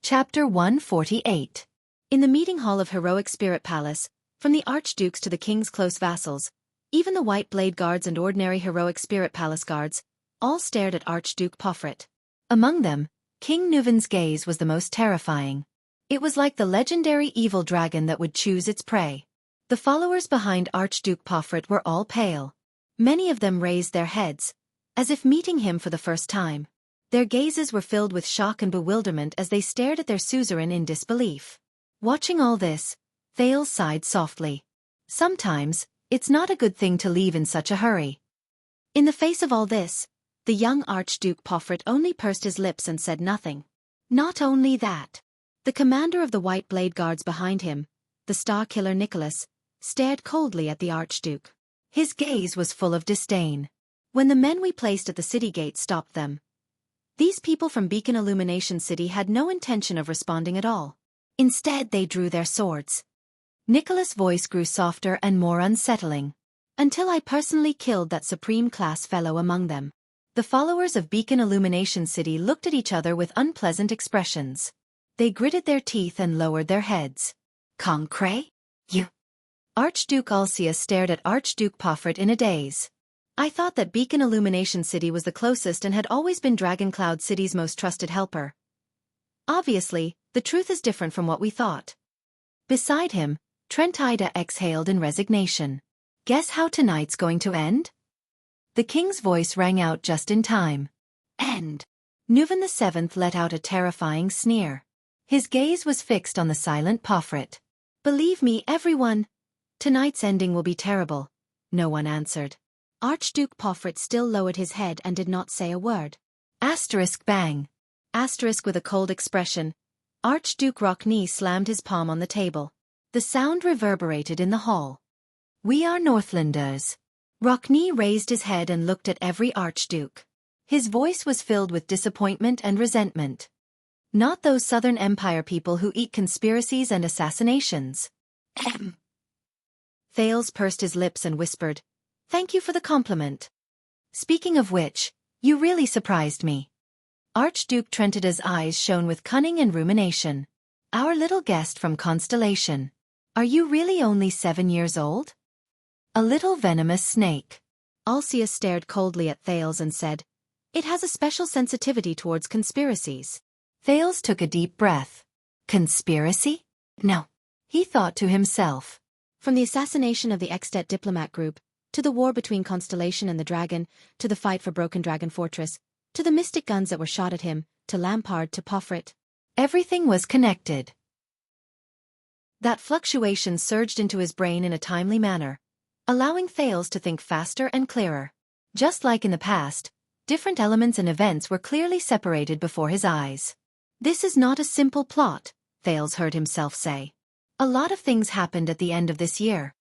Chapter 148. In the meeting hall of Heroic Spirit Palace, from the archdukes to the king's close vassals, even the White Blade Guards and ordinary Heroic Spirit Palace guards, all stared at Archduke Pofrit. Among them, King Nuven's gaze was the most terrifying. It was like the legendary evil dragon that would choose its prey. The followers behind Archduke Pofrit were all pale. Many of them raised their heads, as if meeting him for the first time. Their gazes were filled with shock and bewilderment as they stared at their suzerain in disbelief. Watching all this, Thales sighed softly. Sometimes, it's not a good thing to leave in such a hurry. In the face of all this, the young Archduke Pofrit only pursed his lips and said nothing. Not only that, the commander of the White Blade Guards behind him, the Star Killer Nicholas, stared coldly at the Archduke. His gaze was full of disdain. When the men we placed at the city gate stopped them, these people from Beacon Illumination City had no intention of responding at all. Instead, they drew their swords. Nicholas' voice grew softer and more unsettling. Until I personally killed that supreme-class fellow among them. The followers of Beacon Illumination City looked at each other with unpleasant expressions. They gritted their teeth and lowered their heads. Concret? You? Archduke Wuxia stared at Archduke Pofrit in a daze. I thought that Beacon Illumination City was the closest and had always been Dragoncloud City's most trusted helper. Obviously, the truth is different from what we thought. Beside him, Trentida exhaled in resignation. Guess how tonight's going to end? The king's voice rang out just in time. End. Nuven VII let out a terrifying sneer. His gaze was fixed on the silent Pofrit. Believe me, everyone, tonight's ending will be terrible. No one answered. Archduke Pofrit still lowered his head and did not say a word. Asterisk bang. Asterisk with a cold expression. Archduke Rockney slammed his palm on the table. The sound reverberated in the hall. We are Northlanders. Rockney raised his head and looked at every archduke. His voice was filled with disappointment and resentment. Not those Southern Empire people who eat conspiracies and assassinations. Thales pursed his lips and whispered, "Thank you for the compliment. Speaking of which, you really surprised me." Archduke Trentida's eyes shone with cunning and rumination. Our little guest from Constellation. Are you really only 7 years old? A little venomous snake. Wuxia stared coldly at Thales and said, "It has a special sensitivity towards conspiracies." Thales took a deep breath. Conspiracy? No. He thought to himself. From the assassination of the At diplomat group, to the war between Constellation and the Dragon, to the fight for Broken Dragon Fortress, to the mystic guns that were shot at him, to Lampard to Pofrit. Everything was connected. That fluctuation surged into his brain in a timely manner, allowing Thales to think faster and clearer. Just like in the past, different elements and events were clearly separated before his eyes. This is not a simple plot, Thales heard himself say. A lot of things happened at the end of this year.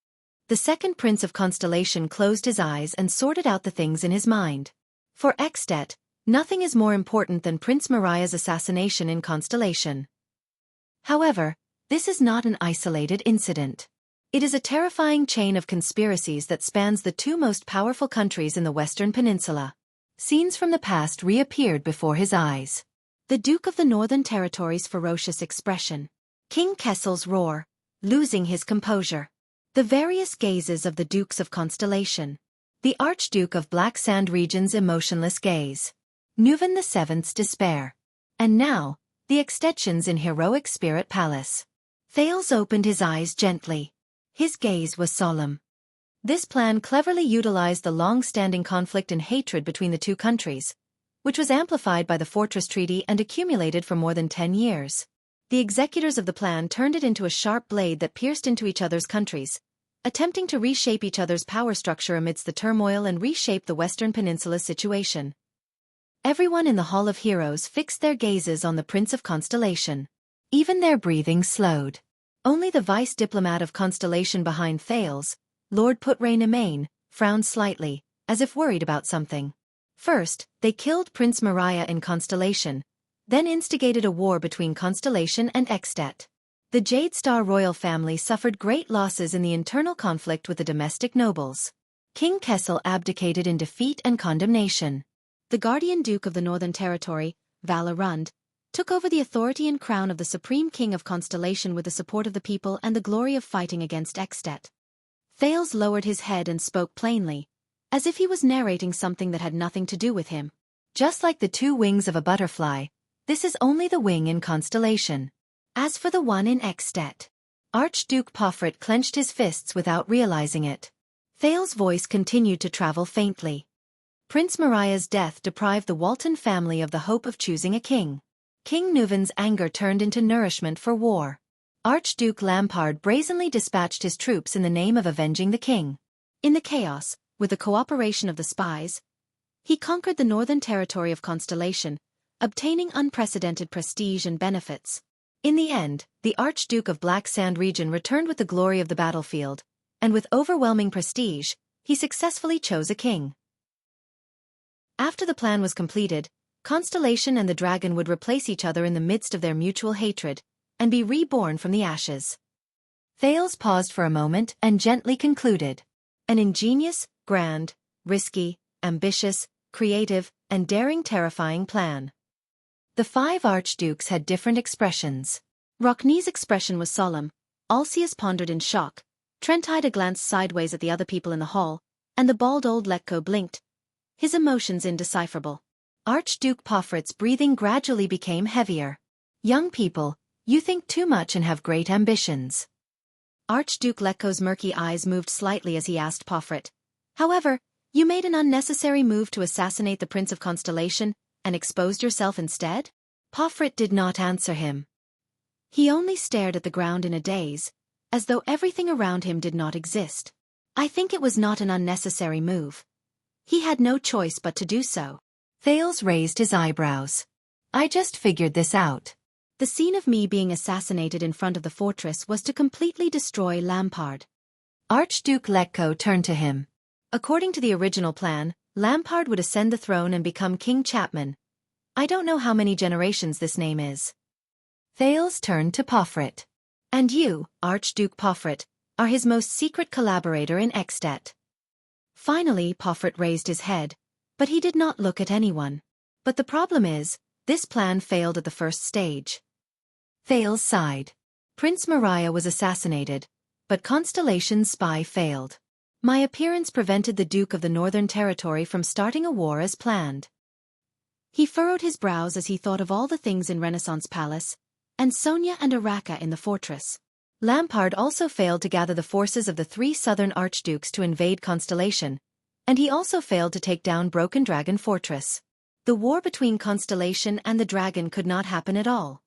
The second prince of Constellation closed his eyes and sorted out the things in his mind. For At, nothing is more important than Prince Mariah's assassination in Constellation. However, this is not an isolated incident. It is a terrifying chain of conspiracies that spans the two most powerful countries in the Western Peninsula. Scenes from the past reappeared before his eyes. The Duke of the Northern Territory's ferocious expression. King Kessel's roar, losing his composure. The various gazes of the Dukes of Constellation. The Archduke of Black Sand Region's emotionless gaze. Nuven VII's despair. And now, the extensions in Heroic Spirit Palace. Thales opened his eyes gently. His gaze was solemn. This plan cleverly utilized the long-standing conflict and hatred between the two countries, which was amplified by the Fortress Treaty and accumulated for more than 10 years. The executors of the plan turned it into a sharp blade that pierced into each other's countries, attempting to reshape each other's power structure amidst the turmoil and reshape the Western Peninsula situation. Everyone in the Hall of Heroes fixed their gazes on the Prince of Constellation. Even their breathing slowed. Only the vice diplomat of Constellation behind Thales, Lord Putrain, frowned slightly, as if worried about something. First, they killed Prince Mariah in Constellation, then instigated a war between Constellation and At. The Jade Star royal family suffered great losses in the internal conflict with the domestic nobles. King Kessel abdicated in defeat and condemnation. The Guardian Duke of the Northern Territory, Vala Rund, took over the authority and crown of the Supreme King of Constellation with the support of the people and the glory of fighting against At. Thales lowered his head and spoke plainly, as if he was narrating something that had nothing to do with him. Just like the two wings of a butterfly, this is only the wing in Constellation. As for the one in At, Archduke Porphyrt clenched his fists without realizing it. Thales' voice continued to travel faintly. Prince Mariah's death deprived the Walton family of the hope of choosing a king. King Nuvan's anger turned into nourishment for war. Archduke Lampard brazenly dispatched his troops in the name of avenging the king. In the chaos, with the cooperation of the spies, he conquered the northern territory of Constellation, obtaining unprecedented prestige and benefits. In the end, the Archduke of Black Sand region returned with the glory of the battlefield, and with overwhelming prestige, he successfully chose a king. After the plan was completed, Constellation and the dragon would replace each other in the midst of their mutual hatred, and be reborn from the ashes. Thales paused for a moment and gently concluded. An ingenious, grand, risky, ambitious, creative, and daring terrifying plan. The 5 archdukes had different expressions. Rockne's expression was solemn, Alcius pondered in shock, Trentida glanced sideways at the other people in the hall, and the bald old Letko blinked, his emotions indecipherable. Archduke Porphyrt's breathing gradually became heavier. Young people, you think too much and have great ambitions. Archduke Letko's murky eyes moved slightly as he asked Porphyrt, however, you made an unnecessary move to assassinate the Prince of Constellation, and exposed yourself instead? Porphyrt did not answer him. He only stared at the ground in a daze, as though everything around him did not exist. I think it was not an unnecessary move. He had no choice but to do so. Thales raised his eyebrows. I just figured this out. The scene of me being assassinated in front of the fortress was to completely destroy Lampard. Archduke Letko turned to him. According to the original plan, Lampard would ascend the throne and become King Chapman. I don't know how many generations this name is. Thales turned to Porphyrt. And you, Archduke Porphyrt, are his most secret collaborator in At. Finally Porphyrt raised his head, but he did not look at anyone. But the problem is, this plan failed at the first stage. Thales sighed. Prince Mariah was assassinated, but Constellation's spy failed. My appearance prevented the Duke of the Northern Territory from starting a war as planned. He furrowed his brows as he thought of all the things in Renaissance Palace, and Sonia and Araka in the fortress. Lampard also failed to gather the forces of the 3 southern archdukes to invade Constellation, and he also failed to take down Broken Dragon Fortress. The war between Constellation and the dragon could not happen at all.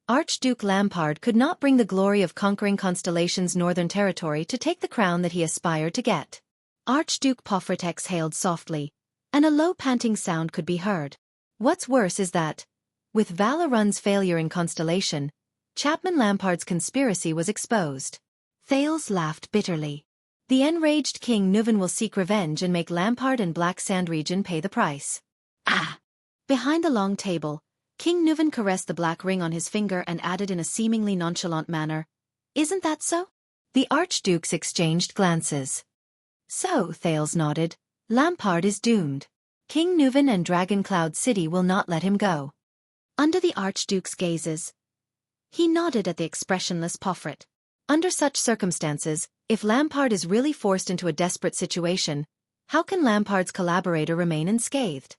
Archduke Lampard could not bring the glory of conquering Constellation's northern territory to take the crown that he aspired to get. Archduke Porphyrt exhaled softly, and a low panting sound could be heard. What's worse is that, with Valorun's failure in Constellation, Chapman Lampard's conspiracy was exposed. Thales laughed bitterly. The enraged King Nuvan will seek revenge and make Lampard and Black Sand region pay the price. Ah! Behind the long table, King Nuvan caressed the black ring on his finger and added in a seemingly nonchalant manner, Isn't that so? The archdukes exchanged glances. So, Thales nodded, Lampard is doomed. King Nuvan and Dragoncloud City will not let him go. Under the archduke's gazes, he nodded at the expressionless Porphyrt. Under such circumstances, if Lampard is really forced into a desperate situation, how can Lampard's collaborator remain unscathed?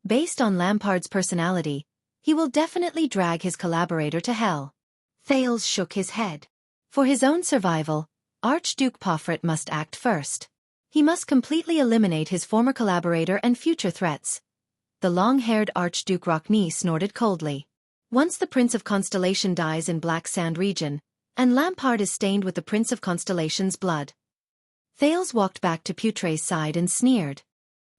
Based on Lampard's personality, he will definitely drag his collaborator to hell. Thales shook his head. For his own survival, Archduke Porphyrt must act first. He must completely eliminate his former collaborator and future threats. The long-haired Archduke Rockne snorted coldly. Once the Prince of Constellation dies in Black Sand region, and Lampard is stained with the Prince of Constellation's blood. Thales walked back to Putre's side and sneered.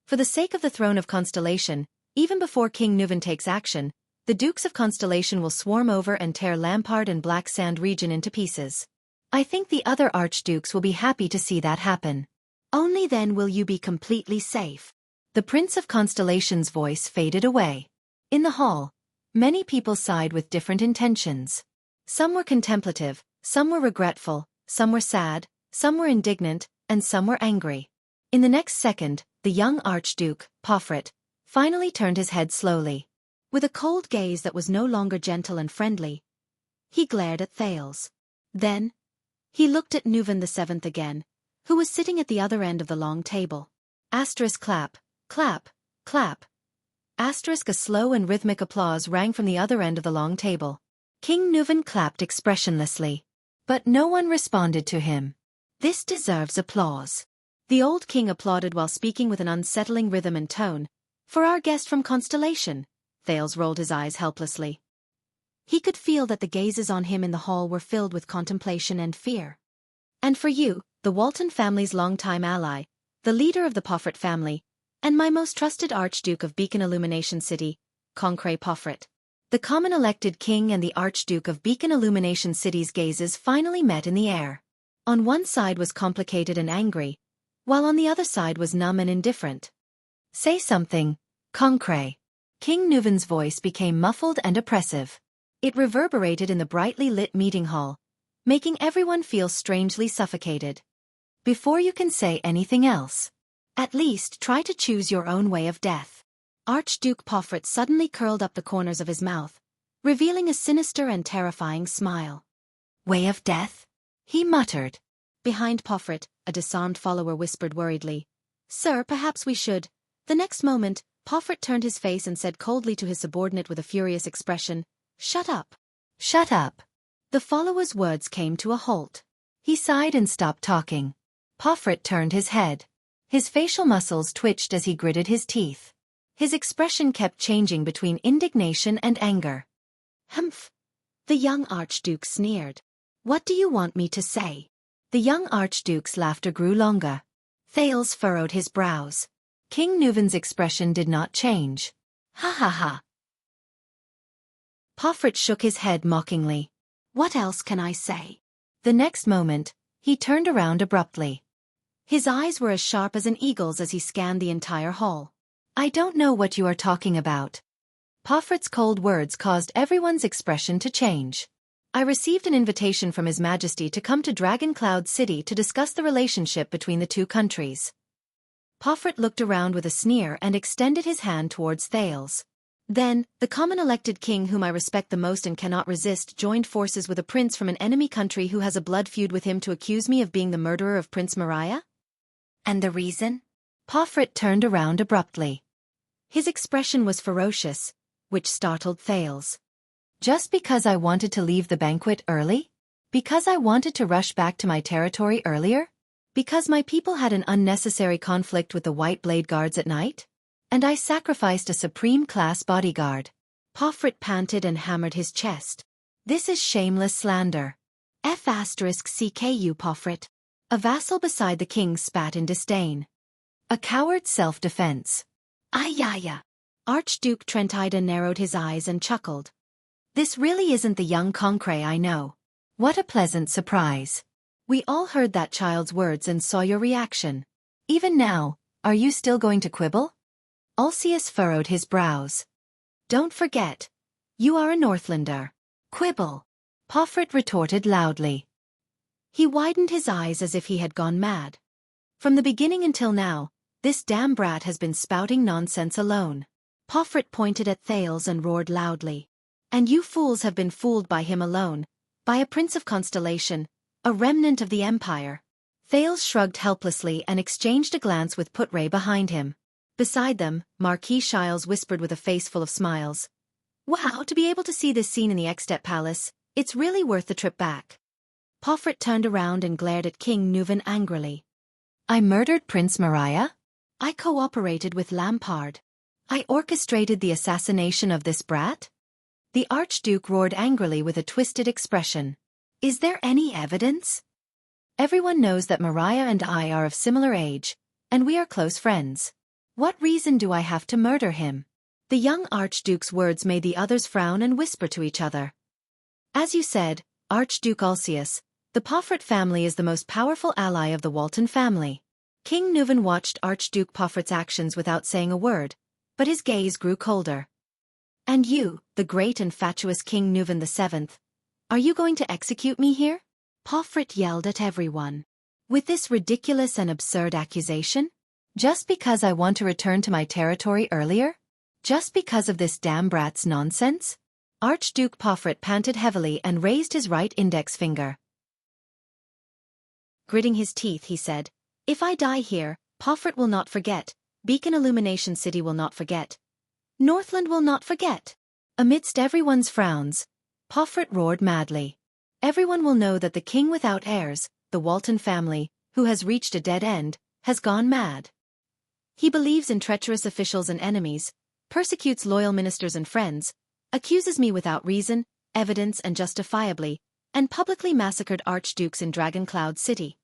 For the sake of the throne of Constellation, even before King Nuvan takes action, the Dukes of Constellation will swarm over and tear Lampard and Black Sand region into pieces. I think the other archdukes will be happy to see that happen. Only then will you be completely safe. The Prince of Constellation's voice faded away. In the hall, many people sighed with different intentions. Some were contemplative, some were regretful, some were sad, some were indignant, and some were angry. In the next second, the young Archduke, Porphyrt, finally turned his head slowly. With a cold gaze that was no longer gentle and friendly, he glared at Thales. Then, he looked at Nuvan the Seventh again, who was sitting at the other end of the long table. Asterisk clap, clap, clap. Asterisk a slow and rhythmic applause rang from the other end of the long table. King Nuvan clapped expressionlessly. But no one responded to him. This deserves applause. The old king applauded while speaking with an unsettling rhythm and tone. For our guest from Constellation. Thales rolled his eyes helplessly. He could feel that the gazes on him in the hall were filled with contemplation and fear. And for you, the Walton family's longtime ally, the leader of the Poffret family, and my most trusted Archduke of Beacon Illumination City, Concret Poffret. The common elected king and the Archduke of Beacon Illumination City's gazes finally met in the air. On one side was complicated and angry, while on the other side was numb and indifferent. Say something, Concret. King Nuvan's voice became muffled and oppressive. It reverberated in the brightly lit meeting hall, making everyone feel strangely suffocated. Before you can say anything else, at least try to choose your own way of death. Archduke Poffret suddenly curled up the corners of his mouth, revealing a sinister and terrifying smile. Way of death? He muttered. Behind Poffret, a disarmed follower whispered worriedly. Sir, perhaps we should. The next moment, Poffret turned his face and said coldly to his subordinate with a furious expression, Shut up. Shut up. The follower's words came to a halt. He sighed and stopped talking. Poffret turned his head. His facial muscles twitched as he gritted his teeth. His expression kept changing between indignation and anger. Humph! The young Archduke sneered. What do you want me to say? The young Archduke's laughter grew longer. Thales furrowed his brows. King Nuvan's expression did not change. Ha ha ha! Poffret shook his head mockingly. What else can I say? The next moment, he turned around abruptly. His eyes were as sharp as an eagle's as he scanned the entire hall. I don't know what you are talking about. Poffret's cold words caused everyone's expression to change. I received an invitation from His Majesty to come to Dragon Cloud City to discuss the relationship between the two countries. Poffret looked around with a sneer and extended his hand towards Thales. Then, the common elected king whom I respect the most and cannot resist joined forces with a prince from an enemy country who has a blood feud with him to accuse me of being the murderer of Prince Mariah? And the reason? Poffret turned around abruptly. His expression was ferocious, which startled Thales. Just because I wanted to leave the banquet early? Because I wanted to rush back to my territory earlier? Because my people had an unnecessary conflict with the White Blade Guards at night? And I sacrificed a supreme-class bodyguard. Poffret panted and hammered his chest. This is shameless slander. F***CKU Poffret. A vassal beside the king spat in disdain. A coward's self-defense. Ayaya. Archduke Trentida narrowed his eyes and chuckled. This really isn't the young Concret I know. What a pleasant surprise. We all heard that child's words and saw your reaction. Even now, are you still going to quibble? Ulcius furrowed his brows. Don't forget. You are a Northlander. Quibble. Poffret retorted loudly. He widened his eyes as if he had gone mad. From the beginning until now, this damn brat has been spouting nonsense alone. Poffret pointed at Thales and roared loudly. And you fools have been fooled by him alone, by a prince of Constellation, a remnant of the Empire. Thales shrugged helplessly and exchanged a glance with Putre behind him. Beside them, Marquis Shiles whispered with a face full of smiles. Wow, to be able to see this scene in the At Palace, it's really worth the trip back. Poffret turned around and glared at King Nuvan angrily. I murdered Prince Mariah? I cooperated with Lampard. I orchestrated the assassination of this brat? The Archduke roared angrily with a twisted expression. Is there any evidence? Everyone knows that Mariah and I are of similar age, and we are close friends. What reason do I have to murder him? The young Archduke's words made the others frown and whisper to each other. As you said, Archduke Ulcius, the Poffret family is the most powerful ally of the Walton family. King Nuvan watched Archduke Poffret's actions without saying a word, but his gaze grew colder. And you, the great and fatuous King Nuvan VII, are you going to execute me here? Poffret yelled at everyone. With this ridiculous and absurd accusation? Just because I want to return to my territory earlier? Just because of this damn brat's nonsense? Archduke Pofrit panted heavily and raised his right index finger. Gritting his teeth, he said, "If I die here, Pofrit will not forget. Beacon Illumination City will not forget. Northland will not forget." Amidst everyone's frowns, Pofrit roared madly. "Everyone will know that the king without heirs, the Walton family, who has reached a dead end, has gone mad. He believes in treacherous officials and enemies, persecutes loyal ministers and friends, accuses me without reason, evidence and justifiably, and publicly massacred archdukes in Dragoncloud City.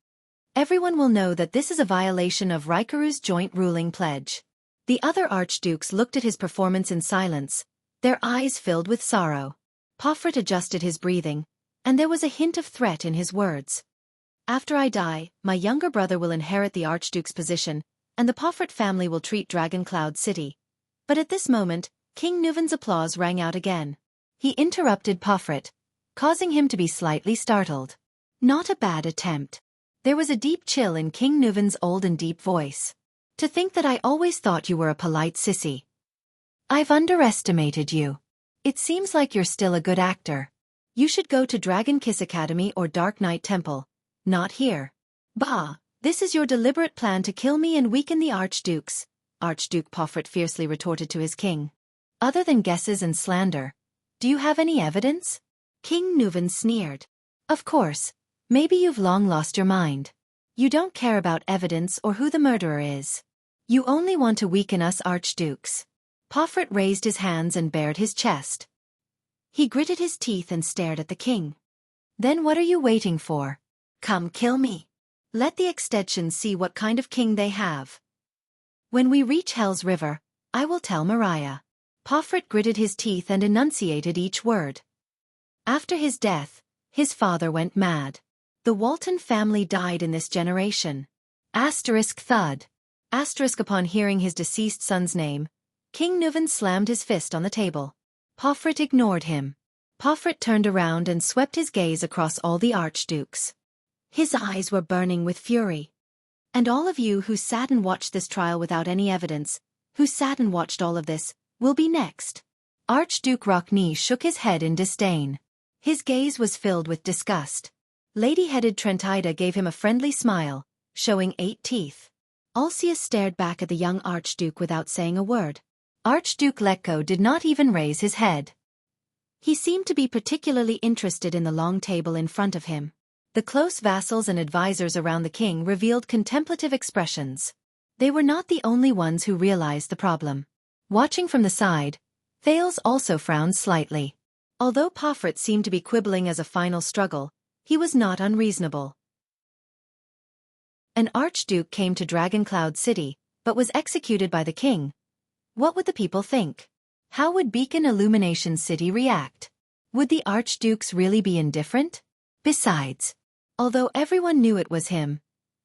Everyone will know that this is a violation of Raikuru's joint ruling pledge." The other archdukes looked at his performance in silence, their eyes filled with sorrow. Pofrit adjusted his breathing, and there was a hint of threat in his words. "After I die, my younger brother will inherit the archduke's position, and the Pofrit family will treat Dragoncloud City." But at this moment, King Nuven's applause rang out again. He interrupted Pofrit, causing him to be slightly startled. "Not a bad attempt." There was a deep chill in King Nuven's old and deep voice. "To think that I always thought you were a polite sissy. I've underestimated you. It seems like you're still a good actor. You should go to Dragon Kiss Academy or Dark Knight Temple. Not here. Bah, this is your deliberate plan to kill me and weaken the archdukes," Archduke Pofrit fiercely retorted to his king. "Other than guesses and slander, do you have any evidence?" King Nuven sneered. "Of course, maybe you've long lost your mind. You don't care about evidence or who the murderer is. You only want to weaken us archdukes." Pofrit raised his hands and bared his chest. He gritted his teeth and stared at the king. "Then what are you waiting for? Come kill me. Let the extensions see what kind of king they have. When we reach Hell's River, I will tell Mariah." Pofrit gritted his teeth and enunciated each word. "After his death, his father went mad. The Walton family died in this generation. Asterisk thud. Asterisk upon hearing his deceased son's name, King Nuven slammed his fist on the table. Pofrit ignored him. Pofrit turned around and swept his gaze across all the archdukes. His eyes were burning with fury. "And all of you who sat and watched this trial without any evidence, who sat and watched all of this, will be next." Archduke Rockney shook his head in disdain. His gaze was filled with disgust. Lady-headed Trentida gave him a friendly smile, showing 8 teeth. Alcia stared back at the young archduke without saying a word. Archduke Letko did not even raise his head. He seemed to be particularly interested in the long table in front of him. The close vassals and advisors around the king revealed contemplative expressions. They were not the only ones who realized the problem. Watching from the side, Thales also frowned slightly. Although Pofrit seemed to be quibbling as a final struggle, he was not unreasonable. An archduke came to Dragoncloud City, but was executed by the king. What would the people think? How would Beacon Illumination City react? Would the archdukes really be indifferent? Besides, although everyone knew it was him,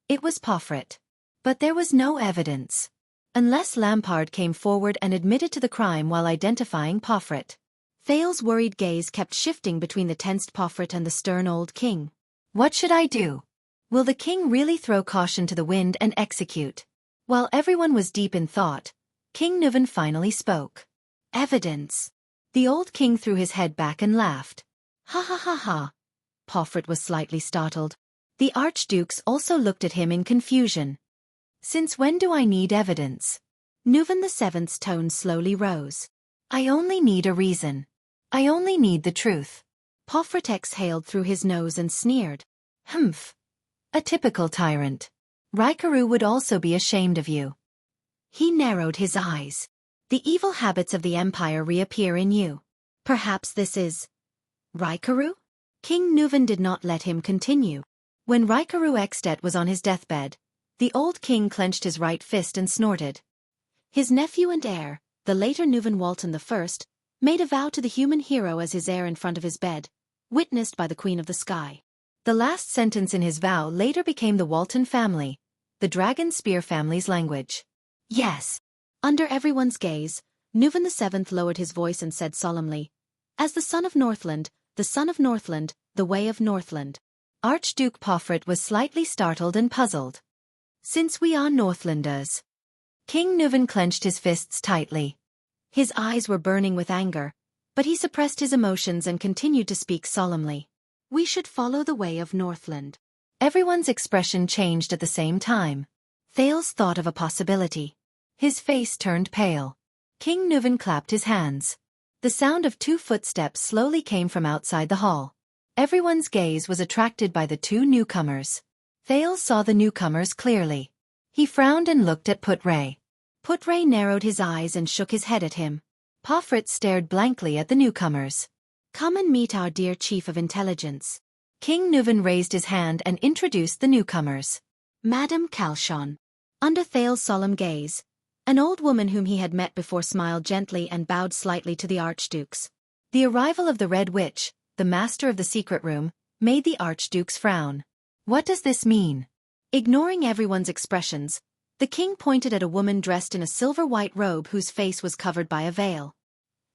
it was Pofrit. But there was no evidence. Unless Lampard came forward and admitted to the crime while identifying Pofrit. Thales' worried gaze kept shifting between the tensed Pofrit and the stern old king. What should I do? Will the king really throw caution to the wind and execute? While everyone was deep in thought, King Nuven finally spoke. Evidence. The old king threw his head back and laughed. Ha ha ha ha. Pofrit was slightly startled. The archdukes also looked at him in confusion. Since when do I need evidence? Nuven VII's tone slowly rose. I only need a reason. I only need the truth. Pofrit exhaled through his nose and sneered. Humph. A typical tyrant. Raikuru would also be ashamed of you. He narrowed his eyes. The evil habits of the Empire reappear in you. Perhaps this is Raikuru? King Nuven did not let him continue. When Raikuru was on his deathbed, the old king clenched his right fist and snorted. His nephew and heir, the later Nuven Walton I, made a vow to the human hero as his heir in front of his bed, witnessed by the Queen of the Sky. The last sentence in his vow later became the Walton family, the Dragon Spear family's language. Yes. Under everyone's gaze, Nuven VII lowered his voice and said solemnly, As the son of Northland, the son of Northland, the way of Northland. Archduke Pofrit was slightly startled and puzzled. Since we are Northlanders. King Nuven clenched his fists tightly. His eyes were burning with anger, but he suppressed his emotions and continued to speak solemnly. "We should follow the way of Northland." Everyone's expression changed at the same time. Thales thought of a possibility. His face turned pale. King Nuvan clapped his hands. The sound of 2 footsteps slowly came from outside the hall. Everyone's gaze was attracted by the 2 newcomers. Thales saw the newcomers clearly. He frowned and looked at Putray. Putray narrowed his eyes and shook his head at him. Pofrit stared blankly at the newcomers. "Come and meet our dear Chief of Intelligence." King Nuvan raised his hand and introduced the newcomers. Madame Calshon. Under Thales' solemn gaze, an old woman whom he had met before smiled gently and bowed slightly to the archdukes. The arrival of the Red Witch, the master of the secret room, made the archdukes frown. What does this mean? Ignoring everyone's expressions, the king pointed at a woman dressed in a silver-white robe whose face was covered by a veil.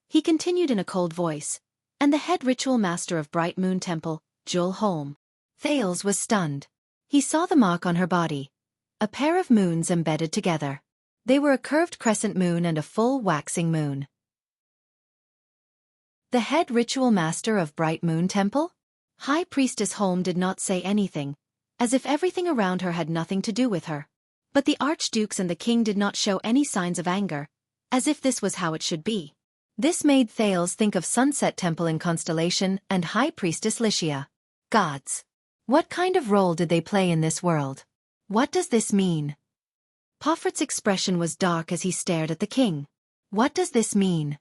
He continued in a cold voice, "And the head ritual master of Bright Moon Temple, Jewel Holm." Thales was stunned. He saw the mark on her body. A pair of moons embedded together. They were a curved crescent moon and a full waxing moon. The head ritual master of Bright Moon Temple? High Priestess Holm did not say anything, as if everything around her had nothing to do with her. But the archdukes and the king did not show any signs of anger, as if this was how it should be. This made Thales think of Sunset Temple in Constellation and High Priestess Xianxia. Gods. What kind of role did they play in this world? What does this mean? Pofrit's expression was dark as he stared at the king. What does this mean?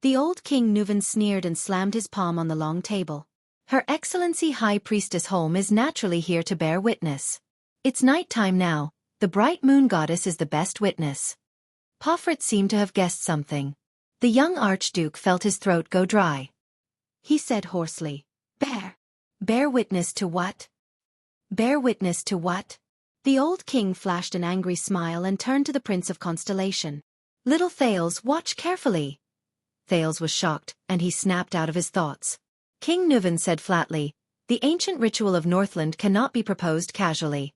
The old King Nuvan sneered and slammed his palm on the long table. Her Excellency High Priestess Holm is naturally here to bear witness. It's night time now, the bright moon goddess is the best witness. Pofrit seemed to have guessed something. The young archduke felt his throat go dry. He said hoarsely, Bear witness to what? Bear witness to what? The old king flashed an angry smile and turned to the Prince of Constellation. Little Thales, watch carefully. Thales was shocked, and he snapped out of his thoughts. King Nuvan said flatly, the ancient ritual of Northland cannot be proposed casually.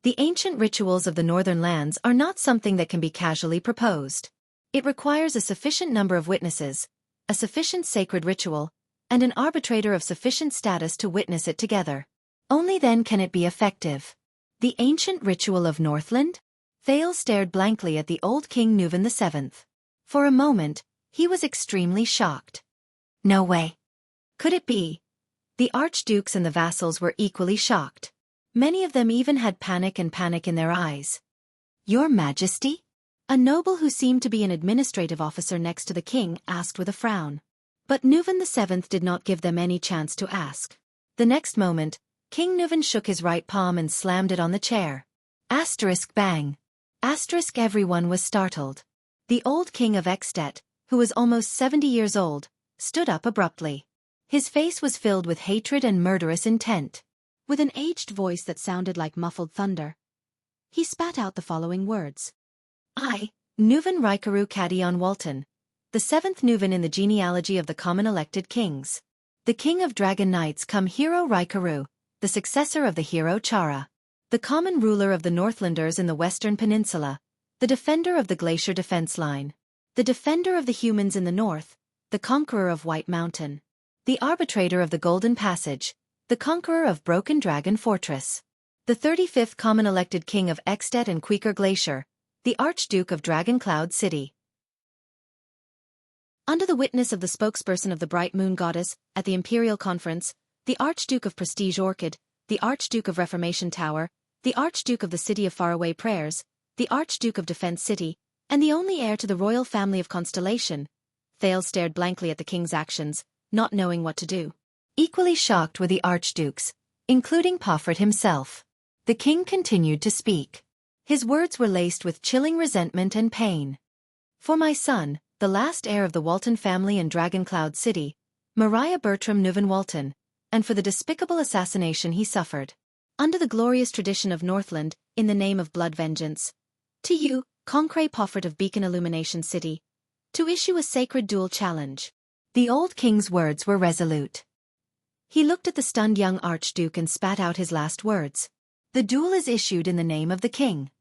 The ancient rituals of the northern lands are not something that can be casually proposed. It requires a sufficient number of witnesses, a sufficient sacred ritual, and an arbitrator of sufficient status to witness it together. Only then can it be effective. The ancient ritual of Northland? Thales stared blankly at the old King Nuvan VII. For a moment, he was extremely shocked. No way. Could it be? The archdukes and the vassals were equally shocked. Many of them even had panic in their eyes. Your Majesty? A noble who seemed to be an administrative officer next to the king asked with a frown. But Nuvan VII did not give them any chance to ask. The next moment, King Nuvan shook his right palm and slammed it on the chair. Asterisk bang. Asterisk everyone was startled. The old king of At, who was almost 70 years old, stood up abruptly. His face was filled with hatred and murderous intent. With an aged voice that sounded like muffled thunder, he spat out the following words. I, Nuvan Raikaru Kadion Walton, the 7th Nuvan in the genealogy of the common elected kings. The king of dragon knights come hero Raikaru, the successor of the hero Chara. The common ruler of the Northlanders in the Western Peninsula, the defender of the glacier defense line. The defender of the humans in the north, the conqueror of White Mountain. The arbitrator of the Golden Passage, the conqueror of Broken Dragon Fortress. The 35th common elected king of Extet and Queeker Glacier, the Archduke of Dragon Cloud City. Under the witness of the spokesperson of the Bright Moon Goddess, at the Imperial Conference, the Archduke of Prestige Orchid, the Archduke of Reformation Tower, the Archduke of the City of Faraway Prayers, the Archduke of Defense City, and the only heir to the royal family of Constellation. Thales stared blankly at the king's actions, not knowing what to do. Equally shocked were the archdukes, including Pofrit himself. The king continued to speak. His words were laced with chilling resentment and pain. For my son, the last heir of the Walton family in Dragon Cloud City, Mariah Bertram Nuvan Walton, and for the despicable assassination he suffered. Under the glorious tradition of Northland, in the name of blood vengeance. To you, Concret Pofrit of Beacon Illumination City, to issue a sacred duel challenge. The old king's words were resolute. He looked at the stunned young archduke and spat out his last words. The duel is issued in the name of the king.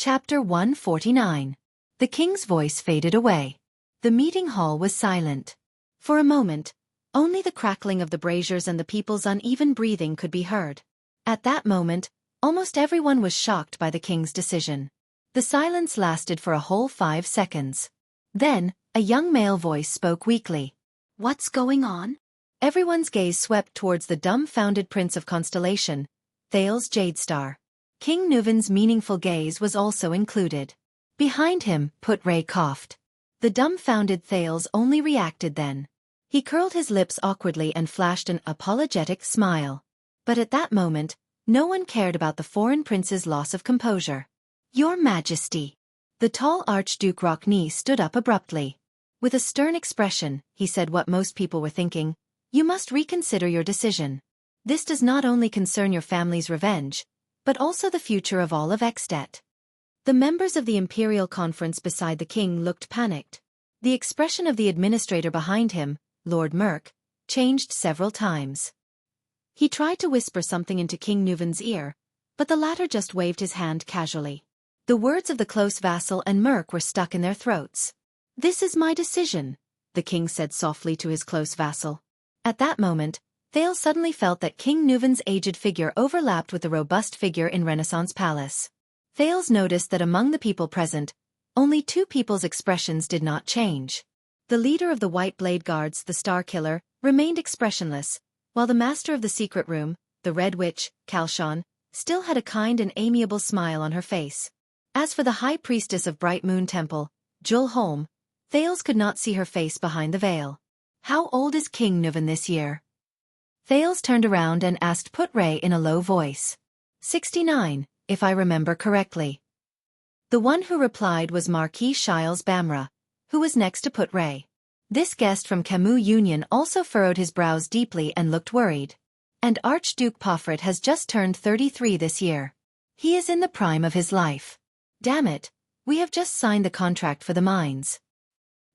Chapter 149. The king's voice faded away. The meeting hall was silent. For a moment, only the crackling of the braziers and the people's uneven breathing could be heard. At that moment, almost everyone was shocked by the king's decision. The silence lasted for a whole 5 seconds. Then, a young male voice spoke weakly. "What's going on?" Everyone's gaze swept towards the dumbfounded Prince of Constellation, Thales Jadestar. King Nuven's meaningful gaze was also included. Behind him, Put-Ray coughed. The dumbfounded Thales only reacted then. He curled his lips awkwardly and flashed an apologetic smile. But at that moment, no one cared about the foreign prince's loss of composure. "Your Majesty." The tall Archduke Rockne stood up abruptly. With a stern expression, he said what most people were thinking: "You must reconsider your decision. This does not only concern your family's revenge, but also the future of all of At. The members of the Imperial Conference beside the king looked panicked. The expression of the administrator behind him, Lord Merk, changed several times. He tried to whisper something into King Nuven's ear, but the latter just waved his hand casually. The words of the close vassal and Merk were stuck in their throats. "This is my decision," the king said softly to his close vassal. At that moment, Thales suddenly felt that King Nuven's aged figure overlapped with the robust figure in Renaissance Palace. Thales noticed that among the people present, only 2 people's expressions did not change. The leader of the White Blade Guards, the Star Killer, remained expressionless, while the master of the secret room, the Red Witch, Kalshan, still had a kind and amiable smile on her face. As for the High Priestess of Bright Moon Temple, Jul Holm, Thales could not see her face behind the veil. "How old is King Nuven this year?" Thales turned around and asked Put-Ray in a low voice. 69, if I remember correctly." The one who replied was Marquis Shiles Bamra, who was next to Put-Ray. This guest from Camus Union also furrowed his brows deeply and looked worried. "And Archduke Pofret has just turned 33 this year. He is in the prime of his life. Damn it, we have just signed the contract for the mines.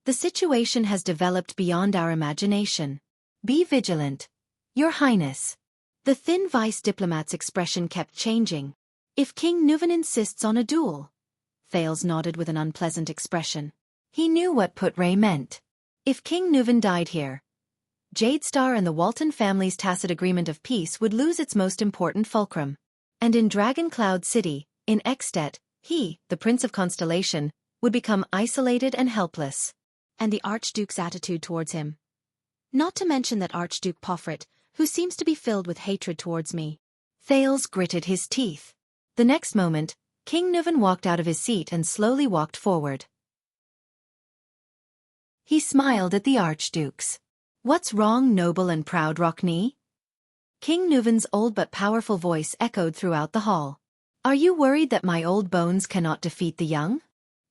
The situation has developed beyond our imagination. Be vigilant, Your Highness." The thin vice diplomat's expression kept changing. "If King Nuven insists on a duel." Thales nodded with an unpleasant expression. He knew what Put-Ray meant. If King Nuven died here, Jadestar and the Walton family's tacit agreement of peace would lose its most important fulcrum. And in Dragon Cloud City, in At, he, the Prince of Constellation, would become isolated and helpless. And the Archduke's attitude towards him. Not to mention that Archduke Pofret, who seems to be filled with hatred towards me. Thales gritted his teeth. The next moment, King Nuven walked out of his seat and slowly walked forward. He smiled at the Archdukes. "What's wrong, noble and proud Rockne?" King Nuven's old but powerful voice echoed throughout the hall. "Are you worried that my old bones cannot defeat the young?"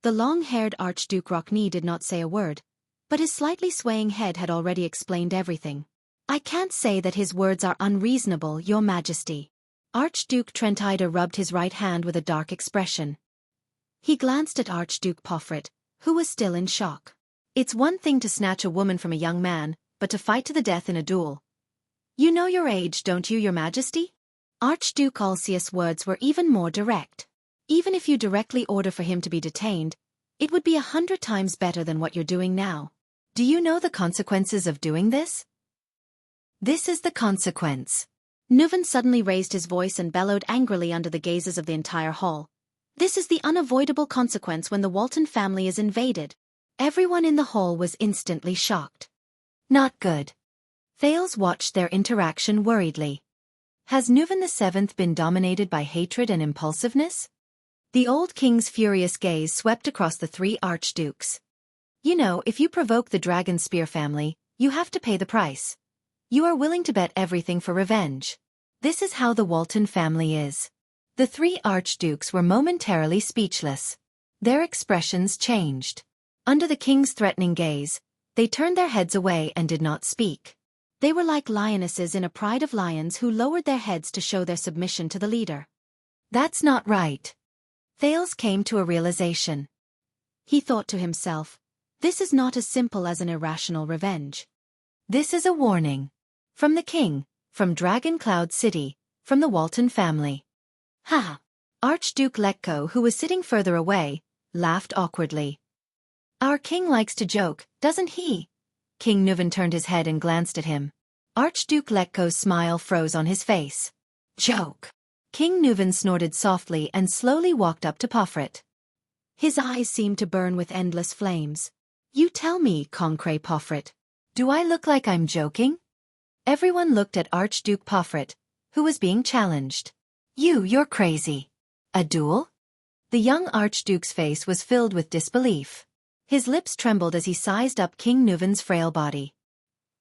The long-haired Archduke Rockne did not say a word, but his slightly swaying head had already explained everything. "I can't say that his words are unreasonable, Your Majesty." Archduke Trentida rubbed his right hand with a dark expression. He glanced at Archduke Pofret, who was still in shock. "It's one thing to snatch a woman from a young man, but to fight to the death in a duel. You know your age, don't you, Your Majesty?" Archduke Alcius' words were even more direct. "Even if you directly order for him to be detained, it would be 100 times better than what you're doing now. Do you know the consequences of doing this?" "This is the consequence." Nuven suddenly raised his voice and bellowed angrily under the gazes of the entire hall. "This is the unavoidable consequence when the Walton family is invaded." Everyone in the hall was instantly shocked. "Not good." Thales watched their interaction worriedly. Has Nuven VII been dominated by hatred and impulsiveness? The old king's furious gaze swept across the 3 archdukes. "You know, if you provoke the Dragon Spear family, you have to pay the price. You are willing to bet everything for revenge. This is how the Walton family is." The 3 archdukes were momentarily speechless. Their expressions changed. Under the king's threatening gaze, they turned their heads away and did not speak. They were like lionesses in a pride of lions who lowered their heads to show their submission to the leader. "That's not right." Thales came to a realization. He thought to himself, "This is not as simple as an irrational revenge. This is a warning. From the king, from Dragon Cloud City, from the Walton family." "Ha! Archduke Letko, who was sitting further away, laughed awkwardly. Our king likes to joke, doesn't he? King Nuven turned his head and glanced at him. Archduke Letko's smile froze on his face. Joke. King Nuven snorted softly and slowly walked up to Pofrit. His eyes seemed to burn with endless flames. You tell me, Concret Pofrit. Do I look like I'm joking? Everyone looked at Archduke Pofrit, who was being challenged. You're crazy. A duel? The young Archduke's face was filled with disbelief. His lips trembled as he sized up King Nuven's frail body.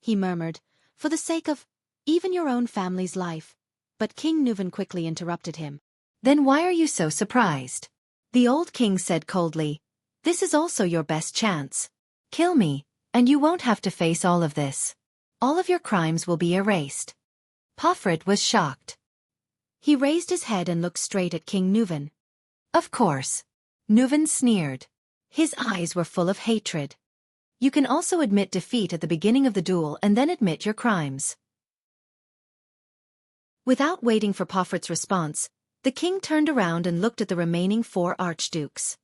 He murmured, for the sake of even your own family's life. But King Nuven quickly interrupted him. Then why are you so surprised? The old king said coldly, this is also your best chance. Kill me, and you won't have to face all of this. All of your crimes will be erased. Pofrit was shocked. He raised his head and looked straight at King Nuven. Of course. Nuven sneered. His eyes were full of hatred. You can also admit defeat at the beginning of the duel and then admit your crimes. Without waiting for Pofrit's response, the king turned around and looked at the remaining 4 archdukes.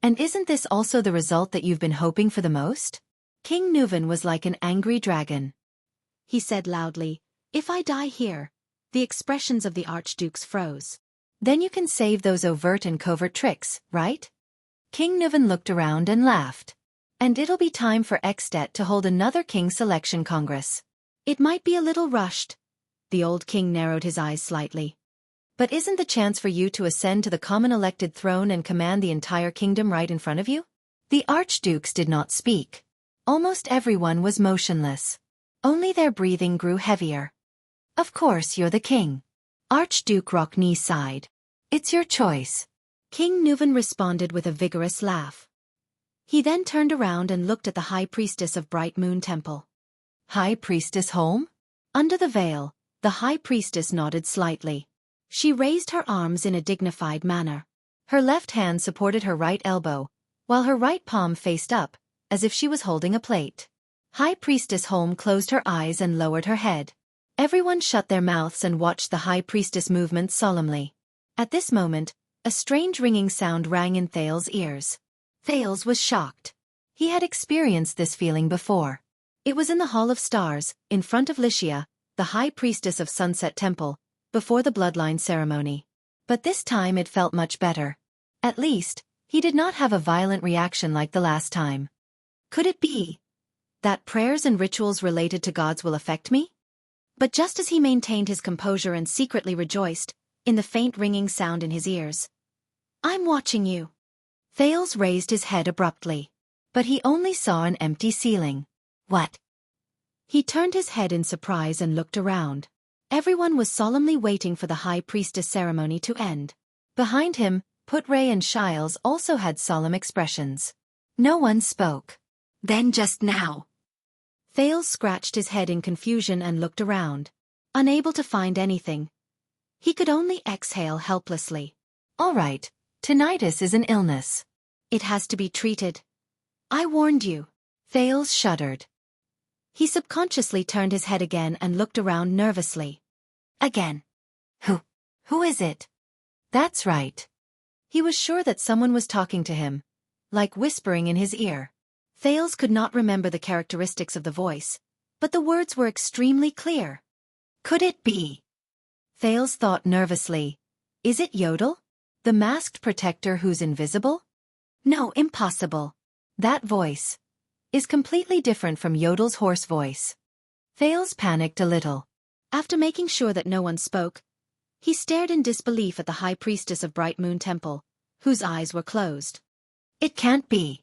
And isn't this also the result that you've been hoping for the most? King Nuven was like an angry dragon. He said loudly, if I die here. The expressions of the archdukes froze. Then you can save those overt and covert tricks, right? King Nuven looked around and laughed. And it'll be time for At to hold another king selection congress. It might be a little rushed. The old king narrowed his eyes slightly. But isn't the chance for you to ascend to the common elected throne and command the entire kingdom right in front of you? The archdukes did not speak. Almost everyone was motionless. Only their breathing grew heavier. Of course you're the king. Archduke Rockney sighed. It's your choice. King Nuven responded with a vigorous laugh. He then turned around and looked at the High Priestess of Bright Moon Temple. High Priestess home? Under the veil, the High Priestess nodded slightly. She raised her arms in a dignified manner. Her left hand supported her right elbow, while her right palm faced up, as if she was holding a plate. High Priestess Holm closed her eyes and lowered her head. Everyone shut their mouths and watched the High Priestess movement solemnly. At this moment, a strange ringing sound rang in Thales's ears. Thales was shocked. He had experienced this feeling before. It was in the Hall of Stars, in front of Xianxia, the High Priestess of Sunset Temple, before the bloodline ceremony. But this time it felt much better. At least, he did not have a violent reaction like the last time. Could it be that prayers and rituals related to gods will affect me? But just as he maintained his composure and secretly rejoiced, in the faint ringing sound in his ears. I'm watching you. Thales raised his head abruptly. But he only saw an empty ceiling. What? He turned his head in surprise and looked around. Everyone was solemnly waiting for the High Priestess ceremony to end. Behind him, Putray and Shiles also had solemn expressions. No one spoke. Then just now. Thales scratched his head in confusion and looked around. Unable to find anything. He could only exhale helplessly. All right, tinnitus is an illness. It has to be treated. I warned you. Thales shuddered. He subconsciously turned his head again and looked around nervously. Again. Who is it? That's right. He was sure that someone was talking to him, like whispering in his ear. Thales could not remember the characteristics of the voice, but the words were extremely clear. Could it be? Thales thought nervously. Is it Yodel? The masked protector who's invisible? No, impossible. That voice is completely different from Yodel's hoarse voice. Thales panicked a little. After making sure that no one spoke, he stared in disbelief at the High Priestess of Bright Moon Temple, whose eyes were closed. It can't be.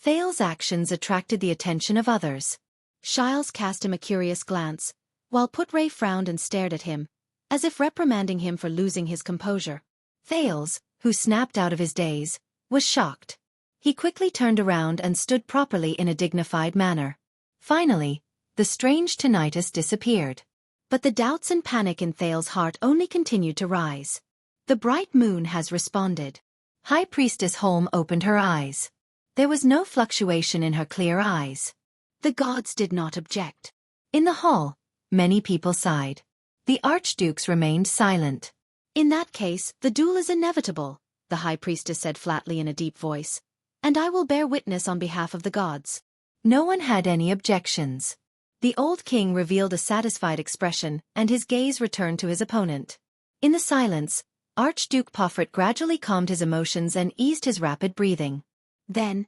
Thales' actions attracted the attention of others. Shiles cast him a curious glance, while Putray frowned and stared at him, as if reprimanding him for losing his composure. Thales, who snapped out of his daze, was shocked. He quickly turned around and stood properly in a dignified manner. Finally, the strange tinnitus disappeared. But the doubts and panic in Thales' heart only continued to rise. The bright moon has responded. High Priestess Holm opened her eyes. There was no fluctuation in her clear eyes. The gods did not object. In the hall, many people sighed. The archdukes remained silent. In that case, the duel is inevitable, the high priestess said flatly in a deep voice, and I will bear witness on behalf of the gods. No one had any objections. The old king revealed a satisfied expression, and his gaze returned to his opponent. In the silence, Archduke Pofrit gradually calmed his emotions and eased his rapid breathing. Then,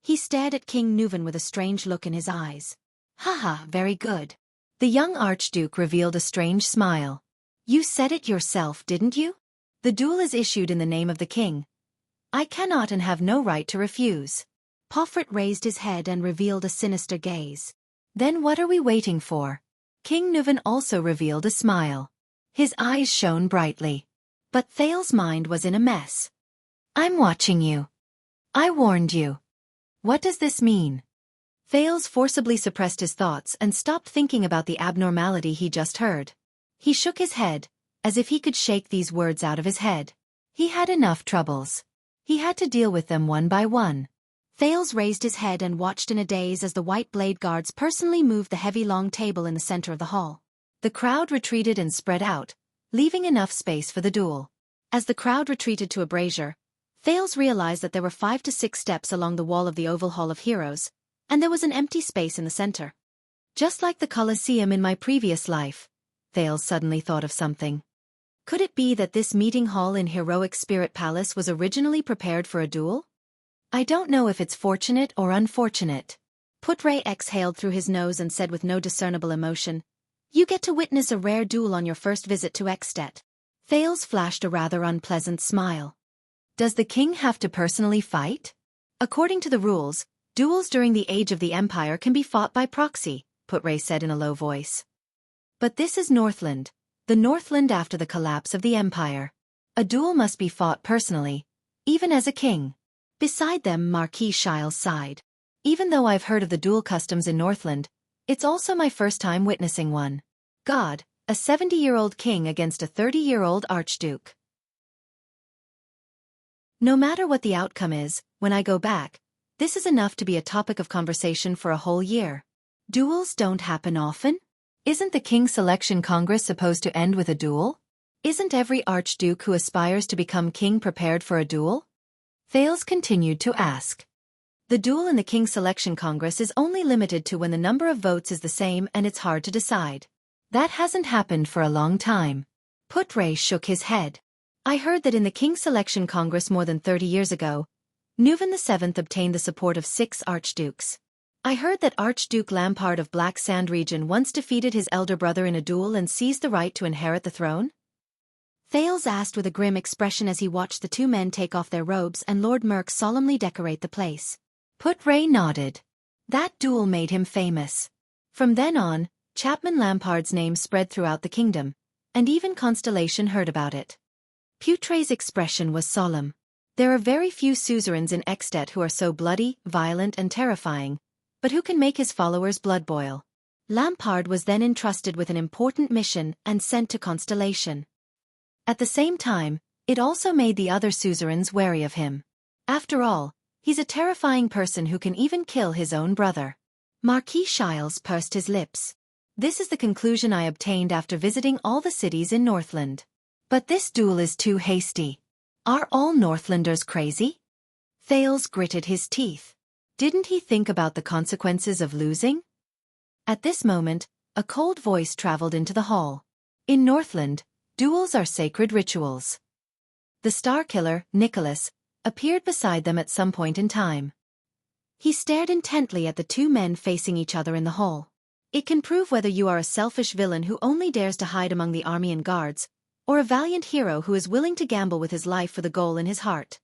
he stared at King Nuven with a strange look in his eyes. Haha, very good. The young Archduke revealed a strange smile. You said it yourself, didn't you? The duel is issued in the name of the king. I cannot and have no right to refuse. Pofrit raised his head and revealed a sinister gaze. Then what are we waiting for? King Nuven also revealed a smile. His eyes shone brightly. But Thales's mind was in a mess. I'm watching you. I warned you. What does this mean? Thales forcibly suppressed his thoughts and stopped thinking about the abnormality he just heard. He shook his head, as if he could shake these words out of his head. He had enough troubles. He had to deal with them one by one. Thales raised his head and watched in a daze as the white blade guards personally moved the heavy long table in the center of the hall. The crowd retreated and spread out, leaving enough space for the duel. As the crowd retreated to a brazier, Thales realized that there were 5 to 6 steps along the wall of the Oval Hall of Heroes, and there was an empty space in the center. Just like the Colosseum in my previous life, Thales suddenly thought of something. Could it be that this meeting hall in Heroic Spirit Palace was originally prepared for a duel? I don't know if it's fortunate or unfortunate. Putre exhaled through his nose and said with no discernible emotion, You get to witness a rare duel on your first visit to At. Thales flashed a rather unpleasant smile. Does the king have to personally fight? According to the rules, duels during the Age of the Empire can be fought by proxy, Putre said in a low voice. But this is Northland, the Northland after the collapse of the Empire. A duel must be fought personally, even as a king. Beside them, Marquis Shiles sighed. Even though I've heard of the duel customs in Northland, it's also my first time witnessing one. God, a 70-year-old king against a 30-year-old archduke. No matter what the outcome is, when I go back, this is enough to be a topic of conversation for a whole year. Duels don't happen often? Isn't the King's Selection Congress supposed to end with a duel? Isn't every archduke who aspires to become king prepared for a duel? Thales continued to ask. The duel in the King's Selection Congress is only limited to when the number of votes is the same and it's hard to decide. That hasn't happened for a long time. Putre shook his head. I heard that in the King's Selection Congress more than 30 years ago, Nuven VII obtained the support of 6 archdukes. I heard that Archduke Lampard of Black Sand region once defeated his elder brother in a duel and seized the right to inherit the throne? Thales asked with a grim expression as he watched the 2 men take off their robes and Lord Merk solemnly decorate the place. Putre nodded. That duel made him famous. From then on, Chapman Lampard's name spread throughout the kingdom, and even Constellation heard about it. Putre's expression was solemn. There are very few suzerains in At who are so bloody, violent and terrifying, but who can make his followers blood boil. Lampard was then entrusted with an important mission and sent to Constellation. At the same time, it also made the other suzerains wary of him. After all, he's a terrifying person who can even kill his own brother. Marquis Shiles pursed his lips. This is the conclusion I obtained after visiting all the cities in Northland. But this duel is too hasty. Are all Northlanders crazy? Thales gritted his teeth. Didn't he think about the consequences of losing? At this moment, a cold voice traveled into the hall. In Northland, duels are sacred rituals. The Star Killer, Nicholas, appeared beside them at some point in time. He stared intently at the 2 men facing each other in the hall. It can prove whether you are a selfish villain who only dares to hide among the army and guards, or a valiant hero who is willing to gamble with his life for the goal in his heart.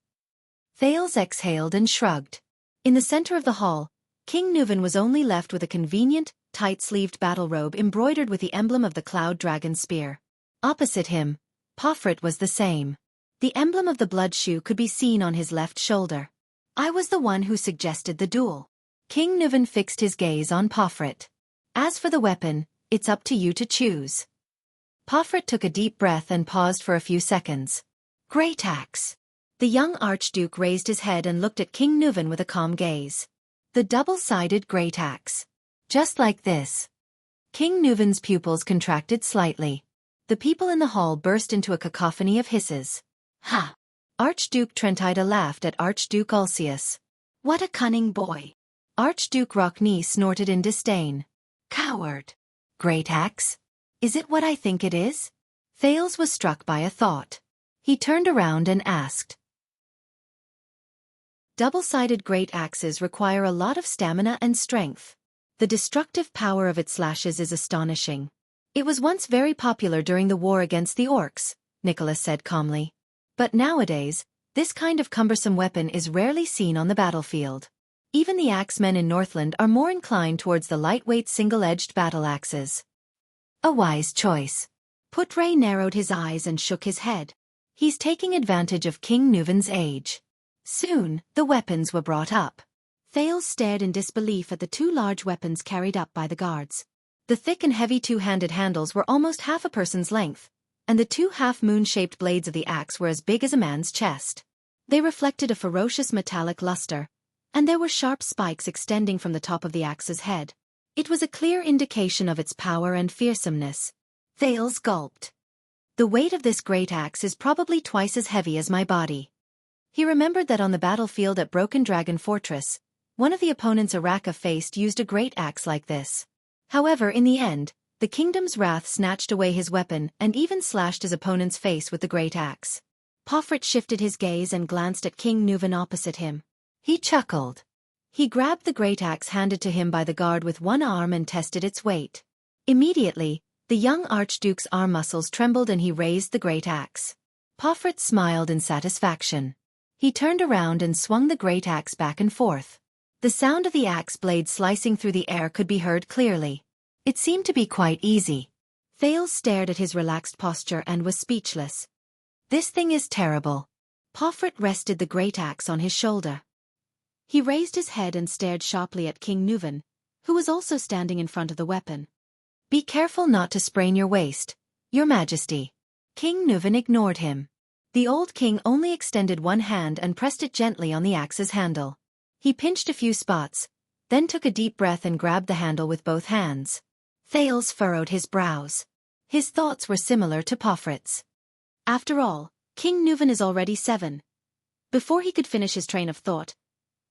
Thales exhaled and shrugged. In the center of the hall, King Nuven was only left with a convenient, tight-sleeved battle robe embroidered with the emblem of the Cloud Dragon spear. Opposite him, Pofrit was the same. The emblem of the blood shoe could be seen on his left shoulder. I was the one who suggested the duel. King Nuven fixed his gaze on Pofrit. As for the weapon, it's up to you to choose. Pofrit took a deep breath and paused for a few seconds. Great axe. The young archduke raised his head and looked at King Nuven with a calm gaze. The double-sided great axe. Just like this. King Nuven's pupils contracted slightly. The The people in the hall burst into a cacophony of hisses. Ha! Archduke Trentida laughed at Archduke Ulcius. What a cunning boy! Archduke Rockney snorted in disdain. Coward! Great axe? Is it what I think it is? Thales was struck by a thought. He turned around and asked. Double-sided great axes require a lot of stamina and strength. The destructive power of its slashes is astonishing. It was once very popular during the war against the orcs, Nicholas said calmly. But nowadays, this kind of cumbersome weapon is rarely seen on the battlefield. Even the axemen in Northland are more inclined towards the lightweight single-edged battle axes. A wise choice. Putre narrowed his eyes and shook his head. He's taking advantage of King Nuven's age. Soon, the weapons were brought up. Thales stared in disbelief at the two large weapons carried up by the guards. The thick and heavy two-handed handles were almost half a person's length, and the two half-moon-shaped blades of the axe were as big as a man's chest. They reflected a ferocious metallic luster, and there were sharp spikes extending from the top of the axe's head. It was a clear indication of its power and fearsomeness. Thales gulped. The weight of this great axe is probably twice as heavy as my body. He remembered that on the battlefield at Broken Dragon Fortress, one of the opponents Araka faced used a great axe like this. However, in the end, the kingdom's wrath snatched away his weapon and even slashed his opponent's face with the great axe. Pofrit shifted his gaze and glanced at King Nuven opposite him. He chuckled. He grabbed the great axe handed to him by the guard with one arm and tested its weight. Immediately, the young archduke's arm muscles trembled and he raised the great axe. Pofrit smiled in satisfaction. He turned around and swung the great axe back and forth. The sound of the axe blade slicing through the air could be heard clearly. It seemed to be quite easy. Thales stared at his relaxed posture and was speechless. This thing is terrible. Pofrit rested the great axe on his shoulder. He raised his head and stared sharply at King Nuven, who was also standing in front of the weapon. Be careful not to sprain your waist, Your Majesty. King Nuven ignored him. The old king only extended one hand and pressed it gently on the axe's handle. He pinched a few spots, then took a deep breath and grabbed the handle with both hands. Thales furrowed his brows. His thoughts were similar to Pofrit's. After all, King Nuven is already 7. Before he could finish his train of thought,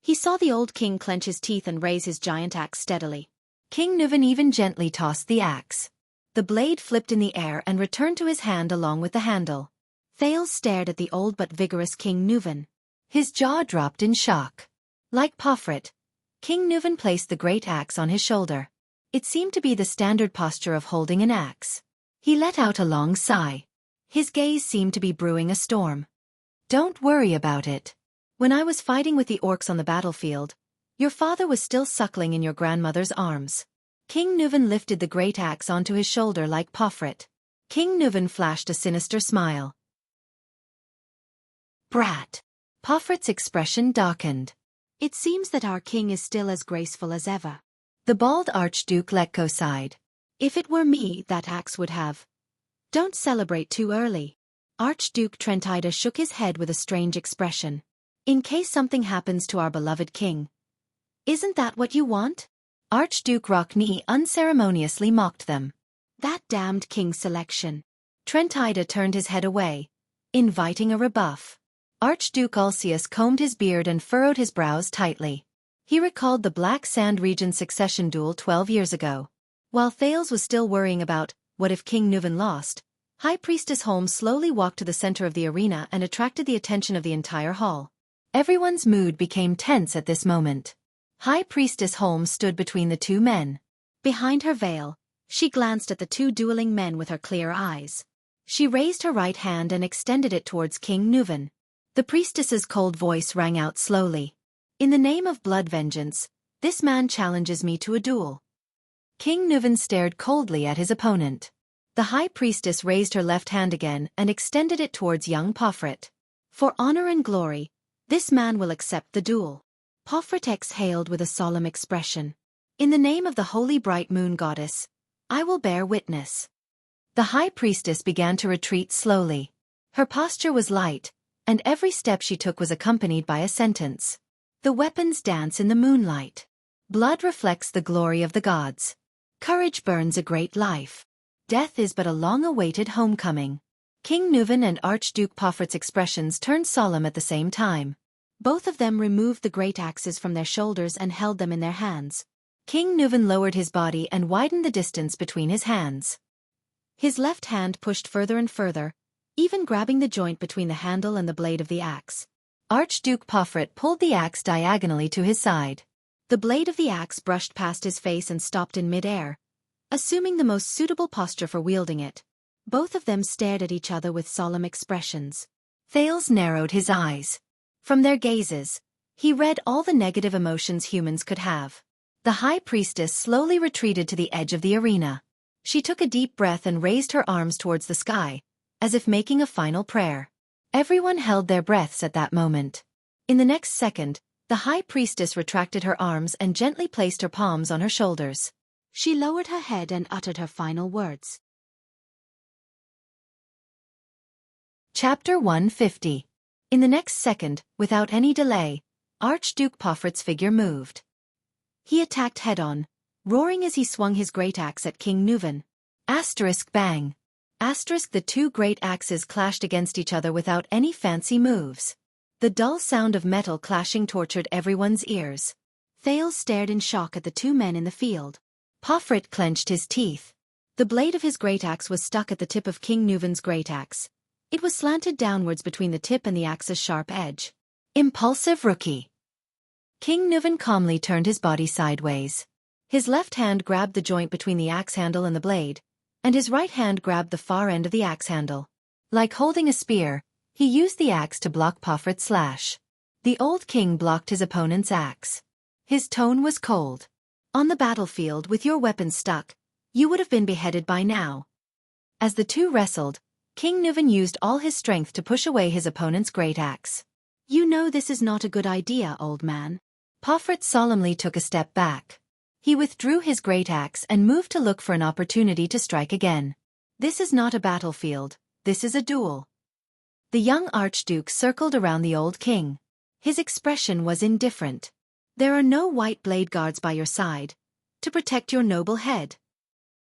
he saw the old king clench his teeth and raise his giant axe steadily. King Nuven even gently tossed the axe. The blade flipped in the air and returned to his hand along with the handle. Thales stared at the old but vigorous King Nuven. His jaw dropped in shock. Like Pofrit, King Nuven placed the great axe on his shoulder. It seemed to be the standard posture of holding an axe. He let out a long sigh. His gaze seemed to be brewing a storm. Don't worry about it. When I was fighting with the orcs on the battlefield, your father was still suckling in your grandmother's arms. King Nuven lifted the great axe onto his shoulder like Pofrit. King Nuven flashed a sinister smile. Brat. Pofrit's expression darkened. It seems that our king is still as graceful as ever. The bald Archduke let go sighed. If it were me, that axe would have. Don't celebrate too early. Archduke Trentida shook his head with a strange expression. In case something happens to our beloved king. Isn't that what you want? Archduke Rockney unceremoniously mocked them. That damned king selection. Trentida turned his head away, inviting a rebuff. Archduke Ulcius combed his beard and furrowed his brows tightly. He recalled the Black Sand region succession duel 12 years ago. While Thales was still worrying about, what if King Nuven lost, High Priestess Holmes slowly walked to the center of the arena and attracted the attention of the entire hall. Everyone's mood became tense at this moment. High Priestess Holmes stood between the two men. Behind her veil, she glanced at the two dueling men with her clear eyes. She raised her right hand and extended it towards King Nuven. The priestess's cold voice rang out slowly. In the name of blood vengeance, this man challenges me to a duel. King Nuven stared coldly at his opponent. The high priestess raised her left hand again and extended it towards young Pofrit. For honor and glory, this man will accept the duel. Pofrit exhaled with a solemn expression. In the name of the holy bright moon goddess, I will bear witness. The high priestess began to retreat slowly. Her posture was light, and every step she took was accompanied by a sentence. The weapons dance in the moonlight. Blood reflects the glory of the gods. Courage burns a great life. Death is but a long-awaited homecoming. King Nuvan and Archduke Poffert's expressions turned solemn at the same time. Both of them removed the great axes from their shoulders and held them in their hands. King Nuvan lowered his body and widened the distance between his hands. His left hand pushed further and further, even grabbing the joint between the handle and the blade of the axe. Archduke Poffret pulled the axe diagonally to his side. The blade of the axe brushed past his face and stopped in mid-air, assuming the most suitable posture for wielding it. Both of them stared at each other with solemn expressions. Thales narrowed his eyes. From their gazes, he read all the negative emotions humans could have. The High Priestess slowly retreated to the edge of the arena. She took a deep breath and raised her arms towards the sky, as if making a final prayer. Everyone held their breaths at that moment. In the next second, the High Priestess retracted her arms and gently placed her palms on her shoulders. She lowered her head and uttered her final words. Chapter 150. In the next second, without any delay, Archduke Poffert's figure moved. He attacked head-on, roaring as he swung his great axe at King Nuvan. Bang. The two great axes clashed against each other without any fancy moves. The dull sound of metal clashing tortured everyone's ears. Thales stared in shock at the two men in the field. Poffret clenched his teeth. The blade of his great axe was stuck at the tip of King Nuvan's great axe. It was slanted downwards between the tip and the axe's sharp edge. Impulsive rookie. King Nuvan calmly turned his body sideways. His left hand grabbed the joint between the axe handle and the blade, and his right hand grabbed the far end of the axe handle. Like holding a spear, he used the axe to block Poffert's slash. The old king blocked his opponent's axe. His tone was cold. On the battlefield with your weapon stuck, you would have been beheaded by now. As the two wrestled, King Nuvan used all his strength to push away his opponent's great axe. You know this is not a good idea, old man. Poffret solemnly took a step back. He withdrew his great axe and moved to look for an opportunity to strike again. This is not a battlefield, this is a duel. The young archduke circled around the old king. His expression was indifferent. There are no white blade guards by your side to protect your noble head.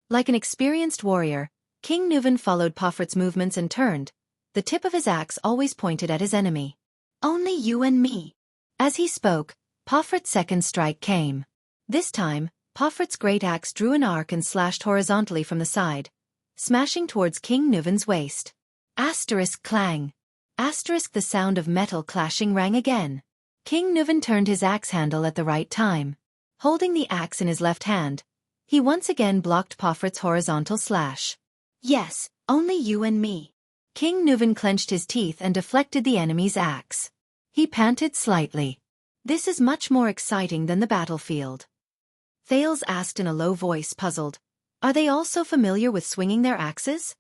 Like an experienced warrior, King Nuvan followed Poffert's movements and turned, the tip of his axe always pointed at his enemy. Only you and me. As he spoke, Poffert's second strike came. This time, Poffert's great axe drew an arc and slashed horizontally from the side, smashing towards King Nuvan's waist. Clang. The sound of metal clashing rang again. King Nuvan turned his axe handle at the right time. Holding the axe in his left hand, he once again blocked Poffert's horizontal slash. Yes, only you and me. King Nuvan clenched his teeth and deflected the enemy's axe. He panted slightly. This is much more exciting than the battlefield. Thales asked in a low voice, puzzled. Are they all so familiar with swinging their axes?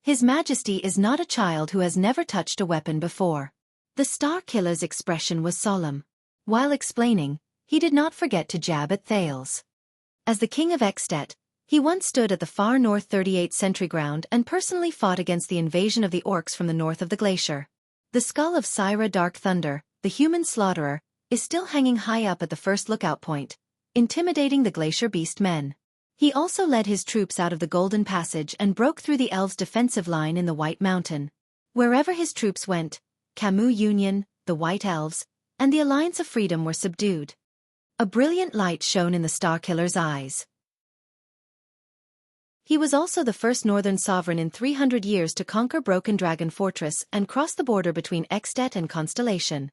His Majesty is not a child who has never touched a weapon before. The Star Killer's expression was solemn. While explaining, he did not forget to jab at Thales. As the King of Xianxia, he once stood at the far north 38th Sentry Ground and personally fought against the invasion of the orcs from the north of the glacier. The skull of Syra Dark Thunder, the human slaughterer, is still hanging high up at the first lookout point, intimidating the glacier beast men. He also led his troops out of the Golden Passage and broke through the elves' defensive line in the White Mountain. Wherever his troops went, Camus Union, the White Elves, and the Alliance of Freedom were subdued. A brilliant light shone in the Star Killer's eyes. He was also the first northern sovereign in 300 years to conquer Broken Dragon Fortress and cross the border between Xianxia and Constellation.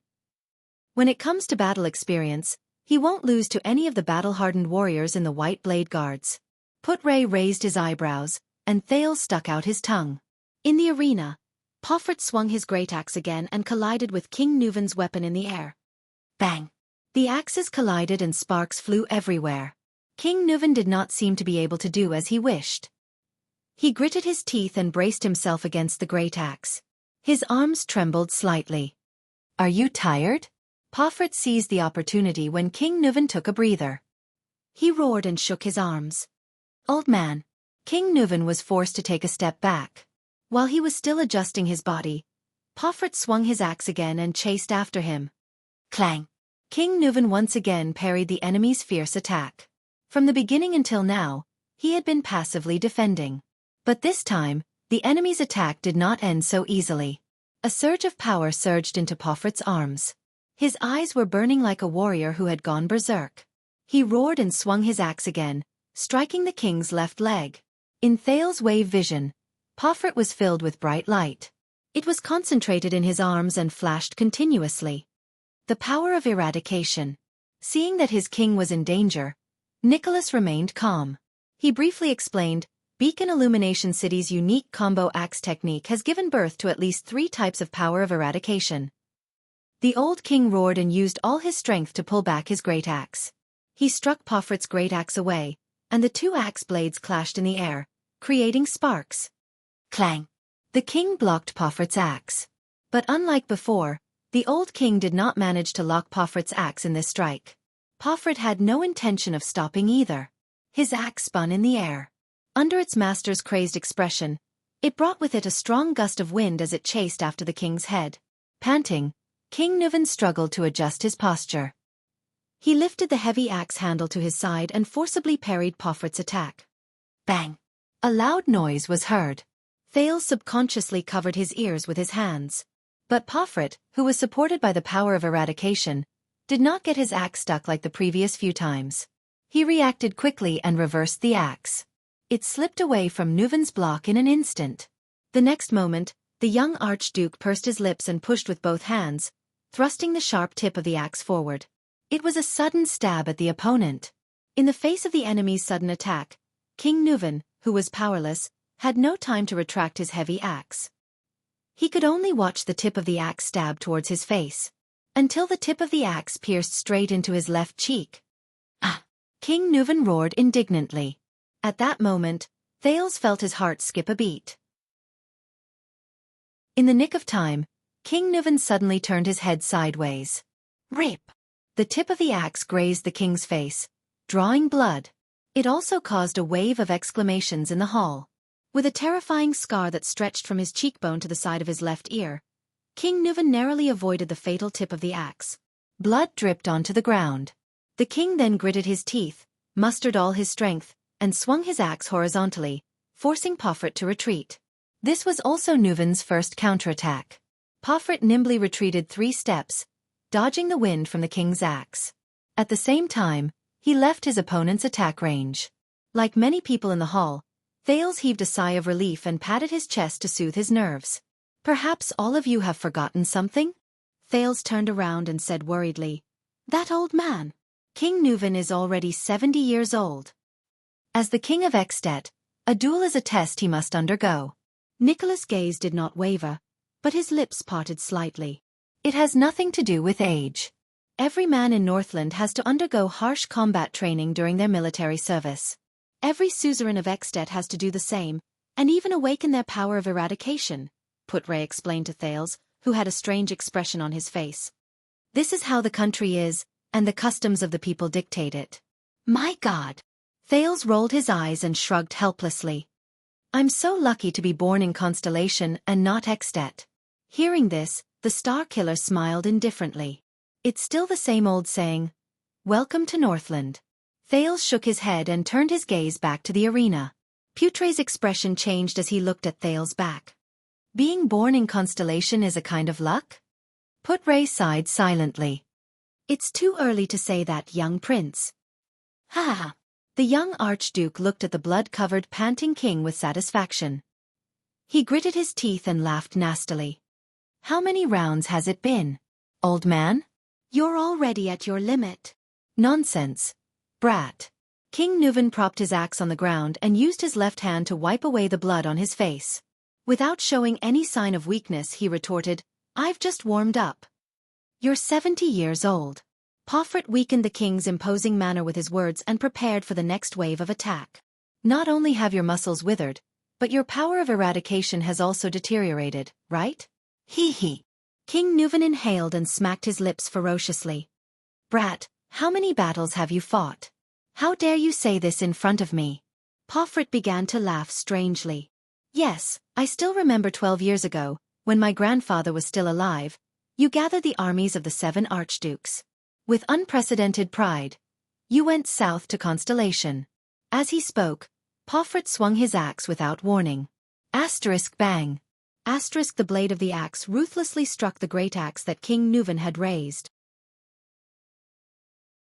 When it comes to battle experience, he won't lose to any of the battle-hardened warriors in the White Blade Guards. Putre raised his eyebrows, and Thales stuck out his tongue. In the arena, Poffret swung his great axe again and collided with King Nuvan's weapon in the air. Bang! The axes collided and sparks flew everywhere. King Nuvan did not seem to be able to do as he wished. He gritted his teeth and braced himself against the great axe. His arms trembled slightly. Are you tired? Poffret seized the opportunity when King Nuvan took a breather. He roared and shook his arms. Old man. King Nuvan was forced to take a step back. While he was still adjusting his body, Poffret swung his axe again and chased after him. Clang! King Nuvan once again parried the enemy's fierce attack. From the beginning until now, he had been passively defending. But this time, the enemy's attack did not end so easily. A surge of power surged into Pofrit's arms. His eyes were burning like a warrior who had gone berserk. He roared and swung his axe again, striking the king's left leg. In Thales's wave vision, Pofrit was filled with bright light. It was concentrated in his arms and flashed continuously. The power of eradication. Seeing that his king was in danger, Nicholas remained calm. He briefly explained, Beacon Illumination City's unique combo axe technique has given birth to at least 3 types of power of eradication. The old king roared and used all his strength to pull back his great axe. He struck Pofrit's great axe away, and the 2 axe blades clashed in the air, creating sparks. Clang! The king blocked Pofrit's axe. But unlike before, the old king did not manage to lock Pofrit's axe in this strike. Pofrit had no intention of stopping either. His axe spun in the air. Under its master's crazed expression, it brought with it a strong gust of wind as it chased after the king's head. Panting, King Nuvan struggled to adjust his posture. He lifted the heavy axe handle to his side and forcibly parried Pofrit's attack. Bang! A loud noise was heard. Thales subconsciously covered his ears with his hands. But Pofrit, who was supported by the power of eradication, did not get his axe stuck like the previous few times. He reacted quickly and reversed the axe. It slipped away from Nuvan's block in an instant. The next moment, the young Archduke pursed his lips and pushed with both hands, thrusting the sharp tip of the axe forward. It was a sudden stab at the opponent. In the face of the enemy's sudden attack, King Nuvan, who was powerless, had no time to retract his heavy axe. He could only watch the tip of the axe stab towards his face, until the tip of the axe pierced straight into his left cheek. Ah! King Nuvan roared indignantly. At that moment, Thales felt his heart skip a beat. In the nick of time, King Nuvan suddenly turned his head sideways. Rip! The tip of the axe grazed the king's face, drawing blood. It also caused a wave of exclamations in the hall. With a terrifying scar that stretched from his cheekbone to the side of his left ear, King Nuvan narrowly avoided the fatal tip of the axe. Blood dripped onto the ground. The king then gritted his teeth, mustered all his strength, and swung his axe horizontally, forcing Pofrit to retreat. This was also Nuvan's first counterattack. Pofrit nimbly retreated 3 steps, dodging the wind from the king's axe. At the same time, he left his opponent's attack range. Like many people in the hall, Thales heaved a sigh of relief and patted his chest to soothe his nerves. Perhaps all of you have forgotten something? Thales turned around and said worriedly, That old man. King Nuvan is already 70 years old. As the king of At, a duel is a test he must undergo. Nicholas' gaze did not waver, but his lips parted slightly. It has nothing to do with age. Every man in Northland has to undergo harsh combat training during their military service. Every suzerain of At has to do the same, and even awaken their power of eradication, Putray explained to Thales, who had a strange expression on his face. This is how the country is, and the customs of the people dictate it. My God! Thales rolled his eyes and shrugged helplessly. I'm so lucky to be born in Constellation and not At. Hearing this, the Star Killer smiled indifferently. It's still the same old saying, Welcome to Northland. Thales shook his head and turned his gaze back to the arena. Putray's expression changed as he looked at Thales' back. Being born in Constellation is a kind of luck? Putray sighed silently. It's too early to say that, young prince. Ha ha! The young Archduke looked at the blood-covered panting king with satisfaction. He gritted his teeth and laughed nastily. How many rounds has it been? Old man? You're already at your limit. Nonsense. Brat. King Nuvan propped his axe on the ground and used his left hand to wipe away the blood on his face. Without showing any sign of weakness, he retorted, I've just warmed up. You're 70 years old. Pofrit weakened the king's imposing manner with his words and prepared for the next wave of attack. Not only have your muscles withered, but your power of eradication has also deteriorated, right? Hee hee. King Nuvan inhaled and smacked his lips ferociously. Brat, how many battles have you fought? How dare you say this in front of me? Pofrit began to laugh strangely. Yes, I still remember 12 years ago, when my grandfather was still alive, you gathered the armies of the 7 archdukes. With unprecedented pride, you went south to Constellation. As he spoke, Pofrit swung his axe without warning. Asterisk bang. Asterisk the blade of the axe ruthlessly struck the great axe that King Nuvan had raised.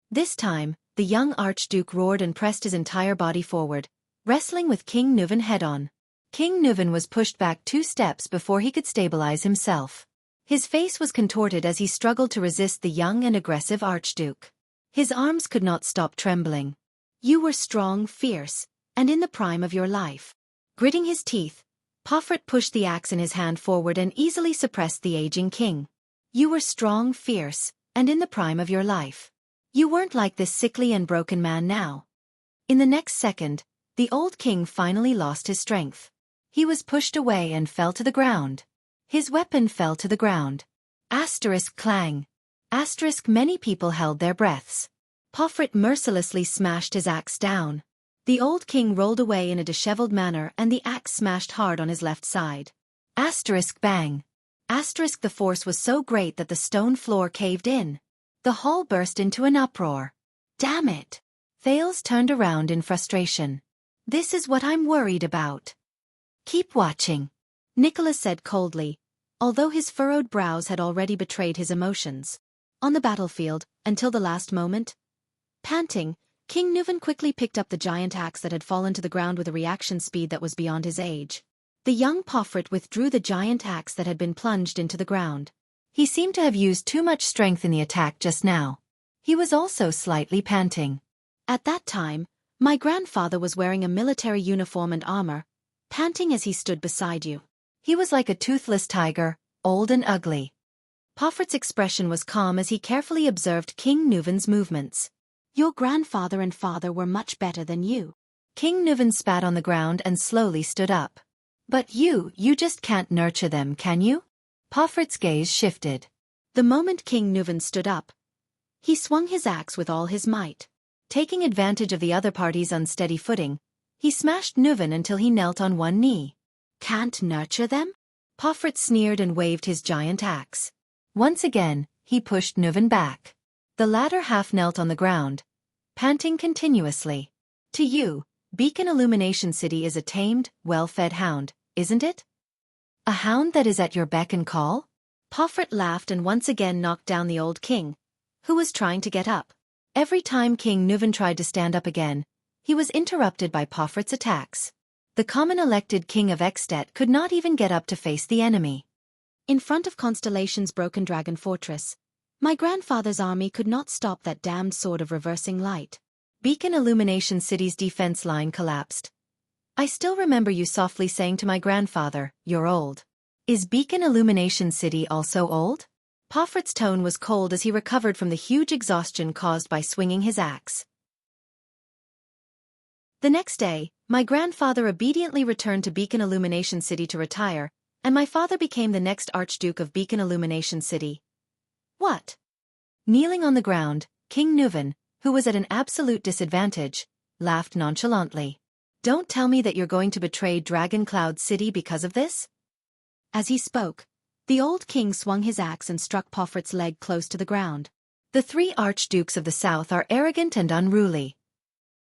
This time, the young Archduke roared and pressed his entire body forward, wrestling with King Nuvan head-on. King Nuvan was pushed back 2 steps before he could stabilize himself. His face was contorted as he struggled to resist the young and aggressive Archduke. His arms could not stop trembling. You were strong, fierce, and in the prime of your life. Gritting his teeth, Pofrit pushed the axe in his hand forward and easily suppressed the aging king. You were strong, fierce, and in the prime of your life. You weren't like this sickly and broken man now. In the next second, the old king finally lost his strength. He was pushed away and fell to the ground. His weapon fell to the ground. Asterisk clang. Asterisk many people held their breaths. Pofrit mercilessly smashed his axe down. The old king rolled away in a disheveled manner and the axe smashed hard on his left side. Asterisk bang. Asterisk the force was so great that the stone floor caved in. The hall burst into an uproar. Damn it! Thales turned around in frustration. This is what I'm worried about. Keep watching, Nicholas said coldly, although his furrowed brows had already betrayed his emotions. On the battlefield, until the last moment. Panting, King Nuvan quickly picked up the giant axe that had fallen to the ground with a reaction speed that was beyond his age. The young Pofrit withdrew the giant axe that had been plunged into the ground. He seemed to have used too much strength in the attack just now. He was also slightly panting. At that time, my grandfather was wearing a military uniform and armor, panting as he stood beside you. He was like a toothless tiger, old and ugly. Pofrit's expression was calm as he carefully observed King Nuvan's movements. Your grandfather and father were much better than you. King Nuvan spat on the ground and slowly stood up. But you just can't nurture them, can you? Pofrit's gaze shifted. The moment King Nuvan stood up, he swung his axe with all his might. Taking advantage of the other party's unsteady footing, he smashed Nuvan until he knelt on one knee. Can't nurture them? Pofrit sneered and waved his giant axe. Once again, he pushed Nuvan back. The latter half knelt on the ground, panting continuously. To you, Beacon Illumination City is a tamed, well-fed hound, isn't it? A hound that is at your beck and call? Pofrit laughed and once again knocked down the old king, who was trying to get up. Every time King Nuvan tried to stand up again, he was interrupted by Pofrit's attacks. The common elected king of At could not even get up to face the enemy. In front of Constellation's broken dragon fortress, my grandfather's army could not stop that damned sword of reversing light. Beacon Illumination City's defense line collapsed. I still remember you softly saying to my grandfather, "You're old." Is Beacon Illumination City also old? Pofrit's tone was cold as he recovered from the huge exhaustion caused by swinging his axe. The next day, my grandfather obediently returned to Beacon Illumination City to retire, and my father became the next Archduke of Beacon Illumination City. What? Kneeling on the ground, King Nuvan, who was at an absolute disadvantage, laughed nonchalantly. Don't tell me that you're going to betray Dragon Cloud City because of this? As he spoke, the old king swung his axe and struck Pofrit's leg close to the ground. The 3 archdukes of the south are arrogant and unruly.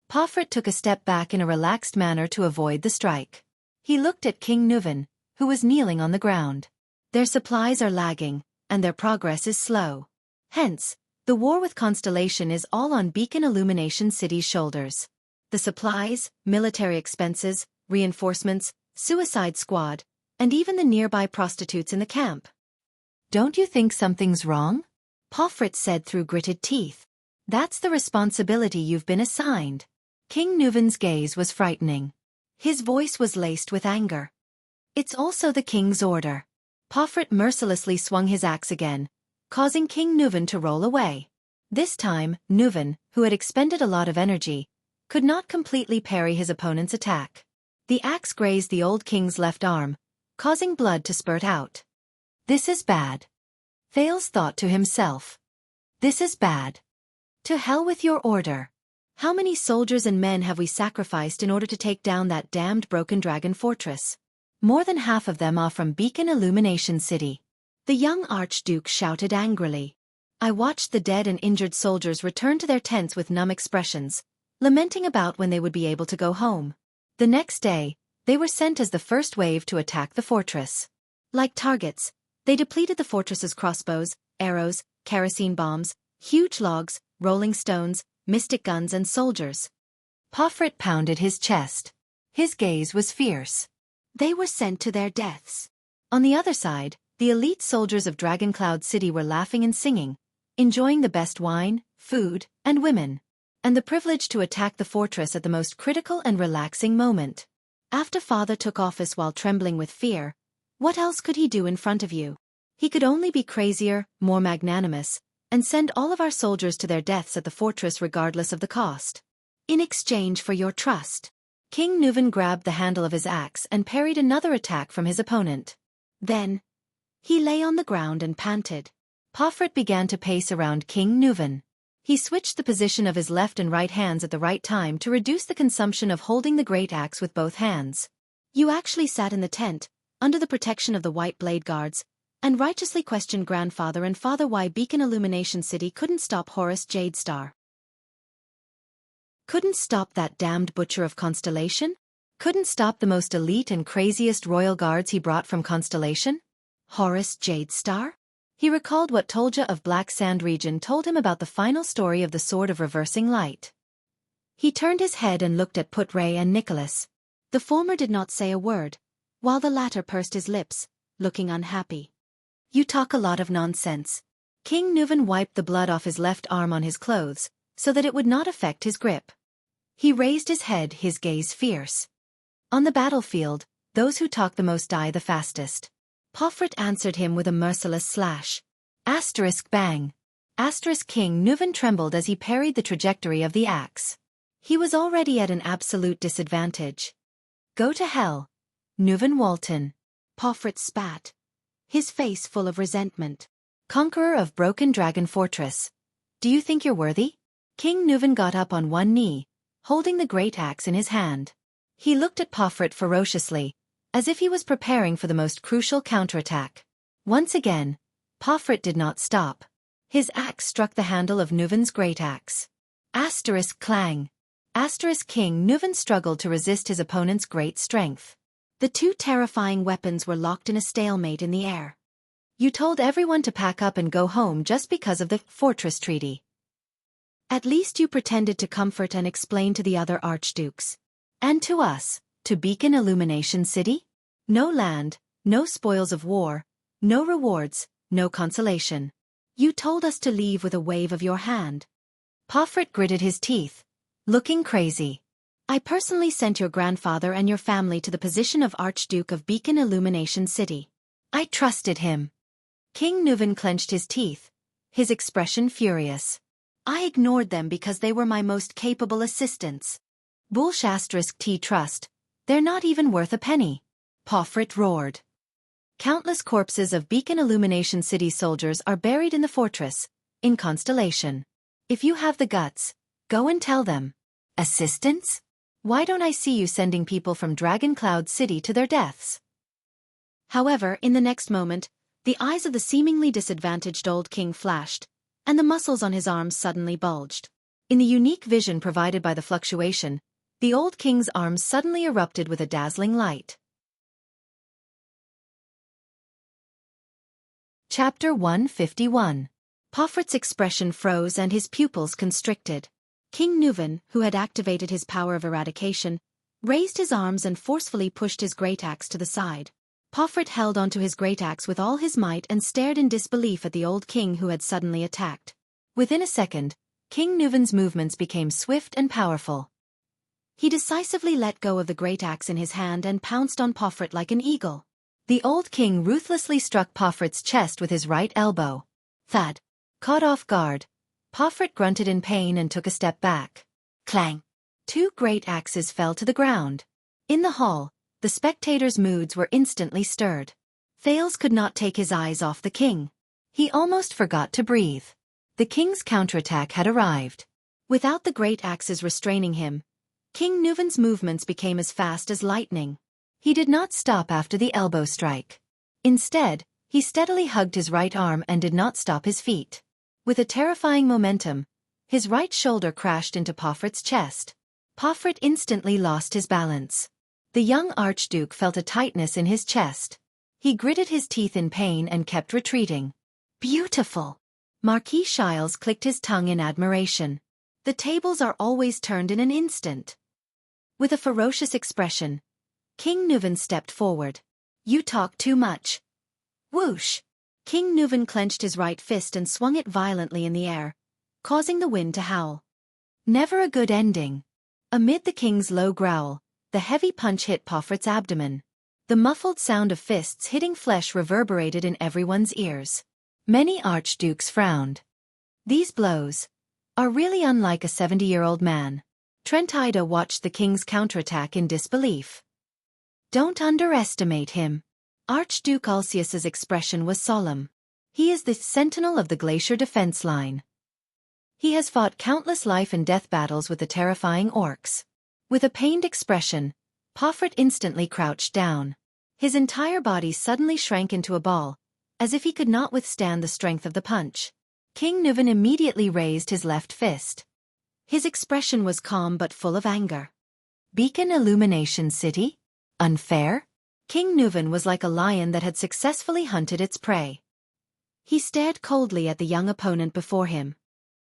Pofrit took a step back in a relaxed manner to avoid the strike. He looked at King Nuvan, who was kneeling on the ground. Their supplies are lagging, and their progress is slow. Hence, the war with Constellation is all on Beacon Illumination City's shoulders. The supplies, military expenses, reinforcements, suicide squad, and even the nearby prostitutes in the camp. Don't you think something's wrong? Pofrit said through gritted teeth. That's the responsibility you've been assigned. King Nuvan's gaze was frightening. His voice was laced with anger. It's also the king's order. Pofrit mercilessly swung his axe again, causing King Nuvan to roll away. This time, Nuvan, who had expended a lot of energy, could not completely parry his opponent's attack. The axe grazed the old king's left arm, causing blood to spurt out. This is bad. Thales thought to himself. This is bad. To hell with your order. How many soldiers and men have we sacrificed in order to take down that damned broken dragon fortress? More than half of them are from Beacon Illumination City. The young Archduke shouted angrily. I watched the dead and injured soldiers return to their tents with numb expressions, lamenting about when they would be able to go home. The next day, they were sent as the first wave to attack the fortress. Like targets, they depleted the fortress's crossbows, arrows, kerosene bombs, huge logs, rolling stones, mystic guns and soldiers. Pofrit pounded his chest. His gaze was fierce. They were sent to their deaths. On the other side, the elite soldiers of Dragoncloud City were laughing and singing, enjoying the best wine, food, and women, and the privilege to attack the fortress at the most critical and relaxing moment. After father took office while trembling with fear, what else could he do in front of you? He could only be crazier, more magnanimous, and send all of our soldiers to their deaths at the fortress regardless of the cost. In exchange for your trust. King Nuvan grabbed the handle of his axe and parried another attack from his opponent. Then, he lay on the ground and panted. Pofrit began to pace around King Nuvan. He switched the position of his left and right hands at the right time to reduce the consumption of holding the great axe with both hands. You actually sat in the tent, under the protection of the White Blade Guards, and righteously questioned grandfather and father why Beacon Illumination City couldn't stop Horus Jadestar. Couldn't stop that damned butcher of Constellation? Couldn't stop the most elite and craziest royal guards he brought from Constellation? Horus Jadestar? He recalled what Tolja of Black Sand region told him about the final story of the Sword of Reversing Light. He turned his head and looked at Put-Ray and Nicholas. The former did not say a word, while the latter pursed his lips, looking unhappy. You talk a lot of nonsense. King Nuvan wiped the blood off his left arm on his clothes, so that it would not affect his grip. He raised his head, his gaze fierce. On the battlefield, those who talk the most die the fastest. Pofrit answered him with a merciless slash. Asterisk bang. Asterisk King Nuvan trembled as he parried the trajectory of the axe. He was already at an absolute disadvantage. Go to hell, Nuvan Walton. Pofrit spat, his face full of resentment. Conqueror of Broken Dragon Fortress. Do you think you're worthy? King Nuvan got up on one knee, holding the great axe in his hand. He looked at Pofrit ferociously, as if he was preparing for the most crucial counterattack. Once again, Pofrit did not stop. His axe struck the handle of Nuvan's great axe. Asterisk clang. Asterisk King Nuvan struggled to resist his opponent's great strength. The two terrifying weapons were locked in a stalemate in the air. You told everyone to pack up and go home just because of the Fortress Treaty. At least you pretended to comfort and explain to the other archdukes. And to us, to Beacon Illumination City? No land, no spoils of war, no rewards, no consolation. You told us to leave with a wave of your hand. Pofrit gritted his teeth, looking crazy. I personally sent your grandfather and your family to the position of Archduke of Beacon Illumination City. I trusted him. King Nuvan clenched his teeth, his expression furious. I ignored them because they were my most capable assistants. Bullshasterisk T trust. They're not even worth a penny. Pofrit roared. Countless corpses of Beacon Illumination City soldiers are buried in the fortress, in Constellation. If you have the guts, go and tell them. Assistants? Why don't I see you sending people from Dragoncloud City to their deaths? However, in the next moment, the eyes of the seemingly disadvantaged old king flashed, and the muscles on his arms suddenly bulged. In the unique vision provided by the fluctuation, the old king's arms suddenly erupted with a dazzling light. Chapter 151. Pofrit's expression froze and his pupils constricted. King Nuvan, who had activated his power of eradication, raised his arms and forcefully pushed his great axe to the side. Pofrit held onto his great axe with all his might and stared in disbelief at the old king who had suddenly attacked. Within a second, King Nuvan's movements became swift and powerful. He decisively let go of the great axe in his hand and pounced on Pofrit like an eagle. The old king ruthlessly struck Pofrit's chest with his right elbow. Thud. Caught off guard, Pofrit grunted in pain and took a step back. Clang! Two great axes fell to the ground. In the hall, the spectators' moods were instantly stirred. Thales could not take his eyes off the king. He almost forgot to breathe. The king's counterattack had arrived. Without the great axes restraining him, King Nuvan's movements became as fast as lightning. He did not stop after the elbow strike. Instead, he steadily hugged his right arm and did not stop his feet. With a terrifying momentum, his right shoulder crashed into Pofrit's chest. Pomfret instantly lost his balance. The young Archduke felt a tightness in his chest. He gritted his teeth in pain and kept retreating. Beautiful! Marquis Shiles clicked his tongue in admiration. The tables are always turned in an instant. With a ferocious expression, King Nuvan stepped forward. You talk too much. Whoosh! King Nuvan clenched his right fist and swung it violently in the air, causing the wind to howl. Never a good ending. Amid the king's low growl, the heavy punch hit Pomfret's abdomen. The muffled sound of fists hitting flesh reverberated in everyone's ears. Many archdukes frowned. These blows are really unlike a 70-year-old man. Trent Ida watched the king's counterattack in disbelief. Don't underestimate him. Archduke Ulcius's expression was solemn. He is the sentinel of the glacier defense line. He has fought countless life-and-death battles with the terrifying orcs. With a pained expression, Pomfret instantly crouched down. His entire body suddenly shrank into a ball, as if he could not withstand the strength of the punch. King Nuvan immediately raised his left fist. His expression was calm but full of anger. Beacon Illumination City? Unfair? King Nuvan was like a lion that had successfully hunted its prey. He stared coldly at the young opponent before him.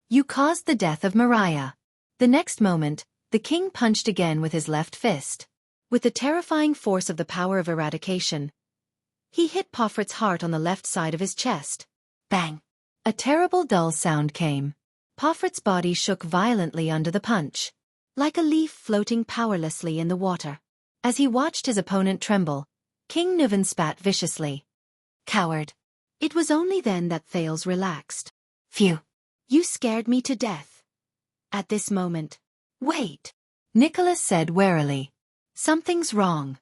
You caused the death of Mariah. The next moment, the king punched again with his left fist. With the terrifying force of the power of eradication, he hit Pomfret's heart on the left side of his chest. Bang! A terrible dull sound came. Pomfret's body shook violently under the punch, like a leaf floating powerlessly in the water. As he watched his opponent tremble, King Nuvan spat viciously. Coward! It was only then that Thales relaxed. Phew! You scared me to death. At this moment. Wait! Nicholas said warily. Something's wrong.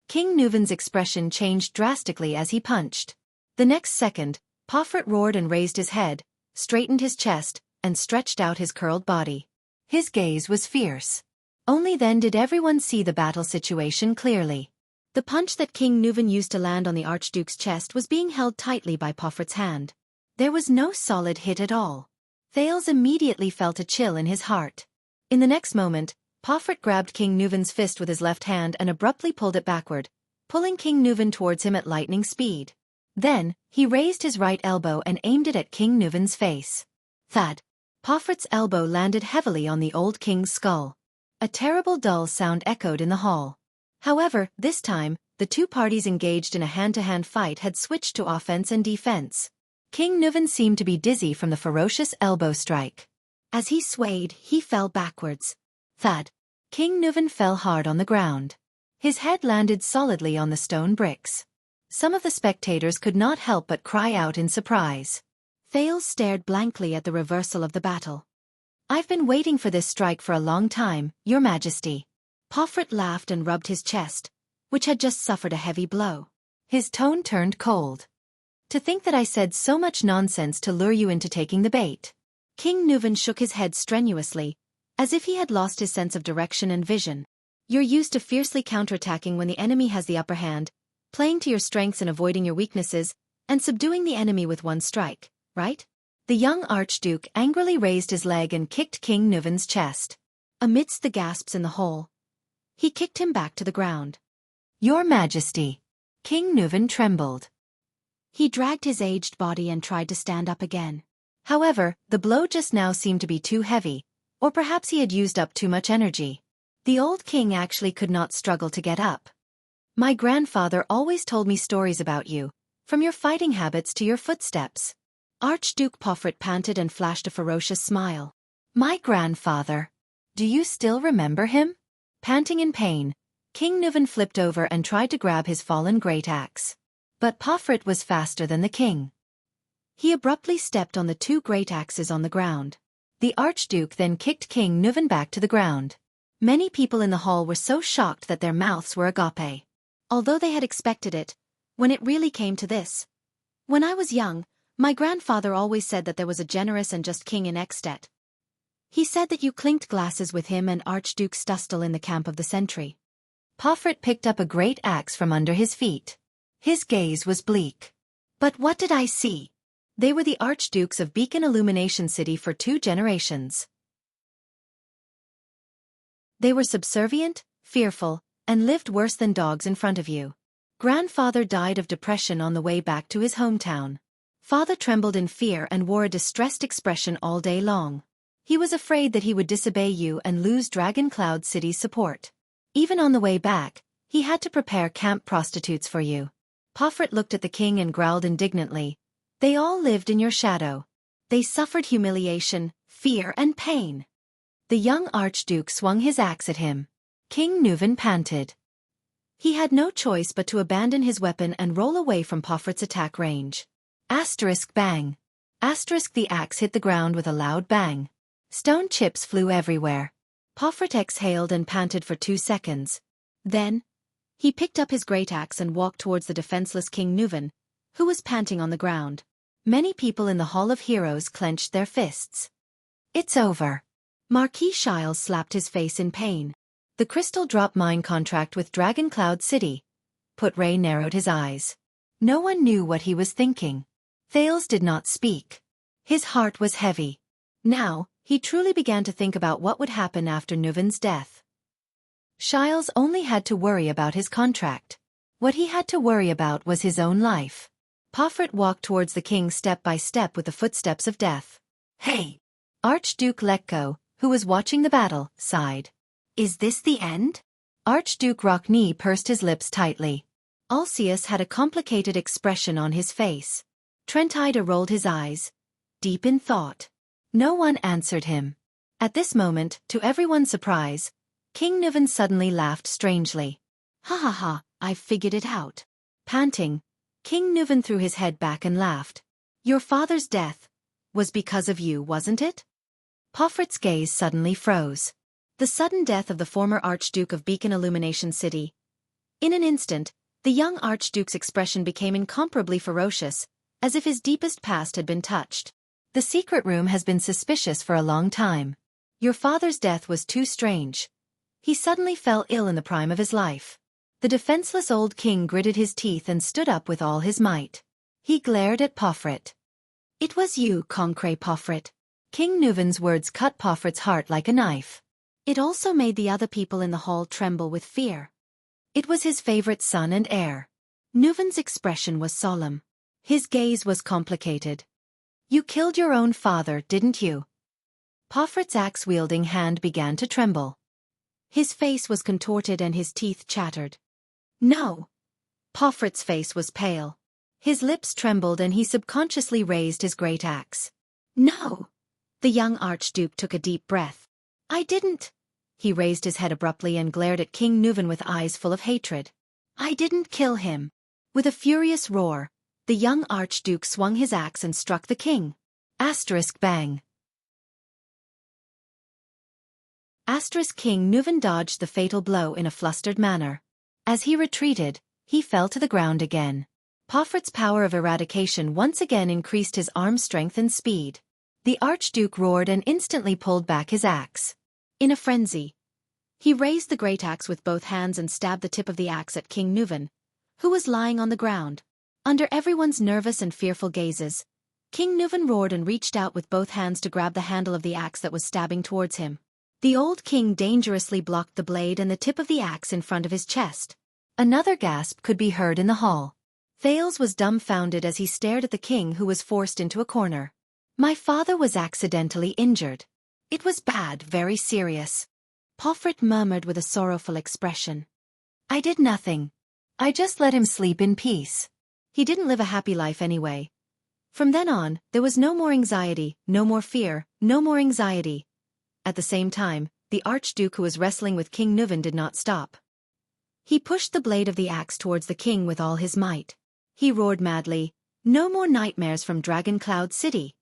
King Nuvan's expression changed drastically as he punched. The next second, Pomfret roared and raised his head, straightened his chest, and stretched out his curled body. His gaze was fierce. Only then did everyone see the battle situation clearly. The punch that King Nuvan used to land on the Archduke's chest was being held tightly by Pomfret's hand. There was no solid hit at all. Thales immediately felt a chill in his heart. In the next moment, Pomfret grabbed King Nuvan's fist with his left hand and abruptly pulled it backward, pulling King Nuvan towards him at lightning speed. Then, he raised his right elbow and aimed it at King Nuvan's face. Thud! Pomfret's elbow landed heavily on the old king's skull. A terrible dull sound echoed in the hall. However, this time, the two parties engaged in a hand-to-hand fight had switched to offense and defense. King Nuvan seemed to be dizzy from the ferocious elbow strike. As he swayed, he fell backwards. Thud! King Nuvan fell hard on the ground. His head landed solidly on the stone bricks. Some of the spectators could not help but cry out in surprise. Thales stared blankly at the reversal of the battle. I've been waiting for this strike for a long time, Your Majesty. Pomfret laughed and rubbed his chest, which had just suffered a heavy blow. His tone turned cold. To think that I said so much nonsense to lure you into taking the bait. King Nuvan shook his head strenuously, as if he had lost his sense of direction and vision. You're used to fiercely counterattacking when the enemy has the upper hand, playing to your strengths and avoiding your weaknesses, and subduing the enemy with one strike, right? The young Archduke angrily raised his leg and kicked King Nuvan's chest. Amidst the gasps in the hall, he kicked him back to the ground. Your Majesty! King Nuvan trembled. He dragged his aged body and tried to stand up again. However, the blow just now seemed to be too heavy, or perhaps he had used up too much energy. The old king actually could not struggle to get up. My grandfather always told me stories about you, from your fighting habits to your footsteps. Archduke Pomfret panted and flashed a ferocious smile. My grandfather. Do you still remember him? Panting in pain, King Nuvan flipped over and tried to grab his fallen great axe. But Pomfret was faster than the king. He abruptly stepped on the two great axes on the ground. The Archduke then kicked King Nuvan back to the ground. Many people in the hall were so shocked that their mouths were agape. Although they had expected it, when it really came to this. When I was young, my grandfather always said that there was a generous and just king in At. He said that you clinked glasses with him and Archduke Stustel in the camp of the sentry. Pomfret picked up a great axe from under his feet. His gaze was bleak. But what did I see? They were the Archdukes of Beacon Illumination City for 2 generations. They were subservient, fearful, and lived worse than dogs in front of you. Grandfather died of depression on the way back to his hometown. Father trembled in fear and wore a distressed expression all day long. He was afraid that he would disobey you and lose Dragon Cloud City's support. Even on the way back, he had to prepare camp prostitutes for you. Pofrit looked at the king and growled indignantly. They all lived in your shadow. They suffered humiliation, fear and pain. The young Archduke swung his axe at him. King Nuvan panted. He had no choice but to abandon his weapon and roll away from Pofrit's attack range. Asterisk bang. Asterisk the axe hit the ground with a loud bang. Stone chips flew everywhere. Pofrit exhaled and panted for 2 seconds. Then, he picked up his great axe and walked towards the defenseless King Nuvan, who was panting on the ground. Many people in the Hall of Heroes clenched their fists. It's over. Marquis Shiles slapped his face in pain. The crystal drop mine contract with Dragon Cloud City. Putray narrowed his eyes. No one knew what he was thinking. Thales did not speak. His heart was heavy. Now, he truly began to think about what would happen after Nuvan's death. Shiles only had to worry about his contract. What he had to worry about was his own life. Pofrit walked towards the king step by step with the footsteps of death. Hey! Archduke Letko, who was watching the battle, sighed. Is this the end? Archduke Rockney pursed his lips tightly. Alcius had a complicated expression on his face. Trentida rolled his eyes, deep in thought. No one answered him. At this moment, to everyone's surprise, King Nuvan suddenly laughed strangely. Ha ha ha, I've figured it out. Panting, King Nuvan threw his head back and laughed. Your father's death was because of you, wasn't it? Pofrit's gaze suddenly froze. The sudden death of the former Archduke of Beacon Illumination City. In an instant, the young Archduke's expression became incomparably ferocious, as if his deepest past had been touched. The secret room has been suspicious for a long time. Your father's death was too strange. He suddenly fell ill in the prime of his life. The defenseless old king gritted his teeth and stood up with all his might. He glared at Pofrit. It was you, Concret Pofrit. King Nuvan's words cut Pofrit's heart like a knife. It also made the other people in the hall tremble with fear. It was his favorite son and heir. Nuvan's expression was solemn. His gaze was complicated. You killed your own father, didn't you? Pofrit's axe-wielding hand began to tremble. His face was contorted and his teeth chattered. No. Pofrit's face was pale. His lips trembled and he subconsciously raised his great axe. No. The young Archduke took a deep breath. I didn't. He raised his head abruptly and glared at King Nuvan with eyes full of hatred. I didn't kill him. With a furious roar, the young Archduke swung his axe and struck the king. Asterisk bang. Asterisk King Nuvan dodged the fatal blow in a flustered manner. As he retreated, he fell to the ground again. Pofrit's power of eradication once again increased his arm strength and speed. The Archduke roared and instantly pulled back his axe. In a frenzy, he raised the great axe with both hands and stabbed the tip of the axe at King Nuvan, who was lying on the ground. Under everyone's nervous and fearful gazes, King Nuvan roared and reached out with both hands to grab the handle of the axe that was stabbing towards him. The old king dangerously blocked the blade and the tip of the axe in front of his chest. Another gasp could be heard in the hall. Thales was dumbfounded as he stared at the king who was forced into a corner. My father was accidentally injured. It was bad, very serious. Pofrit murmured with a sorrowful expression. I did nothing. I just let him sleep in peace. He didn't live a happy life anyway. From then on, there was no more anxiety, no more fear, no more anxiety. At the same time, the Archduke who was wrestling with King Nuvan did not stop. He pushed the blade of the axe towards the king with all his might. He roared madly, no more nightmares from Dragon Cloud City.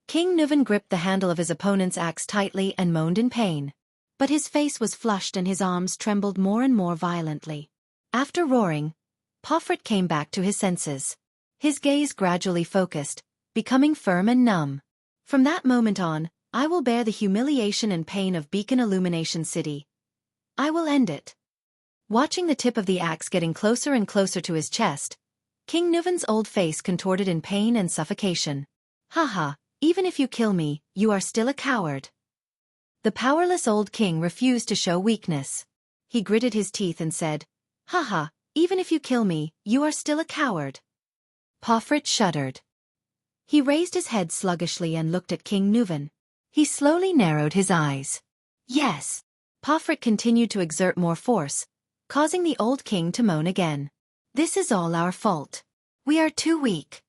King Nuvan gripped the handle of his opponent's axe tightly and moaned in pain. But his face was flushed and his arms trembled more and more violently. After roaring, Pofrit came back to his senses. His gaze gradually focused, becoming firm and numb. From that moment on, I will bear the humiliation and pain of Beacon Illumination City. I will end it. Watching the tip of the axe getting closer and closer to his chest, King Nuvan's old face contorted in pain and suffocation. Haha, even if you kill me, you are still a coward. The powerless old king refused to show weakness. He gritted his teeth and said, "Haha, even if you kill me, you are still a coward." Pofrit shuddered. He raised his head sluggishly and looked at King Nuvan. He slowly narrowed his eyes. "Yes." Pofrit continued to exert more force, causing the old king to moan again. "This is all our fault. We are too weak."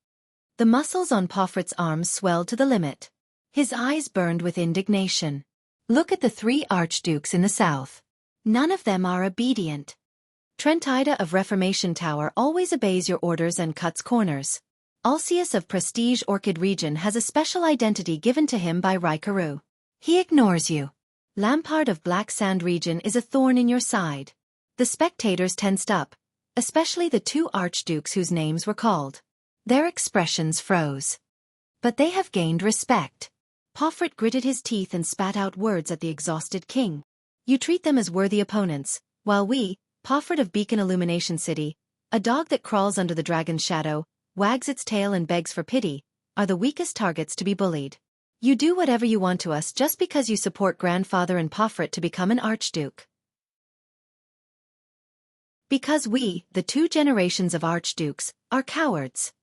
The muscles on Pofrit's arms swelled to the limit. His eyes burned with indignation. "Look at the 3 archdukes in the south. None of them are obedient. Trentida of Reformation Tower always obeys your orders and cuts corners. Alcius of Prestige Orchid Region has a special identity given to him by Raikaru. He ignores you. Lampard of Black Sand Region is a thorn in your side." The spectators tensed up, especially the 2 archdukes whose names were called. Their expressions froze. "But they have gained respect." Pofrit gritted his teeth and spat out words at the exhausted king. "You treat them as worthy opponents, while we, Pofrit of Beacon Illumination City, a dog that crawls under the dragon's shadow, wags its tail and begs for pity, are the weakest targets to be bullied. You do whatever you want to us just because you support grandfather and Pofrit to become an archduke. Because we, the 2 generations of archdukes, are cowards."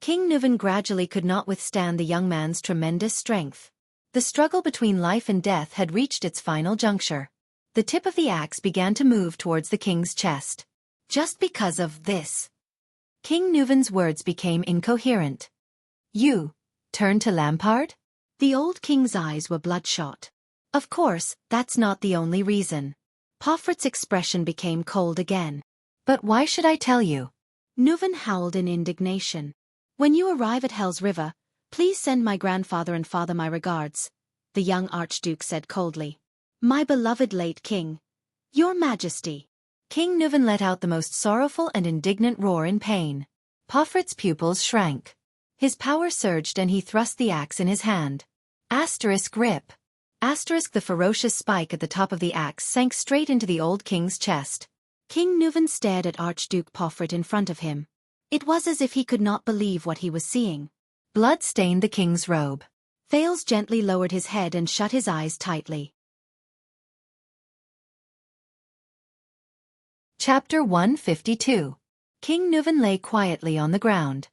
King Nuvan gradually could not withstand the young man's tremendous strength. The struggle between life and death had reached its final juncture. The tip of the axe began to move towards the king's chest. "Just because of this." King Nuvan's words became incoherent. "You turned to Lampard?" The old king's eyes were bloodshot. "Of course, that's not the only reason." Pofrit's expression became cold again. "But why should I tell you?" Nuvan howled in indignation. "When you arrive at Hell's River, please send my grandfather and father my regards," the young archduke said coldly. "My beloved late king. Your Majesty." King Nuvan let out the most sorrowful and indignant roar in pain. Pofrit's pupils shrank. His power surged and he thrust the axe in his hand. Asterisk rip. Asterisk the ferocious spike at the top of the axe sank straight into the old king's chest. King Nuvan stared at Archduke Pofrit in front of him. It was as if he could not believe what he was seeing. Blood stained the king's robe. Thales gently lowered his head and shut his eyes tightly. Chapter 152. King Nuvan lay quietly on the ground.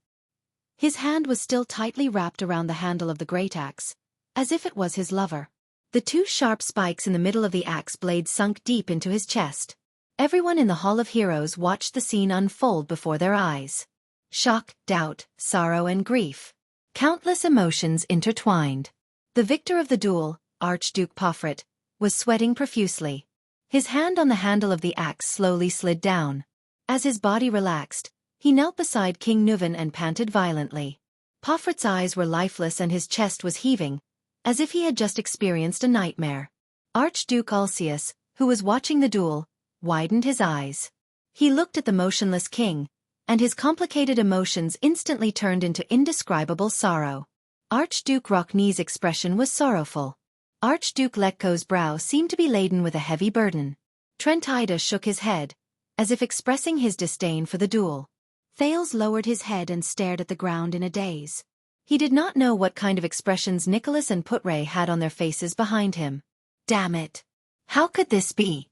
His hand was still tightly wrapped around the handle of the great axe, as if it was his lover. The 2 sharp spikes in the middle of the axe blade sunk deep into his chest. Everyone in the Hall of Heroes watched the scene unfold before their eyes. Shock, doubt, sorrow and grief. Countless emotions intertwined. The victor of the duel, Archduke Pofrit, was sweating profusely. His hand on the handle of the axe slowly slid down. As his body relaxed, he knelt beside King Nuvan and panted violently. Pofrit's eyes were lifeless and his chest was heaving, as if he had just experienced a nightmare. Archduke Alcius, who was watching the duel, widened his eyes. He looked at the motionless king, and his complicated emotions instantly turned into indescribable sorrow. Archduke Rockney's expression was sorrowful. Archduke Letko's brow seemed to be laden with a heavy burden. Trentida shook his head, as if expressing his disdain for the duel. Thales lowered his head and stared at the ground in a daze. He did not know what kind of expressions Nicholas and Putray had on their faces behind him. Damn it! How could this be?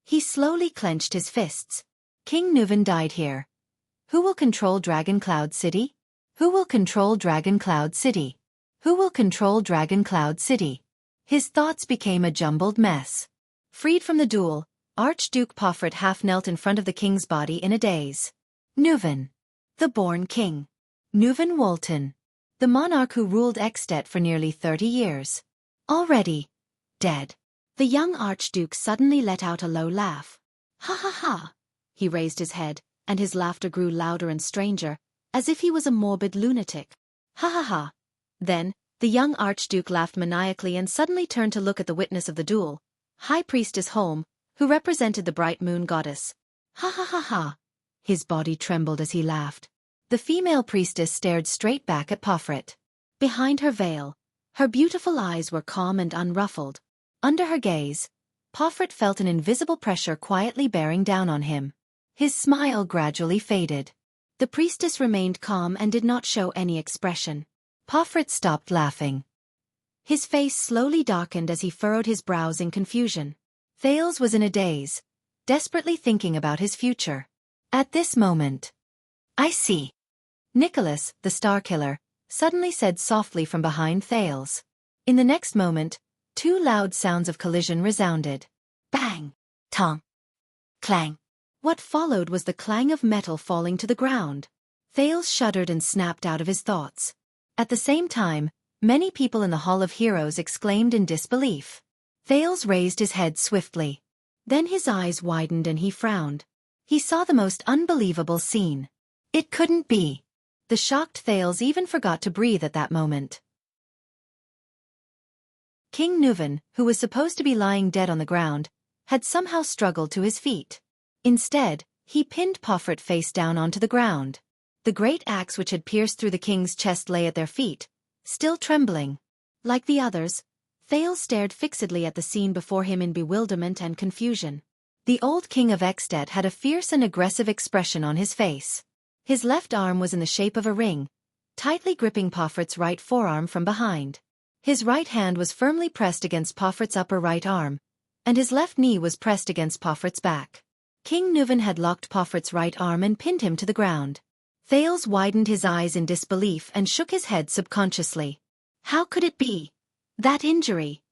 He slowly clenched his fists. King Nuvan died here. Who will control Dragon Cloud City? Who will control Dragon Cloud City? Who will control Dragon Cloud City? His thoughts became a jumbled mess. Freed from the duel, Archduke Pofrit half knelt in front of the king's body in a daze. Nuvan. The born king. Nuvan Walton. The monarch who ruled Extet for nearly 30 years. Already dead. The young archduke suddenly let out a low laugh. Ha ha ha! He raised his head, and his laughter grew louder and stranger, as if he was a morbid lunatic. Ha ha ha! Then, the young archduke laughed maniacally and suddenly turned to look at the witness of the duel, High Priestess Holm, who represented the bright moon goddess. Ha ha ha ha! His body trembled as he laughed. The female priestess stared straight back at Pofrit. Behind her veil, her beautiful eyes were calm and unruffled. Under her gaze, Pofrit felt an invisible pressure quietly bearing down on him. His smile gradually faded. The priestess remained calm and did not show any expression. Pofrit stopped laughing. His face slowly darkened as he furrowed his brows in confusion. Thales was in a daze, desperately thinking about his future. At this moment, "I see." Nicholas, the Star Killer, suddenly said softly from behind Thales. In the next moment, two loud sounds of collision resounded. Bang! Tong! Clang! What followed was the clang of metal falling to the ground. Thales shuddered and snapped out of his thoughts. At the same time, many people in the Hall of Heroes exclaimed in disbelief. Thales raised his head swiftly. Then his eyes widened and he frowned. He saw the most unbelievable scene. It couldn't be. The shocked Thales even forgot to breathe at that moment. King Nuvan, who was supposed to be lying dead on the ground, had somehow struggled to his feet. Instead, he pinned Pofrit face down onto the ground. The great axe which had pierced through the king's chest lay at their feet, still trembling. Like the others, Thales stared fixedly at the scene before him in bewilderment and confusion. The old king of Xianxia had a fierce and aggressive expression on his face. His left arm was in the shape of a ring, tightly gripping Pofrit's right forearm from behind. His right hand was firmly pressed against Pofrit's upper right arm, and his left knee was pressed against Pofrit's back. King Nuvan had locked Pofrit's right arm and pinned him to the ground. Thales widened his eyes in disbelief and shook his head subconsciously. How could it be? That injury?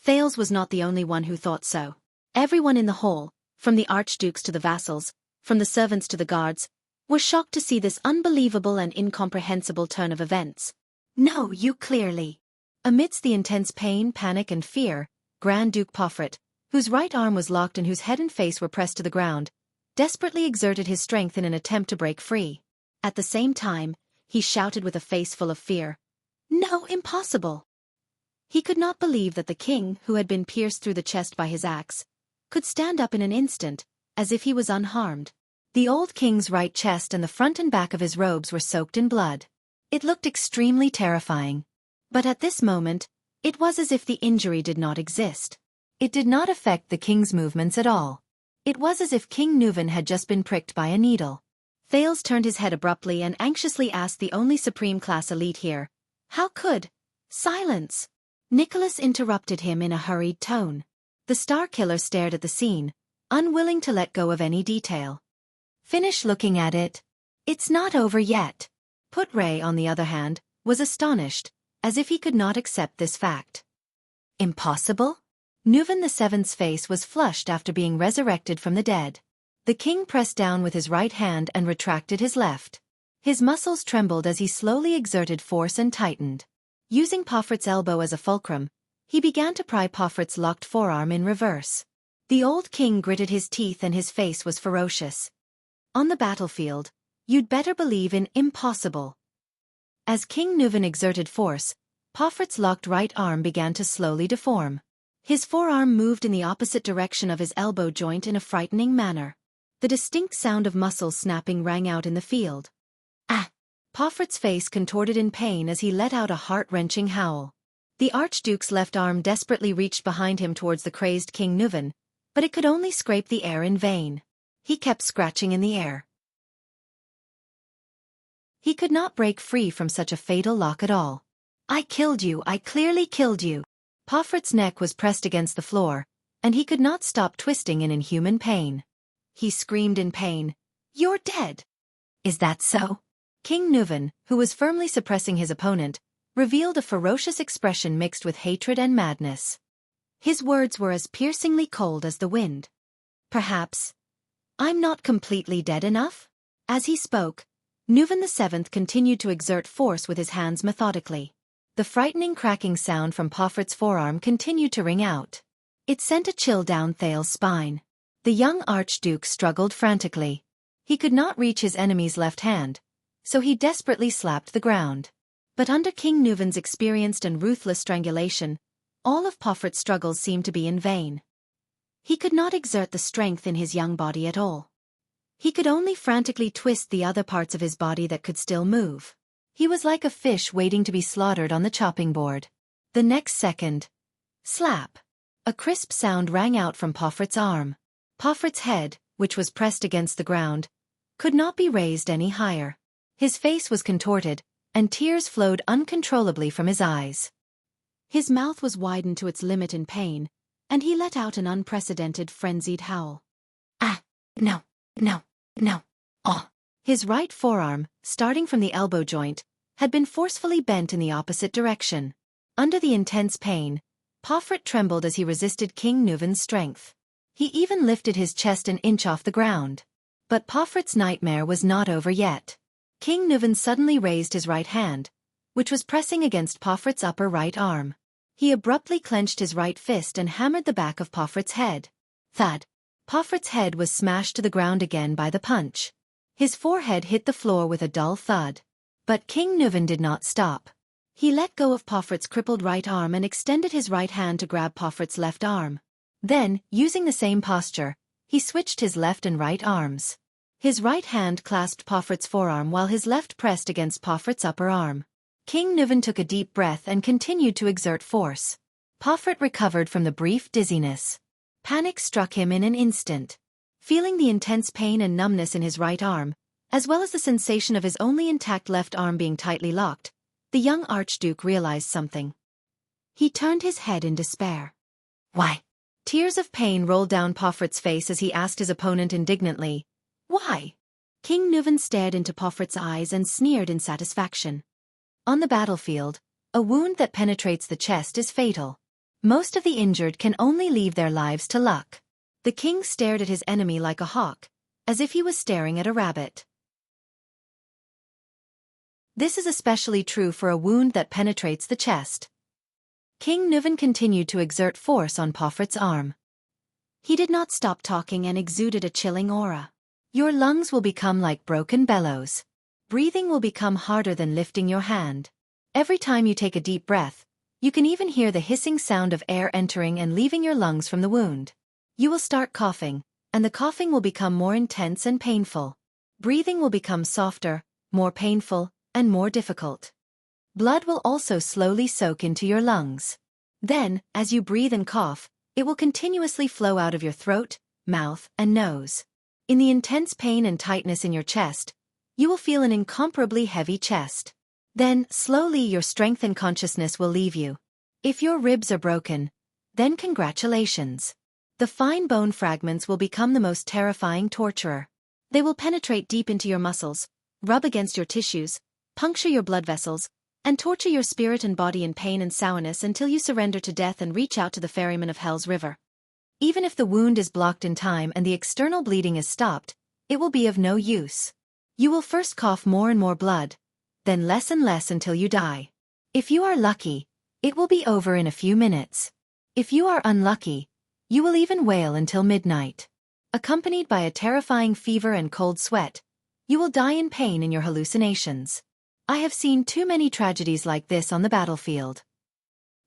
Thales was not the only one who thought so. Everyone in the hall, from the archdukes to the vassals, from the servants to the guards, was shocked to see this unbelievable and incomprehensible turn of events. No, you clearly. Amidst the intense pain, panic and fear, Grand Duke Pofrit, whose right arm was locked and whose head and face were pressed to the ground, desperately exerted his strength in an attempt to break free. At the same time, he shouted with a face full of fear, "No, impossible!" He could not believe that the king, who had been pierced through the chest by his axe, could stand up in an instant, as if he was unharmed. The old king's right chest and the front and back of his robes were soaked in blood. It looked extremely terrifying. But at this moment, it was as if the injury did not exist. It did not affect the king's movements at all. It was as if King Nuvan had just been pricked by a needle. Thales turned his head abruptly and anxiously asked the only supreme class elite here, "How could—" "Silence!" Nicholas interrupted him in a hurried tone. The Star Killer stared at the scene, unwilling to let go of any detail. "Finish looking at it. It's not over yet." Put Ray, on the other hand, was astonished, as if he could not accept this fact. Impossible? Nuvan VII's face was flushed after being resurrected from the dead. The king pressed down with his right hand and retracted his left. His muscles trembled as he slowly exerted force and tightened. Using Pofrit's elbow as a fulcrum, he began to pry Pofrit's locked forearm in reverse. The old king gritted his teeth and his face was ferocious. On the battlefield, you'd better believe in impossible. As King Nuvan exerted force, Pofrit's locked right arm began to slowly deform. His forearm moved in the opposite direction of his elbow joint in a frightening manner. The distinct sound of muscles snapping rang out in the field. Ah! Pofrit's face contorted in pain as he let out a heart-wrenching howl. The Archduke's left arm desperately reached behind him towards the crazed King Nuvan, but it could only scrape the air in vain. He kept scratching in the air. He could not break free from such a fatal lock at all. "I killed you, I clearly killed you." Pofrit's neck was pressed against the floor, and he could not stop twisting in inhuman pain. He screamed in pain, "You're dead!" "Is that so?" King Nuvan, who was firmly suppressing his opponent, revealed a ferocious expression mixed with hatred and madness. His words were as piercingly cold as the wind. "Perhaps I'm not completely dead enough?" As he spoke, Nuvan VII continued to exert force with his hands methodically. The frightening cracking sound from Pofrit's forearm continued to ring out. It sent a chill down Thales' spine. The young Archduke struggled frantically. He could not reach his enemy's left hand, so he desperately slapped the ground. But under King Nuvan's experienced and ruthless strangulation, all of Pofrit's struggles seemed to be in vain. He could not exert the strength in his young body at all. He could only frantically twist the other parts of his body that could still move. He was like a fish waiting to be slaughtered on the chopping board. The next second, slap! A crisp sound rang out from Pofrit's arm. Pofrit's head, which was pressed against the ground, could not be raised any higher. His face was contorted, and tears flowed uncontrollably from his eyes. His mouth was widened to its limit in pain, and he let out an unprecedented frenzied howl. Ah! No! No! No! Oh! His right forearm, starting from the elbow joint, had been forcefully bent in the opposite direction. Under the intense pain, Pofrit trembled as he resisted King Nuven's strength. He even lifted his chest an inch off the ground. But Pofrit's nightmare was not over yet. King Nuven suddenly raised his right hand, which was pressing against Pofrit's upper right arm. He abruptly clenched his right fist and hammered the back of Pofrit's head. Thud! Pofrit's head was smashed to the ground again by the punch. His forehead hit the floor with a dull thud. But King Nuven did not stop. He let go of Pofrit's crippled right arm and extended his right hand to grab Pofrit's left arm. Then, using the same posture, he switched his left and right arms. His right hand clasped Pofrit's forearm while his left pressed against Pofrit's upper arm. King Nuven took a deep breath and continued to exert force. Pofrit recovered from the brief dizziness. Panic struck him in an instant. Feeling the intense pain and numbness in his right arm, as well as the sensation of his only intact left arm being tightly locked, the young Archduke realized something. He turned his head in despair. Why? Tears of pain rolled down Pofrit's face as he asked his opponent indignantly, Why? King Nuven stared into Pofrit's eyes and sneered in satisfaction. On the battlefield, a wound that penetrates the chest is fatal. Most of the injured can only leave their lives to luck. The king stared at his enemy like a hawk, as if he was staring at a rabbit. This is especially true for a wound that penetrates the chest. King Nuven continued to exert force on Pofrit's arm. He did not stop talking and exuded a chilling aura. Your lungs will become like broken bellows. Breathing will become harder than lifting your hand. Every time you take a deep breath, you can even hear the hissing sound of air entering and leaving your lungs from the wound. You will start coughing, and the coughing will become more intense and painful. Breathing will become softer, more painful, and more difficult. Blood will also slowly soak into your lungs. Then, as you breathe and cough, it will continuously flow out of your throat, mouth, and nose. In the intense pain and tightness in your chest, you will feel an incomparably heavy chest. Then, slowly your strength and consciousness will leave you. If your ribs are broken, then congratulations. The fine bone fragments will become the most terrifying torturer. They will penetrate deep into your muscles, rub against your tissues, puncture your blood vessels, and torture your spirit and body in pain and sourness until you surrender to death and reach out to the ferryman of Hell's River. Even if the wound is blocked in time and the external bleeding is stopped, it will be of no use. You will first cough more and more blood, then less and less until you die. If you are lucky, it will be over in a few minutes. If you are unlucky, you will even wail until midnight. Accompanied by a terrifying fever and cold sweat, you will die in pain in your hallucinations. I have seen too many tragedies like this on the battlefield.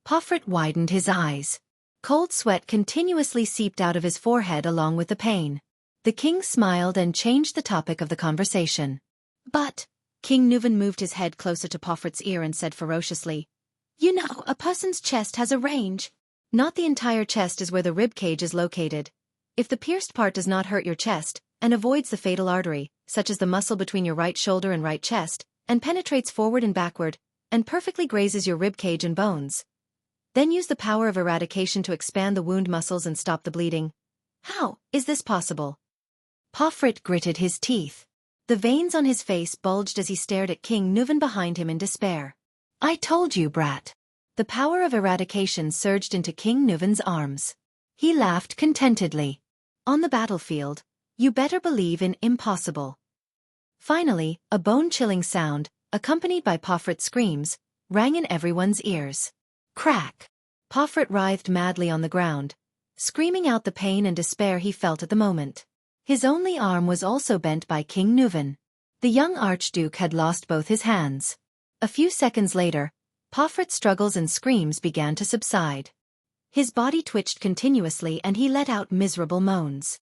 Pofrit widened his eyes. Cold sweat continuously seeped out of his forehead along with the pain. The king smiled and changed the topic of the conversation. But, King Nuven moved his head closer to Pofrit's ear and said ferociously, You know, a person's chest has a range. Not the entire chest is where the rib cage is located. If the pierced part does not hurt your chest, and avoids the fatal artery, such as the muscle between your right shoulder and right chest, and penetrates forward and backward, and perfectly grazes your rib cage and bones, then use the power of eradication to expand the wound muscles and stop the bleeding. How is this possible? Pofrit gritted his teeth. The veins on his face bulged as he stared at King Nuven behind him in despair. I told you, brat. The power of eradication surged into King Nuven's arms. He laughed contentedly. On the battlefield, you better believe in impossible. Finally, a bone-chilling sound, accompanied by Pofrit's screams, rang in everyone's ears. Crack! Pofrit writhed madly on the ground, screaming out the pain and despair he felt at the moment. His only arm was also bent by King Nuven. The young Archduke had lost both his hands. A few seconds later, Pofrit's struggles and screams began to subside. His body twitched continuously and he let out miserable moans.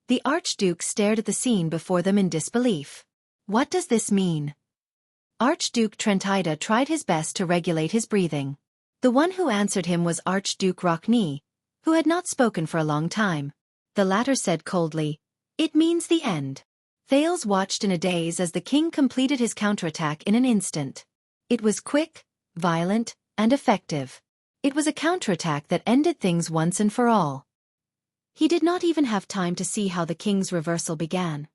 The Archduke stared at the scene before them in disbelief. What does this mean? Archduke Trentida tried his best to regulate his breathing. The one who answered him was Archduke Rockne, who had not spoken for a long time. The latter said coldly, It means the end. Thales watched in a daze as the king completed his counterattack in an instant. It was quick, violent, and effective. It was a counterattack that ended things once and for all. He did not even have time to see how the king's reversal began.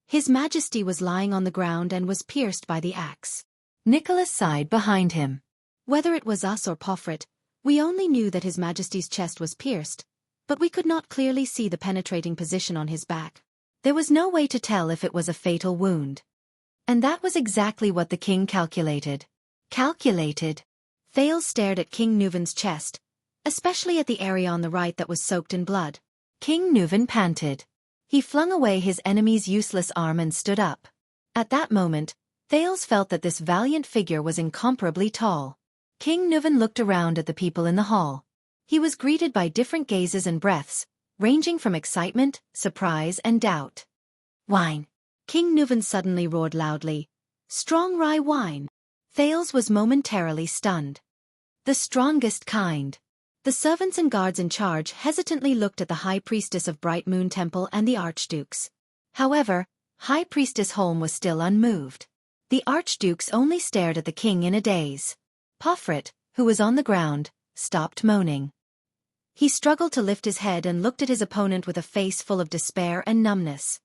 His Majesty was lying on the ground and was pierced by the axe. Nicholas sighed behind him. Whether it was us or Porphyrt, we only knew that His Majesty's chest was pierced, but we could not clearly see the penetrating position on his back. There was no way to tell if it was a fatal wound. And that was exactly what the king calculated. Calculated. Thales stared at King Nuvan's chest, especially at the area on the right that was soaked in blood. King Nuvan panted. He flung away his enemy's useless arm and stood up. At that moment, Thales felt that this valiant figure was incomparably tall. King Nuvan looked around at the people in the hall. He was greeted by different gazes and breaths, ranging from excitement, surprise, and doubt. Wine! King Nuvan suddenly roared loudly. Strong rye wine! Thales was momentarily stunned. The strongest kind. The servants and guards in charge hesitantly looked at the High Priestess of Bright Moon Temple and the Archdukes. However, High Priestess Holm was still unmoved. The Archdukes only stared at the king in a daze. Porphyrt, who was on the ground, stopped moaning. He struggled to lift his head and looked at his opponent with a face full of despair and numbness.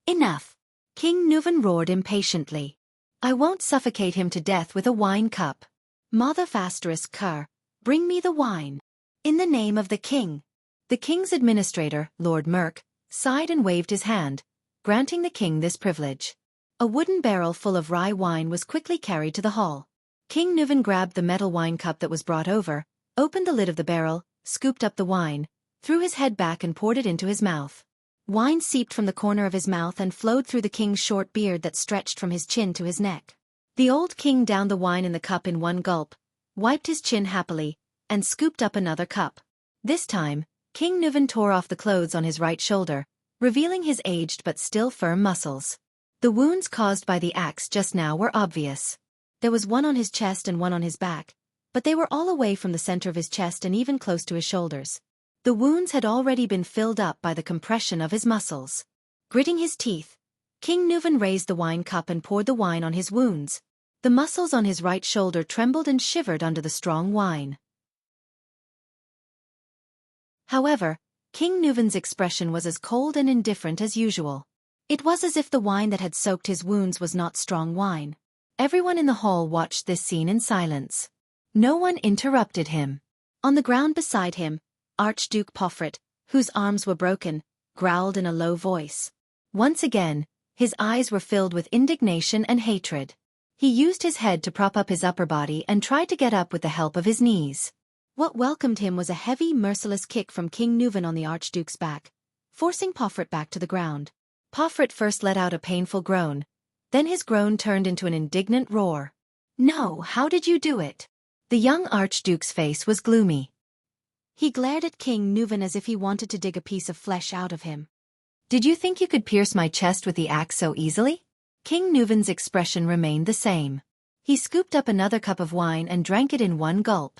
Enough! King Nuvan roared impatiently. I won't suffocate him to death with a wine cup. Mother Fasterus Kerr, bring me the wine. In the name of the king. The king's administrator, Lord Merk, sighed and waved his hand, granting the king this privilege. A wooden barrel full of rye wine was quickly carried to the hall. King Nuvan grabbed the metal wine cup that was brought over, opened the lid of the barrel, scooped up the wine, threw his head back and poured it into his mouth. Wine seeped from the corner of his mouth and flowed through the king's short beard that stretched from his chin to his neck. The old king downed the wine in the cup in one gulp, wiped his chin happily, and scooped up another cup. This time, King Nuvan tore off the clothes on his right shoulder, revealing his aged but still firm muscles. The wounds caused by the axe just now were obvious. There was one on his chest and one on his back, but they were all away from the center of his chest and even close to his shoulders. The wounds had already been filled up by the compression of his muscles. Gritting his teeth, King Nuvan raised the wine cup and poured the wine on his wounds. The muscles on his right shoulder trembled and shivered under the strong wine. However, King Nuvan's expression was as cold and indifferent as usual. It was as if the wine that had soaked his wounds was not strong wine. Everyone in the hall watched this scene in silence. No one interrupted him. On the ground beside him, Archduke Porphyrt, whose arms were broken, growled in a low voice. Once again, his eyes were filled with indignation and hatred. He used his head to prop up his upper body and tried to get up with the help of his knees. What welcomed him was a heavy, merciless kick from King Nuvan on the Archduke's back, forcing Porphyrt back to the ground. Porphyrt first let out a painful groan, then his groan turned into an indignant roar. No, how did you do it? The young Archduke's face was gloomy. He glared at King Nuvan as if he wanted to dig a piece of flesh out of him. Did you think you could pierce my chest with the axe so easily? King Nuvan's expression remained the same. He scooped up another cup of wine and drank it in one gulp.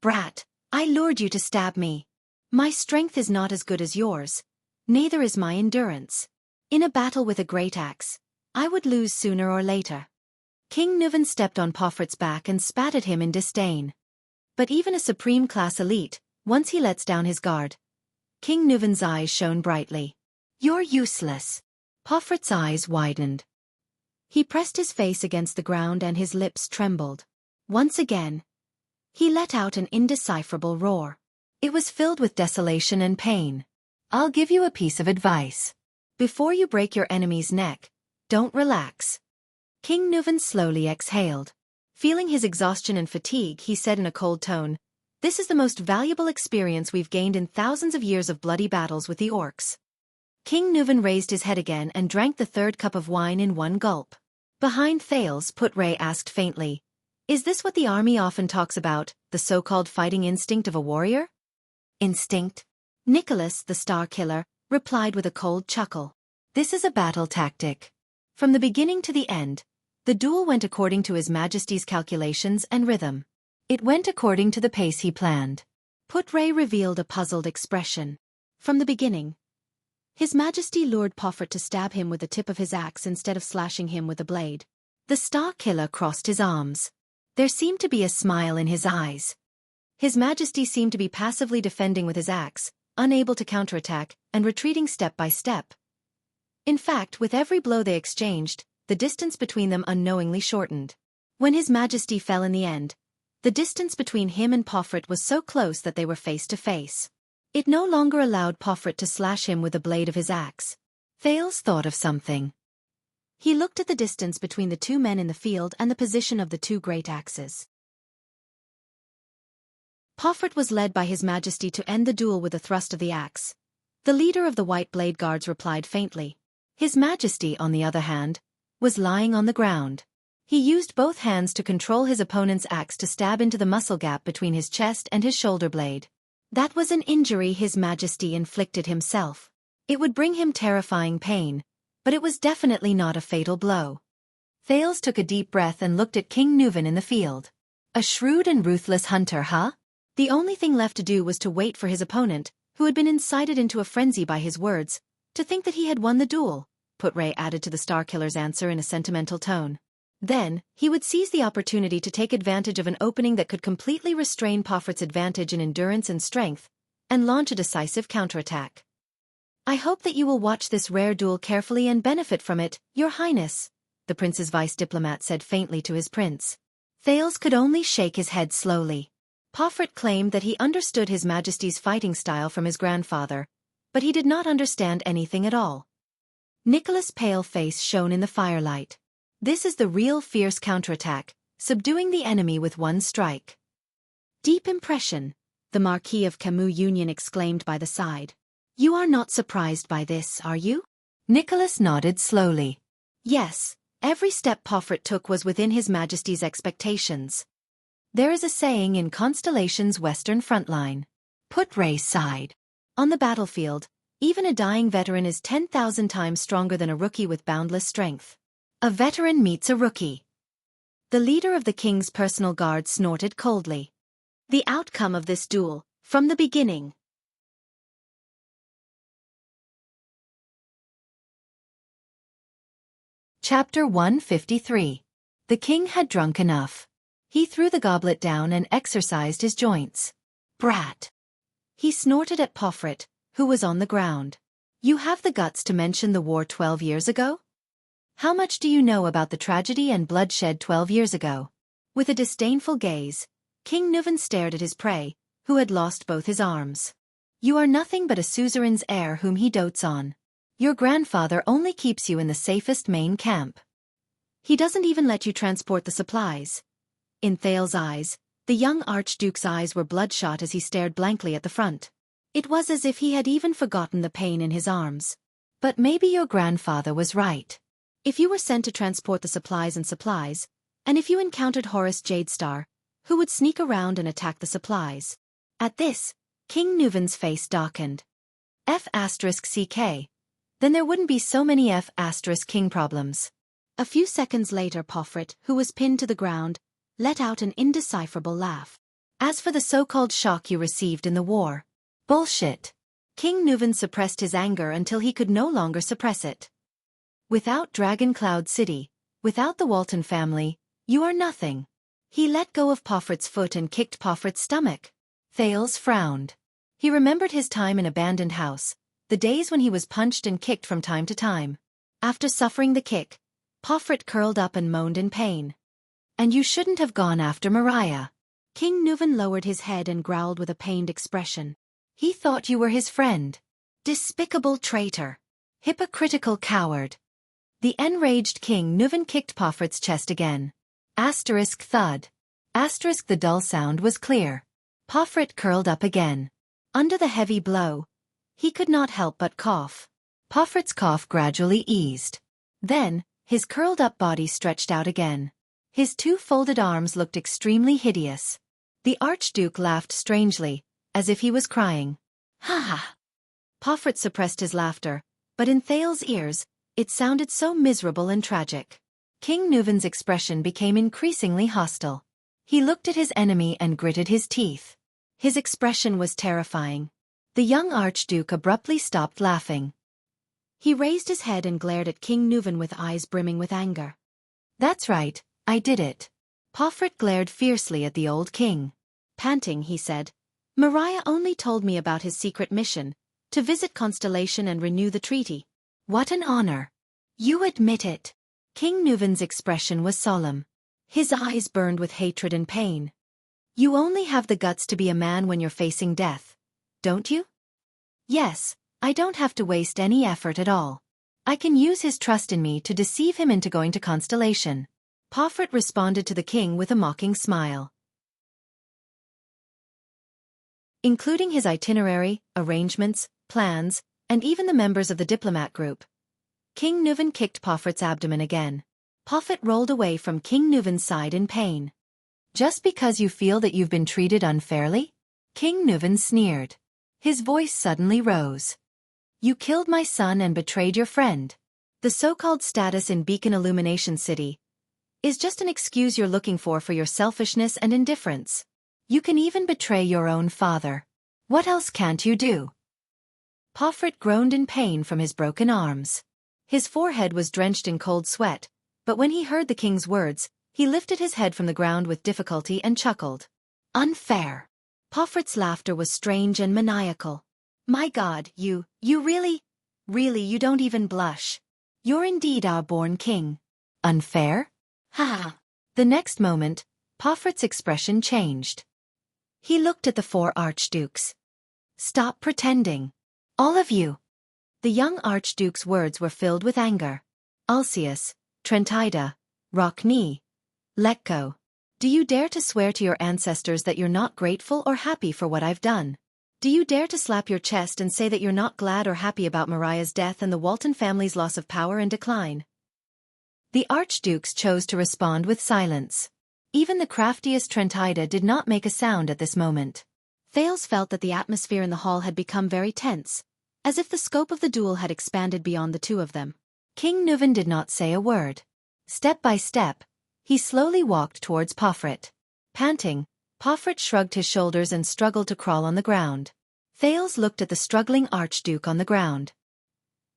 Brat, I lured you to stab me. My strength is not as good as yours. Neither is my endurance. In a battle with a great axe, I would lose sooner or later. King Nuvan stepped on Porphyrt's back and spat at him in disdain. But even a supreme-class elite, once he lets down his guard. King Nuvan's eyes shone brightly. You're useless. Porphyrt's eyes widened. He pressed his face against the ground and his lips trembled. Once again, he let out an indecipherable roar. It was filled with desolation and pain. I'll give you a piece of advice. Before you break your enemy's neck, don't relax. King Nuvan slowly exhaled. Feeling his exhaustion and fatigue, he said in a cold tone, This is the most valuable experience we've gained in thousands of years of bloody battles with the orcs. King Nuvan raised his head again and drank the third cup of wine in one gulp. Behind Thales, Putray asked faintly, Is this what the army often talks about, the so-called fighting instinct of a warrior? Instinct? Nicholas, the Star Killer, replied with a cold chuckle. This is a battle tactic. From the beginning to the end, the duel went according to His Majesty's calculations and rhythm. It went according to the pace he planned. Putray revealed a puzzled expression. From the beginning, His Majesty lured Porphyrt to stab him with the tip of his axe instead of slashing him with a blade. The Star Killer crossed his arms. There seemed to be a smile in his eyes. His Majesty seemed to be passively defending with his axe, unable to counterattack, and retreating step by step. In fact, with every blow they exchanged, the distance between them unknowingly shortened. When His Majesty fell in the end, the distance between him and Porphyrt was so close that they were face to face. It no longer allowed Porphyrt to slash him with the blade of his axe. Thales thought of something. He looked at the distance between the two men in the field and the position of the two great axes. Porphyrt was led by His Majesty to end the duel with a thrust of the axe. The leader of the White Blade Guards replied faintly. His Majesty, on the other hand, was lying on the ground. He used both hands to control his opponent's axe to stab into the muscle gap between his chest and his shoulder blade. That was an injury His Majesty inflicted himself. It would bring him terrifying pain, but it was definitely not a fatal blow. Thales took a deep breath and looked at King Nuvan in the field. A shrewd and ruthless hunter, huh? The only thing left to do was to wait for his opponent, who had been incited into a frenzy by his words, to think that he had won the duel, Putray added to the Starkiller's answer in a sentimental tone. Then, he would seize the opportunity to take advantage of an opening that could completely restrain Porphyrt's advantage in endurance and strength, and launch a decisive counterattack. I hope that you will watch this rare duel carefully and benefit from it, Your Highness, the prince's vice-diplomat said faintly to his prince. Thales could only shake his head slowly. Porphyrt claimed that he understood His Majesty's fighting style from his grandfather, but he did not understand anything at all. Nicholas' pale face shone in the firelight. This is the real fierce counterattack, subduing the enemy with one strike. Deep impression, the Marquis of Camus Union exclaimed by the side. You are not surprised by this, are you? Nicholas nodded slowly. Yes, every step Porphyrt took was within His Majesty's expectations. There is a saying in Constellation's Western Frontline. Putray sighed. On the battlefield, even a dying veteran is 10,000 times stronger than a rookie with boundless strength. A veteran meets a rookie. The leader of the king's personal guard snorted coldly. The outcome of this duel, from the beginning. Chapter 153. The king had drunk enough. He threw the goblet down and exercised his joints. Brat! He snorted at Porphyrt, who was on the ground. You have the guts to mention the war 12 years ago? How much do you know about the tragedy and bloodshed 12 years ago? With a disdainful gaze, King Nuvan stared at his prey, who had lost both his arms. You are nothing but a suzerain's heir whom he dotes on. Your grandfather only keeps you in the safest main camp. He doesn't even let you transport the supplies. In Thales' eyes, the young Archduke's eyes were bloodshot as he stared blankly at the front. It was as if he had even forgotten the pain in his arms. But maybe your grandfather was right. If you were sent to transport the supplies, and if you encountered Horus Jadestar, who would sneak around and attack the supplies? At this, King Nuvan's face darkened. F***CK. Then there wouldn't be so many F***King problems. A few seconds later Porphyrt, who was pinned to the ground, let out an indecipherable laugh. As for the so-called shock you received in the war. Bullshit. King Nuvan suppressed his anger until he could no longer suppress it. Without Dragon Cloud City, without the Walton family, you are nothing. He let go of Porphyrt's foot and kicked Porphyrt's stomach. Thales frowned. He remembered his time in Abandoned House, the days when he was punched and kicked from time to time. After suffering the kick, Porphyrt curled up and moaned in pain. And you shouldn't have gone after Mariah. King Nuvan lowered his head and growled with a pained expression. He thought you were his friend. Despicable traitor. Hypocritical coward. The enraged King Nuvan kicked Porphyrt's chest again. Thud. The dull sound was clear. Porphyrt curled up again. Under the heavy blow, he could not help but cough. Porphyrt's cough gradually eased. Then, his curled-up body stretched out again. His two folded arms looked extremely hideous. The Archduke laughed strangely, as if he was crying. Ha ha! Porphyrt suppressed his laughter, but in Thales' ears, it sounded so miserable and tragic. King Nuvan's expression became increasingly hostile. He looked at his enemy and gritted his teeth. His expression was terrifying. The young Archduke abruptly stopped laughing. He raised his head and glared at King Nuvan with eyes brimming with anger. That's right, I did it. Pomfret glared fiercely at the old king. Panting, he said, "Mariah only told me about his secret mission, to visit Constellation and renew the treaty." "What an honor! You admit it." King Nuven's expression was solemn. His eyes burned with hatred and pain. "You only have the guts to be a man when you're facing death, don't you?" "Yes, I don't have to waste any effort at all. I can use his trust in me to deceive him into going to Constellation." Pomfret responded to the king with a mocking smile. Including his itinerary, arrangements, plans, and even the members of the diplomat group. King Nuven kicked Pomfret's abdomen again. Pomfret rolled away from King Nuven's side in pain. "Just because you feel that you've been treated unfairly?" King Nuven sneered. His voice suddenly rose. "You killed my son and betrayed your friend. The so-called status in Beacon Illumination City is just an excuse you're looking for your selfishness and indifference. You can even betray your own father. What else can't you do?" Pomfret groaned in pain from his broken arms. His forehead was drenched in cold sweat, but when he heard the king's words, he lifted his head from the ground with difficulty and chuckled. "Unfair." Pomfret's laughter was strange and maniacal. "My God, you really, you don't even blush. You're indeed our born king." "Unfair? Ha!" The next moment, Pomfret's expression changed. He looked at the 4 archdukes. "Stop pretending. All of you." The young archduke's words were filled with anger. "Alcius, Trentida, Rockne, let go. Do you dare to swear to your ancestors that you're not grateful or happy for what I've done? Do you dare to slap your chest and say that you're not glad or happy about Mariah's death and the Walton family's loss of power and decline?" The archdukes chose to respond with silence. Even the craftiest Trentida did not make a sound at this moment. Thales felt that the atmosphere in the hall had become very tense, as if the scope of the duel had expanded beyond the two of them. King Nuven did not say a word. Step by step, he slowly walked towards Pomfret. Panting, Pomfret shrugged his shoulders and struggled to crawl on the ground. Thales looked at the struggling archduke on the ground.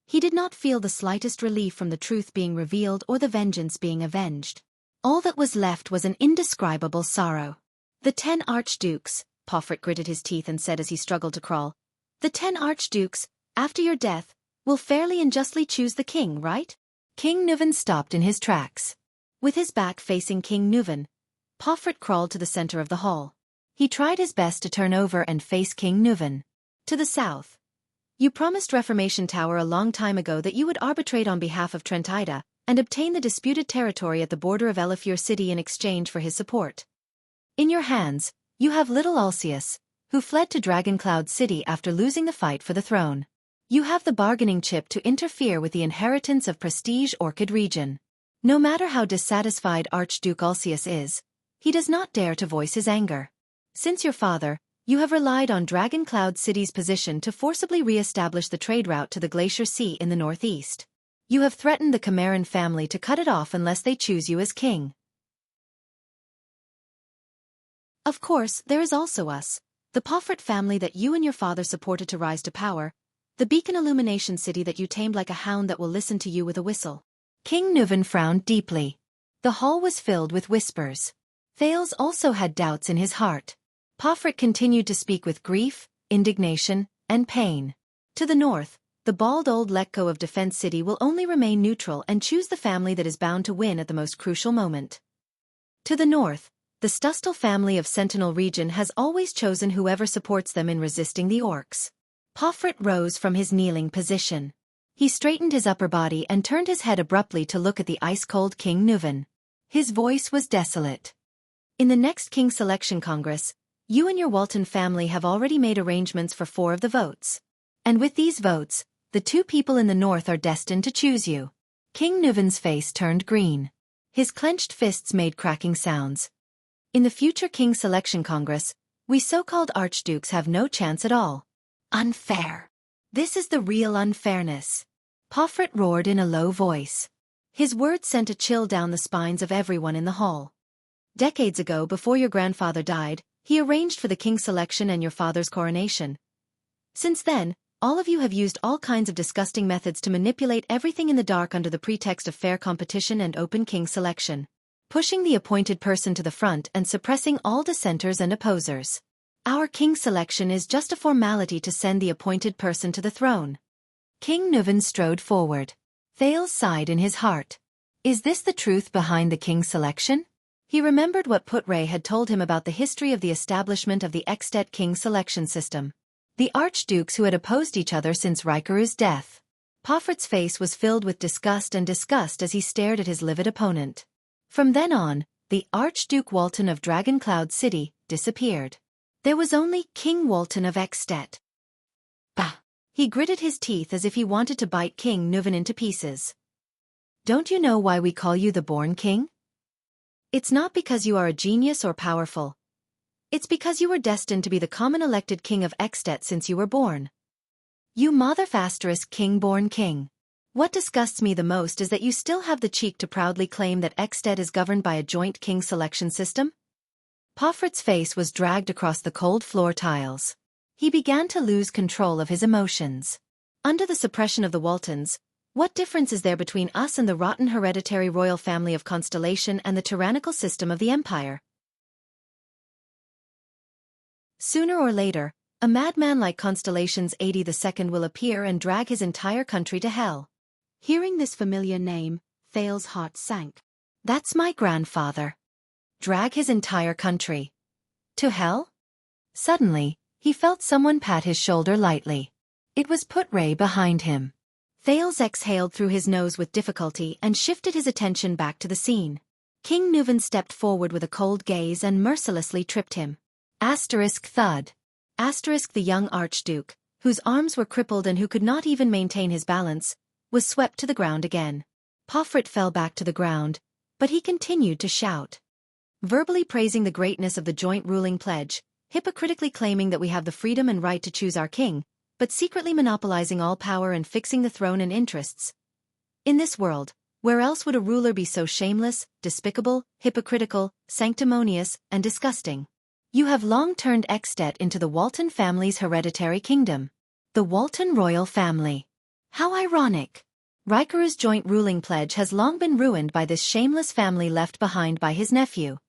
He did not feel the slightest relief from the truth being revealed or the vengeance being avenged. All that was left was an indescribable sorrow. "The 10 archdukes," Pomfret gritted his teeth and said as he struggled to crawl. "The 10 archdukes, after your death, will fairly and justly choose the king, right?" King Nuven stopped in his tracks. With his back facing King Nuven, Pomfret crawled to the center of the hall. He tried his best to turn over and face King Nuven. "To the south. You promised Reformation Tower a long time ago that you would arbitrate on behalf of Trentida and obtain the disputed territory at the border of Elifure City in exchange for his support. In your hands, you have little Alcius, who fled to Dragoncloud City after losing the fight for the throne. You have the bargaining chip to interfere with the inheritance of Prestige Orchid region. No matter how dissatisfied Archduke Alcius is, he does not dare to voice his anger. Since your father, you have relied on Dragoncloud City's position to forcibly re-establish the trade route to the Glacier Sea in the northeast. You have threatened the Cameron family to cut it off unless they choose you as king. Of course, there is also us, the Pomfret family that you and your father supported to rise to power, the Beacon Illumination City that you tamed like a hound that will listen to you with a whistle." King Nuven frowned deeply. The hall was filled with whispers. Thales also had doubts in his heart. Pomfret continued to speak with grief, indignation, and pain. "To the north, the bald old Letko of Defense City will only remain neutral and choose the family that is bound to win at the most crucial moment. To the north, the Stustel family of Sentinel region has always chosen whoever supports them in resisting the orcs." Pomfret rose from his kneeling position. He straightened his upper body and turned his head abruptly to look at the ice-cold King Nuven. His voice was desolate. "In the next King Selection Congress, you and your Walton family have already made arrangements for 4 of the votes. And with these votes, the 2 people in the north are destined to choose you." King Nuven's face turned green. His clenched fists made cracking sounds. "In the future King Selection Congress, we so-called archdukes have no chance at all." "Unfair. This is the real unfairness," Pomfret roared in a low voice. His words sent a chill down the spines of everyone in the hall. "Decades ago, before your grandfather died, he arranged for the king's selection and your father's coronation. Since then, all of you have used all kinds of disgusting methods to manipulate everything in the dark under the pretext of fair competition and open king selection. pushing the appointed person to the front and suppressing all dissenters and opposers. Our king selection is just a formality to send the appointed person to the throne. King Nuvan strode forward. Thales sighed in his heart. Is this the truth behind the king's selection? He remembered what Putre had told him about the history of the establishment of the At king selection system. The archdukes who had opposed each other since Rikuru's death. Poffert's face was filled with disgust as he stared at his livid opponent. From then on, the Archduke Walton of Dragoncloud City disappeared. There was only King Walton of At. Bah! He gritted his teeth as if he wanted to bite King Nuvan into pieces. Don't you know why we call you the Born King? It's not because you are a genius or powerful. It's because you were destined to be the common elected king of At since you were born. You motherfasterisk king-born king. What disgusts me the most is that you still have the cheek to proudly claim that At is governed by a joint king selection system? Poffert's face was dragged across the cold floor tiles. He began to lose control of his emotions. Under the suppression of the Waltons, what difference is there between us and the rotten hereditary royal family of Constellation and the tyrannical system of the Empire? Sooner or later, a madman like Constellation's 82nd will appear and drag his entire country to hell. Hearing this familiar name, Thales' heart sank. That's my grandfather. Drag his entire country. To hell? Suddenly, he felt someone pat his shoulder lightly. It was Putre behind him. Thales exhaled through his nose with difficulty and shifted his attention back to the scene. King Nuvan stepped forward with a cold gaze and mercilessly tripped him. Thud. The young archduke, whose arms were crippled and who could not even maintain his balance, was swept to the ground again. Poffret fell back to the ground, but he continued to shout. Verbally praising the greatness of the joint ruling pledge, hypocritically claiming that we have the freedom and right to choose our king, but secretly monopolizing all power and fixing the throne and interests. In this world, where else would a ruler be so shameless, despicable, hypocritical, sanctimonious, and disgusting? You have long turned At into the Walton family's hereditary kingdom. The Walton royal family. How ironic. Rikuru's joint ruling pledge has long been ruined by this shameless family left behind by his nephew.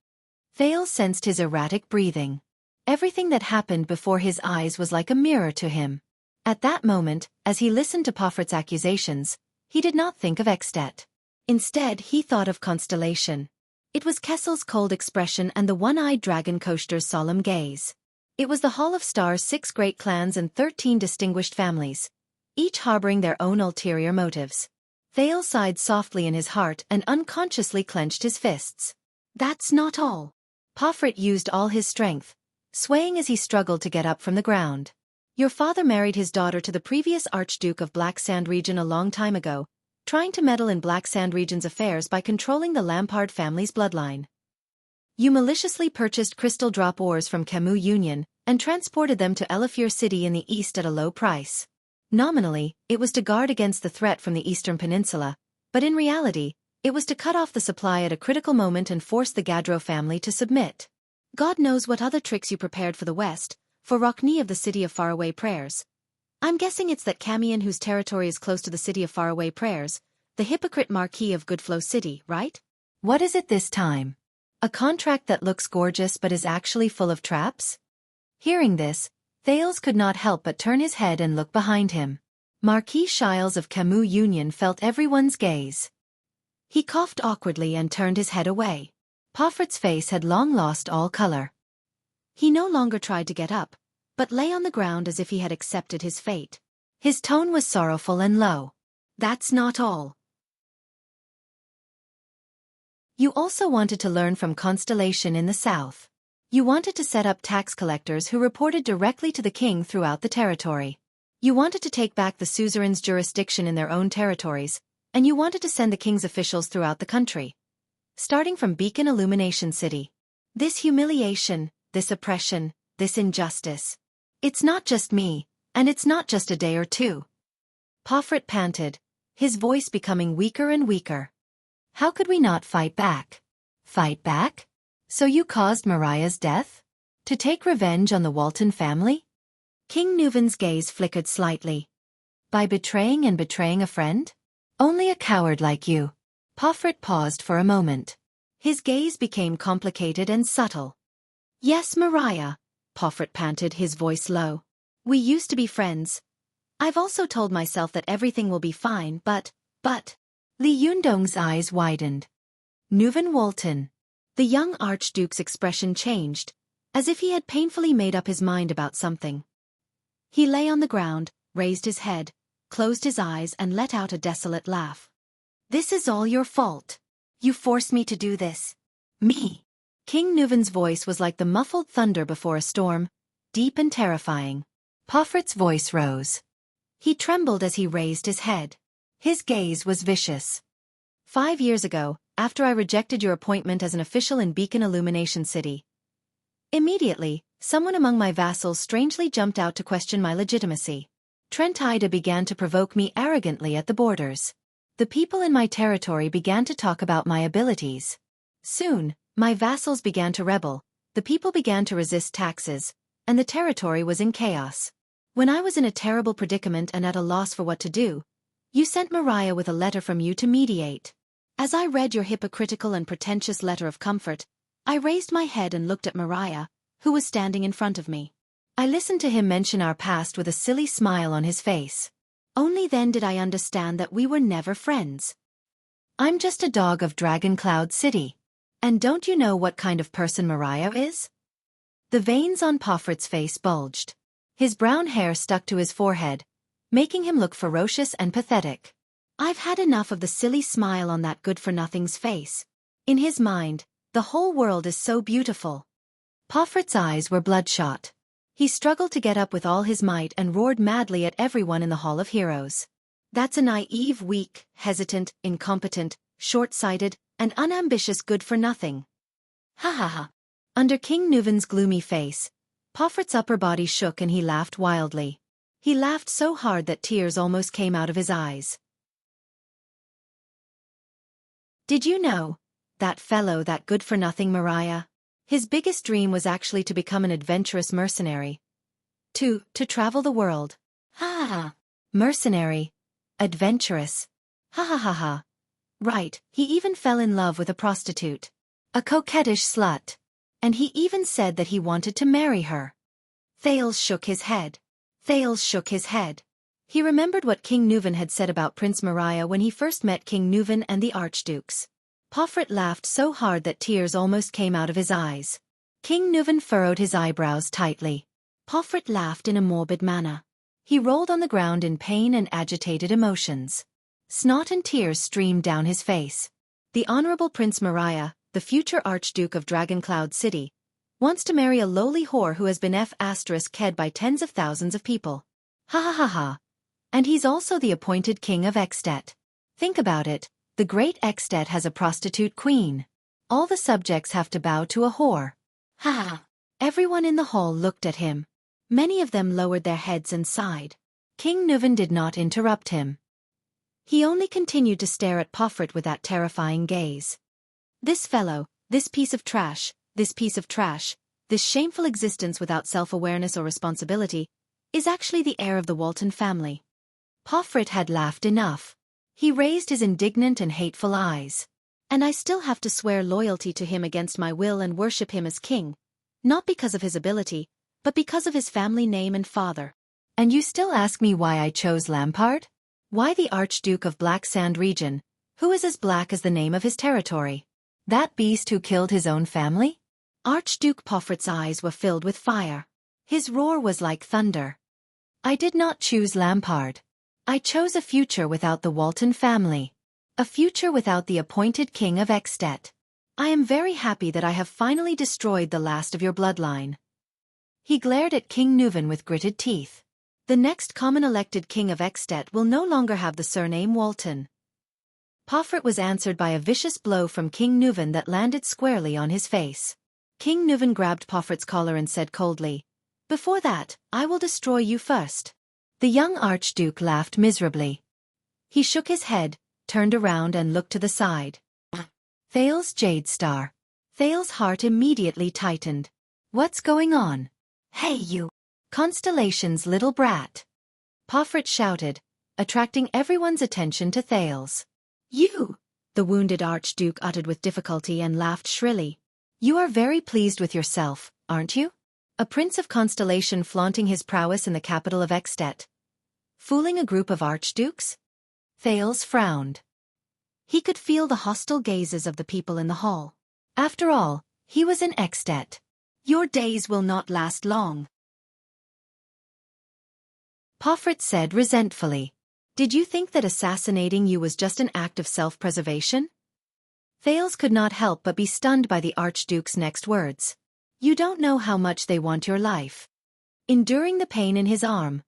Thales sensed his erratic breathing. Everything that happened before his eyes was like a mirror to him. At that moment, as he listened to Poffert's accusations, he did not think of At. Instead, he thought of Constellation. It was Kessel's cold expression and the one-eyed dragon Koshter's solemn gaze. It was the Hall of Stars' 6 great clans and 13 distinguished families, each harboring their own ulterior motives. Thales sighed softly in his heart and unconsciously clenched his fists. That's not all. Poffret used all his strength, swaying as he struggled to get up from the ground. Your father married his daughter to the previous Archduke of Black Sand Region a long time ago, trying to meddle in Black Sand Region's affairs by controlling the Lampard family's bloodline. You maliciously purchased crystal drop ores from Camus Union and transported them to Elafir City in the east at a low price. Nominally, it was to guard against the threat from the Eastern Peninsula, but in reality, it was to cut off the supply at a critical moment and force the Gadro family to submit. God knows what other tricks you prepared for the West, for Rockne of the City of Faraway Prayers. I'm guessing it's that Camion whose territory is close to the City of Faraway Prayers, the hypocrite Marquis of Goodflow City, right? What is it this time? A contract that looks gorgeous but is actually full of traps? Hearing this, Thales could not help but turn his head and look behind him. Marquis Shiles of Camus Union felt everyone's gaze. He coughed awkwardly and turned his head away. Poffret's face had long lost all color. He no longer tried to get up, but lay on the ground as if he had accepted his fate. His tone was sorrowful and low. That's not all. You also wanted to learn from Constellation in the south. You wanted to set up tax collectors who reported directly to the king throughout the territory. You wanted to take back the suzerain's jurisdiction in their own territories, and you wanted to send the king's officials throughout the country. Starting from Beacon Illumination City. This humiliation, this oppression, this injustice. It's not just me, and it's not just a day or two. Poffret panted, his voice becoming weaker and weaker. How could we not fight back? Fight back? So you caused Mariah's death? To take revenge on the Walton family? King Nuvan's gaze flickered slightly. By betraying a friend? Only a coward like you. Poffret paused for a moment. His gaze became complicated and subtle. "Yes, Mariah," Pofrit panted, his voice low. "We used to be friends. I've also told myself that everything will be fine, but... Li Yundong's eyes widened. "Nuven Walton." The young Archduke's expression changed, as if he had painfully made up his mind about something. He lay on the ground, raised his head, closed his eyes and let out a desolate laugh. "This is all your fault. You forced me to do this." "Me?" King Nuven's voice was like the muffled thunder before a storm, deep and terrifying. Pofrit's voice rose. He trembled as he raised his head. His gaze was vicious. "5 years ago, after I rejected your appointment as an official in Beacon Illumination City. Immediately, someone among my vassals strangely jumped out to question my legitimacy. Trent Ida began to provoke me arrogantly at the borders. The people in my territory began to talk about my abilities. Soon, my vassals began to rebel, the people began to resist taxes, and the territory was in chaos. When I was in a terrible predicament and at a loss for what to do, you sent Mariah with a letter from you to mediate. As I read your hypocritical and pretentious letter of comfort, I raised my head and looked at Mariah, who was standing in front of me. I listened to him mention our past with a silly smile on his face. Only then did I understand that we were never friends. I'm just a dog of Dragon Cloud City. And don't you know what kind of person Mariah is?" The veins on Pofrit's face bulged. His brown hair stuck to his forehead, making him look ferocious and pathetic. I've had enough of the silly smile on that good-for-nothing's face. In his mind, the whole world is so beautiful. Pofrit's eyes were bloodshot. He struggled to get up with all his might and roared madly at everyone in the Hall of Heroes. "That's a naive, weak, hesitant, incompetent, short-sighted, and unambitious good-for-nothing. Ha ha ha." Under King Nuven's gloomy face, Pofrit's upper body shook and he laughed wildly. He laughed so hard that tears almost came out of his eyes. "Did you know? That fellow, that good-for-nothing Mariah. His biggest dream was actually to become an adventurous mercenary. To travel the world. Ha ha ha. Mercenary. Adventurous. Ha ha ha ha. Right, he even fell in love with a prostitute. A coquettish slut. And he even said that he wanted to marry her." Thales shook his head. He remembered what King Nuven had said about Prince Mariah when he first met King Nuven and the Archdukes. Pofrit laughed so hard that tears almost came out of his eyes. King Nuven furrowed his eyebrows tightly. Pofrit laughed in a morbid manner. He rolled on the ground in pain and agitated emotions. Snot and tears streamed down his face. "The Honorable Prince Mariah, the future Archduke of Dragoncloud City, wants to marry a lowly whore who has been f***ed by tens of thousands of people. Ha ha ha ha. And he's also the appointed king of At. Think about it. The great At has a prostitute queen. All the subjects have to bow to a whore. Ha ha." Everyone in the hall looked at him. Many of them lowered their heads and sighed. King Nuven did not interrupt him. He only continued to stare at Pofrit with that terrifying gaze. "This fellow, this piece of trash, this shameful existence without self-awareness or responsibility, is actually the heir of the Walton family." Pofrit had laughed enough. He raised his indignant and hateful eyes. "And I still have to swear loyalty to him against my will and worship him as king, not because of his ability, but because of his family name and father. And you still ask me why I chose Lampard? Why the Archduke of Black Sand Region, who is as black as the name of his territory? That beast who killed his own family?" Archduke Pofrit's eyes were filled with fire. His roar was like thunder. "I did not choose Lampard. I chose a future without the Walton family. A future without the appointed king of At. I am very happy that I have finally destroyed the last of your bloodline." He glared at King Nuven with gritted teeth. "The next common elected king of At will no longer have the surname Walton." Pofrit was answered by a vicious blow from King Nuven that landed squarely on his face. King Nuven grabbed Pofrit's collar and said coldly, "Before that, I will destroy you first." The young Archduke laughed miserably. He shook his head, turned around and looked to the side. Thales Jade Star. Thales' heart immediately tightened. "What's going on?" "Hey you! Constellation's little brat!" Pofrit shouted, attracting everyone's attention to Thales. "You! the wounded Archduke uttered with difficulty and laughed shrilly. You are very pleased with yourself, aren't you? A prince of Constellation flaunting his prowess in the capital of At. Fooling a group of archdukes? Thales frowned. He could feel the hostile gazes of the people in the hall. After all, he was in At. Your days will not last long, Porphyrt said resentfully. Did you think that assassinating you was just an act of self-preservation? Thales could not help but be stunned by the Archduke's next words. You don't know how much they want your life. Enduring the pain in his arm,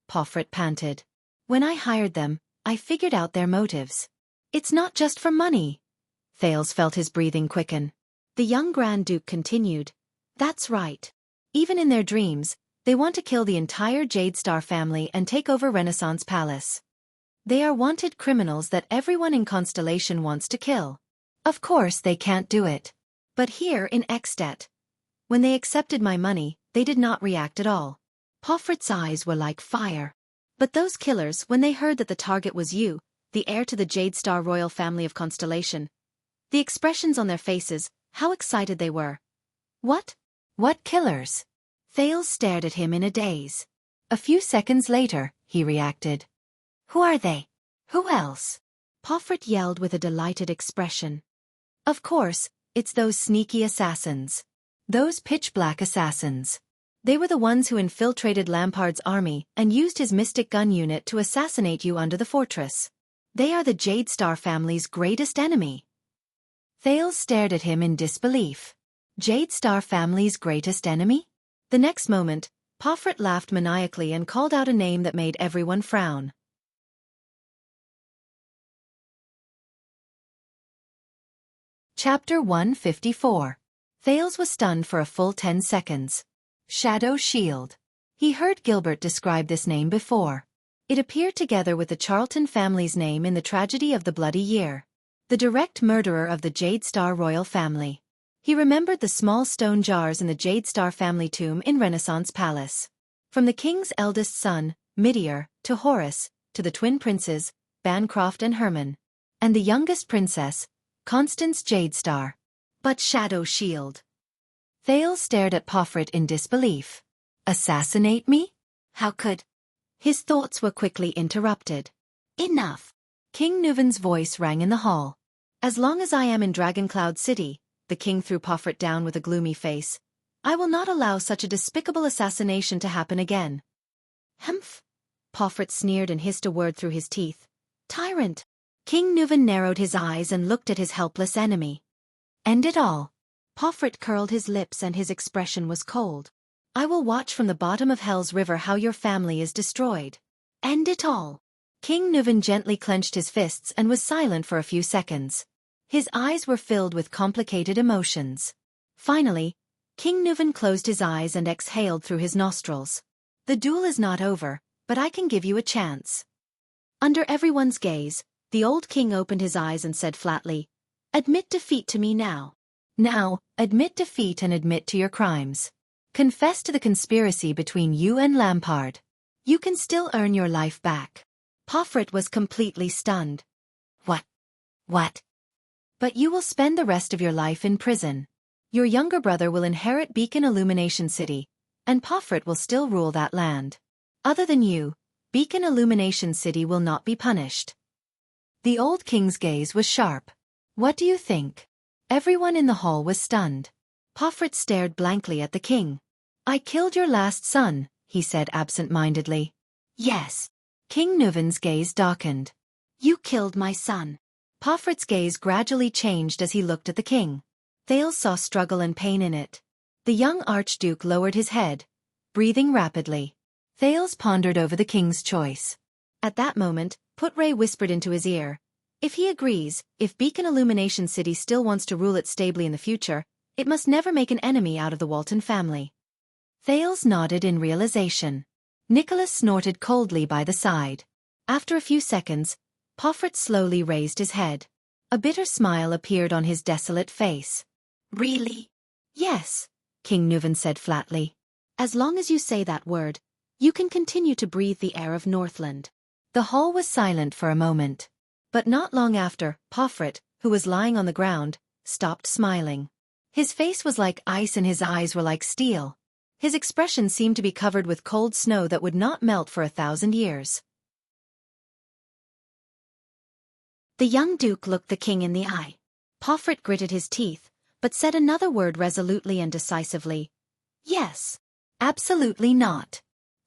Porphyrt panted. When I hired them, I figured out their motives. It's not just for money. Thales felt his breathing quicken. The young Grand Duke continued. That's right. Even in their dreams, they want to kill the entire Jade Star family and take over Renaissance Palace. They are wanted criminals that everyone in Constellation wants to kill. Of course they can't do it. But here in At, when they accepted my money, they did not react at all. Porphyrt's eyes were like fire. But those killers, when they heard that the target was you, the heir to the Jade Star royal family of Constellation, the expressions on their faces, how excited they were. What? What killers? Thales stared at him in a daze. A few seconds later, he reacted. Who are they? Who else? Porphyrt yelled with a delighted expression. Of course, it's those sneaky assassins. Those pitch-black assassins. They were the ones who infiltrated Lampard's army and used his mystic gun unit to assassinate you under the fortress. They are the Jade Star family's greatest enemy. Thales stared at him in disbelief. Jade Star family's greatest enemy? The next moment, Porphyrt laughed maniacally and called out a name that made everyone frown. Chapter 154. Thales was stunned for a full 10 seconds. Shadow Shield. He heard Gilbert describe this name before. It appeared together with the Charlton family's name in the tragedy of the Bloody Year. The direct murderer of the Jade Star royal family. He remembered the small stone jars in the Jade Star family tomb in Renaissance Palace. From the king's eldest son, Meteor, to Horus, to the twin princes, Bancroft and Herman, and the youngest princess, Constance Jade Star. But Shadow Shield. Thales stared at Porphyrt in disbelief. Assassinate me? How could? His thoughts were quickly interrupted. Enough. King Nuvan's voice rang in the hall. As long as I am in Dragoncloud City, the king threw Porphyrt down with a gloomy face, I will not allow such a despicable assassination to happen again. Humph. Porphyrt sneered and hissed a word through his teeth. Tyrant. King Nuvan narrowed his eyes and looked at his helpless enemy. End it all. Porphyrt curled his lips and his expression was cold. I will watch from the bottom of Hell's River how your family is destroyed. End it all. King Nuvan gently clenched his fists and was silent for a few seconds. His eyes were filled with complicated emotions. Finally, King Nuvan closed his eyes and exhaled through his nostrils. The duel is not over, but I can give you a chance. Under everyone's gaze, the old king opened his eyes and said flatly, Admit defeat to me now. Now, admit defeat and admit to your crimes. Confess to the conspiracy between you and Lampard. You can still earn your life back. Porphyrt was completely stunned. What? But you will spend the rest of your life in prison. Your younger brother will inherit Beacon Illumination City, and Porphyrt will still rule that land. Other than you, Beacon Illumination City will not be punished. The old king's gaze was sharp. What do you think? Everyone in the hall was stunned. Porphyrt stared blankly at the king. I killed your last son, he said absent-mindedly. Yes. King Nuvan's gaze darkened. You killed my son. Porphyrt's gaze gradually changed as he looked at the king. Thales saw struggle and pain in it. The young archduke lowered his head, breathing rapidly. Thales pondered over the king's choice. At that moment, Putray whispered into his ear. If he agrees, if Beacon Illumination City still wants to rule it stably in the future, it must never make an enemy out of the Walton family. Thales nodded in realization. Nicholas snorted coldly by the side. After a few seconds, Porphyrt slowly raised his head. A bitter smile appeared on his desolate face. Really? Yes, King Nuvan said flatly. As long as you say that word, you can continue to breathe the air of Northland. The hall was silent for a moment. But not long after, Porphyrt, who was lying on the ground, stopped smiling. His face was like ice and his eyes were like steel. His expression seemed to be covered with cold snow that would not melt for 1,000 years. The young duke looked the king in the eye. Pomfret gritted his teeth, but said another word resolutely and decisively. Yes. Absolutely not.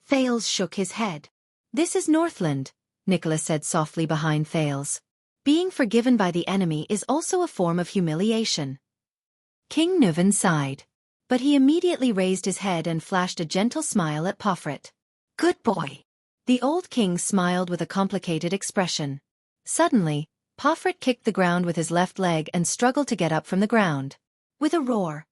Thales shook his head. This is Northland, Nicholas said softly behind Thales. Being forgiven by the enemy is also a form of humiliation. King Nuven sighed. But he immediately raised his head and flashed a gentle smile at Pomfret. Good boy. The old king smiled with a complicated expression. Suddenly, Pomfret kicked the ground with his left leg and struggled to get up from the ground. With a roar,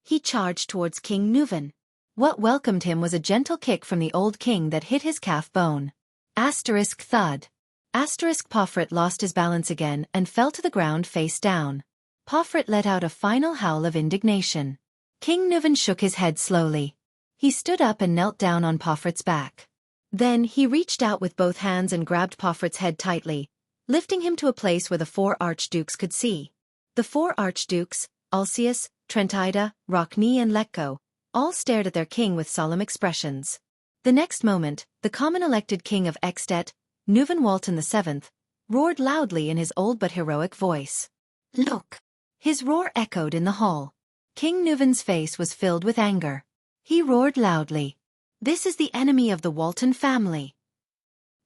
he charged towards King Nuven. What welcomed him was a gentle kick from the old king that hit his calf bone. Asterisk thud. Asterisk Pomfret lost his balance again and fell to the ground face down. Pomfret let out a final howl of indignation. King Nuven shook his head slowly. He stood up and knelt down on Pomfret's back. Then he reached out with both hands and grabbed Pomfret's head tightly, lifting him to a place where the 4 archdukes could see. The 4 archdukes, Alcius, Trentida, Rockne and Lecco, all stared at their king with solemn expressions. The next moment, the common elected king of At, Nuven Walton VII, roared loudly in his old but heroic voice. Look! His roar echoed in the hall. King Nuven's face was filled with anger. He roared loudly. This is the enemy of the Walton family.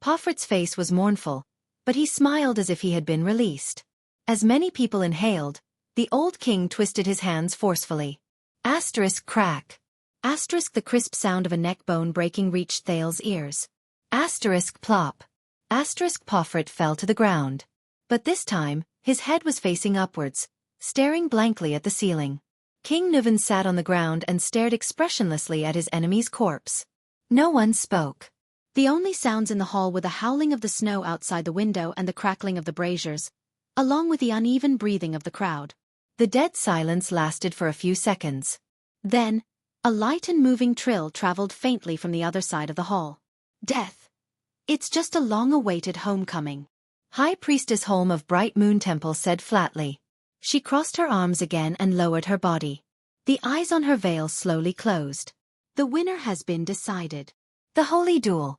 Pomfret's face was mournful, but he smiled as if he had been released. As many people inhaled, the old king twisted his hands forcefully. Asterisk crack. Asterisk the crisp sound of a neck bone breaking reached Thales' ears. Asterisk plop. Asterisk Pomfret fell to the ground. But this time, his head was facing upwards, staring blankly at the ceiling. King Nuven sat on the ground and stared expressionlessly at his enemy's corpse. No one spoke. The only sounds in the hall were the howling of the snow outside the window and the crackling of the braziers, along with the uneven breathing of the crowd. The dead silence lasted for a few seconds. Then, a light and moving trill traveled faintly from the other side of the hall. Death. It's just a long-awaited homecoming. High Priestess Holm of Bright Moon Temple said flatly. She crossed her arms again and lowered her body. The eyes on her veil slowly closed. The winner has been decided. The Holy Duel.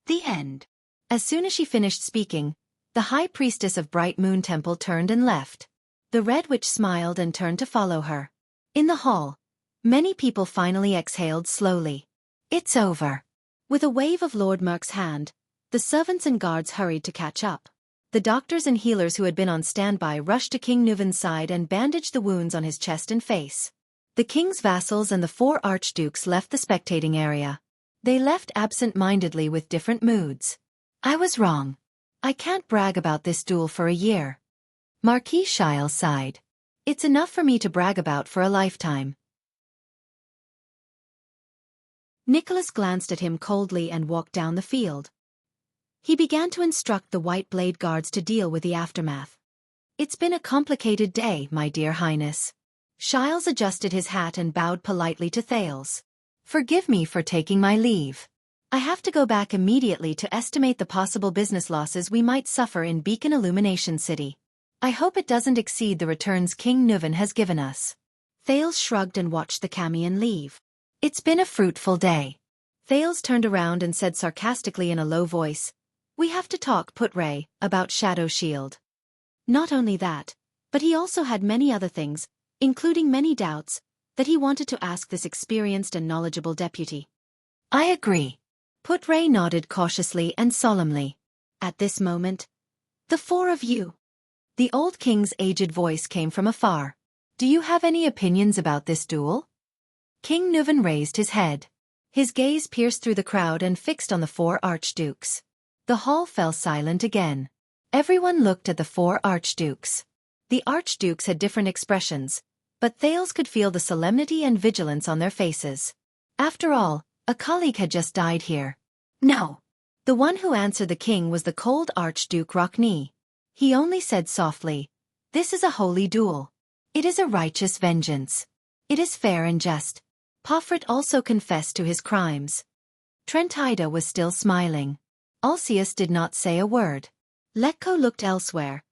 The end. As soon as she finished speaking, the High Priestess of Bright Moon Temple turned and left. The Red Witch smiled and turned to follow her. In the hall, many people finally exhaled slowly. It's over. With a wave of Lord Merk's hand, the servants and guards hurried to catch up. The doctors and healers who had been on standby rushed to King Nuven's side and bandaged the wounds on his chest and face. The king's vassals and the 4 archdukes left the spectating area. They left absent-mindedly with different moods. I was wrong. I can't brag about this duel for a year. Marquis Shiles sighed. It's enough for me to brag about for a lifetime. Nicholas glanced at him coldly and walked down the field. He began to instruct the White Blade Guards to deal with the aftermath. It's been a complicated day, my dear Highness. Shiles adjusted his hat and bowed politely to Thales. Forgive me for taking my leave. I have to go back immediately to estimate the possible business losses we might suffer in Beacon Illumination City. I hope it doesn't exceed the returns King Nuven has given us. Thales shrugged and watched the Camion leave. It's been a fruitful day. Thales turned around and said sarcastically in a low voice, We have to talk, Putray, about Shadow Shield. Not only that, but he also had many other things, including many doubts, that he wanted to ask this experienced and knowledgeable deputy. I agree. Putray nodded cautiously and solemnly. At this moment, the 4 of you. The old king's aged voice came from afar. Do you have any opinions about this duel? King Nuven raised his head. His gaze pierced through the crowd and fixed on the 4 archdukes. The hall fell silent again. Everyone looked at the 4 archdukes. The archdukes had different expressions, but Thales could feel the solemnity and vigilance on their faces. After all, a colleague had just died here. No. The one who answered the king was the cold Archduke Rockne. He only said softly, This is a holy duel. It is a righteous vengeance. It is fair and just. Pomfret also confessed to his crimes. Trentida was still smiling. Alcius did not say a word. Lecco looked elsewhere.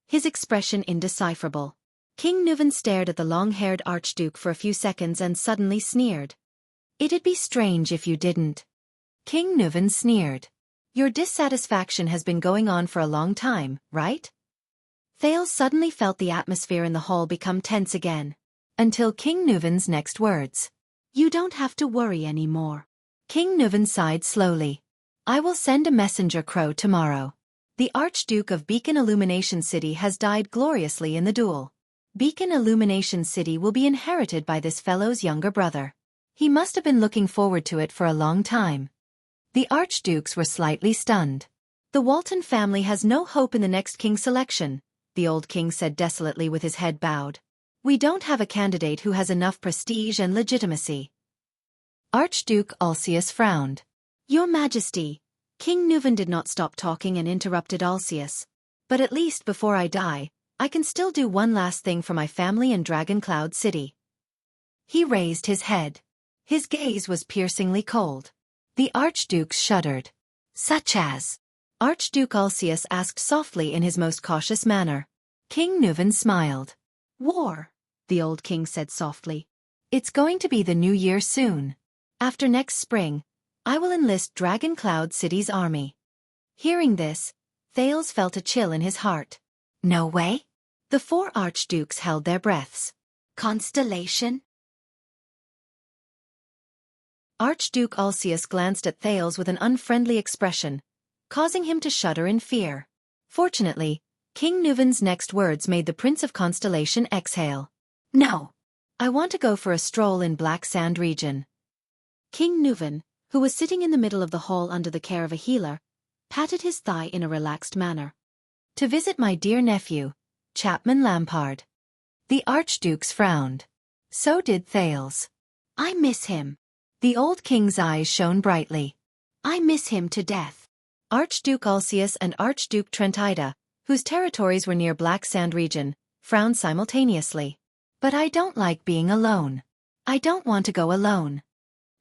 his expression indecipherable. King Nuvan stared at the long-haired Archduke for a few seconds and suddenly sneered. "It'd be strange if you didn't." King Nuvan sneered. "Your dissatisfaction has been going on for a long time, right?" Thales suddenly felt the atmosphere in the hall become tense again. Until King Nuvan's next words. "You don't have to worry anymore." King Nuvan sighed slowly. "I will send a messenger crow tomorrow. The Archduke of Beacon Illumination City has died gloriously in the duel. Beacon Illumination City will be inherited by this fellow's younger brother. He must have been looking forward to it for a long time." The Archdukes were slightly stunned. "The Walton family has no hope in the next king selection," the old king said desolately with his head bowed. "We don't have a candidate who has enough prestige and legitimacy." Archduke Alcius frowned. "Your Majesty." King Nuvan did not stop talking and interrupted Alcius. "But at least before I die, I can still do one last thing for my family in Dragon Cloud City." He raised his head. His gaze was piercingly cold. The Archdukes shuddered. "Such as?" Archduke Alcius asked softly in his most cautious manner. King Nuvan smiled. "War," the old king said softly. "It's going to be the new year soon. After next spring, I will enlist Dragon Cloud City's army." Hearing this, Thales felt a chill in his heart. "No way?" The four archdukes held their breaths. "Constellation?" Archduke Alcius glanced at Thales with an unfriendly expression, causing him to shudder in fear. Fortunately, King Nuvan's next words made the Prince of Constellation exhale. "No. I want to go for a stroll in Black Sand region." King Nuvan, who was sitting in the middle of the hall under the care of a healer, patted his thigh in a relaxed manner. "To visit my dear nephew, Chapman Lampard." The Archdukes frowned. So did Thales. "I miss him." The old king's eyes shone brightly. "I miss him to death." Archduke Alcius and Archduke Trentida, whose territories were near Black Sand region, frowned simultaneously. "But I don't like being alone. I don't want to go alone."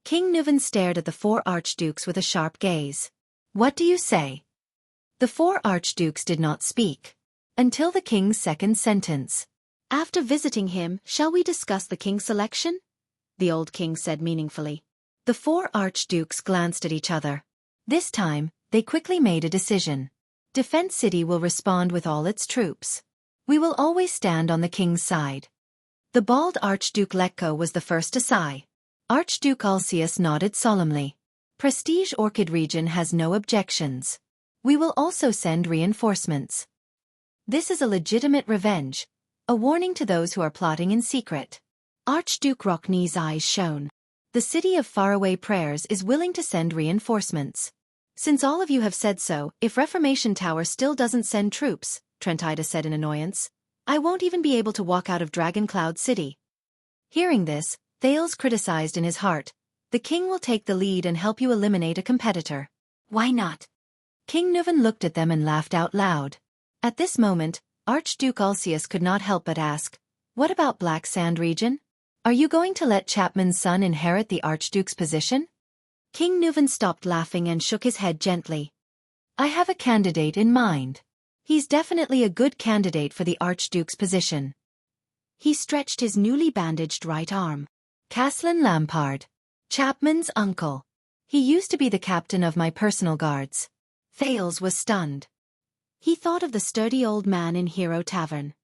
King Nuvan stared at the four archdukes with a sharp gaze. "What do you say?" The four archdukes did not speak. Until the king's second sentence. "After visiting him, shall we discuss the king selection?" the old king said meaningfully. The four archdukes glanced at each other. This time, they quickly made a decision. Defense City will respond with all its troops. We will always stand on the king's side. The bald Archduke Letko was the first to sigh. Archduke Alcius nodded solemnly. Prestige Orchid region has no objections. We will also send reinforcements. This is a legitimate revenge, a warning to those who are plotting in secret. Archduke Rockney's eyes shone. The city of faraway prayers is willing to send reinforcements. "Since all of you have said so, if Reformation Tower still doesn't send troops," Trentida said in annoyance, "I won't even be able to walk out of Dragon Cloud City." Hearing this, Thales criticized in his heart. "The king will take the lead and help you eliminate a competitor." "Why not?" King Nuvan looked at them and laughed out loud. At this moment, Archduke Alcius could not help but ask, "What about Black Sand region? Are you going to let Chapman's son inherit the Archduke's position?" King Nuvan stopped laughing and shook his head gently. "I have a candidate in mind. He's definitely a good candidate for the Archduke's position." He stretched his newly bandaged right arm. "Caslin Lampard. Chapman's uncle. He used to be the captain of my personal guards." Thales was stunned. He thought of the sturdy old man in Hero Tavern.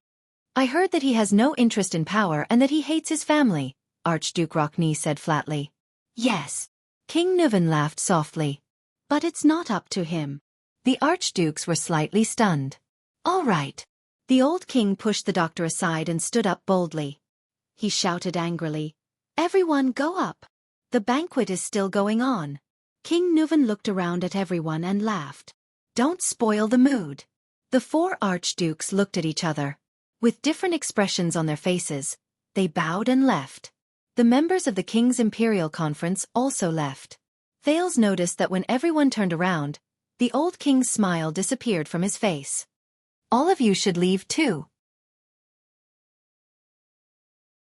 "I heard that he has no interest in power and that he hates his family," Archduke Rockney said flatly. "Yes." King Nuvan laughed softly. "But it's not up to him." The archdukes were slightly stunned. "All right." The old king pushed the doctor aside and stood up boldly. He shouted angrily, "Everyone go up. The banquet is still going on." King Nuvan looked around at everyone and laughed. "Don't spoil the mood." The four archdukes looked at each other. With different expressions on their faces, they bowed and left. The members of the King's Imperial Conference also left. Thales noticed that when everyone turned around, the old king's smile disappeared from his face. "All of you should leave too."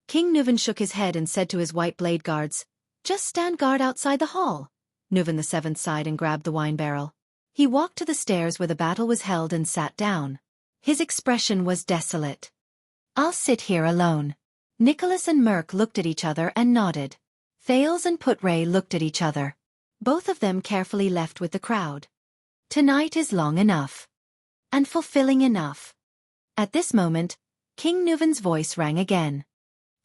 King Nuvan shook his head and said to his white blade guards, "Just stand guard outside the hall." Nuvan VII sighed and grabbed the wine barrel. He walked to the stairs where the battle was held and sat down. His expression was desolate. "I'll sit here alone." Nicholas and Merc looked at each other and nodded. Thales and Putray looked at each other. Both of them carefully left with the crowd. Tonight is long enough. And fulfilling enough. At this moment, King Nuven's voice rang again.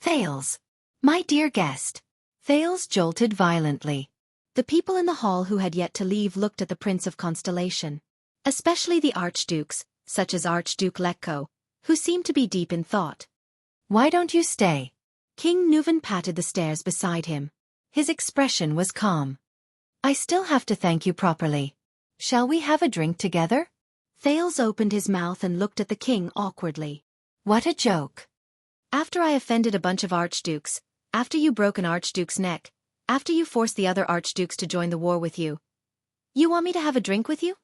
"Thales! My dear guest!" Thales jolted violently. The people in the hall who had yet to leave looked at the Prince of Constellation. Especially the archdukes, such as Archduke Lekko, who seemed to be deep in thought. "Why don't you stay?" King Nuven patted the stairs beside him. His expression was calm. "I still have to thank you properly. Shall we have a drink together?" Thales opened his mouth and looked at the king awkwardly. "What a joke. After I offended a bunch of archdukes, after you broke an archduke's neck, after you forced the other archdukes to join the war with you. You want me to have a drink with you?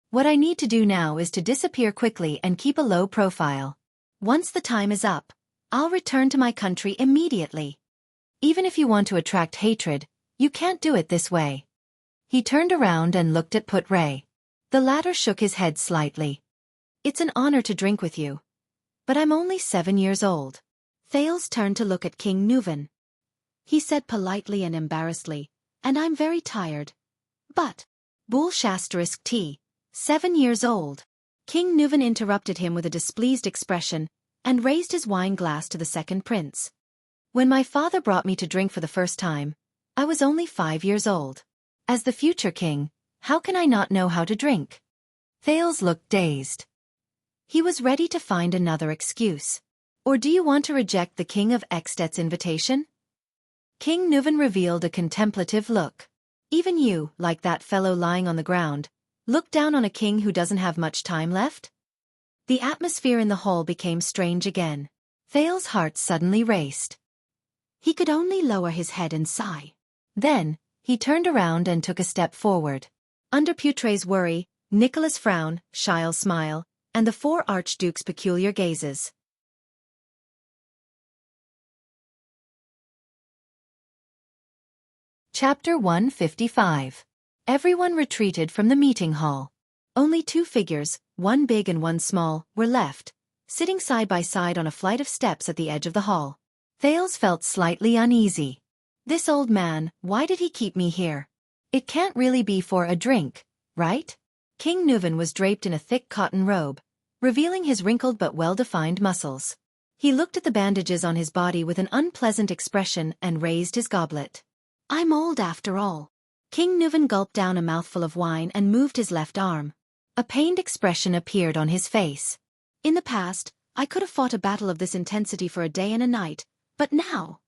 What I need to do now is to disappear quickly and keep a low profile. Once the time is up, I'll return to my country immediately. Even if you want to attract hatred, you can't do it this way." He turned around and looked at Putray. The latter shook his head slightly. "It's an honor to drink with you. But I'm only 7 years old." Thales turned to look at King Nuven. He said politely and embarrassedly, "And I'm very tired. But, Bool ****, 7 years old." King Nuven interrupted him with a displeased expression, and raised his wine glass to the second prince. "When my father brought me to drink for the first time, I was only 5 years old. As the future king, how can I not know how to drink?" Thales looked dazed. He was ready to find another excuse. "Or do you want to reject the King of ****'s invitation?" King Nuven revealed a contemplative look. "Even you, like that fellow lying on the ground, look down on a king who doesn't have much time left?" The atmosphere in the hall became strange again. Thales' heart suddenly raced. He could only lower his head and sigh. Then, he turned around and took a step forward. Under Putray's worry, Nicholas' frown, Shile's smile, and the 4 archdukes' peculiar gazes. Chapter 155. Everyone retreated from the meeting hall. Only 2 figures, one big and one small, were left, sitting side by side on a flight of steps at the edge of the hall. Thales felt slightly uneasy. "This old man, why did he keep me here? It can't really be for a drink, right?" King Nuven was draped in a thick cotton robe, revealing his wrinkled but well-defined muscles. He looked at the bandages on his body with an unpleasant expression and raised his goblet. "I'm old after all." King Nuven gulped down a mouthful of wine and moved his left arm. A pained expression appeared on his face. "In the past, I could have fought a battle of this intensity for a day and a night, but now—"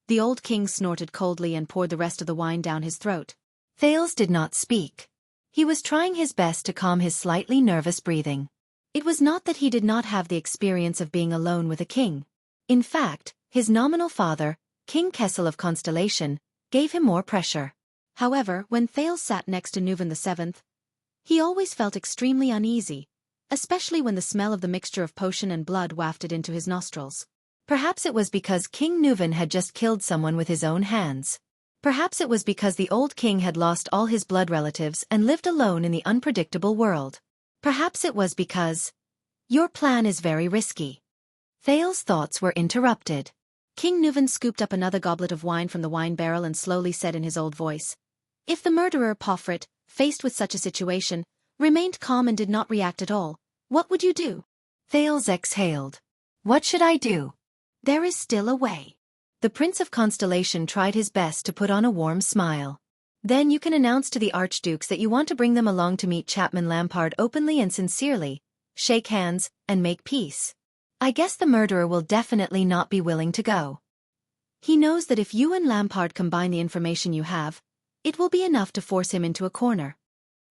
The old king snorted coldly and poured the rest of the wine down his throat. Thales did not speak. He was trying his best to calm his slightly nervous breathing. It was not that he did not have the experience of being alone with a king. In fact, his nominal father, King Kessel of Constellation, gave him more pressure. However, when Thales sat next to Nuven VII, he always felt extremely uneasy, especially when the smell of the mixture of potion and blood wafted into his nostrils. Perhaps it was because King Nuven had just killed someone with his own hands. Perhaps it was because the old king had lost all his blood relatives and lived alone in the unpredictable world. Perhaps it was because— "Your plan is very risky." Thales' thoughts were interrupted. King Nuven scooped up another goblet of wine from the wine barrel and slowly said in his old voice, "If the murderer Pofrit, faced with such a situation, remained calm and did not react at all, what would you do?" Thales exhaled. "What should I do? There is still a way." The Prince of Constellation tried his best to put on a warm smile. "Then you can announce to the archdukes that you want to bring them along to meet Chapman Lampard openly and sincerely, shake hands, and make peace. I guess the murderer will definitely not be willing to go. He knows that if you and Lampard combine the information you have, it will be enough to force him into a corner."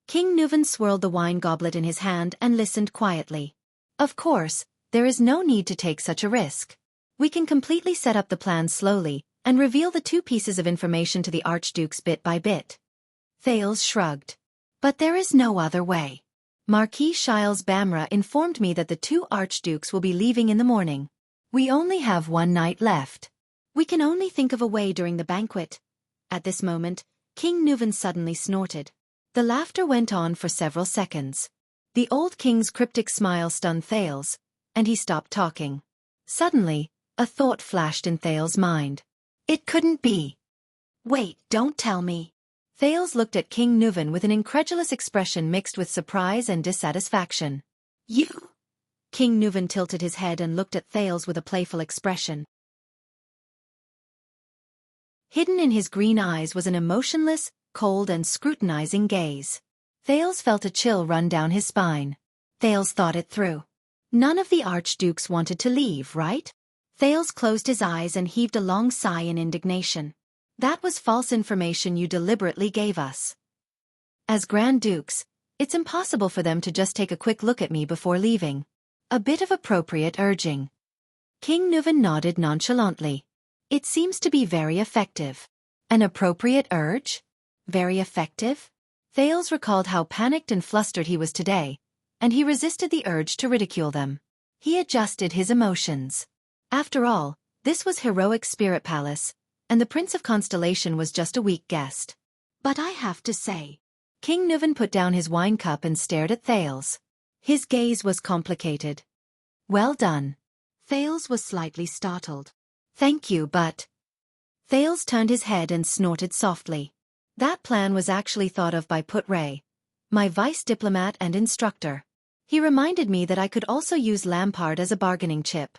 King Nuven swirled the wine goblet in his hand and listened quietly. "Of course, there is no need to take such a risk. We can completely set up the plan slowly, and reveal the 2 pieces of information to the archdukes bit by bit." Thales shrugged. "But there is no other way. Marquis Shiles Bamra informed me that the 2 archdukes will be leaving in the morning. We only have 1 night left. We can only think of a way during the banquet." At this moment, King Nuven suddenly snorted. The laughter went on for several seconds. The old king's cryptic smile stunned Thales, and he stopped talking. Suddenly, a thought flashed in Thales' mind. It couldn't be. Wait, don't tell me. Thales looked at King Nuven with an incredulous expression mixed with surprise and dissatisfaction. You? King Nuven tilted his head and looked at Thales with a playful expression. Hidden in his green eyes was an emotionless, cold and scrutinizing gaze. Thales felt a chill run down his spine. Thales thought it through. None of the archdukes wanted to leave, right? Thales closed his eyes and heaved a long sigh in indignation. That was false information you deliberately gave us. As Grand Dukes, it's impossible for them to just take a quick look at me before leaving. A bit of appropriate urging. King Nuven nodded nonchalantly. It seems to be very effective. An appropriate urge? Very effective? Thales recalled how panicked and flustered he was today, and he resisted the urge to ridicule them. He adjusted his emotions. After all, this was heroic Spirit Palace, and the Prince of Constellation was just a weak guest. But I have to say. King Nuven put down his wine cup and stared at Thales. His gaze was complicated. Well done. Thales was slightly startled. Thank you, but... Thales turned his head and snorted softly. That plan was actually thought of by Put Ray, my vice diplomat and instructor. He reminded me that I could also use Lampard as a bargaining chip.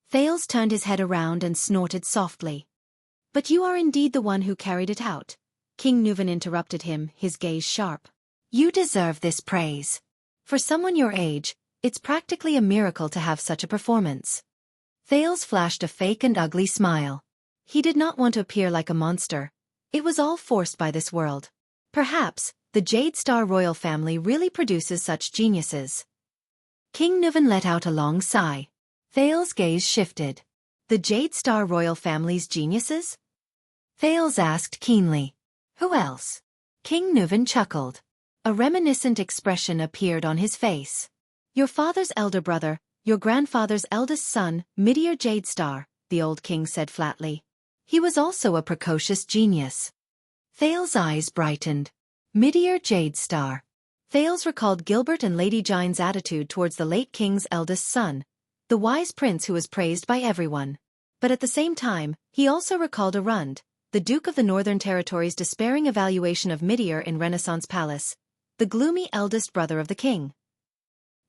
Thales turned his head around and snorted softly. But you are indeed the one who carried it out. King Nuven interrupted him, his gaze sharp. You deserve this praise. For someone your age, it's practically a miracle to have such a performance. Thales flashed a fake and ugly smile. He did not want to appear like a monster. It was all forced by this world. Perhaps, the Jade Star royal family really produces such geniuses. King Nuven let out a long sigh. Thales' gaze shifted. The Jade Star royal family's geniuses? Thales asked keenly. Who else? King Nuven chuckled. A reminiscent expression appeared on his face. Your father's elder brother, your grandfather's eldest son, Meteor Jade Star, the old king said flatly. He was also a precocious genius. Thales' eyes brightened. Meteor Jade Star. Thales recalled Gilbert and Lady Jine's attitude towards the late king's eldest son, the wise prince who was praised by everyone. But at the same time, he also recalled Arund, the Duke of the Northern Territory's despairing evaluation of Meteor in Renaissance Palace, the gloomy eldest brother of the king.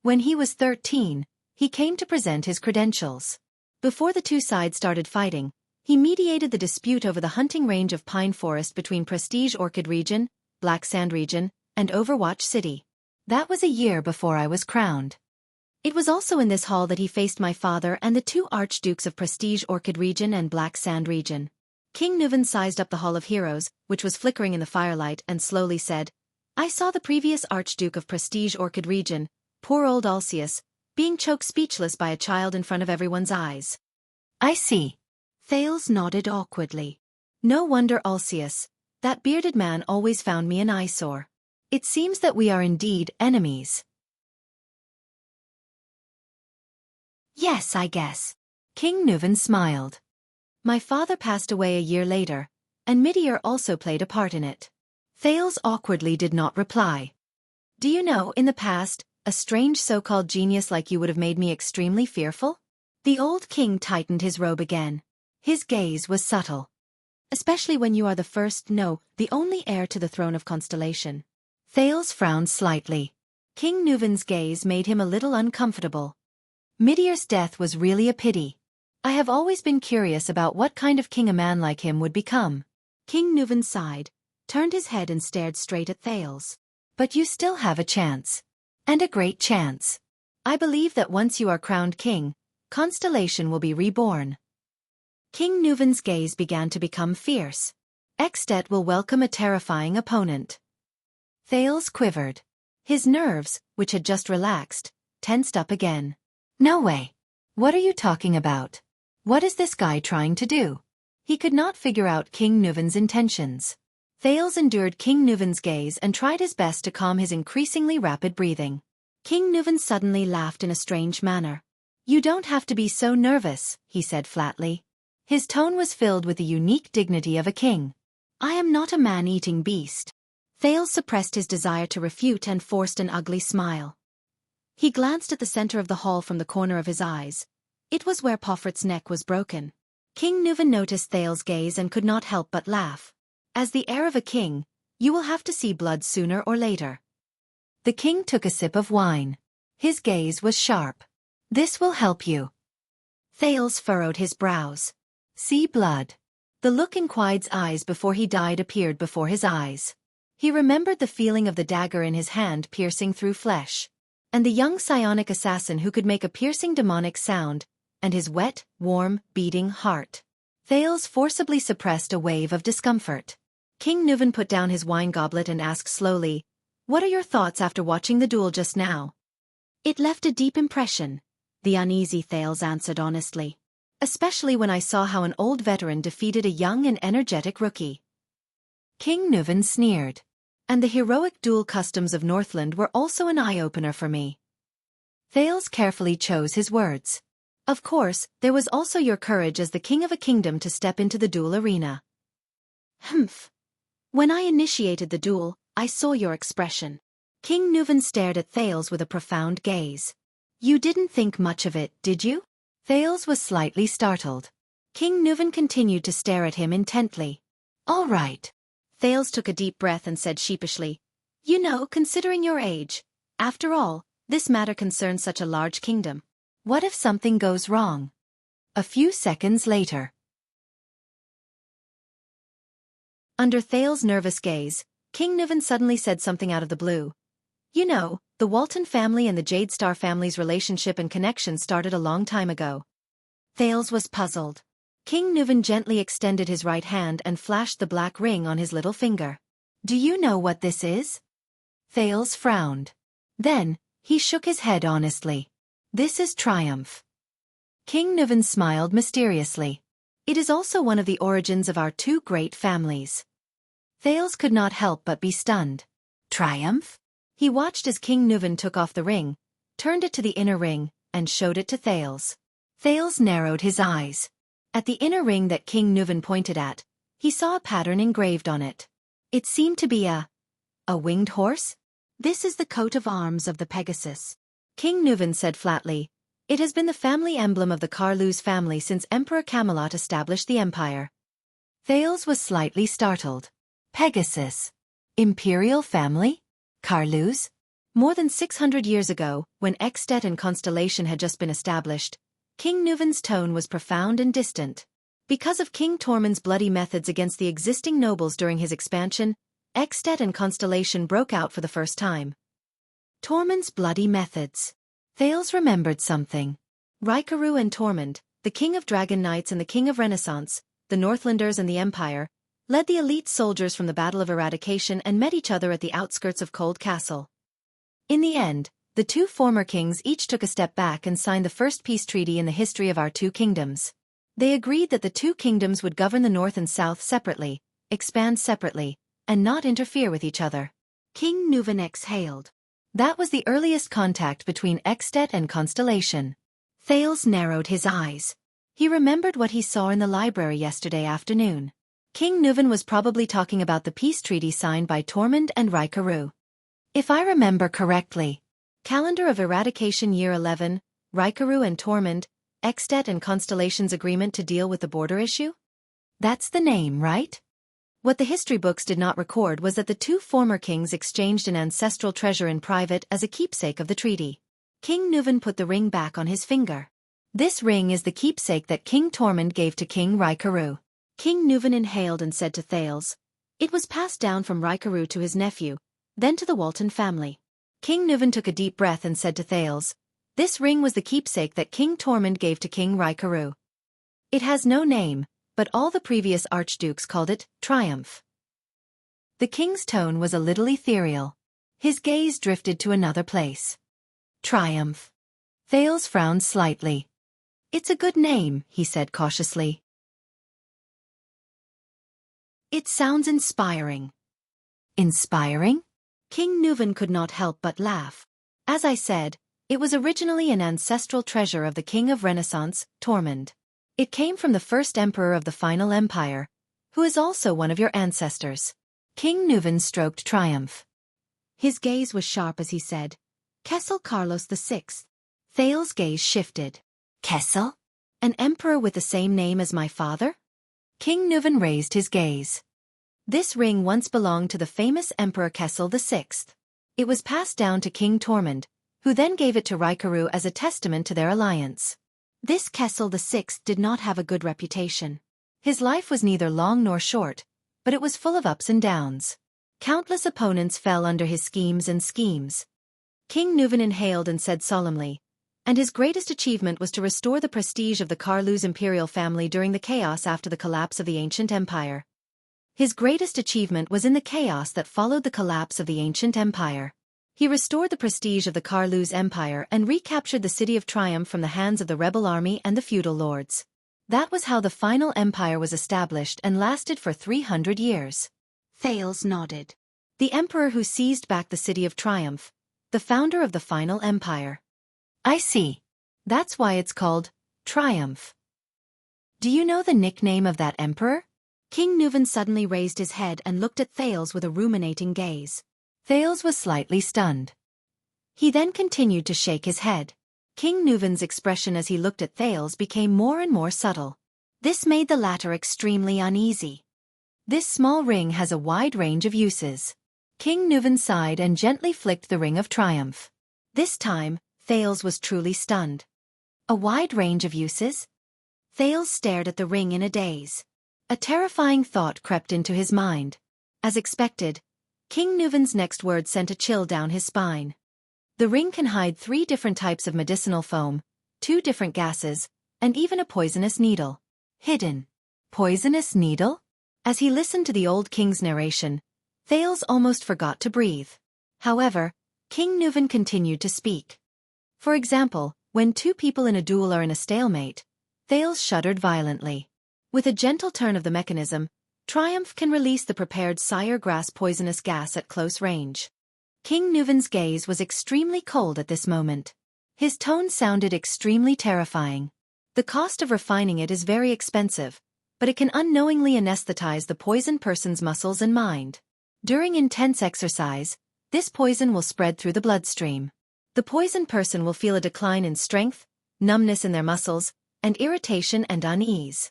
When he was 13, he came to present his credentials. Before the two sides started fighting, he mediated the dispute over the hunting range of Pine Forest between Prestige Orchid Region, Black Sand Region, and Overwatch City. That was a year before I was crowned. It was also in this hall that he faced my father and the two archdukes of Prestige Orchid Region and Black Sand Region. King Nuven sized up the Hall of Heroes, which was flickering in the firelight, and slowly said, I saw the previous Archduke of Prestige Orchid Region, poor old Alcius, being choked speechless by a child in front of everyone's eyes. I see. Thales nodded awkwardly. No wonder Alcius, that bearded man always found me an eyesore. It seems that we are indeed enemies. Yes, I guess. King Nuven smiled. My father passed away a year later, and Meteor also played a part in it. Thales awkwardly did not reply. Do you know, in the past, a strange so-called genius like you would have made me extremely fearful? The old king tightened his robe again. His gaze was subtle. Especially when you are the first, no, the only heir to the throne of Constellation. Thales frowned slightly. King Nuven's gaze made him a little uncomfortable. Meteor's death was really a pity. I have always been curious about what kind of king a man like him would become. King Nuven sighed, turned his head and stared straight at Thales. But you still have a chance. And a great chance. I believe that once you are crowned king, Constellation will be reborn. King Nuven's gaze began to become fierce. Legends.At will welcome a terrifying opponent. Thales quivered. His nerves, which had just relaxed, tensed up again. No way. What are you talking about? What is this guy trying to do? He could not figure out King Nuven's intentions. Thales endured King Nuven's gaze and tried his best to calm his increasingly rapid breathing. King Nuven suddenly laughed in a strange manner. You don't have to be so nervous, he said flatly. His tone was filled with the unique dignity of a king. I am not a man-eating beast. Thales suppressed his desire to refute and forced an ugly smile. He glanced at the center of the hall from the corner of his eyes. It was where Pofret's neck was broken. King Nuvan noticed Thales' gaze and could not help but laugh. As the heir of a king, you will have to see blood sooner or later. The king took a sip of wine. His gaze was sharp. This will help you. Thales furrowed his brows. See blood. The look in Quide's eyes before he died appeared before his eyes. He remembered the feeling of the dagger in his hand piercing through flesh, and the young psionic assassin who could make a piercing demonic sound, and his wet, warm, beating heart. Thales forcibly suppressed a wave of discomfort. King Nuvan put down his wine goblet and asked slowly, "What are your thoughts after watching the duel just now?" "It left a deep impression," the uneasy Thales answered honestly. "Especially when I saw how an old veteran defeated a young and energetic rookie." King Nuvan sneered. "And the heroic duel customs of Northland were also an eye-opener for me." Thales carefully chose his words. "Of course, there was also your courage as the king of a kingdom to step into the duel arena." "Humph. When I initiated the duel, I saw your expression." King Nuvan stared at Thales with a profound gaze. "You didn't think much of it, did you?" Thales was slightly startled. King Nuvan continued to stare at him intently. "All right." Thales took a deep breath and said sheepishly, "You know, considering your age, after all, this matter concerns such a large kingdom. What if something goes wrong?" A few seconds later. Under Thales' nervous gaze, King Nuvan suddenly said something out of the blue. "You know, the Walton family and the Jade Star family's relationship and connection started a long time ago." Thales was puzzled. King Nuvan gently extended his right hand and flashed the black ring on his little finger. "Do you know what this is?" Thales frowned. Then, he shook his head honestly. "This is triumph." King Nuvan smiled mysteriously. "It is also one of the origins of our two great families." Thales could not help but be stunned. "Triumph?" He watched as King Nuvan took off the ring, turned it to the inner ring, and showed it to Thales. Thales narrowed his eyes. At the inner ring that King Nuvan pointed at, he saw a pattern engraved on it. It seemed to be a winged horse? "This is the coat of arms of the Pegasus," King Nuvan said flatly. "It has been the family emblem of the Carluz family since Emperor Camelot established the empire." Thales was slightly startled. Pegasus? Imperial family? Carluz? More than 600 years ago, when Xianxia and Constellation had just been established, King Nuvan's tone was profound and distant. Because of King Tormund's bloody methods against the existing nobles during his expansion, Xianxia and Constellation broke out for the first time. Tormund's bloody methods. Thales remembered something. Raikaru and Tormund, the king of Dragon Knights and the king of Renaissance, the Northlanders and the Empire, led the elite soldiers from the Battle of Eradication and met each other at the outskirts of Cold Castle. In the end, the two former kings each took a step back and signed the first peace treaty in the history of our two kingdoms. They agreed that the two kingdoms would govern the north and south separately, expand separately, and not interfere with each other. King Nuvan exhaled. That was the earliest contact between Xianxia and Constellation. Thales narrowed his eyes. He remembered what he saw in the library yesterday afternoon. King Nuvan was probably talking about the peace treaty signed by Tormund and Raikaru. If I remember correctly. Calendar of Eradication Year 11, Raikaru and Tormund, Xianxia and Constellation's agreement to deal with the border issue? That's the name, right? What the history books did not record was that the two former kings exchanged an ancestral treasure in private as a keepsake of the treaty. King Nuvan put the ring back on his finger. This ring is the keepsake that King Tormund gave to King Raikaru. King Nuvan inhaled and said to Thales, "It was passed down from Raikaru to his nephew, then to the Walton family." King Nuvan took a deep breath and said to Thales, "This ring was the keepsake that King Tormund gave to King Raikaru. It has no name, but all the previous archdukes called it Triumph." The king's tone was a little ethereal. His gaze drifted to another place. Triumph. Thales frowned slightly. "It's a good name," he said cautiously. "It sounds inspiring." Inspiring? King Nuvan could not help but laugh. "As I said, it was originally an ancestral treasure of the king of Renaissance, Tormund. It came from the first emperor of the final empire, who is also one of your ancestors." King Nuven stroked triumph. His gaze was sharp as he said, Kessel Carlos VI. Thales's gaze shifted. Kessel? An emperor with the same name as my father? King Nuven raised his gaze. This ring once belonged to the famous Emperor Kessel VI. It was passed down to King Tormund, who then gave it to Raikaru as a testament to their alliance. This Kessel VI did not have a good reputation. His life was neither long nor short, but it was full of ups and downs. Countless opponents fell under his schemes and schemes. King Nuven inhaled and said solemnly, and his greatest achievement was to restore the prestige of the Carlus imperial family during the chaos after the collapse of the ancient empire. His greatest achievement was in the chaos that followed the collapse of the ancient empire. He restored the prestige of the Carlus empire and recaptured the city of Triumph from the hands of the rebel army and the feudal lords. That was how the final empire was established and lasted for 300 years. Thales nodded. The emperor who seized back the city of Triumph, the founder of the final empire. I see. That's why it's called Triumph. Do you know the nickname of that emperor? King Nuven suddenly raised his head and looked at Thales with a ruminating gaze. Thales was slightly stunned. He then continued to shake his head. King Nuven's expression as he looked at Thales became more and more subtle. This made the latter extremely uneasy. This small ring has a wide range of uses. King Nuven sighed and gently flicked the ring of triumph. This time, Thales was truly stunned. A wide range of uses? Thales stared at the ring in a daze. A terrifying thought crept into his mind. As expected, King Nuven's next word sent a chill down his spine. The ring can hide 3 different types of medicinal foam, 2 different gases, and even a poisonous needle. Hidden. Poisonous needle? As he listened to the old king's narration, Thales almost forgot to breathe. However, King Nuven continued to speak. For example, when 2 people in a duel are in a stalemate, Thales shuddered violently. With a gentle turn of the mechanism, Triumph can release the prepared sire grass poisonous gas at close range. King Nuven's gaze was extremely cold at this moment. His tone sounded extremely terrifying. The cost of refining it is very expensive, but it can unknowingly anesthetize the poisoned person's muscles and mind. During intense exercise, this poison will spread through the bloodstream. The poisoned person will feel a decline in strength, numbness in their muscles, and irritation and unease.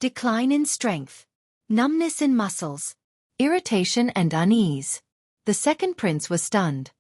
Decline in strength. Numbness in muscles. Irritation and unease. The second prince was stunned.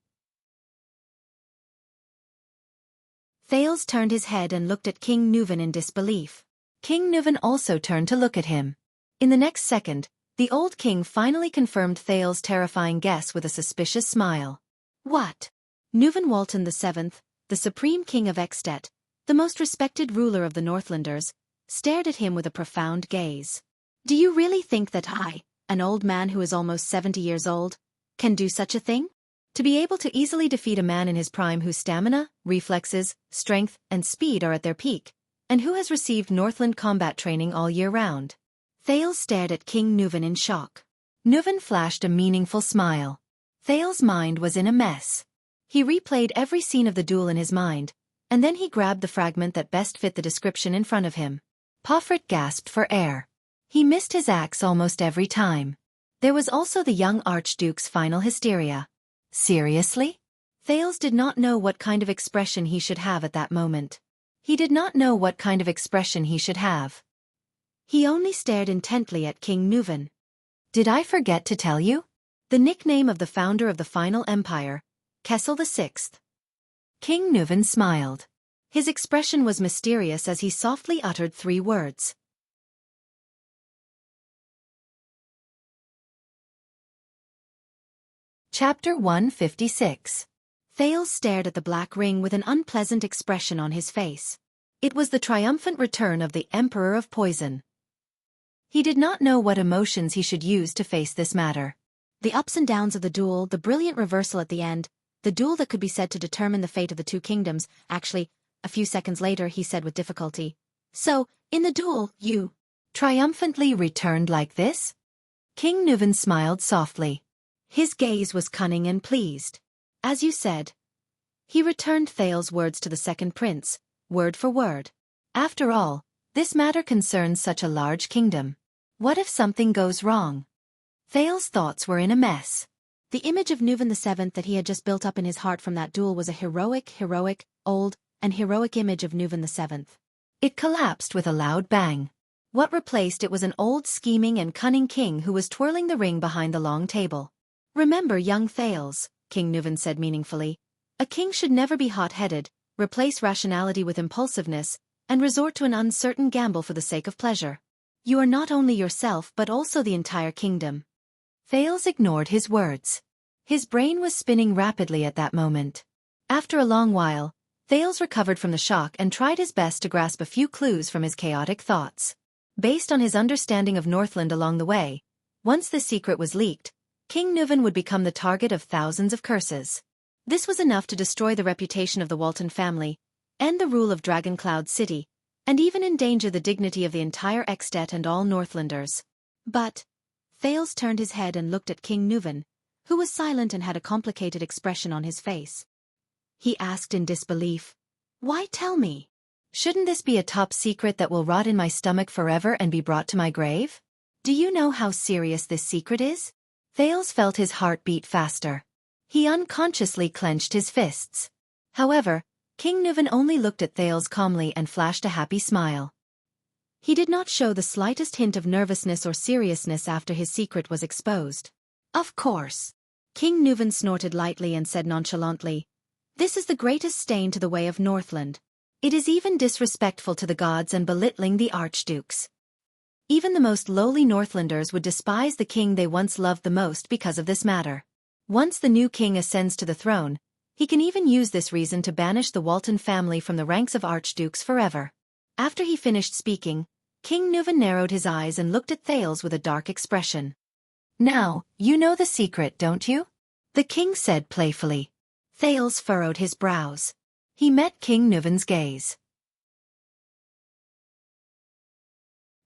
Thales turned his head and looked at King Nuven in disbelief. King Nuven also turned to look at him. In the next second, the old king finally confirmed Thales' terrifying guess with a suspicious smile. What? Nuven Walton VII, the supreme king of At, the most respected ruler of the Northlanders, stared at him with a profound gaze. Do you really think that I, an old man who is almost 70 years old, can do such a thing? To be able to easily defeat a man in his prime whose stamina, reflexes, strength, and speed are at their peak, and who has received Northland combat training all year round? Thales stared at King Nuven in shock. Nuven flashed a meaningful smile. Thales' mind was in a mess. He replayed every scene of the duel in his mind, and then he grabbed the fragment that best fit the description in front of him. Pofrit gasped for air. He missed his axe almost every time. There was also the young Archduke's final hysteria. Seriously? Thales did not know what kind of expression he should have at that moment. He did not know what kind of expression he should have. He only stared intently at King Nuven. Did I forget to tell you? The nickname of the founder of the final empire, Kessel VI. King Nuven smiled. His expression was mysterious as he softly uttered 3 words. Chapter 156. Thales stared at the black ring with an unpleasant expression on his face. It was the triumphant return of the Emperor of Poison. He did not know what emotions he should use to face this matter. The ups and downs of the duel, the brilliant reversal at the end, the duel that could be said to determine the fate of the 2 kingdoms. Actually, a few seconds later he said with difficulty, "So, in the duel, you triumphantly returned like this?" King Nuven smiled softly. His gaze was cunning and pleased. As you said. He returned Thales' words to the second prince, word for word. After all, this matter concerns such a large kingdom. What if something goes wrong? Thales' thoughts were in a mess. The image of Nuvan VII that he had just built up in his heart from that duel was a heroic, old, and heroic image of Nuvan VII. It collapsed with a loud bang. What replaced it was an old scheming and cunning king who was twirling the ring behind the long table. Remember, young Thales, King Nuvan said meaningfully. A king should never be hot-headed, replace rationality with impulsiveness, and resort to an uncertain gamble for the sake of pleasure. You are not only yourself but also the entire kingdom. Thales ignored his words. His brain was spinning rapidly at that moment. After a long while, Thales recovered from the shock and tried his best to grasp a few clues from his chaotic thoughts. Based on his understanding of Northland along the way, once the secret was leaked, King Nuvan would become the target of thousands of curses. This was enough to destroy the reputation of the Walton family, end the rule of Dragoncloud City, and even endanger the dignity of the entire At and all Northlanders. But Thales turned his head and looked at King Nuvan, who was silent and had a complicated expression on his face. He asked in disbelief, "Why tell me? Shouldn't this be a top secret that will rot in my stomach forever and be brought to my grave? Do you know how serious this secret is?" Thales felt his heart beat faster. He unconsciously clenched his fists. However, King Nuvan only looked at Thales calmly and flashed a happy smile. He did not show the slightest hint of nervousness or seriousness after his secret was exposed. "Of course." King Nuvan snorted lightly and said nonchalantly, "This is the greatest stain to the way of Northland. It is even disrespectful to the gods and belittling the archdukes. Even the most lowly Northlanders would despise the king they once loved the most because of this matter. Once the new king ascends to the throne, he can even use this reason to banish the Walton family from the ranks of archdukes forever." After he finished speaking, King Nuvan narrowed his eyes and looked at Thales with a dark expression. "Now, you know the secret, don't you?" the king said playfully. Thales furrowed his brows. He met King Nuvan's gaze.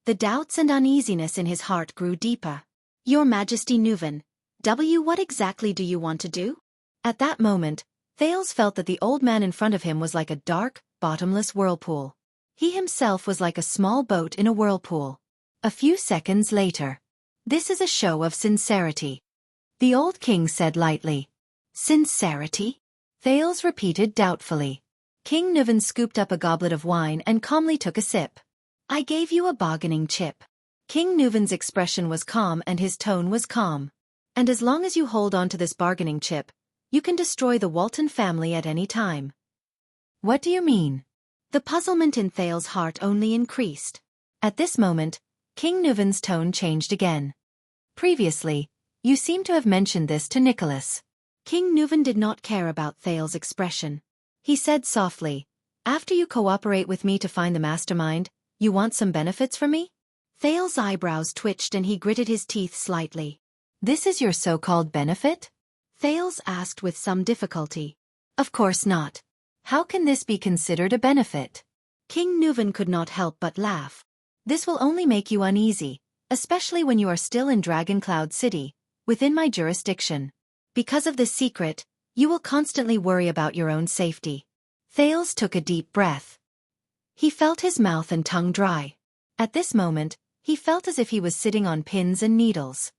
The doubts and uneasiness in his heart grew deeper. "Your Majesty Nuvan, what exactly do you want to do?" At that moment, Thales felt that the old man in front of him was like a dark, bottomless whirlpool. He himself was like a small boat in a whirlpool. A few seconds later. "This is a show of sincerity," the old king said lightly. "Sincerity?" Thales repeated doubtfully. King Nuvan scooped up a goblet of wine and calmly took a sip. "I gave you a bargaining chip." King Nuvan's expression was calm and his tone was calm. "And as long as you hold on to this bargaining chip, you can destroy the Walton family at any time." "What do you mean?" The puzzlement in Thales' heart only increased. At this moment, King Nuvan's tone changed again. "Previously, you seem to have mentioned this to Nicholas." King Nuvan did not care about Thales' expression. He said softly, "After you cooperate with me to find the mastermind, you want some benefits from me?" Thales' eyebrows twitched and he gritted his teeth slightly. "This is your so-called benefit?" Thales asked with some difficulty. "Of course not. How can this be considered a benefit?" King Nuvan could not help but laugh. "This will only make you uneasy, especially when you are still in Dragoncloud City, within my jurisdiction. Because of this secret, you will constantly worry about your own safety." Thales took a deep breath. He felt his mouth and tongue dry. At this moment, he felt as if he was sitting on pins and needles.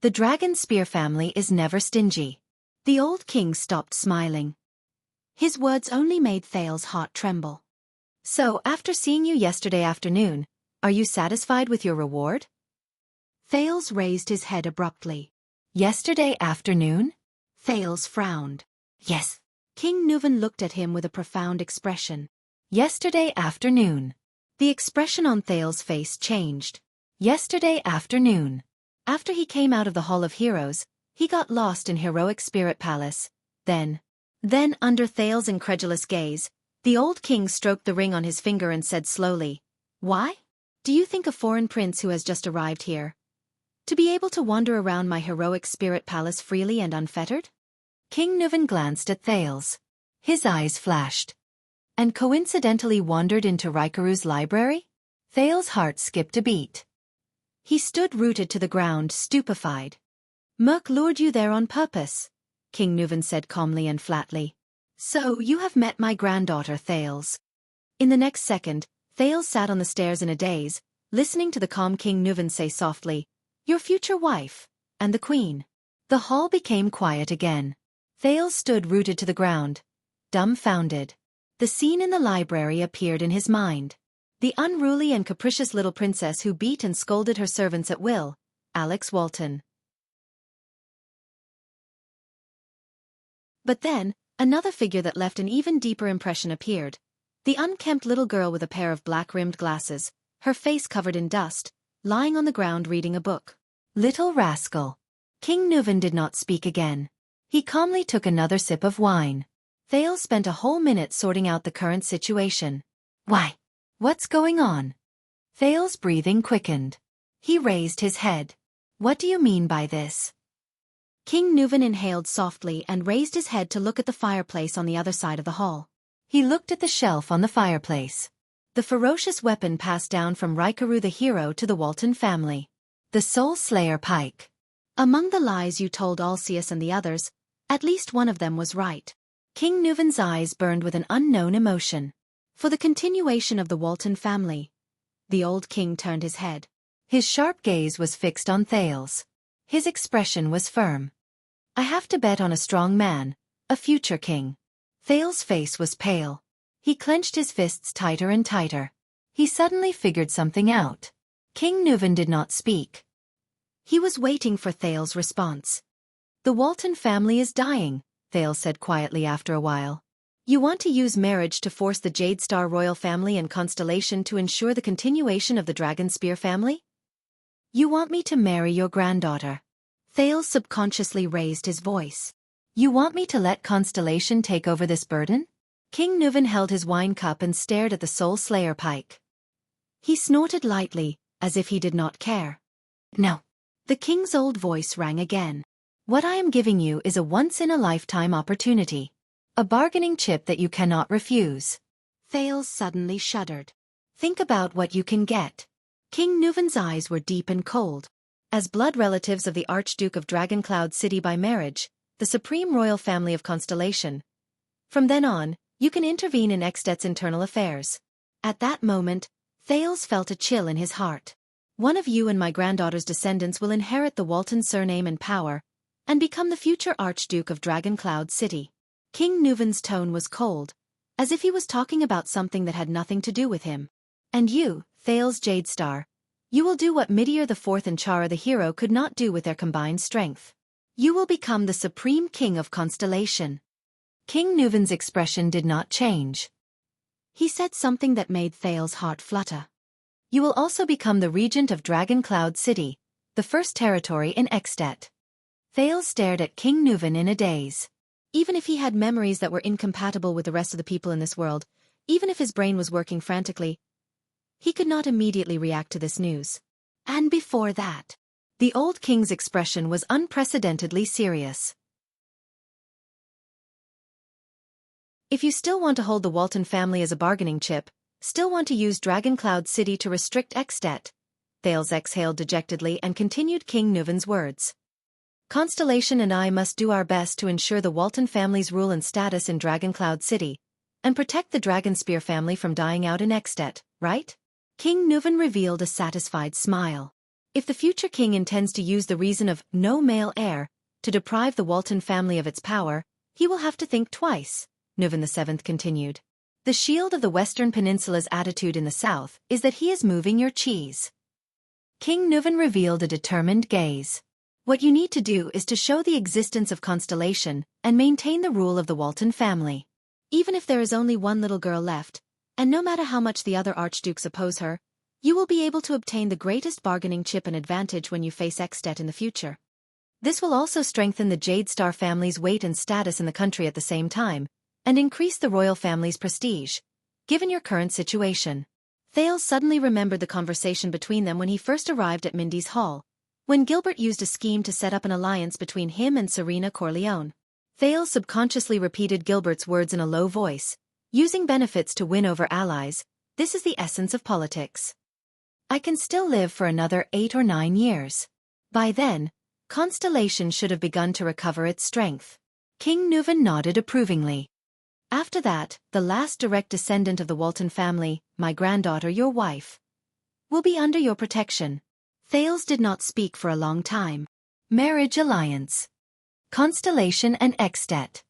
The Dragon Spear family is never stingy. The old king stopped smiling. His words only made Thales' heart tremble. "So, after seeing you yesterday afternoon, are you satisfied with your reward?" Thales raised his head abruptly. "Yesterday afternoon?" Thales frowned. "Yes." King Nuvan looked at him with a profound expression. "Yesterday afternoon." The expression on Thales' face changed. "Yesterday afternoon." After he came out of the Hall of Heroes, he got lost in Heroic Spirit Palace. Then, under Thales' incredulous gaze, the old king stroked the ring on his finger and said slowly, "Why? Do you think a foreign prince who has just arrived here to be able to wander around my Heroic Spirit Palace freely and unfettered?" King Nuvan glanced at Thales. His eyes flashed. "And coincidentally wandered into Raikaru's library?" Thales' heart skipped a beat. He stood rooted to the ground, stupefied. "Merc lured you there on purpose," King Nuvan said calmly and flatly. "So you have met my granddaughter, Thales." In the next second, Thales sat on the stairs in a daze, listening to the calm King Nuvan say softly, "Your future wife, and the queen. The hall became quiet again. Thales stood rooted to the ground, dumbfounded. The scene in the library appeared in his mind. The unruly and capricious little princess who beat and scolded her servants at will, Alex Walton. But then, another figure that left an even deeper impression appeared. The unkempt little girl with a pair of black-rimmed glasses, her face covered in dust, lying on the ground reading a book. Little rascal. King Nuvan did not speak again. He calmly took another sip of wine. Thales spent a whole minute sorting out the current situation. Why? What's going on? Thales' breathing quickened. He raised his head. What do you mean by this? King Nuvan inhaled softly and raised his head to look at the fireplace on the other side of the hall. He looked at the shelf on the fireplace. The ferocious weapon passed down from Raikaru the hero to the Walton family. The Soul Slayer pike. Among the lies you told Alcius and the others, at least one of them was right. King Nuvan's eyes burned with an unknown emotion. For the continuation of the Walton family. The old king turned his head. His sharp gaze was fixed on Thales. His expression was firm. I have to bet on a strong man, a future king. Thales' face was pale. He clenched his fists tighter and tighter. He suddenly figured something out. King Nuvan did not speak. He was waiting for Thales' response. The Walton family is dying, Thales said quietly after a while. You want to use marriage to force the Jade Star royal family and Constellation to ensure the continuation of the Dragon Spear family? You want me to marry your granddaughter. Thales subconsciously raised his voice. You want me to let Constellation take over this burden? King Nuvan held his wine cup and stared at the Soul Slayer pike. He snorted lightly, as if he did not care. No. The king's old voice rang again. What I am giving you is a once-in-a-lifetime opportunity. A bargaining chip that you cannot refuse. Thales suddenly shuddered. Think about what you can get. King Nuvan's eyes were deep and cold. As blood relatives of the Archduke of Dragoncloud City by marriage, the supreme royal family of Constellation. From then on, you can intervene in At internal affairs. At that moment, Thales felt a chill in his heart. One of you and my granddaughter's descendants will inherit the Walton surname and power, and become the future Archduke of Dragoncloud City. King Nuvan's tone was cold, as if he was talking about something that had nothing to do with him. And you, Thales Jadestar, you will do what Midir IV and Chara the hero could not do with their combined strength. You will become the supreme king of Constellation. King Nuvan's expression did not change. He said something that made Thales' heart flutter. You will also become the regent of Dragoncloud City, the first territory in At. Thales stared at King Nuvan in a daze. Even if he had memories that were incompatible with the rest of the people in this world, even if his brain was working frantically, he could not immediately react to this news. And before that, the old king's expression was unprecedentedly serious. If you still want to hold the Walton family as a bargaining chip, still want to use Dragoncloud City to restrict At, Thales exhaled dejectedly and continued King Nuvan's words. Constellation and I must do our best to ensure the Walton family's rule and status in Dragoncloud City, and protect the Dragonspear family from dying out in At, right? King Nuvan revealed a satisfied smile. If the future king intends to use the reason of no male heir to deprive the Walton family of its power, he will have to think twice, Nuvan VII continued. The shield of the Western Peninsula's attitude in the south is that he is moving your cheese. King Nuvan revealed a determined gaze. What you need to do is to show the existence of Constellation and maintain the rule of the Walton family. Even if there is only one little girl left, and no matter how much the other archdukes oppose her, you will be able to obtain the greatest bargaining chip and advantage when you face At in the future. This will also strengthen the Jadestar family's weight and status in the country at the same time, and increase the royal family's prestige, given your current situation. Thales suddenly remembered the conversation between them when he first arrived at Mindy's Hall, when Gilbert used a scheme to set up an alliance between him and Serena Corleone. Thales subconsciously repeated Gilbert's words in a low voice, using benefits to win over allies. This is the essence of politics. I can still live for another 8 or 9 years. By then, Constellation should have begun to recover its strength. King Nuvan nodded approvingly. After that, the last direct descendant of the Walton family, my granddaughter, your wife, will be under your protection. Thales did not speak for a long time. Marriage alliance. Constellation and At.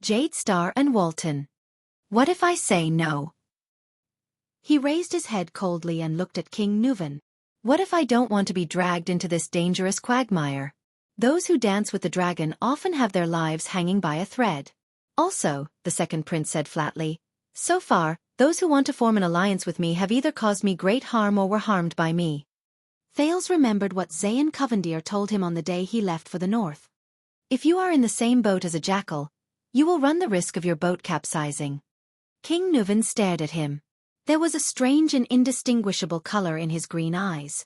Jade Star and Walton. What if I say no? He raised his head coldly and looked at King Nuvan. What if I don't want to be dragged into this dangerous quagmire? Those who dance with the dragon often have their lives hanging by a thread. Also, the second prince said flatly, so far, those who want to form an alliance with me have either caused me great harm or were harmed by me. Thales remembered what Zayn Covendier told him on the day he left for the north. If you are in the same boat as a jackal, you will run the risk of your boat capsizing. King Nuvan stared at him. There was a strange and indistinguishable color in his green eyes.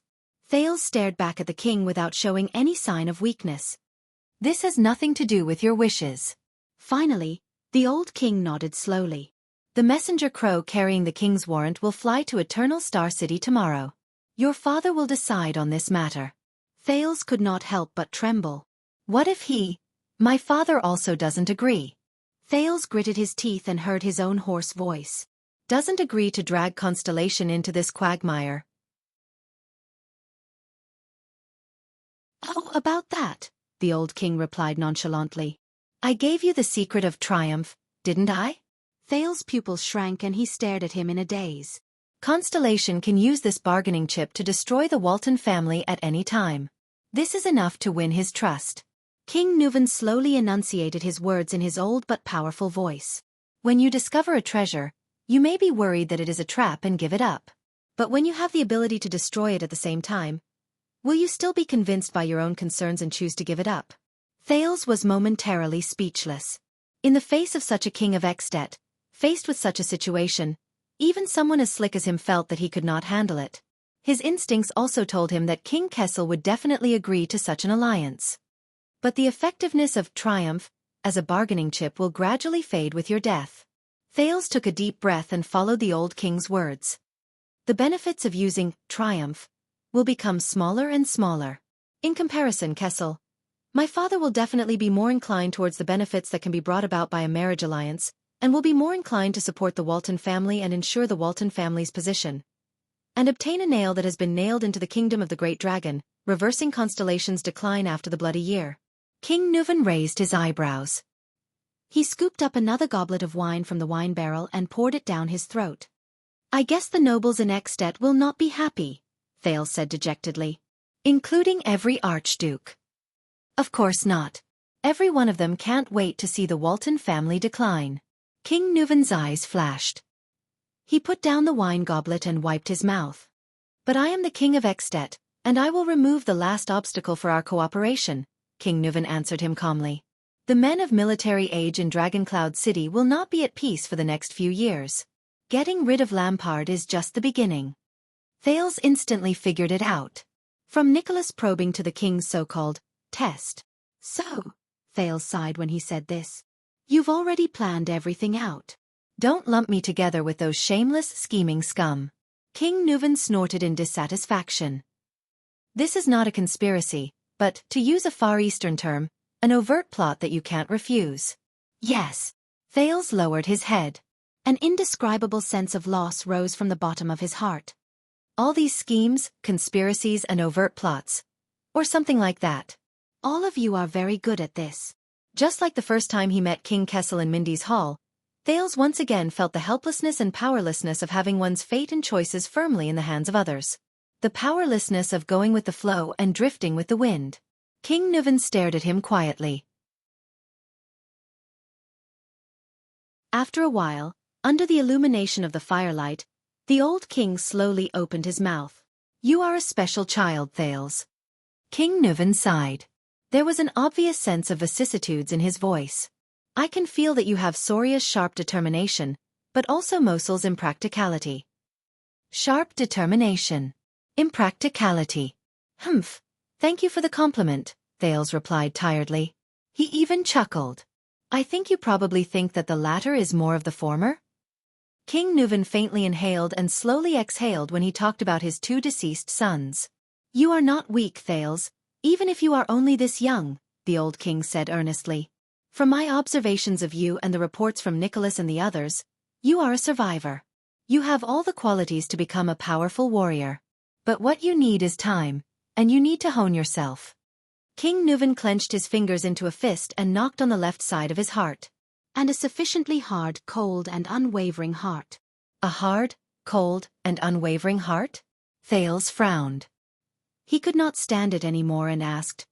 Thales stared back at the king without showing any sign of weakness. This has nothing to do with your wishes. Finally, the old king nodded slowly. The messenger crow carrying the king's warrant will fly to Eternal Star City tomorrow. Your father will decide on this matter. Thales could not help but tremble. What if my father also doesn't agree? Thales gritted his teeth and heard his own hoarse voice. Doesn't agree to drag Constellation into this quagmire. Oh, about that, the old king replied nonchalantly. I gave you the secret of triumph, didn't I? Thales' pupils shrank and he stared at him in a daze. Constellation can use this bargaining chip to destroy the Walton family at any time. This is enough to win his trust. King Nuvan slowly enunciated his words in his old but powerful voice. When you discover a treasure, you may be worried that it is a trap and give it up. But when you have the ability to destroy it at the same time, will you still be convinced by your own concerns and choose to give it up? Thales was momentarily speechless. In the face of such a king of At, faced with such a situation, even someone as slick as him felt that he could not handle it. His instincts also told him that King Kessel would definitely agree to such an alliance. But the effectiveness of triumph as a bargaining chip will gradually fade with your death. Thales took a deep breath and followed the old king's words. The benefits of using triumph will become smaller and smaller. In comparison, Kessel, my father will definitely be more inclined towards the benefits that can be brought about by a marriage alliance, and will be more inclined to support the Walton family and ensure the Walton family's position, and obtain a nail that has been nailed into the kingdom of the Great Dragon, reversing Constellation's decline after the Bloody Year. King Nuvan raised his eyebrows. He scooped up another goblet of wine from the wine barrel and poured it down his throat. I guess the nobles in At will not be happy, Thales said dejectedly. Including every archduke. Of course not. Every one of them can't wait to see the Walton family decline. King Nuvan's eyes flashed. He put down the wine goblet and wiped his mouth. But I am the king of At, and I will remove the last obstacle for our cooperation, King Nuvan answered him calmly. The men of military age in Dragoncloud City will not be at peace for the next few years. Getting rid of Lampard is just the beginning. Thales instantly figured it out. From Nicholas probing to the king's so-called test. So, Thales sighed when he said this. You've already planned everything out. Don't lump me together with those shameless, scheming scum. King Nuvan snorted in dissatisfaction. This is not a conspiracy, but, to use a Far Eastern term, an overt plot that you can't refuse. Yes. Thales lowered his head. An indescribable sense of loss rose from the bottom of his heart. All these schemes, conspiracies and overt plots. Or something like that. All of you are very good at this. Just like the first time he met King Kessel in Mindy's Hall, Thales once again felt the helplessness and powerlessness of having one's fate and choices firmly in the hands of others. The powerlessness of going with the flow and drifting with the wind. King Nuvan stared at him quietly. After a while, under the illumination of the firelight, the old king slowly opened his mouth. You are a special child, Thales. King Nuvan sighed. There was an obvious sense of vicissitudes in his voice. I can feel that you have Soria's sharp determination, but also Mosul's impracticality. Sharp determination. Impracticality. Humph. Thank you for the compliment, Thales replied tiredly. He even chuckled. I think you probably think that the latter is more of the former? King Nuvan faintly inhaled and slowly exhaled when he talked about his two deceased sons. You are not weak, Thales, even if you are only this young, the old king said earnestly. From my observations of you and the reports from Nicholas and the others, you are a survivor. You have all the qualities to become a powerful warrior. But what you need is time, and you need to hone yourself. King Nuvan clenched his fingers into a fist and knocked on the left side of his heart. And a sufficiently hard, cold and unwavering heart. A hard, cold, and unwavering heart? Thales frowned. He could not stand it anymore and asked,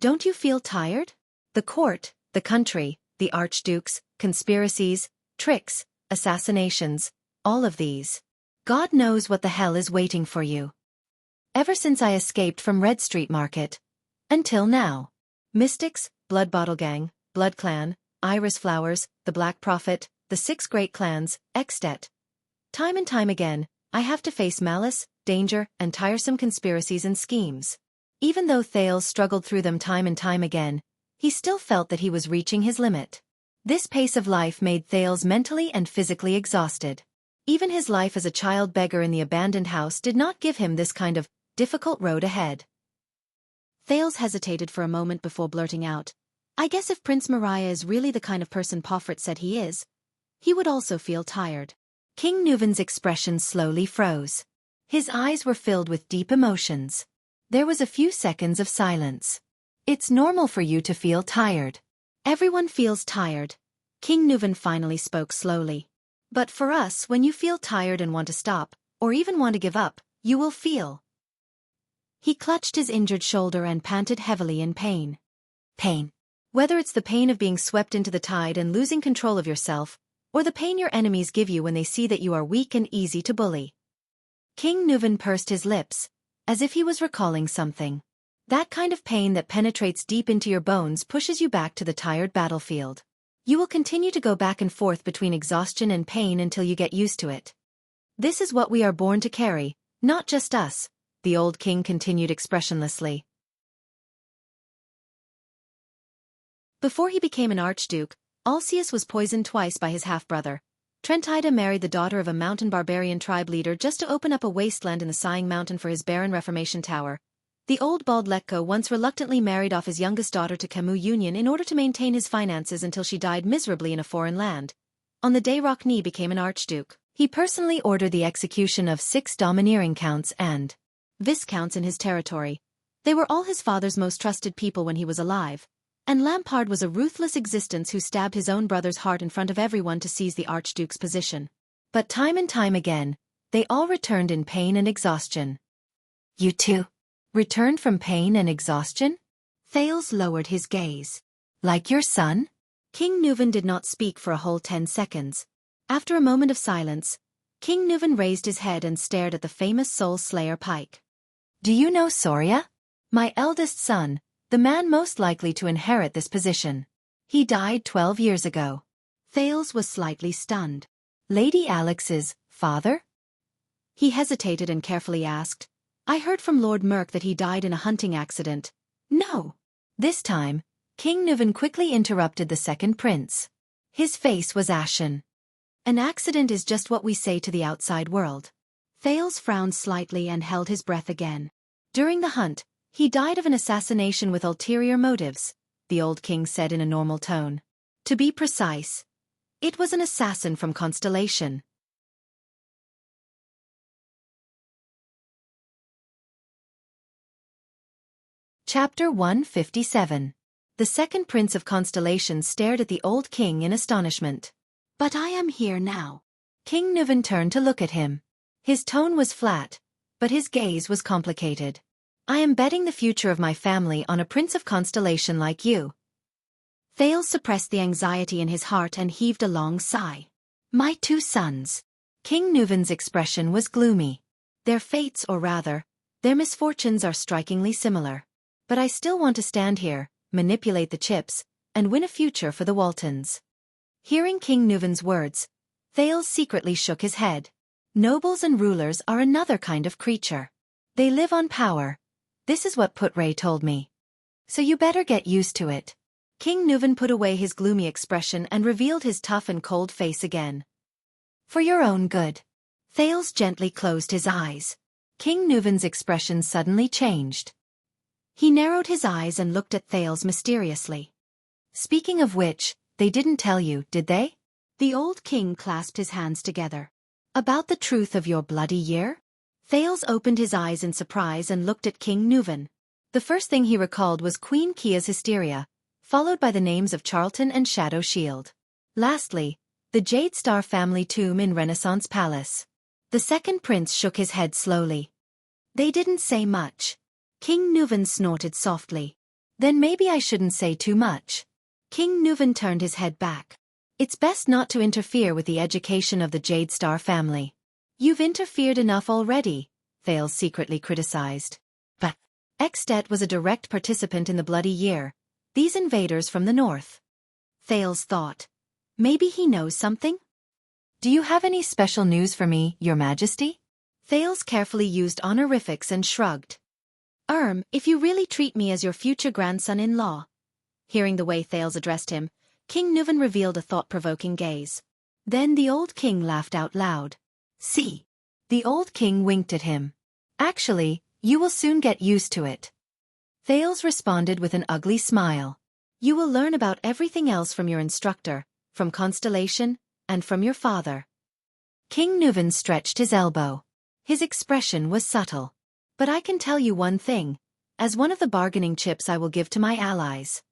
"Don't you feel tired?" The court, the country, the archdukes, conspiracies, tricks, assassinations, all of these. God knows what the hell is waiting for you. Ever since I escaped from Red Street Market. Until now. Mystics, Blood Bottle Gang, Blood Clan, Iris Flowers, the Black Prophet, the 6 Great Clans, etc. Time and time again, I have to face malice, danger, and tiresome conspiracies and schemes. Even though Thales struggled through them time and time again, he still felt that he was reaching his limit. This pace of life made Thales mentally and physically exhausted. Even his life as a child beggar in the abandoned house did not give him this kind of difficult road ahead. Thales hesitated for a moment before blurting out, "I guess if Prince Mariah is really the kind of person Poffret said he is, he would also feel tired." King Nuvan's expression slowly froze. His eyes were filled with deep emotions. There was a few seconds of silence. It's normal for you to feel tired. Everyone feels tired. King Nuvan finally spoke slowly. But for us, when you feel tired and want to stop, or even want to give up, you will feel. He clutched his injured shoulder and panted heavily in pain. Pain. Whether it's the pain of being swept into the tide and losing control of yourself, or the pain your enemies give you when they see that you are weak and easy to bully. King Nuvan pursed his lips, as if he was recalling something. That kind of pain that penetrates deep into your bones pushes you back to the tired battlefield. You will continue to go back and forth between exhaustion and pain until you get used to it. This is what we are born to carry, not just us, the old king continued expressionlessly. Before he became an archduke, Alcius was poisoned twice by his half-brother. Trentida married the daughter of a mountain barbarian tribe leader just to open up a wasteland in the Sighing Mountain for his barren Reformation Tower. The old bald Letko once reluctantly married off his youngest daughter to Camus Union in order to maintain his finances until she died miserably in a foreign land. On the day Rockne became an archduke, he personally ordered the execution of 6 domineering counts and viscounts in his territory. They were all his father's most trusted people when he was alive. And Lampard was a ruthless existence who stabbed his own brother's heart in front of everyone to seize the archduke's position. But time and time again, they all returned in pain and exhaustion. You too? Returned from pain and exhaustion? Thales lowered his gaze. Like your son? King Nuvan did not speak for a whole 10 seconds. After a moment of silence, King Nuvan raised his head and stared at the famous Soul Slayer Pike. Do you know Soria? My eldest son, the man most likely to inherit this position. He died 12 years ago. Thales was slightly stunned. Lady Alex's father? He hesitated and carefully asked, "I heard from Lord Merk that he died in a hunting accident." No. This time, King Nuvan quickly interrupted the second prince. His face was ashen. An accident is just what we say to the outside world. Thales frowned slightly and held his breath again. During the hunt, he died of an assassination with ulterior motives, the old king said in a normal tone. To be precise, it was an assassin from Constellation. Chapter 157. The second prince of Constellation stared at the old king in astonishment. But I am here now. King Nuvan turned to look at him. His tone was flat, but his gaze was complicated. I am betting the future of my family on a prince of Constellation like you. Thales suppressed the anxiety in his heart and heaved a long sigh. My 2 sons. King Nuvan's expression was gloomy. Their fates, or rather, their misfortunes are strikingly similar. But I still want to stand here, manipulate the chips, and win a future for the Waltons. Hearing King Nuvan's words, Thales secretly shook his head. Nobles and rulers are another kind of creature. They live on power. This is what Putray told me. So you better get used to it. King Nuvan put away his gloomy expression and revealed his tough and cold face again. For your own good. Thales gently closed his eyes. King Nuvan's expression suddenly changed. He narrowed his eyes and looked at Thales mysteriously. Speaking of which, they didn't tell you, did they? The old king clasped his hands together. About the truth of your bloody year? Thales opened his eyes in surprise and looked at King Nuvan. The first thing he recalled was Queen Kia's hysteria, followed by the names of Charlton and Shadow Shield. Lastly, the Jade Star family tomb in Renaissance Palace. The second prince shook his head slowly. They didn't say much. King Nuvan snorted softly. Then maybe I shouldn't say too much. King Nuvan turned his head back. It's best not to interfere with the education of the Jade Star family. You've interfered enough already, Thales secretly criticized. But At was a direct participant in the Bloody Year. These invaders from the north. Thales thought. Maybe he knows something? Do you have any special news for me, Your Majesty? Thales carefully used honorifics and shrugged. If you really treat me as your future grandson-in-law. Hearing the way Thales addressed him, King Nuvan revealed a thought-provoking gaze. Then the old king laughed out loud. See. The old king winked at him. Actually, you will soon get used to it. Thales responded with an ugly smile. You will learn about everything else from your instructor, from Constellation, and from your father. King Nuvan stretched his elbow. His expression was subtle. But I can tell you one thing. As one of the bargaining chips I will give to my allies.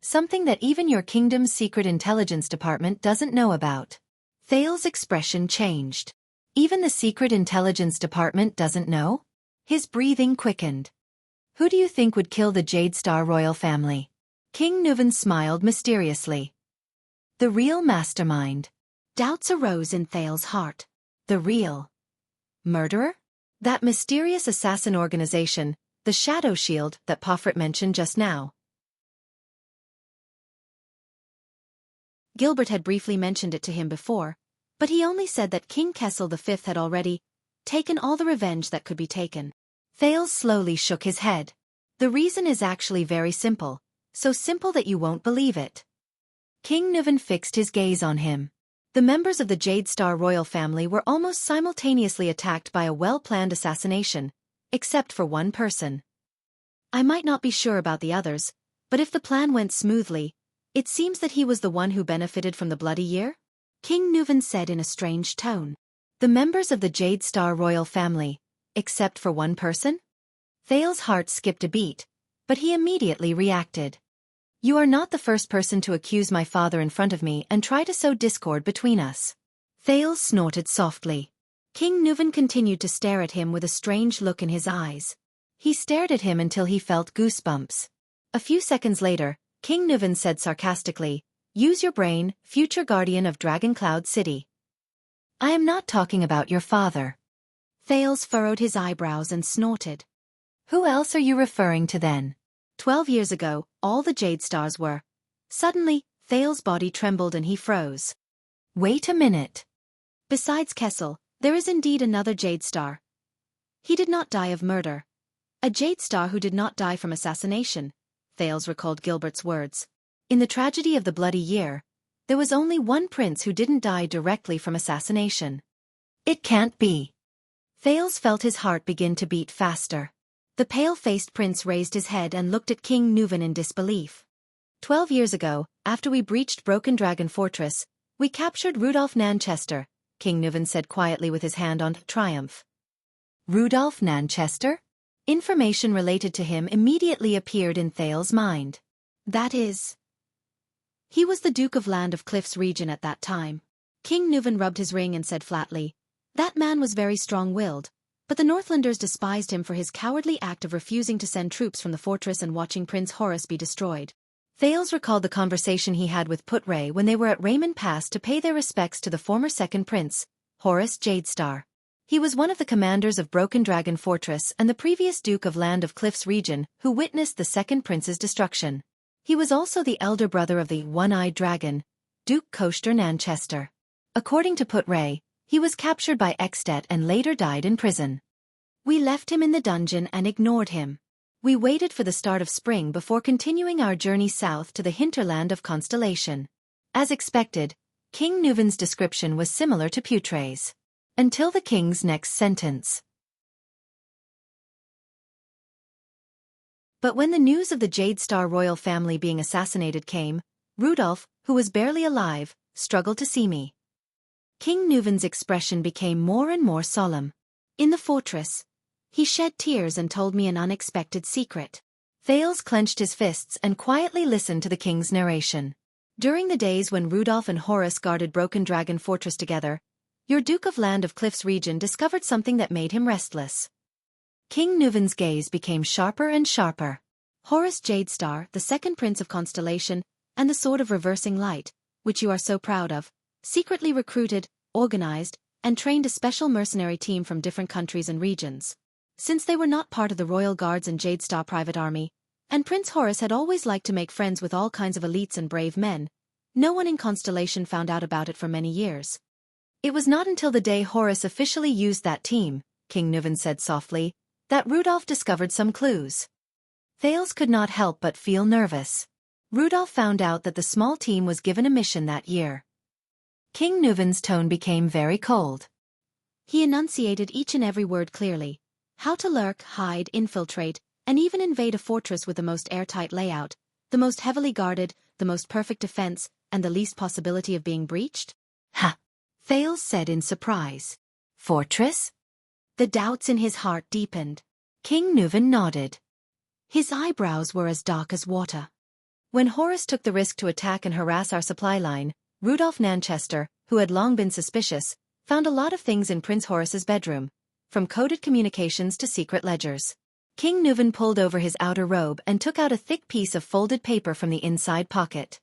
Something that even your kingdom's secret intelligence department doesn't know about. Thales' expression changed. Even the secret intelligence department doesn't know? His breathing quickened. Who do you think would kill the Jade Star royal family? King Nuvan smiled mysteriously. The real mastermind. Doubts arose in Thales' heart. The real murderer? That mysterious assassin organization, the Shadow Shield that Pofrit mentioned just now. Gilbert had briefly mentioned it to him before, but he only said that King Kessel V had already taken all the revenge that could be taken. Thales slowly shook his head. The reason is actually very simple, so simple that you won't believe it. King Nuvan fixed his gaze on him. The members of the Jade Star royal family were almost simultaneously attacked by a well-planned assassination, except for one person. I might not be sure about the others, but if the plan went smoothly, it seems that he was the one who benefited from the Bloody Year? King Nuvan said in a strange tone. The members of the Jade Star royal family, except for one person? Thales' heart skipped a beat, but he immediately reacted. You are not the first person to accuse my father in front of me and try to sow discord between us. Thales snorted softly. King Nuvan continued to stare at him with a strange look in his eyes. He stared at him until he felt goosebumps. A few seconds later, King Nuvan said sarcastically, Use your brain, future guardian of Dragon Cloud City. I am not talking about your father. Thales furrowed his eyebrows and snorted. Who else are you referring to then? 12 years ago, all the Jade Stars were. Suddenly, Thales' body trembled and he froze. Wait a minute. Besides Kessel, there is indeed another Jade Star. He did not die of murder. A Jade Star who did not die from assassination, Thales recalled Gilbert's words. In the tragedy of the Bloody Year, there was only one prince who didn't die directly from assassination. It can't be. Thales felt his heart begin to beat faster. The pale-faced prince raised his head and looked at King Nuvan in disbelief. 12 years ago, after we breached Broken Dragon Fortress, we captured Rudolph Nanchester, King Nuvan said quietly with his hand on triumph. Rudolph Nanchester? Information related to him immediately appeared in Thales' mind. That is, he was the Duke of Land of Cliffs region at that time. King Nuvan rubbed his ring and said flatly, that man was very strong-willed, but the Northlanders despised him for his cowardly act of refusing to send troops from the fortress and watching Prince Horus be destroyed. Thales recalled the conversation he had with Putray when they were at Raymond Pass to pay their respects to the former second prince, Horus Jadestar. He was one of the commanders of Broken Dragon Fortress and the previous Duke of Land of Cliffs region who witnessed the second prince's destruction. He was also the elder brother of the one-eyed dragon, Duke Koshter Nanchester. According to Putray, he was captured by At and later died in prison. We left him in the dungeon and ignored him. We waited for the start of spring before continuing our journey south to the hinterland of Constellation. As expected, King Nuvan's description was similar to Putray's. Until the king's next sentence. But when the news of the Jade Star royal family being assassinated came, Rudolph, who was barely alive, struggled to see me. King Nuvan's expression became more and more solemn. In the fortress, he shed tears and told me an unexpected secret. Thales clenched his fists and quietly listened to the king's narration. During the days when Rudolph and Horace guarded Broken Dragon Fortress together, your Duke of Land of Cliffs region discovered something that made him restless. King Nuven's gaze became sharper and sharper. Horace Jadestar, the second prince of Constellation, and the Sword of Reversing Light, which you are so proud of, secretly recruited, organized, and trained a special mercenary team from different countries and regions. Since they were not part of the Royal Guards and Jadestar private army, and Prince Horace had always liked to make friends with all kinds of elites and brave men, no one in Constellation found out about it for many years. It was not until the day Horace officially used that team, King Nuven said softly, that Rudolph discovered some clues. Thales could not help but feel nervous. Rudolph found out that the small team was given a mission that year. King Nuven's tone became very cold. He enunciated each and every word clearly. How to lurk, hide, infiltrate, and even invade a fortress with the most airtight layout, the most heavily guarded, the most perfect defense, and the least possibility of being breached? Ha! Thales said in surprise. Fortress? The doubts in his heart deepened. King Nuven nodded. His eyebrows were as dark as water. When Horace took the risk to attack and harass our supply line, Rudolph Nanchester, who had long been suspicious, found a lot of things in Prince Horace's bedroom, from coded communications to secret ledgers. King Nuven pulled over his outer robe and took out a thick piece of folded paper from the inside pocket.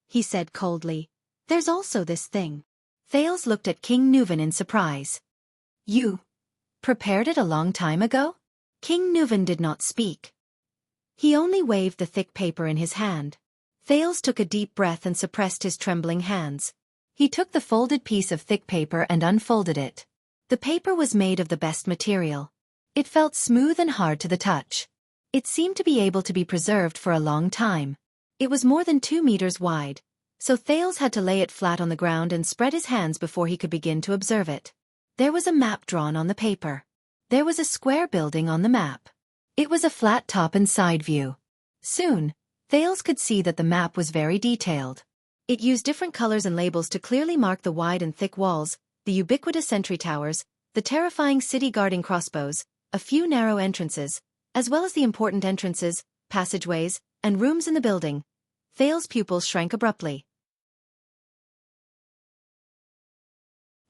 He said coldly, "There's also this thing." Thales looked at King Nuven in surprise. "You prepared it a long time ago?" King Nuven did not speak. He only waved the thick paper in his hand. Thales took a deep breath and suppressed his trembling hands. He took the folded piece of thick paper and unfolded it. The paper was made of the best material. It felt smooth and hard to the touch. It seemed to be able to be preserved for a long time. It was more than 2 meters wide, so Thales had to lay it flat on the ground and spread his hands before he could begin to observe it. There was a map drawn on the paper. There was a square building on the map. It was a flat top and side view. Soon, Thales could see that the map was very detailed. It used different colors and labels to clearly mark the wide and thick walls, the ubiquitous sentry towers, the terrifying city-guarding crossbows, a few narrow entrances, as well as the important entrances, passageways, and rooms in the building. Thales' pupils shrank abruptly.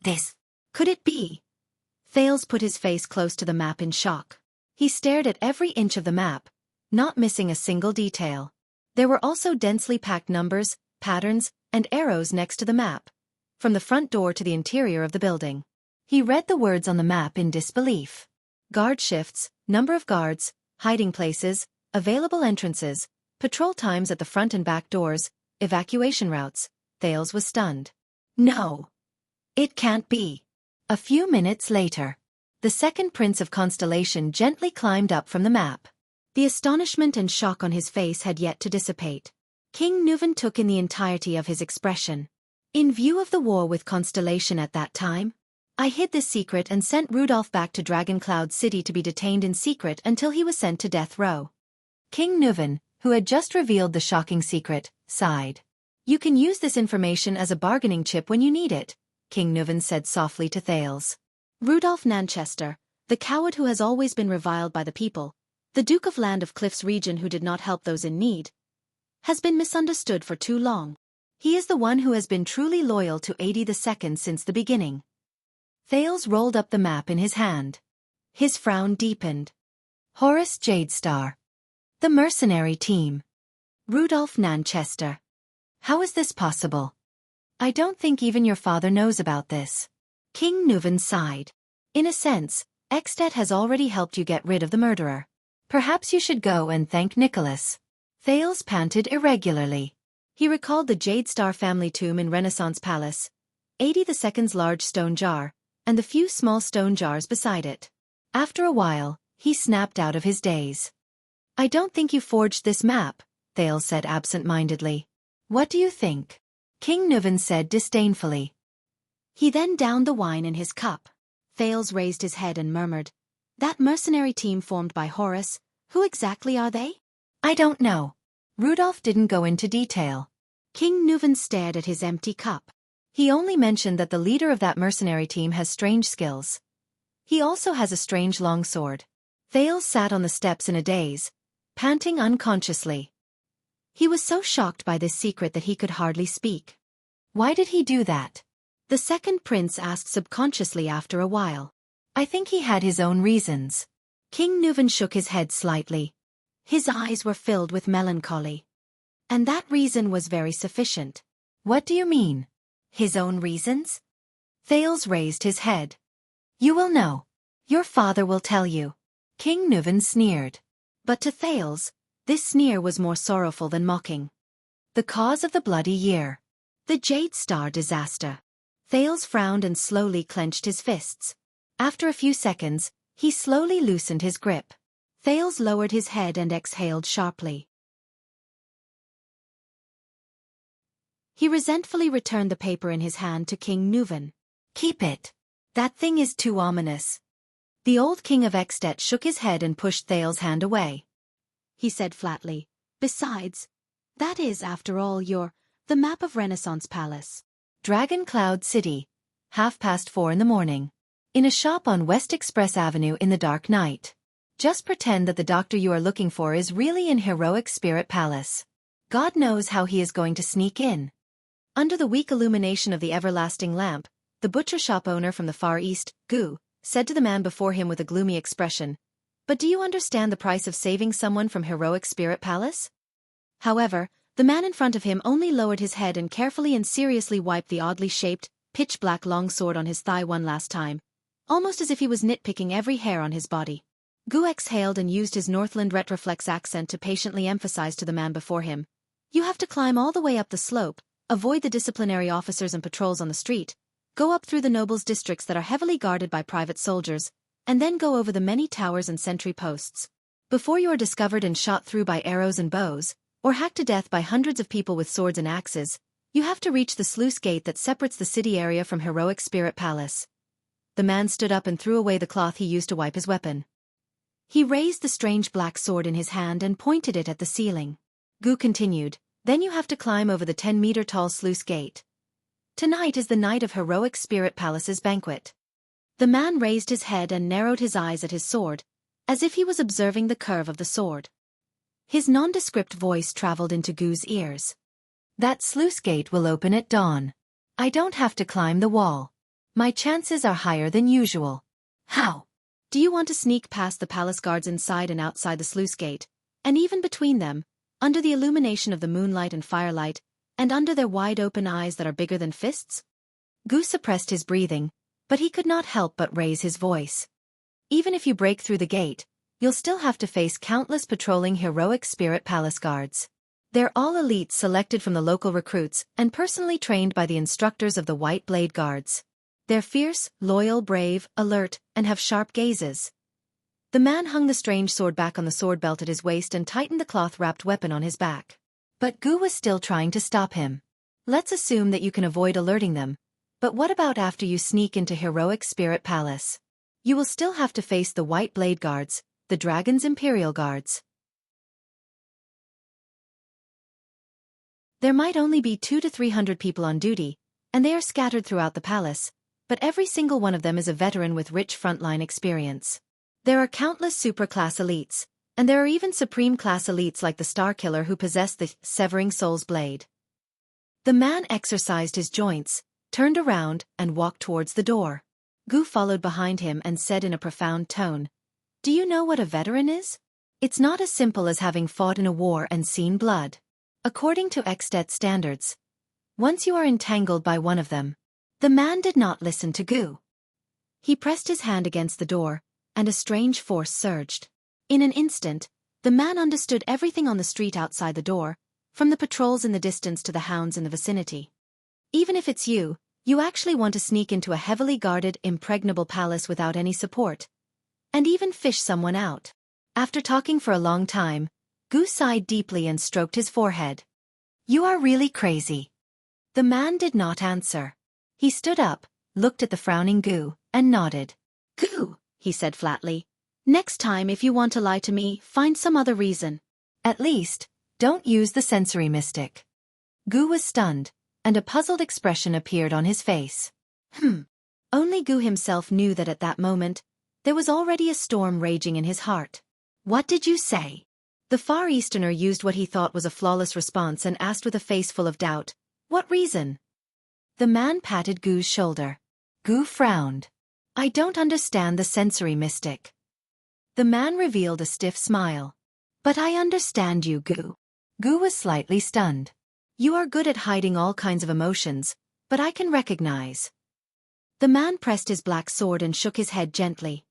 This, could it be? Thales put his face close to the map in shock. He stared at every inch of the map, not missing a single detail. There were also densely packed numbers, patterns, and arrows next to the map, from the front door to the interior of the building. He read the words on the map in disbelief. Guard shifts, number of guards, hiding places, available entrances, patrol times at the front and back doors, evacuation routes. Thales was stunned. No! It can't be. A few minutes later, the second prince of Constellation gently climbed up from the map. The astonishment and shock on his face had yet to dissipate. King Nuven took in the entirety of his expression. In view of the war with Constellation at that time, I hid this secret and sent Rudolph back to Dragon Cloud City to be detained in secret until he was sent to death row. King Nuven, who had just revealed the shocking secret, sighed. You can use this information as a bargaining chip when you need it, King Nuven said softly to Thales. Rudolph Nanchester, the coward who has always been reviled by the people, the Duke of Land of Cliffs region who did not help those in need, has been misunderstood for too long. He is the one who has been truly loyal to At II since the beginning. Thales rolled up the map in his hand. His frown deepened. Horace Jadestar. The mercenary team. Rudolph Nanchester. How is this possible? I don't think even your father knows about this. King Nuven sighed. In a sense, At has already helped you get rid of the murderer. Perhaps you should go and thank Nicholas. Thales panted irregularly. He recalled the Jadestar family tomb in Renaissance Palace, At II's large stone jar, and the few small stone jars beside it. After a while, he snapped out of his daze. I don't think you forged this map, Thales said absent-mindedly. What do you think? King Nuven said disdainfully. He then downed the wine in his cup. Thales raised his head and murmured, That mercenary team formed by Horace, who exactly are they? I don't know. Rudolph didn't go into detail. King Nuven stared at his empty cup. He only mentioned that the leader of that mercenary team has strange skills. He also has a strange long sword. Thales sat on the steps in a daze, panting unconsciously. He was so shocked by this secret that he could hardly speak. Why did he do that? The second prince asked subconsciously after a while. I think he had his own reasons. King Nuvan shook his head slightly. His eyes were filled with melancholy. And that reason was very sufficient. What do you mean? His own reasons? Thales raised his head. You will know. Your father will tell you. King Nuvan sneered. But to Thales, this sneer was more sorrowful than mocking. The cause of the bloody year. The Jade Star disaster. Thales frowned and slowly clenched his fists. After a few seconds, he slowly loosened his grip. Thales lowered his head and exhaled sharply. He resentfully returned the paper in his hand to King Nuvan. Keep it. That thing is too ominous. The old king of At shook his head and pushed Thales' hand away. He said flatly, besides, that is, after all, the map of Renaissance Palace. Dragon Cloud City, 4:30 a.m. In a shop on West Express Avenue in the dark night. Just pretend that the doctor you are looking for is really in Heroic Spirit Palace. God knows how he is going to sneak in. Under the weak illumination of the everlasting lamp, the butcher shop owner from the Far East, Gu, said to the man before him with a gloomy expression, "But do you understand the price of saving someone from Heroic Spirit Palace?" However, the man in front of him only lowered his head and carefully and seriously wiped the oddly shaped, pitch-black longsword on his thigh one last time, almost as if he was nitpicking every hair on his body. Gu exhaled and used his Northland retroflex accent to patiently emphasize to the man before him, "You have to climb all the way up the slope, avoid the disciplinary officers and patrols on the street, go up through the nobles' districts that are heavily guarded by private soldiers, and then go over the many towers and sentry posts. Before you are discovered and shot through by arrows and bows, or hacked to death by hundreds of people with swords and axes, you have to reach the sluice gate that separates the city area from Heroic Spirit Palace." The man stood up and threw away the cloth he used to wipe his weapon. He raised the strange black sword in his hand and pointed it at the ceiling. Gu continued, "Then you have to climb over the 10-meter-tall sluice gate. Tonight is the night of Heroic Spirit Palace's banquet." The man raised his head and narrowed his eyes at his sword, as if he was observing the curve of the sword. His nondescript voice traveled into Gu's ears. "That sluice gate will open at dawn. I don't have to climb the wall. My chances are higher than usual." "How? Do you want to sneak past the palace guards inside and outside the sluice gate, and even between them, under the illumination of the moonlight and firelight, and under their wide-open eyes that are bigger than fists?" Gu suppressed his breathing, but he could not help but raise his voice. "Even if you break through the gate, you'll still have to face countless patrolling Heroic Spirit Palace guards. They're all elites selected from the local recruits and personally trained by the instructors of the White Blade Guards. They're fierce, loyal, brave, alert, and have sharp gazes." The man hung the strange sword back on the sword belt at his waist and tightened the cloth-wrapped weapon on his back. But Gu was still trying to stop him. "Let's assume that you can avoid alerting them, but what about after you sneak into Heroic Spirit Palace? You will still have to face the White Blade Guards, the Dragon's Imperial Guards. There might only be 200 to 300 people on duty, and they are scattered throughout the palace, but every single one of them is a veteran with rich frontline experience. There are countless super-class elites, and there are even supreme-class elites like the Star Killer who possess the Severing Soul's Blade." The man exercised his joints, turned around, and walked towards the door. Gu followed behind him and said in a profound tone, "Do you know what a veteran is? It's not as simple as having fought in a war and seen blood. According to At standards, once you are entangled by one of them." The man did not listen to Gu. He pressed his hand against the door, and a strange force surged. In an instant, the man understood everything on the street outside the door, from the patrols in the distance to the hounds in the vicinity. Even if it's you, you actually want to sneak into a heavily guarded, impregnable palace without any support, and even fish someone out. After talking for a long time, Gu sighed deeply and stroked his forehead. "You are really crazy." The man did not answer. He stood up, looked at the frowning Gu, and nodded. "Gu," he said flatly, "next time if you want to lie to me, find some other reason. At least, don't use the sensory mystic." Gu was stunned, and a puzzled expression appeared on his face. Only Gu himself knew that at that moment, there was already a storm raging in his heart. "What did you say?" The Far Easterner used what he thought was a flawless response and asked with a face full of doubt, "What reason?" The man patted Gu's shoulder. Gu frowned. "I don't understand the sensory mystic." The man revealed a stiff smile. "But I understand you, Gu." Gu was slightly stunned. "You are good at hiding all kinds of emotions, but I can recognize." The man pressed his black sword and shook his head gently.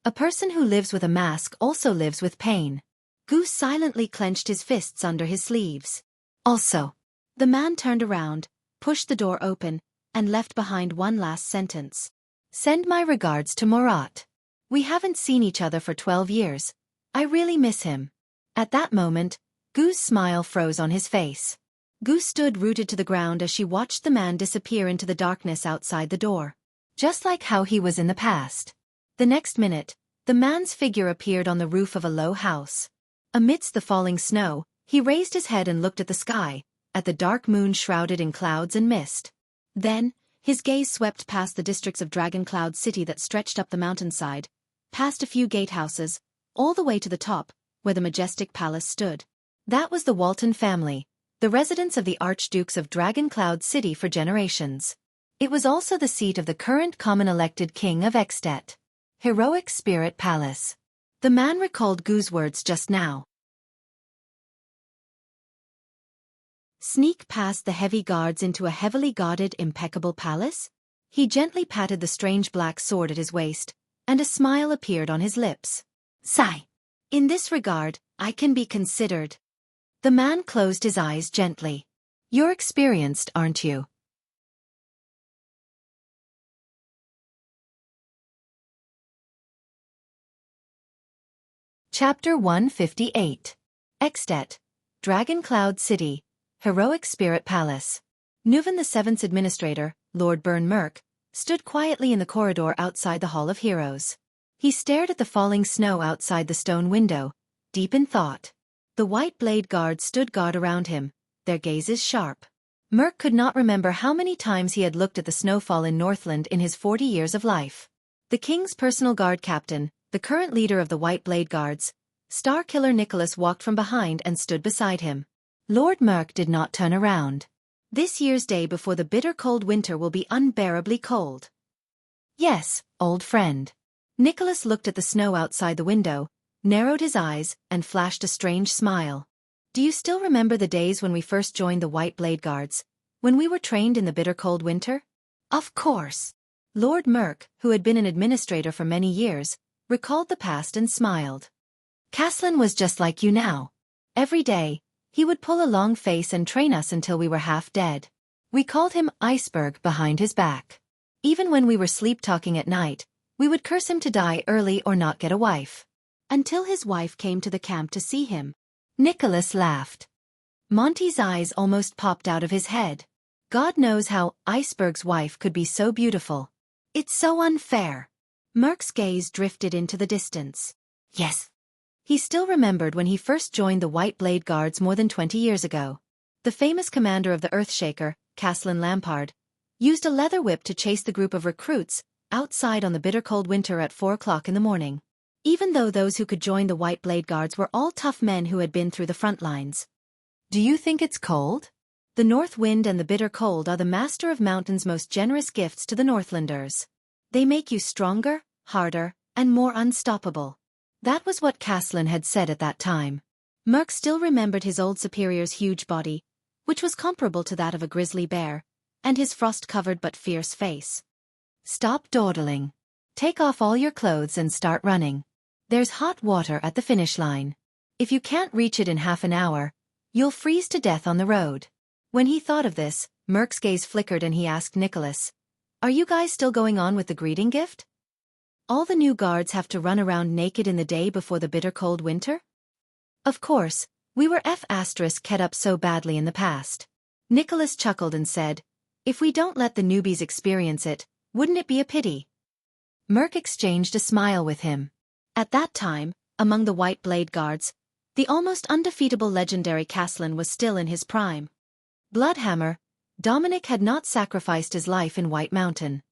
"A person who lives with a mask also lives with pain." Gu silently clenched his fists under his sleeves. "Also." The man turned around, pushed the door open, and left behind one last sentence. "Send my regards to Murat. We haven't seen each other for 12 years. I really miss him." At that moment, Gu's smile froze on his face. Gu stood rooted to the ground as she watched the man disappear into the darkness outside the door. Just like how he was in the past. The next minute, the man's figure appeared on the roof of a low house. Amidst the falling snow, he raised his head and looked at the sky, at the dark moon shrouded in clouds and mist. Then, his gaze swept past the districts of Dragon Cloud City that stretched up the mountainside, past a few gatehouses, all the way to the top, where the majestic palace stood. That was the Walton family, the residence of the Archdukes of Dragon Cloud City for generations. It was also the seat of the current common-elected king of At. Heroic Spirit Palace. The man recalled Gu's words just now. Sneak past the heavy guards into a heavily guarded, impeccable palace? He gently patted the strange black sword at his waist, and a smile appeared on his lips. Sigh. In this regard, I can be considered. The man closed his eyes gently. You're experienced, aren't you? Chapter 158. At. Dragon Cloud City, Heroic Spirit Palace. Nuvan VII's administrator, Lord Burn Merk, stood quietly in the corridor outside the Hall of Heroes. He stared at the falling snow outside the stone window, deep in thought. The white blade guards stood guard around him, their gazes sharp. Merk could not remember how many times he had looked at the snowfall in Northland in his 40 years of life. The king's personal guard captain, the current leader of the White Blade Guards, Star Killer Nicholas walked from behind and stood beside him. Lord Merk did not turn around. This year's day before the bitter cold winter will be unbearably cold. Yes, old friend. Nicholas looked at the snow outside the window, narrowed his eyes, and flashed a strange smile. Do you still remember the days when we first joined the White Blade Guards, when we were trained in the bitter cold winter? Of course. Lord Merk, who had been an administrator for many years, recalled the past and smiled. Caslin was just like you now. Every day, he would pull a long face and train us until we were half dead. We called him Iceberg behind his back. Even when we were sleep-talking at night, we would curse him to die early or not get a wife. Until his wife came to the camp to see him. Nicholas laughed. Monty's eyes almost popped out of his head. God knows how Iceberg's wife could be so beautiful. It's so unfair. Merk's gaze drifted into the distance. Yes. He still remembered when he first joined the White Blade Guards more than 20 years ago. The famous commander of the Earthshaker, Caslin Lampard, used a leather whip to chase the group of recruits outside on the bitter cold winter at 4 o'clock in the morning. Even though those who could join the White Blade Guards were all tough men who had been through the front lines. Do you think it's cold? The north wind and the bitter cold are the master of mountain's most generous gifts to the Northlanders. They make you stronger, harder, and more unstoppable. That was what Caslin had said at that time. Merk still remembered his old superior's huge body, which was comparable to that of a grizzly bear, and his frost-covered but fierce face. Stop dawdling. Take off all your clothes and start running. There's hot water at the finish line. If you can't reach it in half an hour, you'll freeze to death on the road. When he thought of this, Merk's gaze flickered and he asked Nicholas, Are you guys still going on with the greeting gift? All the new guards have to run around naked in the day before the bitter cold winter? Of course, we were kept up so badly in the past. Nicholas chuckled and said, If we don't let the newbies experience it, wouldn't it be a pity? Merk exchanged a smile with him. At that time, among the White Blade Guards, the almost undefeatable legendary Caslin was still in his prime. Bloodhammer, Dominic had not sacrificed his life in White Mountain.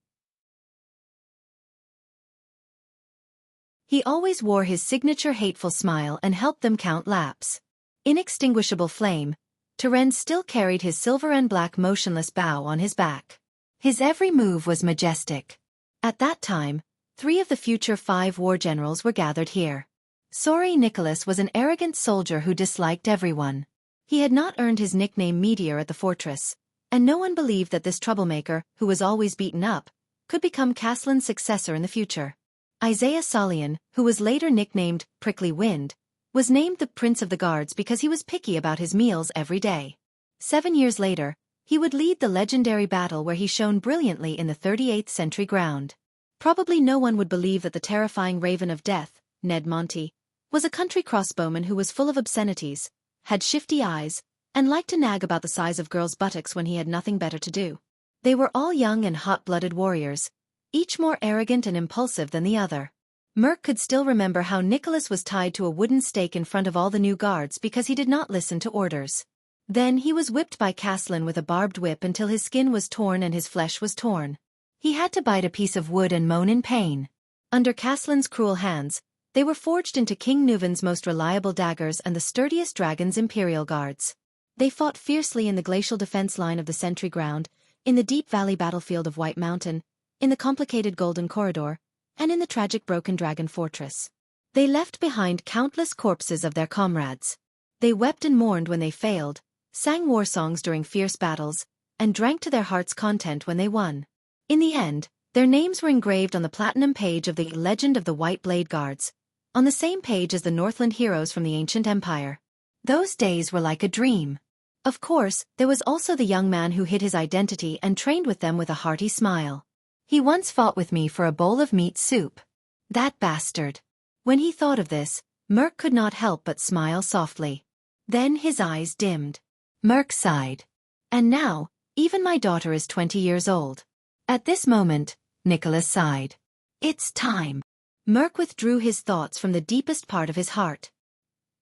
He always wore his signature hateful smile and helped them count laps. Inextinguishable flame, Terence still carried his silver and black motionless bow on his back. His every move was majestic. At that time, 3 of the future 5 war generals were gathered here. Sorry, Nicholas was an arrogant soldier who disliked everyone. He had not earned his nickname Meteor at the fortress, and no one believed that this troublemaker, who was always beaten up, could become Caslin's successor in the future. Isaiah Salian, who was later nicknamed Prickly Wind, was named the Prince of the Guards because he was picky about his meals every day. 7 years later, he would lead the legendary battle where he shone brilliantly in the 38th century ground. Probably no one would believe that the terrifying Raven of Death, Ned Monty, was a country crossbowman who was full of obscenities, had shifty eyes, and liked to nag about the size of girls' buttocks when he had nothing better to do. They were all young and hot-blooded warriors, each more arrogant and impulsive than the other. Merc could still remember how Nicholas was tied to a wooden stake in front of all the new guards because he did not listen to orders. Then he was whipped by Caslin with a barbed whip until his skin was torn and his flesh was torn. He had to bite a piece of wood and moan in pain. Under Caslin's cruel hands, they were forged into King Nuvan's most reliable daggers and the sturdiest dragon's imperial guards. They fought fiercely in the glacial defense line of the sentry ground, in the deep valley battlefield of White Mountain, in the complicated Golden Corridor, and in the tragic Broken Dragon Fortress. They left behind countless corpses of their comrades. They wept and mourned when they failed, sang war songs during fierce battles, and drank to their heart's content when they won. In the end, their names were engraved on the platinum page of the Legend of the White Blade Guards, on the same page as the Northland heroes from the ancient empire. Those days were like a dream. Of course, there was also the young man who hid his identity and trained with them with a hearty smile. He once fought with me for a bowl of meat soup. That bastard. When he thought of this, Merc could not help but smile softly. Then his eyes dimmed. Merc sighed. And now, even my daughter is 20 years old. At this moment, Nicholas sighed. It's time. Merc withdrew his thoughts from the deepest part of his heart.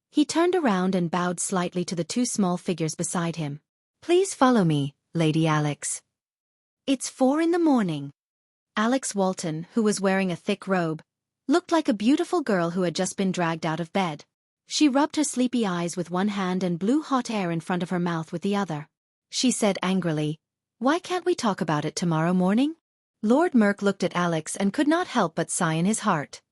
He turned around and bowed slightly to the 2 small figures beside him. Please follow me, Lady Alex. It's 4 in the morning. Alex Walton, who was wearing a thick robe, looked like a beautiful girl who had just been dragged out of bed. She rubbed her sleepy eyes with one hand and blew hot air in front of her mouth with the other. She said angrily, "Why can't we talk about it tomorrow morning?" Lord Merc looked at Alex and could not help but sigh in his heart.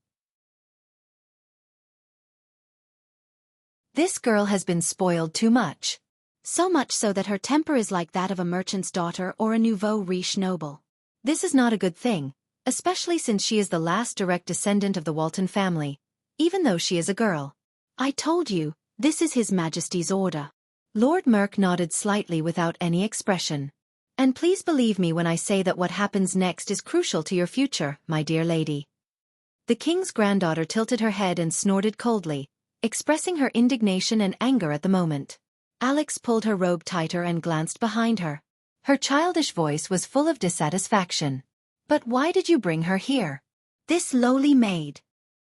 This girl has been spoiled too much. So much so that her temper is like that of a merchant's daughter or a nouveau riche noble. This is not a good thing, especially since she is the last direct descendant of the Walton family, even though she is a girl. I told you, this is His Majesty's order. Lord Merc nodded slightly without any expression. And please believe me when I say that what happens next is crucial to your future, my dear lady. The king's granddaughter tilted her head and snorted coldly, expressing her indignation and anger at the moment. Alex pulled her robe tighter and glanced behind her. Her childish voice was full of dissatisfaction. But why did you bring her here? This lowly maid.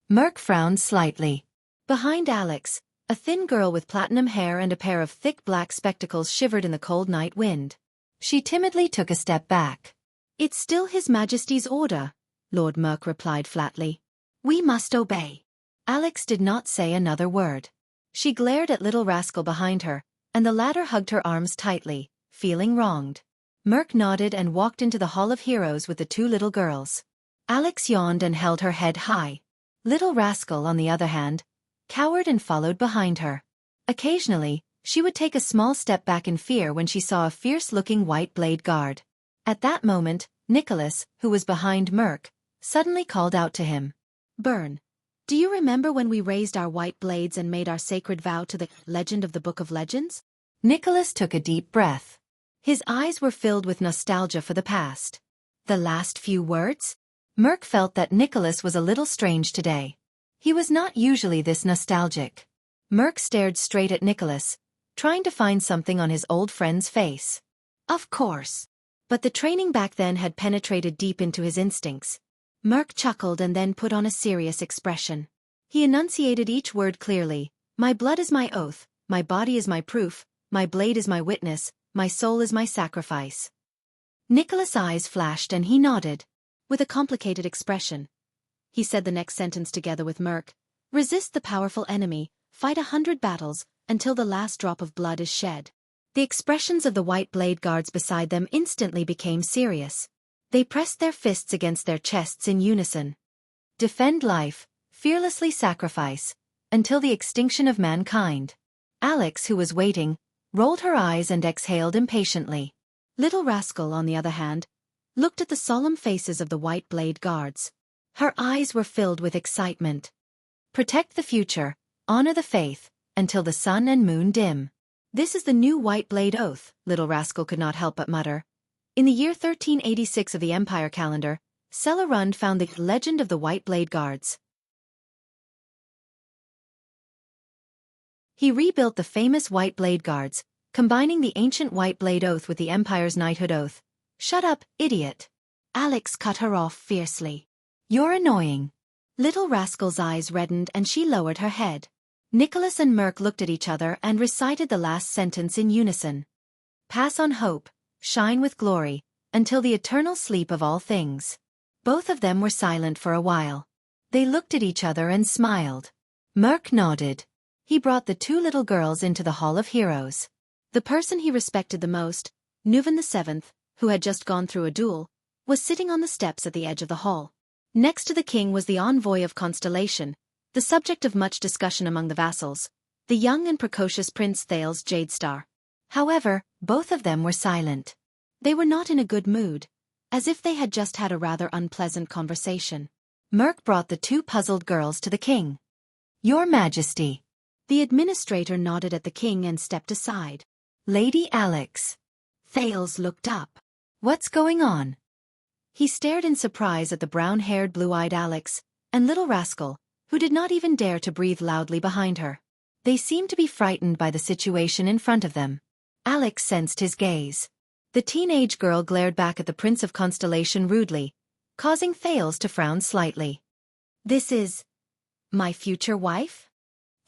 Merc frowned slightly. Behind Alex, a thin girl with platinum hair and a pair of thick black spectacles shivered in the cold night wind. She timidly took a step back. It's still His Majesty's order, Lord Merc replied flatly. We must obey. Alex did not say another word. She glared at little rascal behind her, and the latter hugged her arms tightly, feeling wronged. Merc nodded and walked into the Hall of Heroes with the 2 little girls. Alex yawned and held her head high. Little rascal, on the other hand, cowered and followed behind her. Occasionally, she would take a small step back in fear when she saw a fierce-looking white blade guard. At that moment, Nicholas, who was behind Merc, suddenly called out to him. Burn. Do you remember when we raised our white blades and made our sacred vow to the legend of the Book of Legends? Nicholas took a deep breath. His eyes were filled with nostalgia for the past. The last few words? Merc felt that Nicholas was a little strange today. He was not usually this nostalgic. Merc stared straight at Nicholas, trying to find something on his old friend's face. Of course. But the training back then had penetrated deep into his instincts. Merc chuckled and then put on a serious expression. He enunciated each word clearly. My blood is my oath, my body is my proof, my blade is my witness, my soul is my sacrifice. Nicholas' eyes flashed and he nodded, with a complicated expression. he said the next sentence together with Merc. Resist the powerful enemy, fight 100 battles, until the last drop of blood is shed. The expressions of the white blade guards beside them instantly became serious. They pressed their fists against their chests in unison. Defend life, fearlessly sacrifice, until the extinction of mankind. Alex, who was waiting, rolled her eyes and exhaled impatiently. Little Rascal, on the other hand, looked at the solemn faces of the white blade guards. Her eyes were filled with excitement. Protect the future, honor the faith, until the sun and moon dim. This is the new white blade oath, Little Rascal could not help but mutter. In the year 1386 of the Empire calendar, Celarund found the legend of the white blade guards. He rebuilt the famous white blade guards, combining the ancient white blade oath with the Empire's knighthood oath. Shut up, idiot. Alex cut her off fiercely. You're annoying. Little Rascal's eyes reddened and she lowered her head. Nicholas and Merc looked at each other and recited the last sentence in unison. Pass on hope, shine with glory, until the eternal sleep of all things. Both of them were silent for a while. They looked at each other and smiled. Merc nodded. He brought the two little girls into the Hall of Heroes. The person he respected the most, Nuven VII, who had just gone through a duel, was sitting on the steps at the edge of the hall. Next to the king was the envoy of Constellation, the subject of much discussion among the vassals, the young and precocious Prince Thales Jadestar. However, both of them were silent. They were not in a good mood, as if they had just had a rather unpleasant conversation. Merc brought the two puzzled girls to the king. Your Majesty. The administrator nodded at the king and stepped aside. Lady Alex. Thales looked up. What's going on? He stared in surprise at the brown-haired, blue-eyed Alex, and Little Rascal, who did not even dare to breathe loudly behind her. They seemed to be frightened by the situation in front of them. Alex sensed his gaze. The teenage girl glared back at the Prince of Constellation rudely, causing Thales to frown slightly. This is my future wife?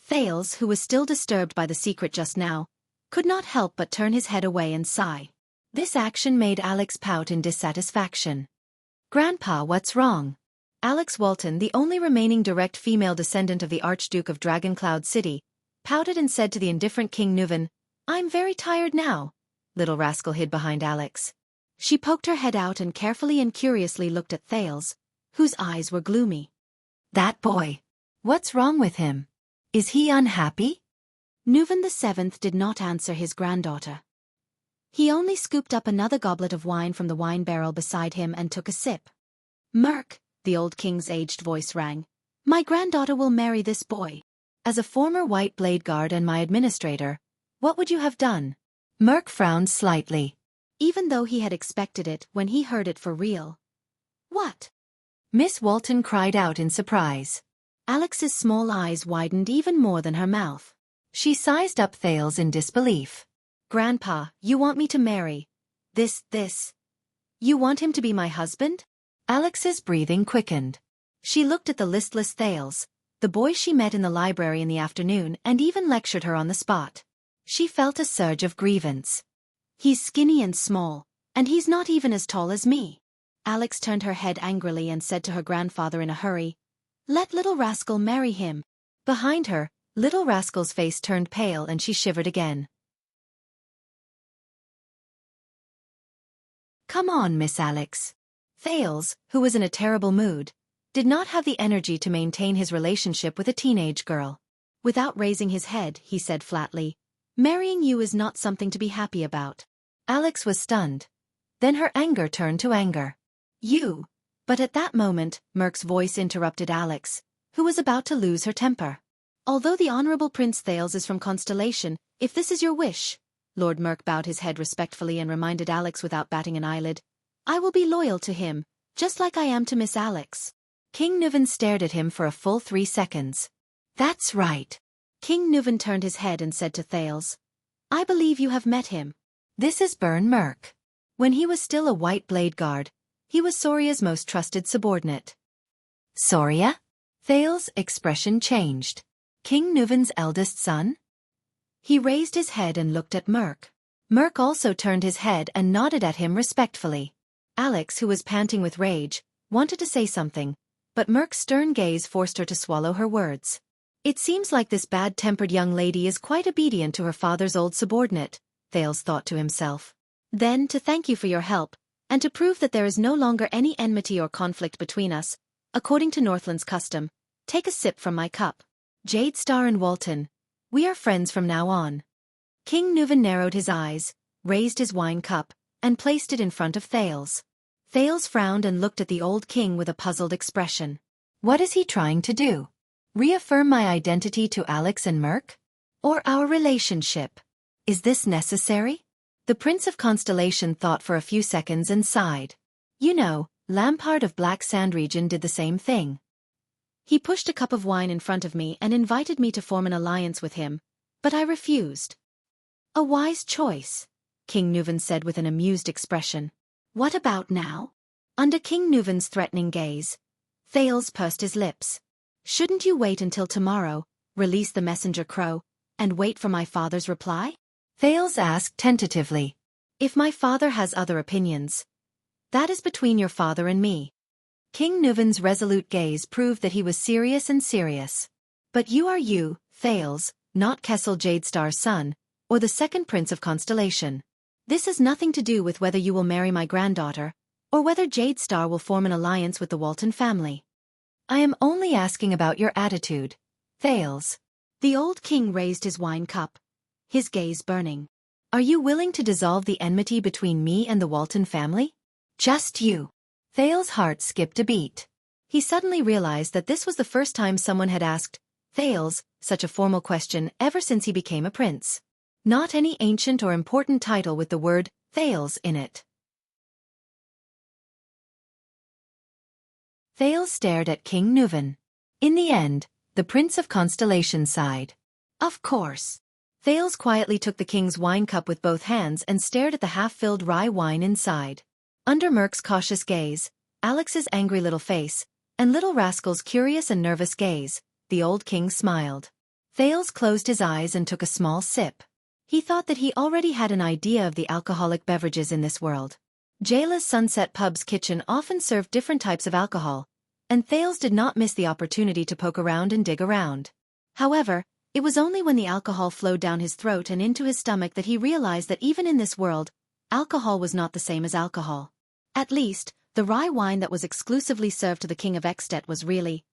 Thales, who was still disturbed by the secret just now, could not help but turn his head away and sigh. This action made Alex pout in dissatisfaction. Grandpa, what's wrong? Alex Walton, the only remaining direct female descendant of the Archduke of Dragoncloud City, pouted and said to the indifferent King Nuven, I'm very tired now. Little Rascal hid behind Alex. She poked her head out and carefully and curiously looked at Thales, whose eyes were gloomy. That boy. What's wrong with him? Is he unhappy? Nuven VII did not answer his granddaughter. He only scooped up another goblet of wine from the wine barrel beside him and took a sip. Merc, the old king's aged voice rang. My granddaughter will marry this boy. As a former white blade guard and my administrator, what would you have done? Merc frowned slightly, even though he had expected it when he heard it for real. What? Miss Walton cried out in surprise. Alex's small eyes widened even more than her mouth. She sized up Thales in disbelief. Grandpa, you want me to marry this? You want him to be my husband? Alex's breathing quickened. She looked at the listless Thales, the boy she met in the library in the afternoon, and even lectured her on the spot. She felt a surge of grievance. He's skinny and small, and he's not even as tall as me. Alex turned her head angrily and said to her grandfather in a hurry, Let Little Rascal marry him. Behind her, Little Rascal's face turned pale and she shivered again. Come on, Miss Alex. Thales, who was in a terrible mood, did not have the energy to maintain his relationship with a teenage girl. Without raising his head, he said flatly, Marrying you is not something to be happy about. Alex was stunned. Then her anger turned to anger. You. But at that moment, Merc's voice interrupted Alex, who was about to lose her temper. Although the Honorable Prince Thales is from Constellation, if this is your wish, Lord Merc bowed his head respectfully and reminded Alex without batting an eyelid, I will be loyal to him, just like I am to Miss Alex. King Nuven stared at him for a full 3 seconds. That's right. King Nuven turned his head and said to Thales, I believe you have met him. This is Bern Merc. When he was still a white blade guard, he was Soria's most trusted subordinate. Soria? Thales' expression changed. King Nuven's eldest son? He raised his head and looked at Merc. Merc also turned his head and nodded at him respectfully. Alex, who was panting with rage, wanted to say something, but Merc's stern gaze forced her to swallow her words. It seems like this bad-tempered young lady is quite obedient to her father's old subordinate, Thales thought to himself. Then, to thank you for your help, and to prove that there is no longer any enmity or conflict between us, according to Northland's custom, take a sip from my cup. Jadestar and Walton, we are friends from now on. King Nuvan narrowed his eyes, raised his wine cup, and placed it in front of Thales. Thales frowned and looked at the old king with a puzzled expression. What is he trying to do? Reaffirm my identity to Alex and Merc? Or our relationship? Is this necessary? The Prince of Constellation thought for a few seconds and sighed. You know, Lampard of Black Sand region did the same thing. He pushed a cup of wine in front of me and invited me to form an alliance with him, but I refused. A wise choice, King Nuvan said with an amused expression. What about now? Under King Nuvan's threatening gaze, Thales pursed his lips. Shouldn't you wait until tomorrow, release the messenger crow, and wait for my father's reply? Thales asked tentatively. If my father has other opinions, that is between your father and me. King Nuvan's resolute gaze proved that he was serious and serious. But you are you, Thales, not Kessel Jadestar's son, or the second Prince of Constellation. This has nothing to do with whether you will marry my granddaughter, or whether Jadestar will form an alliance with the Walton family. I am only asking about your attitude, Thales. The old king raised his wine cup, his gaze burning. Are you willing to dissolve the enmity between me and the Walton family? Just you. Thales' heart skipped a beat. He suddenly realized that this was the first time someone had asked Thales such a formal question ever since he became a prince. Not any ancient or important title with the word Thales in it. Thales stared at King Nuvan. In the end, the Prince of Constellation sighed. Of course. Thales quietly took the king's wine cup with both hands and stared at the half-filled rye wine inside. Under Merc's cautious gaze, Alex's angry little face, and little rascal's curious and nervous gaze, the old king smiled. Thales closed his eyes and took a small sip. He thought that he already had an idea of the alcoholic beverages in this world. Jayla's Sunset Pub's kitchen often served different types of alcohol, and Thales did not miss the opportunity to poke around and dig around. However, it was only when the alcohol flowed down his throat and into his stomach that he realized that even in this world, alcohol was not the same as alcohol. At least, the rye wine that was exclusively served to the King of Xianxia was really...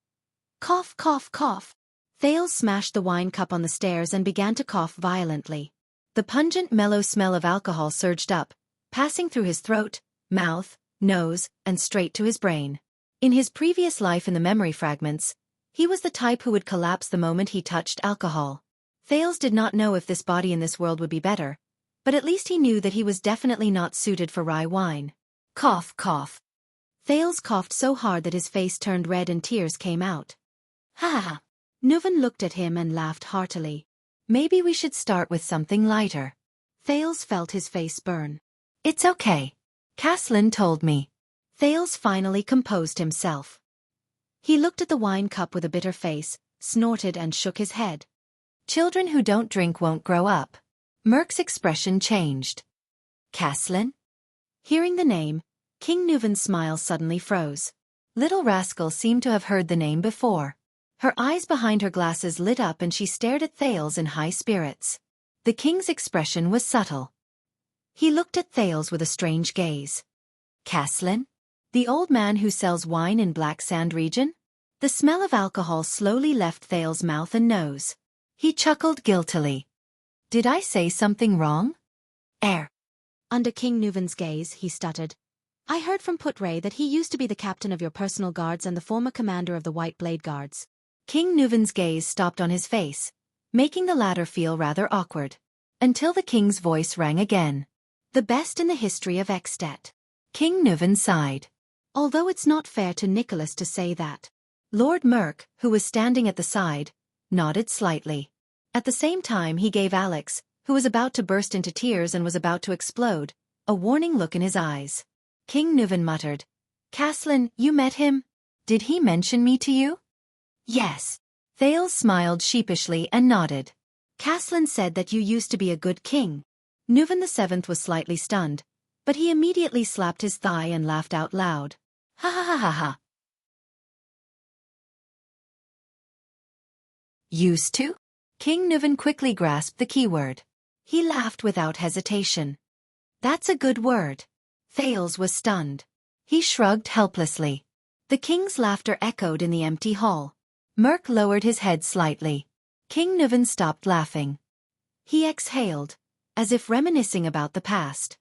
Cough, cough, cough. Thales smashed the wine cup on the stairs and began to cough violently. The pungent, mellow smell of alcohol surged up, passing through his throat, mouth, nose, and straight to his brain. In his previous life in the memory fragments, he was the type who would collapse the moment he touched alcohol. Thales did not know if this body in this world would be better, but at least he knew that he was definitely not suited for rye wine. Cough, cough. Thales coughed so hard that his face turned red and tears came out. Ha ha ha. Nuvan looked at him and laughed heartily. Maybe we should start with something lighter. Thales felt his face burn. It's okay. Caslin told me. Thales finally composed himself. He looked at the wine cup with a bitter face, snorted and shook his head. Children who don't drink won't grow up. Merc's expression changed. Caslin? Hearing the name, King Nuvan's smile suddenly froze. Little rascal seemed to have heard the name before. Her eyes behind her glasses lit up and she stared at Thales in high spirits. The king's expression was subtle. He looked at Thales with a strange gaze. Caslin? The old man who sells wine in Black Sand region? The smell of alcohol slowly left Thales' mouth and nose. He chuckled guiltily. Did I say something wrong? Under King Nuvan's gaze, he stuttered. I heard from Putray that he used to be the captain of your personal guards and the former commander of the White Blade Guards. King Nuvan's gaze stopped on his face, making the latter feel rather awkward. Until the king's voice rang again. The best in the history of Xianxia. King Nuvan sighed. Although it's not fair to Nicholas to say that. Lord Merc, who was standing at the side, nodded slightly. At the same time he gave Alex, who was about to burst into tears and was about to explode, a warning look in his eyes. King Nuvan muttered. Caslin, you met him? Did he mention me to you? Yes. Thales smiled sheepishly and nodded. Caslin said that you used to be a good king. Nuvan VII was slightly stunned, but he immediately slapped his thigh and laughed out loud. Ha ha ha ha ha. Used to? King Nuvan quickly grasped the keyword. He laughed without hesitation. That's a good word. Thales was stunned. He shrugged helplessly. The king's laughter echoed in the empty hall. Merc lowered his head slightly. King Nuvan stopped laughing. He exhaled, as if reminiscing about the past.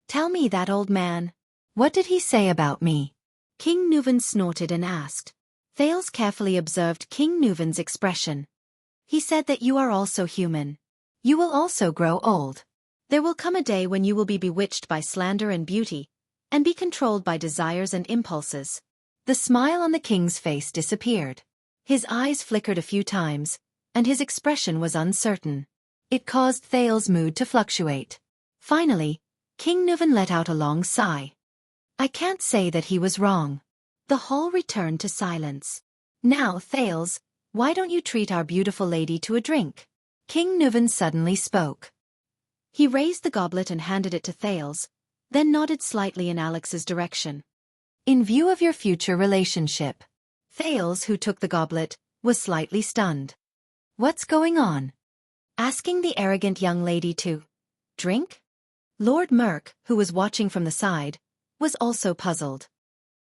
Tell me that old man. What did he say about me? King Nuvan snorted and asked. Thales carefully observed King Nuvan's expression. He said that you are also human. You will also grow old. There will come a day when you will be bewitched by slander and beauty, and be controlled by desires and impulses. The smile on the king's face disappeared. His eyes flickered a few times, and his expression was uncertain. It caused Thales' mood to fluctuate. Finally, King Nuvan let out a long sigh. I can't say that he was wrong. The hall returned to silence. Now, Thales, why don't you treat our beautiful lady to a drink? King Nuvan suddenly spoke. He raised the goblet and handed it to Thales, then nodded slightly in Alex's direction. In view of your future relationship. Thales, who took the goblet, was slightly stunned. What's going on? Asking the arrogant young lady to drink? Lord Merc, who was watching from the side, was also puzzled.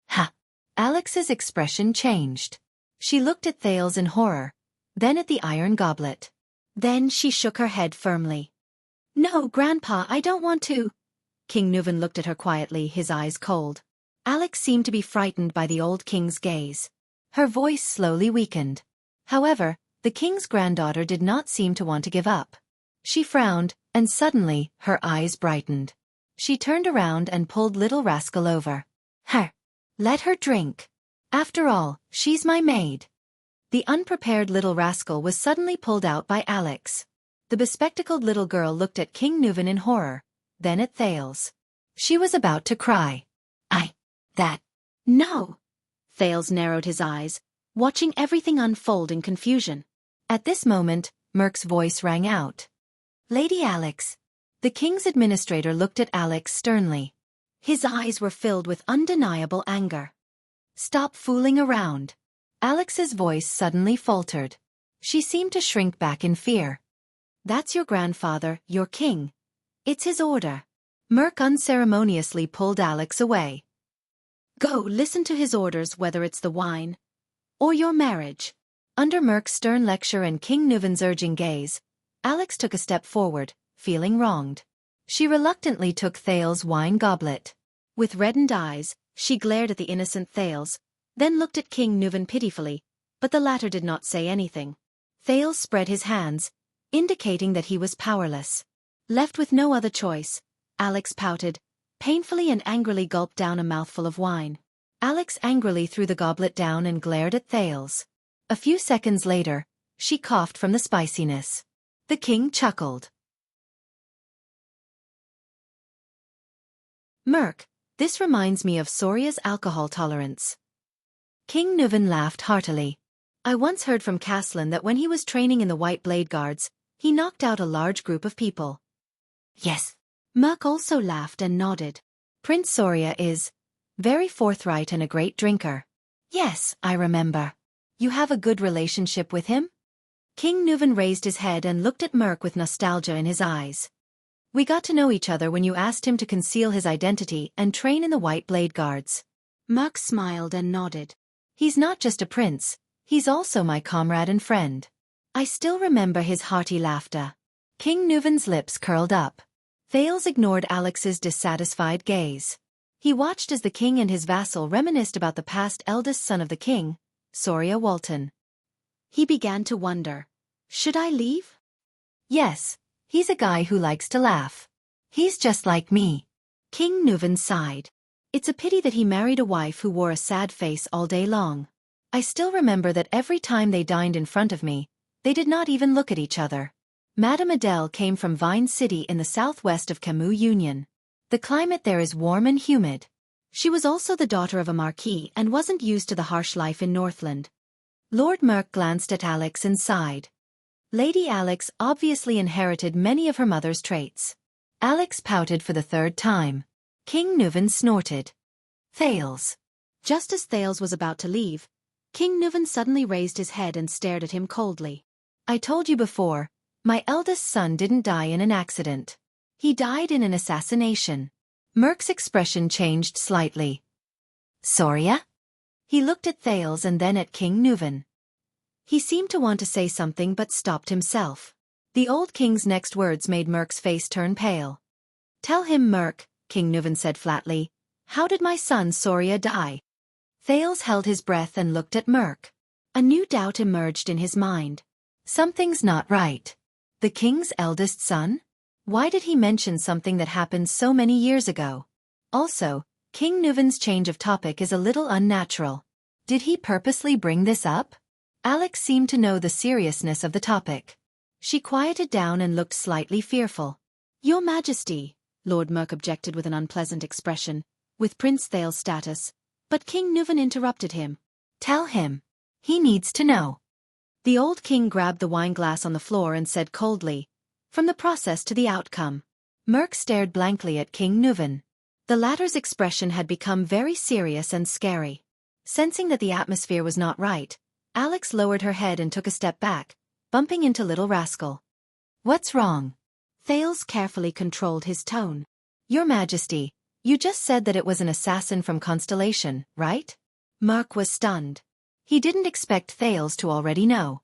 Ha! Alex's expression changed. She looked at Thales in horror, then at the iron goblet. Then she shook her head firmly. No, Grandpa, I don't want to. King Nuvan looked at her quietly, his eyes cold. Alex seemed to be frightened by the old king's gaze. Her voice slowly weakened. However, the king's granddaughter did not seem to want to give up. She frowned, and suddenly, her eyes brightened. She turned around and pulled little rascal over. Her. Let her drink. After all, she's my maid. The unprepared little rascal was suddenly pulled out by Alex. The bespectacled little girl looked at King Nuvan in horror, then at Thales. She was about to cry. No. Thales narrowed his eyes, watching everything unfold in confusion. At this moment, Merc's voice rang out. Lady Alex. The king's administrator looked at Alex sternly. His eyes were filled with undeniable anger. Stop fooling around. Alex's voice suddenly faltered. She seemed to shrink back in fear. That's your grandfather, your king. It's his order. Merc unceremoniously pulled Alex away. Go listen to his orders, whether it's the wine or your marriage. Under Merc's stern lecture and King Nuvan's urging gaze, Alex took a step forward, feeling wronged. She reluctantly took Thales' wine goblet. With reddened eyes, she glared at the innocent Thales, then looked at King Nuvan pitifully, but the latter did not say anything. Thales spread his hands, indicating that he was powerless. Left with no other choice, Alex pouted, painfully and angrily gulped down a mouthful of wine. Alex angrily threw the goblet down and glared at Thales. A few seconds later, she coughed from the spiciness. The king chuckled. Merc, this reminds me of Soria's alcohol tolerance. King Nuvan laughed heartily. I once heard from Caslin that when he was training in the White Blade Guards, he knocked out a large group of people. Yes. Merc also laughed and nodded. Prince Soria is very forthright and a great drinker. Yes, I remember. You have a good relationship with him? King Nuvan raised his head and looked at Merc with nostalgia in his eyes. We got to know each other when you asked him to conceal his identity and train in the White Blade Guards. Merc smiled and nodded. He's not just a prince, he's also my comrade and friend. I still remember his hearty laughter. King Nuvan's lips curled up. Thales ignored Alex's dissatisfied gaze. He watched as the king and his vassal reminisced about the past eldest son of the king, Soria Walton. He began to wonder, should I leave? Yes, he's a guy who likes to laugh. He's just like me. King Nuvan sighed. It's a pity that he married a wife who wore a sad face all day long. I still remember that every time they dined in front of me, they did not even look at each other. Madame Adele came from Vine City in the southwest of Camus Union. The climate there is warm and humid. She was also the daughter of a marquis and wasn't used to the harsh life in Northland. Lord Merc glanced at Alex and sighed. Lady Alex obviously inherited many of her mother's traits. Alex pouted for the third time. King Nuvan snorted. Thales. Just as Thales was about to leave, King Nuvan suddenly raised his head and stared at him coldly. I told you before, my eldest son didn't die in an accident. He died in an assassination. Merc's expression changed slightly. Soria? He looked at Thales and then at King Nuvan. He seemed to want to say something but stopped himself. The old king's next words made Merc's face turn pale. Tell him, Merc, King Nuvan said flatly. How did my son Soria die? Thales held his breath and looked at Merc. A new doubt emerged in his mind. Something's not right. The king's eldest son? Why did he mention something that happened so many years ago? Also, King Nuvan's change of topic is a little unnatural. Did he purposely bring this up? Alex seemed to know the seriousness of the topic. She quieted down and looked slightly fearful. Your Majesty, Lord Merc objected with an unpleasant expression, with Prince Thales' status, but King Nuvan interrupted him. Tell him. He needs to know. The old king grabbed the wine glass on the floor and said coldly, from the process to the outcome. Merc stared blankly at King Nuvan. The latter's expression had become very serious and scary. Sensing that the atmosphere was not right, Alex lowered her head and took a step back, bumping into Little Rascal. What's wrong? Thales carefully controlled his tone. Your Majesty, you just said that it was an assassin from Constellation, right? Merc was stunned. He didn't expect Thales to already know.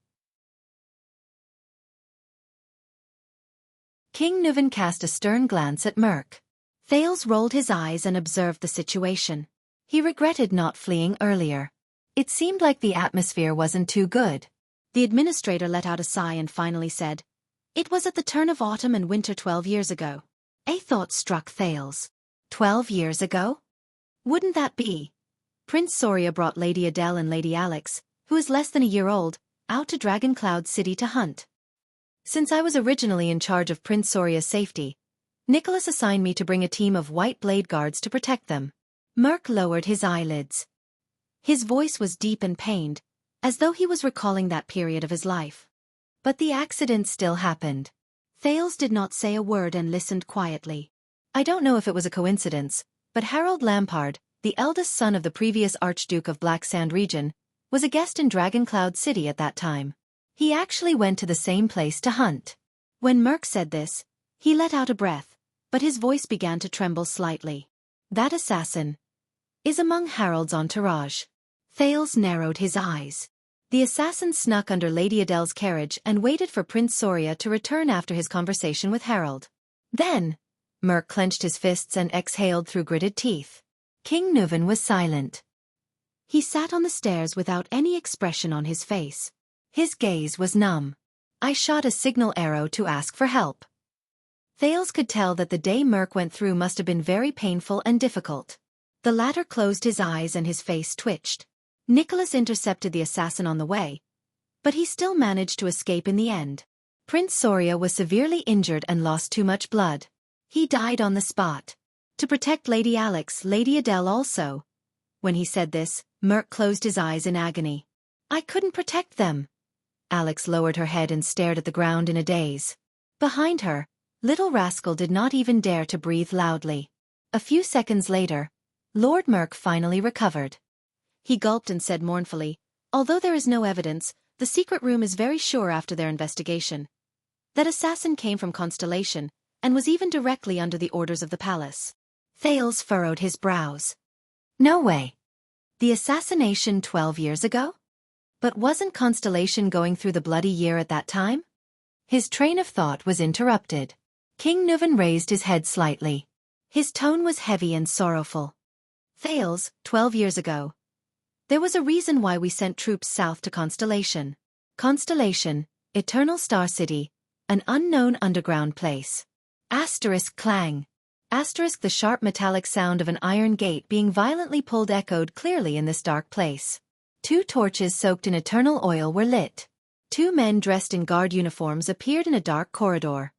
King Nuvan cast a stern glance at Merc. Thales rolled his eyes and observed the situation. He regretted not fleeing earlier. It seemed like the atmosphere wasn't too good. The administrator let out a sigh and finally said, It was at the turn of autumn and winter 12 years ago. A thought struck Thales. 12 years ago? Wouldn't that be? Prince Soria brought Lady Adele and Lady Alex, who is less than a year old, out to Dragon Cloud City to hunt. Since I was originally in charge of Prince Soria's safety, Nicholas assigned me to bring a team of white blade guards to protect them. Merc lowered his eyelids. His voice was deep and pained, as though he was recalling that period of his life. But the accident still happened. Thales did not say a word and listened quietly. I don't know if it was a coincidence, but Harold Lampard, the eldest son of the previous Archduke of Black Sand region, was a guest in Dragon Cloud City at that time. He actually went to the same place to hunt. When Merc said this, he let out a breath, but his voice began to tremble slightly. That assassin is among Harold's entourage. Thales narrowed his eyes. The assassin snuck under Lady Adele's carriage and waited for Prince Soria to return after his conversation with Harold. Then, Merc clenched his fists and exhaled through gritted teeth. King Nuvan was silent. He sat on the stairs without any expression on his face. His gaze was numb. I shot a signal arrow to ask for help. Thales could tell that the day Merc went through must have been very painful and difficult. The latter closed his eyes and his face twitched. Nicholas intercepted the assassin on the way, but he still managed to escape in the end. Prince Soria was severely injured and lost too much blood. He died on the spot. To protect Lady Alex, Lady Adele also. When he said this, Merc closed his eyes in agony. I couldn't protect them. Alex lowered her head and stared at the ground in a daze. Behind her, Little Rascal did not even dare to breathe loudly. A few seconds later, Lord Merc finally recovered. He gulped and said mournfully, although there is no evidence, the secret room is very sure after their investigation. That assassin came from Constellation, and was even directly under the orders of the palace. Thales furrowed his brows. No way. The assassination 12 years ago? But wasn't Constellation going through the bloody year at that time? His train of thought was interrupted. King Nuvan raised his head slightly. His tone was heavy and sorrowful. Thales, 12 years ago. There was a reason why we sent troops south to Constellation. Constellation, Eternal Star City, an unknown underground place. Asterisk clang. Asterisk the sharp metallic sound of an iron gate being violently pulled echoed clearly in this dark place. 2 torches soaked in eternal oil were lit. 2 men dressed in guard uniforms appeared in a dark corridor.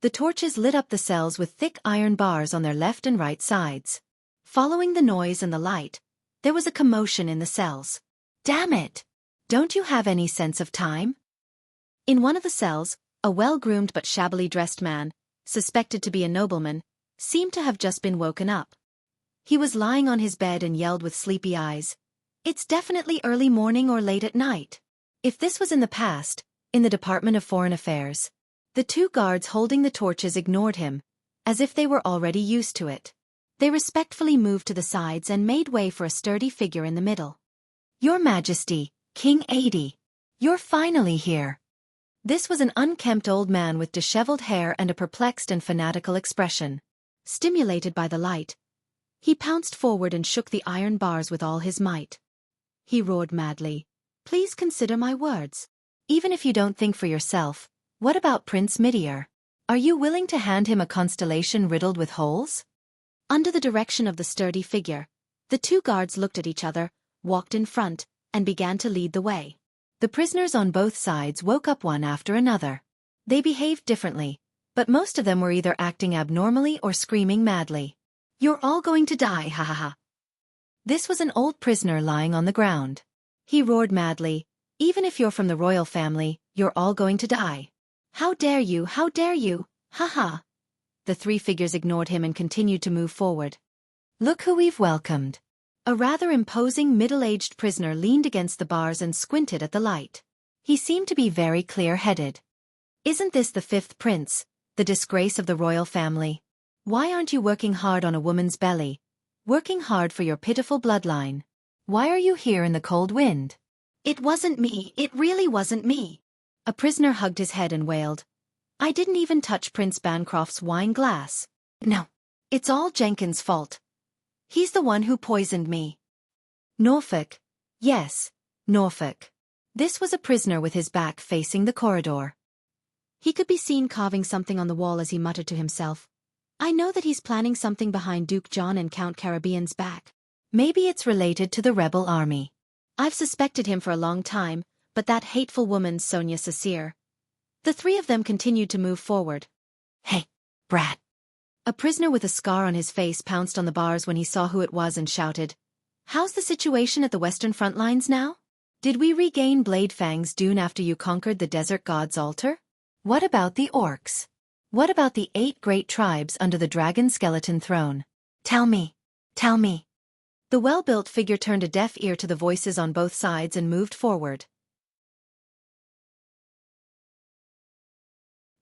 The torches lit up the cells with thick iron bars on their left and right sides. Following the noise and the light, there was a commotion in the cells. Damn it! Don't you have any sense of time? In one of the cells, a well-groomed but shabbily dressed man, suspected to be a nobleman, seemed to have just been woken up. He was lying on his bed and yelled with sleepy eyes, It's definitely early morning or late at night. If this was in the past, in the Department of Foreign Affairs, the two guards holding the torches ignored him, as if they were already used to it. They respectfully moved to the sides and made way for a sturdy figure in the middle. Your Majesty, King 80. You're finally here. This was an unkempt old man with disheveled hair and a perplexed and fanatical expression. Stimulated by the light, he pounced forward and shook the iron bars with all his might. He roared madly. Please consider my words. Even if you don't think for yourself, what about Prince Midier? Are you willing to hand him a constellation riddled with holes? Under the direction of the sturdy figure, the two guards looked at each other, walked in front, and began to lead the way. The prisoners on both sides woke up one after another. They behaved differently, but most of them were either acting abnormally or screaming madly. You're all going to die, ha ha ha. This was an old prisoner lying on the ground. He roared madly, even if you're from the royal family, you're all going to die. How dare you, ha ha. The three figures ignored him and continued to move forward. Look who we've welcomed. A rather imposing middle-aged prisoner leaned against the bars and squinted at the light. He seemed to be very clear-headed. Isn't this the fifth prince, the disgrace of the royal family? Why aren't you working hard on a woman's belly? Working hard for your pitiful bloodline? Why are you here in the cold wind? It wasn't me, it really wasn't me. A prisoner hugged his head and wailed. I didn't even touch Prince Bancroft's wine glass. No. It's all Jenkins' fault. He's the one who poisoned me. Norfolk. Yes, Norfolk. This was a prisoner with his back facing the corridor. He could be seen carving something on the wall as he muttered to himself. I know that he's planning something behind Duke John and Count Caribbean's back. Maybe it's related to the rebel army. I've suspected him for a long time, but that hateful woman Sonia Cecere. The three of them continued to move forward. Hey, brat. A prisoner with a scar on his face pounced on the bars when he saw who it was and shouted. How's the situation at the western front lines now? Did we regain Bladefang's dune after you conquered the desert god's altar? What about the orcs? What about the 8 great tribes under the dragon skeleton throne? Tell me. Tell me. The well-built figure turned a deaf ear to the voices on both sides and moved forward.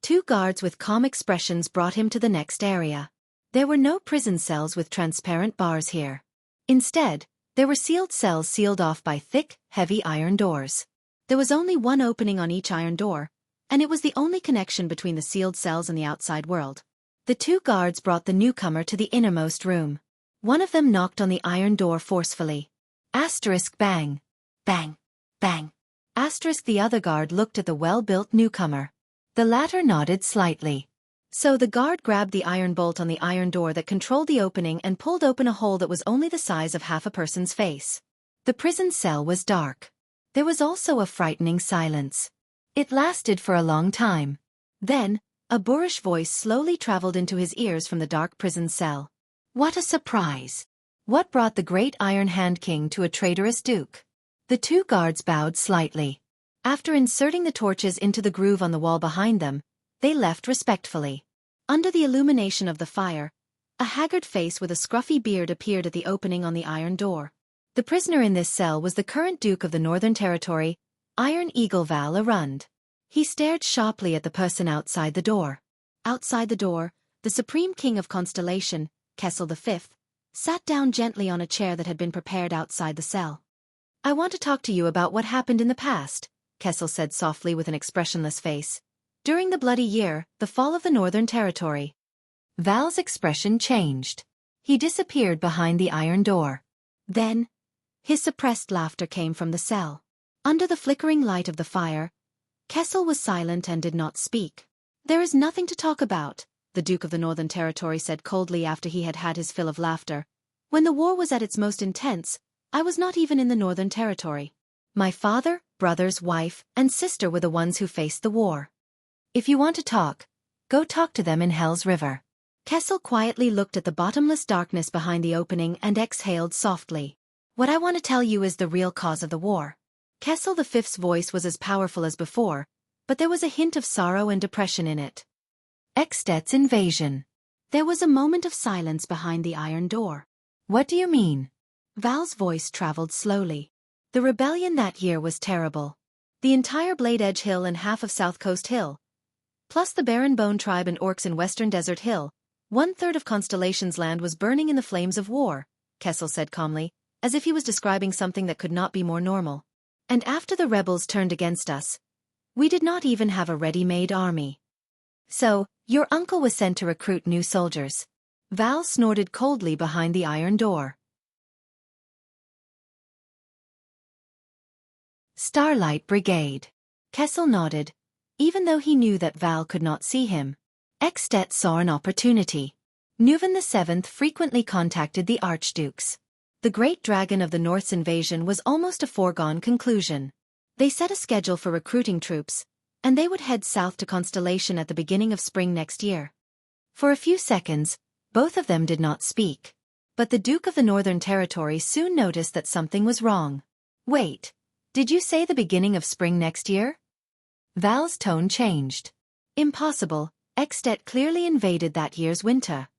2 guards with calm expressions brought him to the next area. There were no prison cells with transparent bars here. Instead, there were sealed cells sealed off by thick, heavy iron doors. There was only one opening on each iron door, and it was the only connection between the sealed cells and the outside world. The 2 guards brought the newcomer to the innermost room. One of them knocked on the iron door forcefully. Asterisk bang. Bang. Bang. Asterisk the other guard looked at the well-built newcomer. The latter nodded slightly. So the guard grabbed the iron bolt on the iron door that controlled the opening and pulled open a hole that was only the size of half a person's face. The prison cell was dark. There was also a frightening silence. It lasted for a long time. Then, a boorish voice slowly traveled into his ears from the dark prison cell. What a surprise! What brought the great Iron Hand King to a traitorous duke? The 2 guards bowed slightly. After inserting the torches into the groove on the wall behind them, they left respectfully. Under the illumination of the fire, a haggard face with a scruffy beard appeared at the opening on the iron door. The prisoner in this cell was the current Duke of the Northern Territory, Iron Eagle Val Arund. He stared sharply at the person outside the door. Outside the door, the Supreme King of Constellation, Kessel V, sat down gently on a chair that had been prepared outside the cell. I want to talk to you about what happened in the past, Kessel said softly with an expressionless face. During the Bloody Year, the fall of the Northern Territory. Val's expression changed. He disappeared behind the iron door. Then, his suppressed laughter came from the cell. Under the flickering light of the fire, Kessel was silent and did not speak. There is nothing to talk about, the Duke of the Northern Territory said coldly after he had had his fill of laughter. When the war was at its most intense, I was not even in the Northern Territory. My father, brothers, wife, and sister were the ones who faced the war. If you want to talk, go talk to them in Hell's River. Kessel quietly looked at the bottomless darkness behind the opening and exhaled softly. What I want to tell you is the real cause of the war. Kessel V's voice was as powerful as before, but there was a hint of sorrow and depression in it. Extet's invasion. There was a moment of silence behind the iron door. What do you mean? Val's voice traveled slowly. The rebellion that year was terrible. The entire Blade Edge Hill and half of South Coast Hill, plus the Barren Bone tribe and orcs in Western Desert Hill, 1/3 of Constellation's land was burning in the flames of war, Kessel said calmly, as if he was describing something that could not be more normal. And after the rebels turned against us, we did not even have a ready-made army. So, your uncle was sent to recruit new soldiers. Val snorted coldly behind the iron door. Starlight Brigade. Kessel nodded, even though he knew that Val could not see him. At saw an opportunity. Nuvan VII frequently contacted the archdukes. The great dragon of the North's invasion was almost a foregone conclusion. They set a schedule for recruiting troops, and they would head south to Constellation at the beginning of spring next year. For a few seconds, both of them did not speak. But the Duke of the Northern Territory soon noticed that something was wrong. Wait, did you say the beginning of spring next year? Val's tone changed. Impossible, At clearly invaded that year's winter.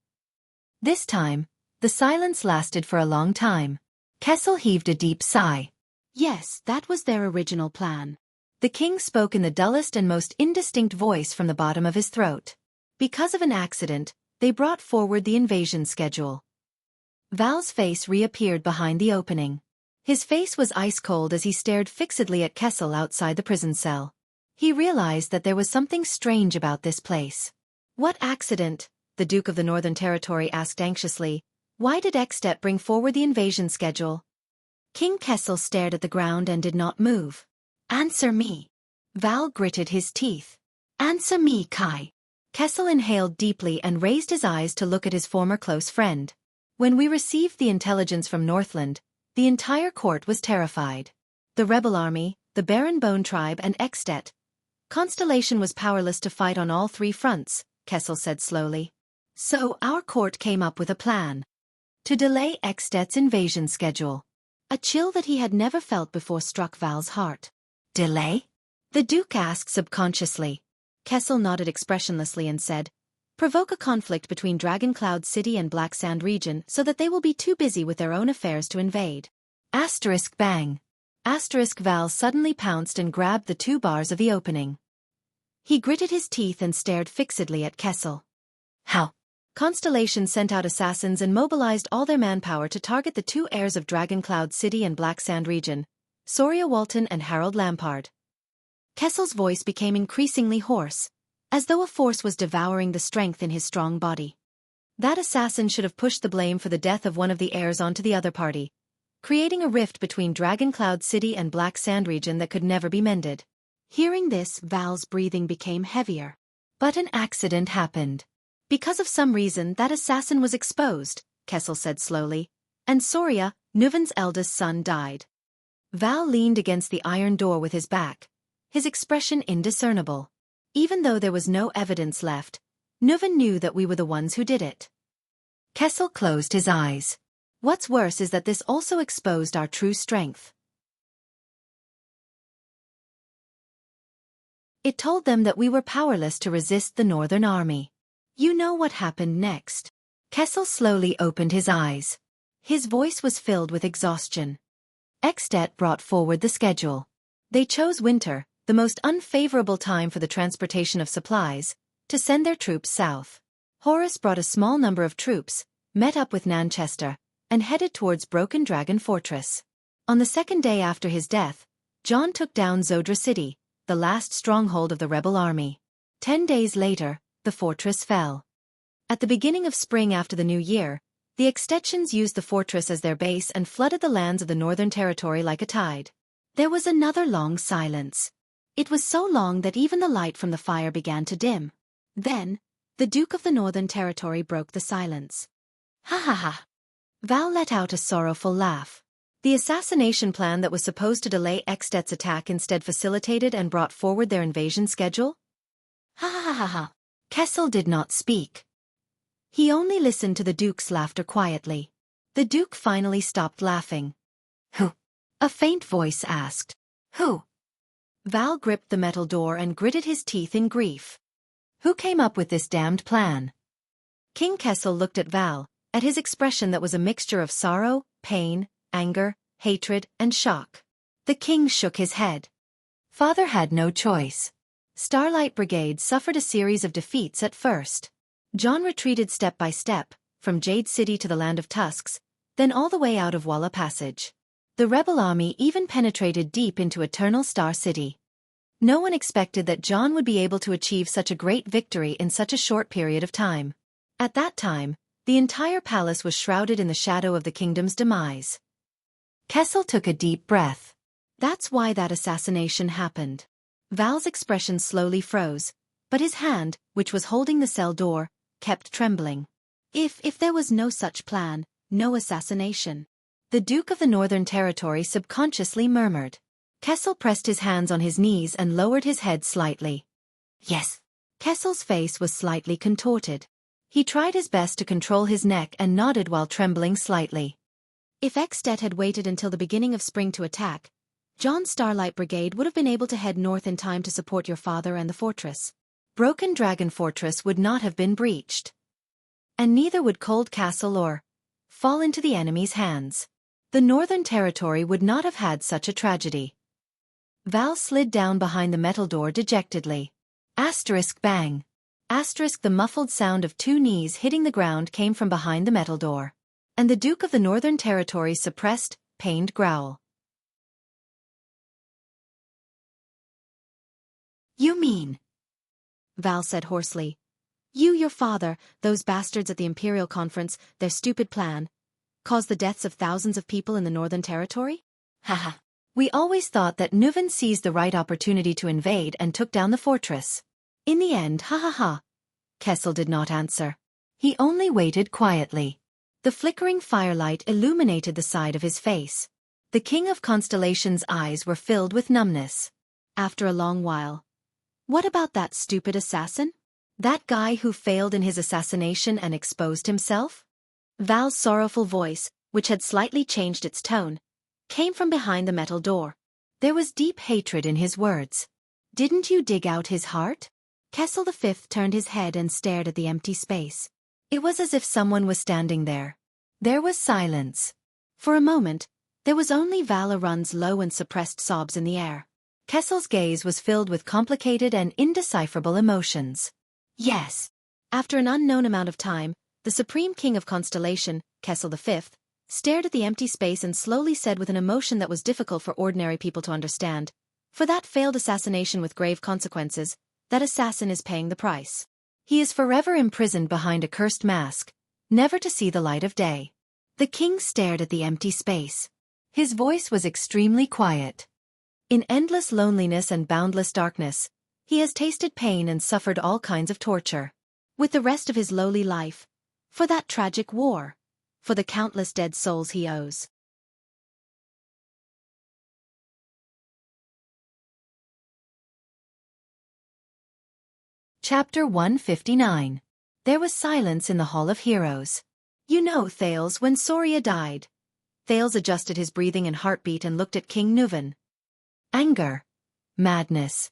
This time, the silence lasted for a long time. Kessel heaved a deep sigh. Yes, that was their original plan. The king spoke in the dullest and most indistinct voice from the bottom of his throat. Because of an accident, they brought forward the invasion schedule. Val's face reappeared behind the opening. His face was ice-cold as he stared fixedly at Kessel outside the prison cell. He realized that there was something strange about this place. What accident? The Duke of the Northern Territory asked anxiously. Why did At bring forward the invasion schedule? King Kessel stared at the ground and did not move. Answer me. Val gritted his teeth. Answer me, Kai. Kessel inhaled deeply and raised his eyes to look at his former close friend. When we received the intelligence from Northland, the entire court was terrified. The rebel army, the Barren Bone tribe and At. Constellation was powerless to fight on all three fronts, Kessel said slowly. So our court came up with a plan. To delay At's invasion schedule. A chill that he had never felt before struck Val's heart. Delay? The Duke asked subconsciously. Kessel nodded expressionlessly and said, provoke a conflict between Dragon Cloud City and Black Sand region so that they will be too busy with their own affairs to invade. Asterisk bang. Asterisk Val suddenly pounced and grabbed the two bars of the opening. He gritted his teeth and stared fixedly at Kessel. How? Constellation sent out assassins and mobilized all their manpower to target the two heirs of Dragon Cloud City and Black Sand region, Soria Walton and Harold Lampard. Kessel's voice became increasingly hoarse, as though a force was devouring the strength in his strong body. That assassin should have pushed the blame for the death of one of the heirs onto the other party, creating a rift between Dragon Cloud City and Black Sand region that could never be mended. Hearing this, Val's breathing became heavier. But an accident happened. Because of some reason, that assassin was exposed, Kessel said slowly, and Soria, Nuvan's eldest son, died. Val leaned against the iron door with his back, his expression indiscernible. Even though there was no evidence left, Nuvan knew that we were the ones who did it. Kessel closed his eyes. What's worse is that this also exposed our true strength. It told them that we were powerless to resist the Northern Army. You know what happened next. Kessel slowly opened his eyes. His voice was filled with exhaustion. At brought forward the schedule. They chose winter, the most unfavorable time for the transportation of supplies, to send their troops south. Horus brought a small number of troops, met up with Nanchester, and headed towards Broken Dragon Fortress. On the second day after his death, John took down Zodra City, the last stronghold of the rebel army. 10 days later, the fortress fell. At the beginning of spring after the new year, the Extensions used the fortress as their base and flooded the lands of the Northern Territory like a tide. There was another long silence. It was so long that even the light from the fire began to dim. Then, the Duke of the Northern Territory broke the silence. Ha ha ha. Val let out a sorrowful laugh. The assassination plan that was supposed to delay At's attack instead facilitated and brought forward their invasion schedule? Ha ha ha ha. Kessel did not speak. He only listened to the Duke's laughter quietly. The Duke finally stopped laughing. Who? A faint voice asked. Who? Val gripped the metal door and gritted his teeth in grief. Who came up with this damned plan? King Kessel looked at Val, at his expression that was a mixture of sorrow, pain, anger, hatred, and shock. The king shook his head. Father had no choice. Starlight Brigade suffered a series of defeats at first. John retreated step by step, from Jade City to the Land of Tusks, then all the way out of Walla Passage. The rebel army even penetrated deep into Eternal Star City. No one expected that John would be able to achieve such a great victory in such a short period of time. At that time, the entire palace was shrouded in the shadow of the kingdom's demise. Kessel took a deep breath. That's why that assassination happened. Val's expression slowly froze, but his hand, which was holding the cell door, kept trembling. If there was no such plan, no assassination. The Duke of the Northern Territory subconsciously murmured. Kessel pressed his hands on his knees and lowered his head slightly. Yes. Kessel's face was slightly contorted. He tried his best to control his neck and nodded while trembling slightly. If At had waited until the beginning of spring to attack, John's Starlight Brigade would have been able to head north in time to support your father and the fortress. Broken Dragon Fortress would not have been breached. And neither would Cold Castle or fall into the enemy's hands. The Northern Territory would not have had such a tragedy. Val slid down behind the metal door dejectedly. Asterisk bang. Asterisk the muffled sound of two knees hitting the ground came from behind the metal door. And the Duke of the Northern Territory suppressed, pained growl. You mean? Val said hoarsely. Your father, those bastards at the Imperial Conference, their stupid plan, caused the deaths of thousands of people in the Northern Territory? Haha. We always thought that Nuven seized the right opportunity to invade and took down the fortress. In the end, ha ha ha. Kessel did not answer. He only waited quietly. The flickering firelight illuminated the side of his face. The King of Constellation's eyes were filled with numbness. After a long while. What about that stupid assassin? That guy who failed in his assassination and exposed himself? Val's sorrowful voice, which had slightly changed its tone, came from behind the metal door. There was deep hatred in his words. Didn't you dig out his heart? Kessel V turned his head and stared at the empty space. It was as if someone was standing there. There was silence. For a moment, there was only Val Arun's low and suppressed sobs in the air. Kessel's gaze was filled with complicated and indecipherable emotions. Yes. After an unknown amount of time, the Supreme King of Constellation, Kessel V, stared at the empty space and slowly said with an emotion that was difficult for ordinary people to understand, for that failed assassination with grave consequences, that assassin is paying the price. He is forever imprisoned behind a cursed mask, never to see the light of day. The king stared at the empty space. His voice was extremely quiet. In endless loneliness and boundless darkness, he has tasted pain and suffered all kinds of torture. With the rest of his lowly life, for that tragic war, for the countless dead souls he owes. Chapter 159. There was silence in the Hall of Heroes. You know, Thales, when Soria died. Thales adjusted his breathing and heartbeat and looked at King Nuven. Anger. Madness.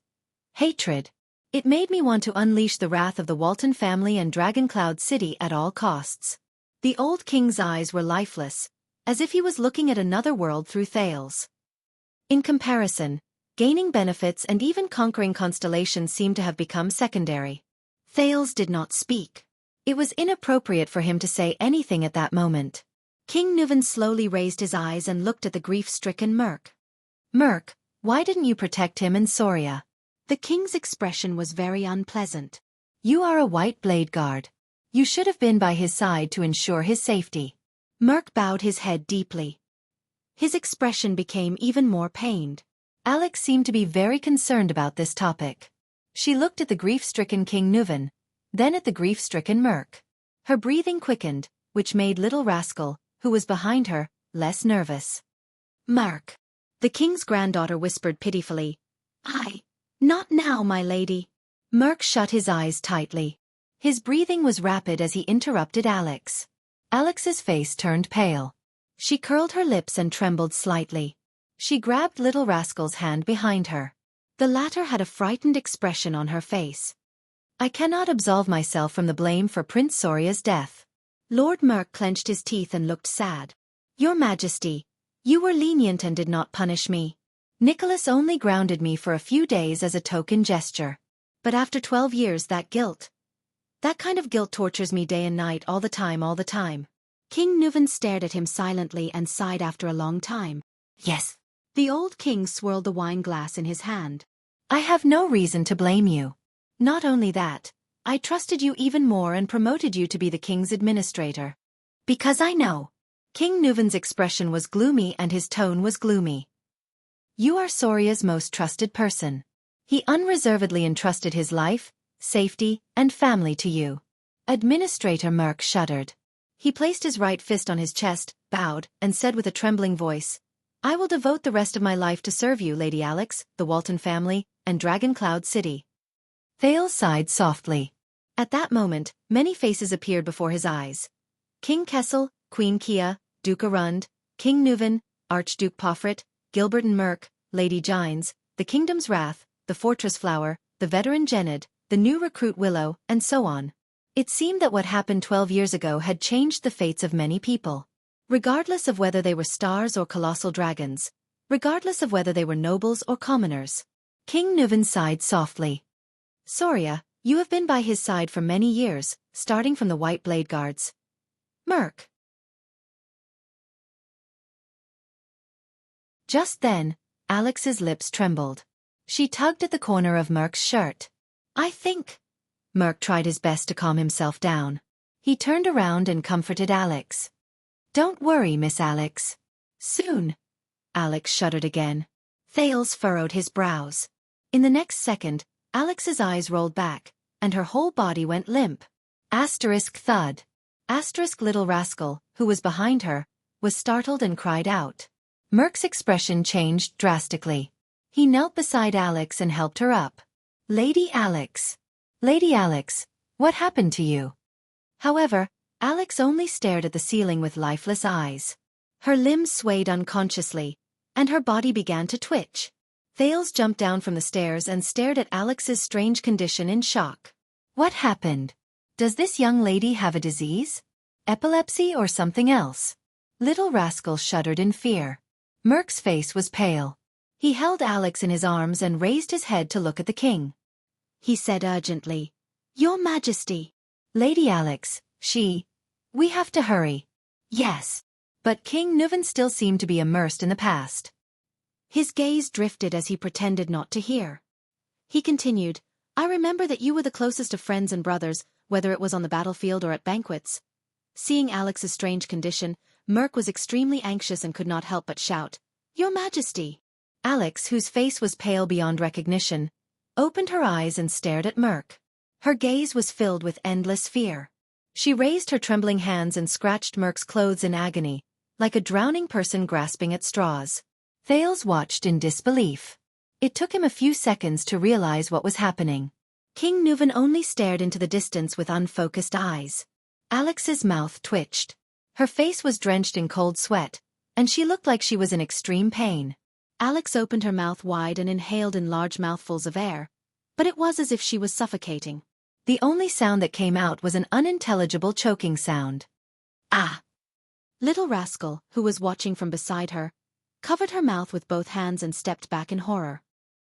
Hatred. It made me want to unleash the wrath of the Walton family and Dragoncloud City at all costs. The old king's eyes were lifeless, as if he was looking at another world through Thales. In comparison, gaining benefits and even conquering constellations seemed to have become secondary. Thales did not speak. It was inappropriate for him to say anything at that moment. King Nuven slowly raised his eyes and looked at the grief-stricken Merc. Merc, why didn't you protect him and Soria? The king's expression was very unpleasant. You are a white blade guard. You should have been by his side to ensure his safety. Merc bowed his head deeply. His expression became even more pained. Alex seemed to be very concerned about this topic. She looked at the grief-stricken King Nuven, then at the grief-stricken Merc. Her breathing quickened, which made little Rascal, who was behind her, less nervous. Merc. The king's granddaughter whispered pitifully. Not now, my lady. Merc shut his eyes tightly. His breathing was rapid as he interrupted Alex. Alex's face turned pale. She curled her lips and trembled slightly. She grabbed little Rascal's hand behind her. The latter had a frightened expression on her face. I cannot absolve myself from the blame for Prince Soria's death. Lord Merc clenched his teeth and looked sad. Your Majesty, You were lenient and did not punish me. Nicholas only grounded me for a few days as a token gesture. But after 12 years that kind of guilt tortures me day and night all the time. King Nuvan stared at him silently and sighed after a long time. Yes. The old king swirled the wine glass in his hand. I have no reason to blame you. Not only that, I trusted you even more and promoted you to be the king's administrator. Because I know. King Nuvan's expression was gloomy and his tone was gloomy. You are Soria's most trusted person. He unreservedly entrusted his life, safety, and family to you. Administrator Merk shuddered. He placed his right fist on his chest, bowed, and said with a trembling voice, I will devote the rest of my life to serve you, Lady Alex, the Walton family, and Dragon Cloud City. Thales sighed softly. At that moment, many faces appeared before his eyes. King Kessel, Queen Kia, Duke Arund, King Nuvan, Archduke Pofrit, Gilbert and Merk, Lady Gines, the Kingdom's Wrath, the Fortress Flower, the veteran Gened, the new recruit Willow, and so on. It seemed that what happened 12 years ago had changed the fates of many people. Regardless of whether they were stars or colossal dragons, regardless of whether they were nobles or commoners. King Nuvan sighed softly. Soria, you have been by his side for many years, starting from the White Blade Guards. Merk. Just then, Alex's lips trembled. She tugged at the corner of Merk's shirt. I think. Merk tried his best to calm himself down. He turned around and comforted Alex. Don't worry, Miss Alex. Soon. Alex shuddered again. Thales furrowed his brows. In the next second, Alex's eyes rolled back, and her whole body went limp. Asterisk thud. Asterisk little rascal, who was behind her, was startled and cried out. Merk's expression changed drastically. He knelt beside Alex and helped her up. Lady Alex. Lady Alex, what happened to you? However, Alex only stared at the ceiling with lifeless eyes. Her limbs swayed unconsciously, and her body began to twitch. Thales jumped down from the stairs and stared at Alex's strange condition in shock. What happened? Does this young lady have a disease? Epilepsy or something else? Little rascal shuddered in fear. Merk's face was pale. He held Alex in his arms and raised his head to look at the king. He said urgently, Your Majesty. Lady Alex, we have to hurry. Yes. But King Nuvan still seemed to be immersed in the past. His gaze drifted as he pretended not to hear. He continued, I remember that you were the closest of friends and brothers, whether it was on the battlefield or at banquets. Seeing Alex's strange condition, Merk was extremely anxious and could not help but shout, Your Majesty. Alex, whose face was pale beyond recognition, opened her eyes and stared at Merk. Her gaze was filled with endless fear. She raised her trembling hands and scratched Merk's clothes in agony, like a drowning person grasping at straws. Thales watched in disbelief. It took him a few seconds to realize what was happening. King Nuvan only stared into the distance with unfocused eyes. Alex's mouth twitched. Her face was drenched in cold sweat, and she looked like she was in extreme pain. Alex opened her mouth wide and inhaled in large mouthfuls of air, but it was as if she was suffocating. The only sound that came out was an unintelligible choking sound. Ah! Little rascal, who was watching from beside her, covered her mouth with both hands and stepped back in horror.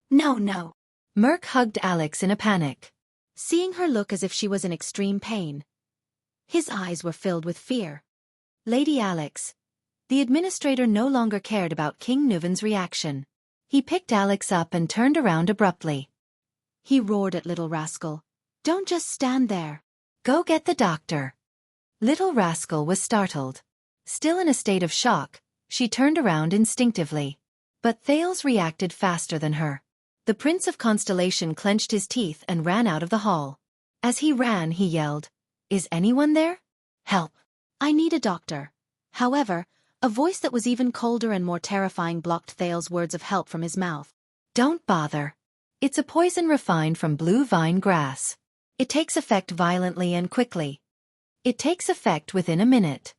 No. Merk hugged Alex in a panic. Seeing her look as if she was in extreme pain, his eyes were filled with fear. Lady Alex. The administrator no longer cared about King Nuvan's reaction. He picked Alex up and turned around abruptly. He roared at Little Rascal. Don't just stand there. Go get the doctor. Little Rascal was startled. Still in a state of shock, she turned around instinctively. But Thales reacted faster than her. The Prince of Constellation clenched his teeth and ran out of the hall. As he ran, he yelled, Is anyone there? Help! I need a doctor. However, a voice that was even colder and more terrifying blocked Thales' words of help from his mouth. Don't bother. It's a poison refined from blue vine grass. It takes effect violently and quickly. It takes effect within a minute.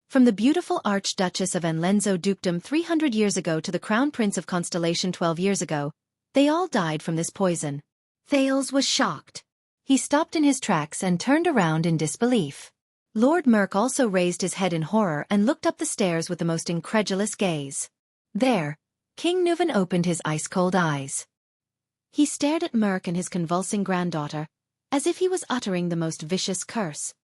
From the beautiful Archduchess of Anlenzo Dukedom 300 years ago to the Crown Prince of Constellation 12 years ago, they all died from this poison. Thales was shocked. He stopped in his tracks and turned around in disbelief. Lord Merk also raised his head in horror and looked up the stairs with the most incredulous gaze. There, King Nuvan opened his ice-cold eyes. He stared at Merk and his convulsing granddaughter, as if he was uttering the most vicious curse.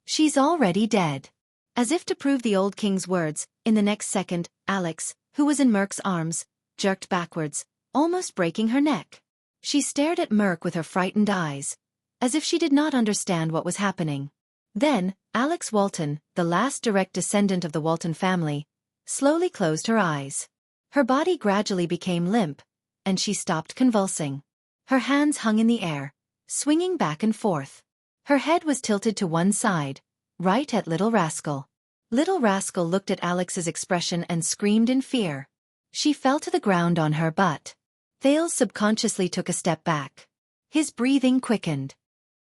"She's already dead." As if to prove the old king's words, in the next second, Alex, who was in Merk's arms, jerked backwards, almost breaking her neck. She stared at Merk with her frightened eyes, as if she did not understand what was happening. Then, Alex Walton, the last direct descendant of the Walton family, slowly closed her eyes. Her body gradually became limp, and she stopped convulsing. Her hands hung in the air, swinging back and forth. Her head was tilted to one side, right at Little Rascal. Little Rascal looked at Alex's expression and screamed in fear. She fell to the ground on her butt. Thales subconsciously took a step back. His breathing quickened.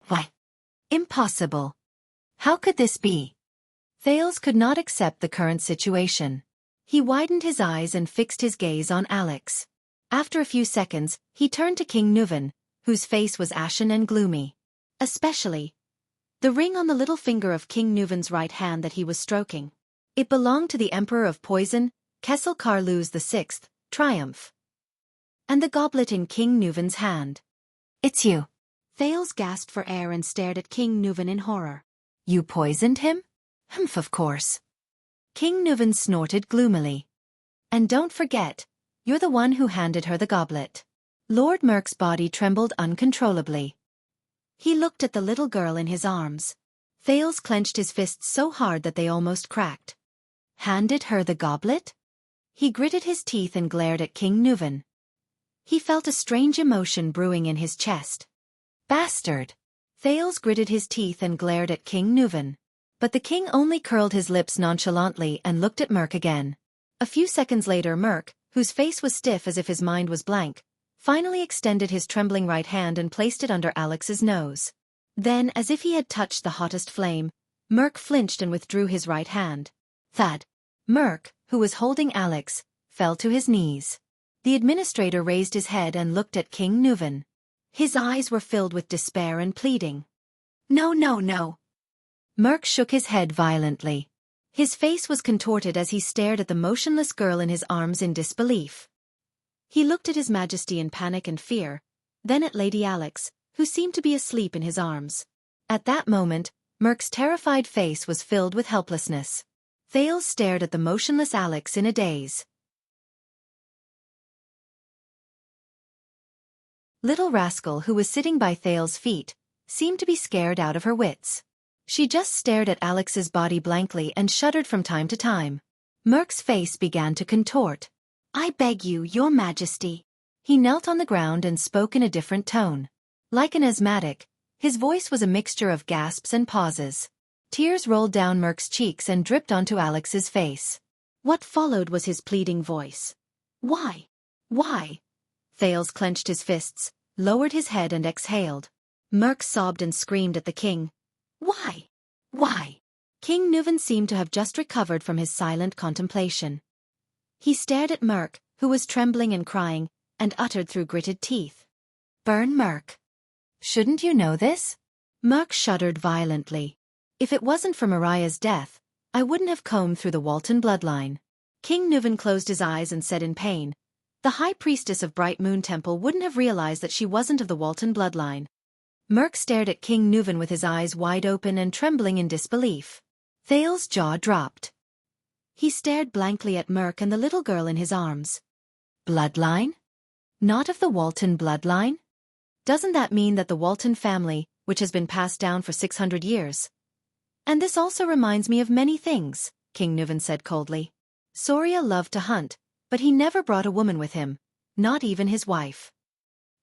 Why? Impossible. How could this be? Thales could not accept the current situation. He widened his eyes and fixed his gaze on Alex. After a few seconds, he turned to King Nuvan, whose face was ashen and gloomy. Especially the ring on the little finger of King Nuvan's right hand that he was stroking. It belonged to the Emperor of Poison, Kessel Carluz VI, Triumph. And the goblet in King Nuvan's hand. "It's you." Thales gasped for air and stared at King Nuvan in horror. "You poisoned him?" "Humph, of course." King Nuvan snorted gloomily. "And don't forget, you're the one who handed her the goblet." Lord Merk's body trembled uncontrollably. He looked at the little girl in his arms. Thales clenched his fists so hard that they almost cracked. Handed her the goblet? He gritted his teeth and glared at King Nuvan. He felt a strange emotion brewing in his chest. "Bastard!" Thales gritted his teeth and glared at King Nuvan. But the king only curled his lips nonchalantly and looked at Merk again. A few seconds later Merk, whose face was stiff as if his mind was blank, finally extended his trembling right hand and placed it under Alex's nose. Then, as if he had touched the hottest flame, Merk flinched and withdrew his right hand. Thud. Merk, who was holding Alex, fell to his knees. The administrator raised his head and looked at King Nuvan. His eyes were filled with despair and pleading. "No, no, no." Merk shook his head violently. His face was contorted as he stared at the motionless girl in his arms in disbelief. He looked at His Majesty in panic and fear, then at Lady Alex, who seemed to be asleep in his arms. At that moment, Merk's terrified face was filled with helplessness. Thales stared at the motionless Alex in a daze. Little Rascal, who was sitting by Thales' feet, seemed to be scared out of her wits. She just stared at Alex's body blankly and shuddered from time to time. Merk's face began to contort. "I beg you, Your Majesty." He knelt on the ground and spoke in a different tone. Like an asthmatic, his voice was a mixture of gasps and pauses. Tears rolled down Merk's cheeks and dripped onto Alex's face. What followed was his pleading voice. "Why? Why?" Thales clenched his fists, lowered his head and exhaled. Merk sobbed and screamed at the king. "Why? Why?" King Nuvan seemed to have just recovered from his silent contemplation. He stared at Merk, who was trembling and crying, and uttered through gritted teeth. "Burn Merk. Shouldn't you know this?" Merk shuddered violently. "If it wasn't for Mariah's death, I wouldn't have combed through the Walton bloodline." King Nuvan closed his eyes and said in pain, "The High Priestess of Bright Moon Temple wouldn't have realized that she wasn't of the Walton bloodline." Merk stared at King Nuvan with his eyes wide open and trembling in disbelief. Thales' jaw dropped. He stared blankly at Merk and the little girl in his arms. "Bloodline? Not of the Walton bloodline? Doesn't that mean that the Walton family, which has been passed down for 600 years? And this also reminds me of many things," King Nuvan said coldly. "Soria loved to hunt, but he never brought a woman with him, not even his wife."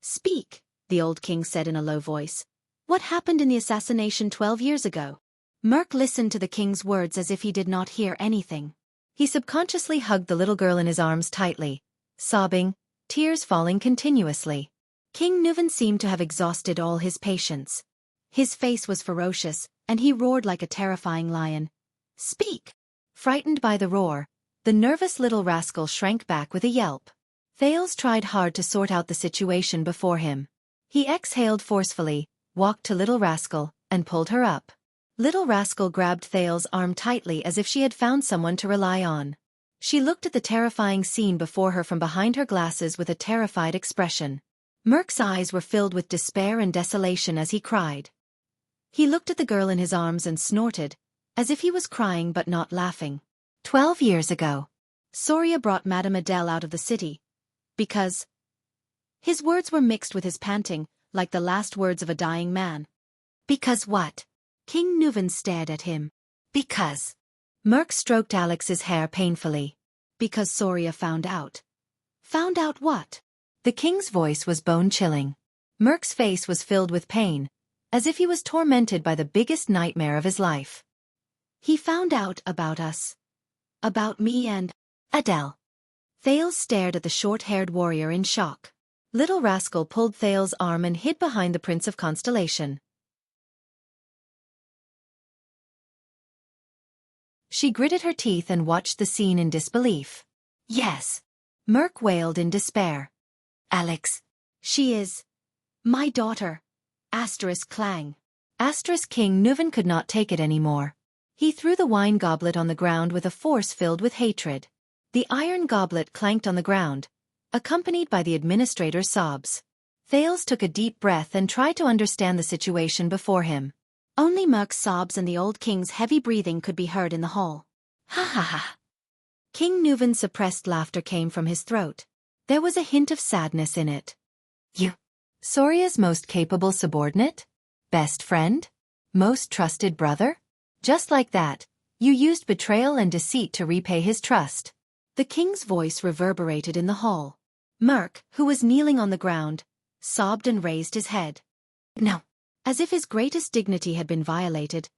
"Speak," the old king said in a low voice. "What happened in the assassination 12 years ago?" Merk listened to the king's words as if he did not hear anything. He subconsciously hugged the little girl in his arms tightly, sobbing, tears falling continuously. King Nuvan seemed to have exhausted all his patience. His face was ferocious, and he roared like a terrifying lion. "Speak!" Frightened by the roar, the nervous little rascal shrank back with a yelp. Thales tried hard to sort out the situation before him. He exhaled forcefully, walked to Little Rascal, and pulled her up. Little Rascal grabbed Thales's arm tightly as if she had found someone to rely on. She looked at the terrifying scene before her from behind her glasses with a terrified expression. Merc's eyes were filled with despair and desolation as he cried. He looked at the girl in his arms and snorted, as if he was crying but not laughing. 12 years ago. Soria brought Madame Adele out of the city. Because... His words were mixed with his panting, like the last words of a dying man. Because what? King Nuven stared at him. Because. Merc stroked Alex's hair painfully. Because Soria found out. Found out what? The king's voice was bone-chilling. Merc's face was filled with pain, as if he was tormented by the biggest nightmare of his life. He found out about us. About me and Adele. Thales stared at the short-haired warrior in shock. Little Rascal pulled Thales' arm and hid behind the Prince of Constellation. She gritted her teeth and watched the scene in disbelief. Yes. Merc wailed in despair. Alex. She is my daughter. Clang. King Nuven could not take it anymore. He threw the wine goblet on the ground with a force filled with hatred. The iron goblet clanked on the ground, accompanied by the administrator's sobs. Thales took a deep breath and tried to understand the situation before him. Only Merc's sobs and the old king's heavy breathing could be heard in the hall. Ha ha ha. King Nuven's suppressed laughter came from his throat. There was a hint of sadness in it. You. Soria's most capable subordinate? Best friend? Most trusted brother? Just like that, you used betrayal and deceit to repay his trust. The king's voice reverberated in the hall. Merc, who was kneeling on the ground, sobbed and raised his head. No. As if his greatest dignity had been violated,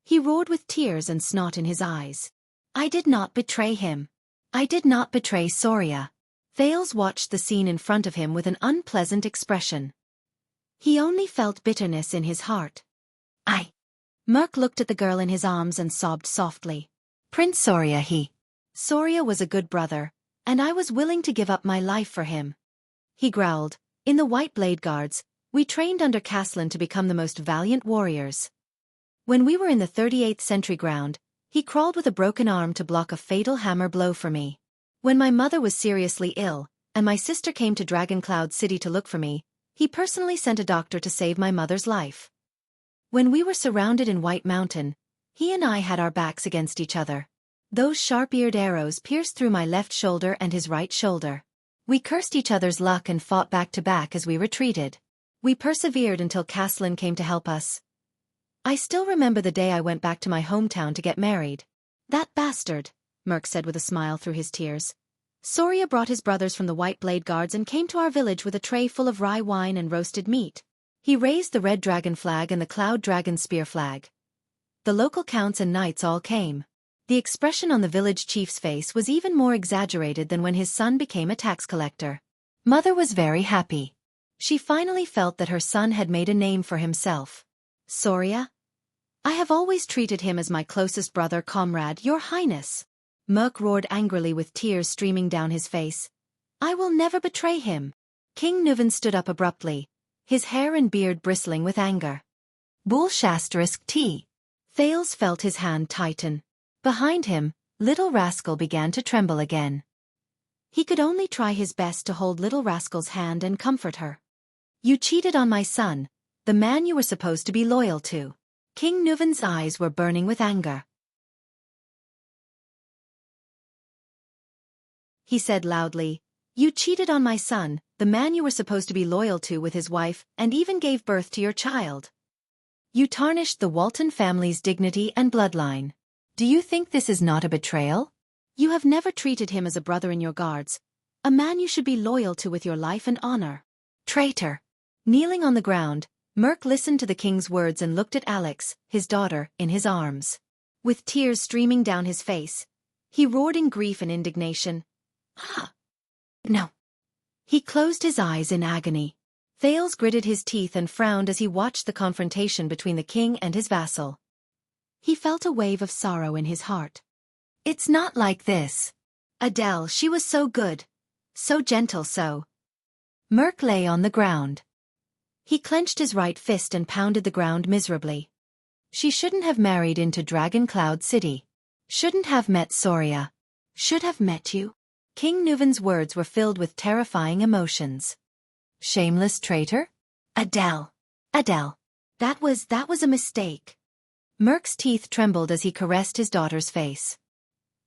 he roared with tears and snot in his eyes. I did not betray him. I did not betray Soria. Thales watched the scene in front of him with an unpleasant expression. He only felt bitterness in his heart. Merc looked at the girl in his arms and sobbed softly. Prince Soria Soria was a good brother, and I was willing to give up my life for him. He growled. In the White Blade Guards, we trained under Caslin to become the most valiant warriors. When we were in the 38th century ground, he crawled with a broken arm to block a fatal hammer blow for me. When my mother was seriously ill, and my sister came to Dragoncloud City to look for me, he personally sent a doctor to save my mother's life. When we were surrounded in White Mountain, he and I had our backs against each other. Those sharp-eared arrows pierced through my left shoulder and his right shoulder. We cursed each other's luck and fought back to back as we retreated. We persevered until Caslin came to help us. I still remember the day I went back to my hometown to get married. That bastard, Merc said with a smile through his tears. Soria brought his brothers from the White Blade Guards and came to our village with a tray full of rye wine and roasted meat. He raised the red dragon flag and the cloud dragon spear flag. The local counts and knights all came. The expression on the village chief's face was even more exaggerated than when his son became a tax collector. Mother was very happy. She finally felt that her son had made a name for himself. Soria? I have always treated him as my closest brother comrade, Your Highness. Merc roared angrily with tears streaming down his face. I will never betray him. King Nuven stood up abruptly, his hair and beard bristling with anger. T. Thales felt his hand tighten. Behind him, Little Rascal began to tremble again. He could only try his best to hold Little Rascal's hand and comfort her. You cheated on my son, the man you were supposed to be loyal to. King Nuven's eyes were burning with anger. He said loudly, You cheated on my son, the man you were supposed to be loyal to with his wife, and even gave birth to your child. You tarnished the Walton family's dignity and bloodline. Do you think this is not a betrayal? You have never treated him as a brother in your guards, a man you should be loyal to with your life and honor. Traitor. Kneeling on the ground, Merc listened to the king's words and looked at Alex, his daughter, in his arms. With tears streaming down his face, he roared in grief and indignation. No. He closed his eyes in agony. Thales gritted his teeth and frowned as he watched the confrontation between the king and his vassal. He felt a wave of sorrow in his heart. It's not like this. Adele, she was so good. So gentle, so. Merc lay on the ground. He clenched his right fist and pounded the ground miserably. She shouldn't have married into Dragon Cloud City. Shouldn't have met Soria. Should have met you. King Nuven's words were filled with terrifying emotions. Shameless traitor? Adele. Adele. That was a mistake. Merc's teeth trembled as he caressed his daughter's face.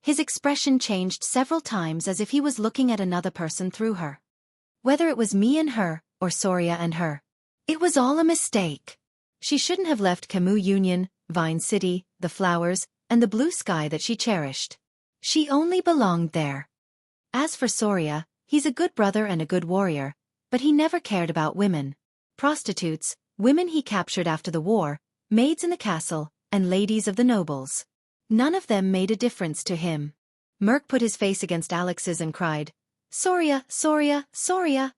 His expression changed several times as if he was looking at another person through her. Whether it was me and her, or Soria and her. It was all a mistake. She shouldn't have left Camus Union, Vine City, the flowers, and the blue sky that she cherished. She only belonged there. As for Soria, he's a good brother and a good warrior, but he never cared about women. Prostitutes, women he captured after the war, maids in the castle, and ladies of the nobles. None of them made a difference to him. Merc put his face against Alex's and cried, Soria, Soria, Soria.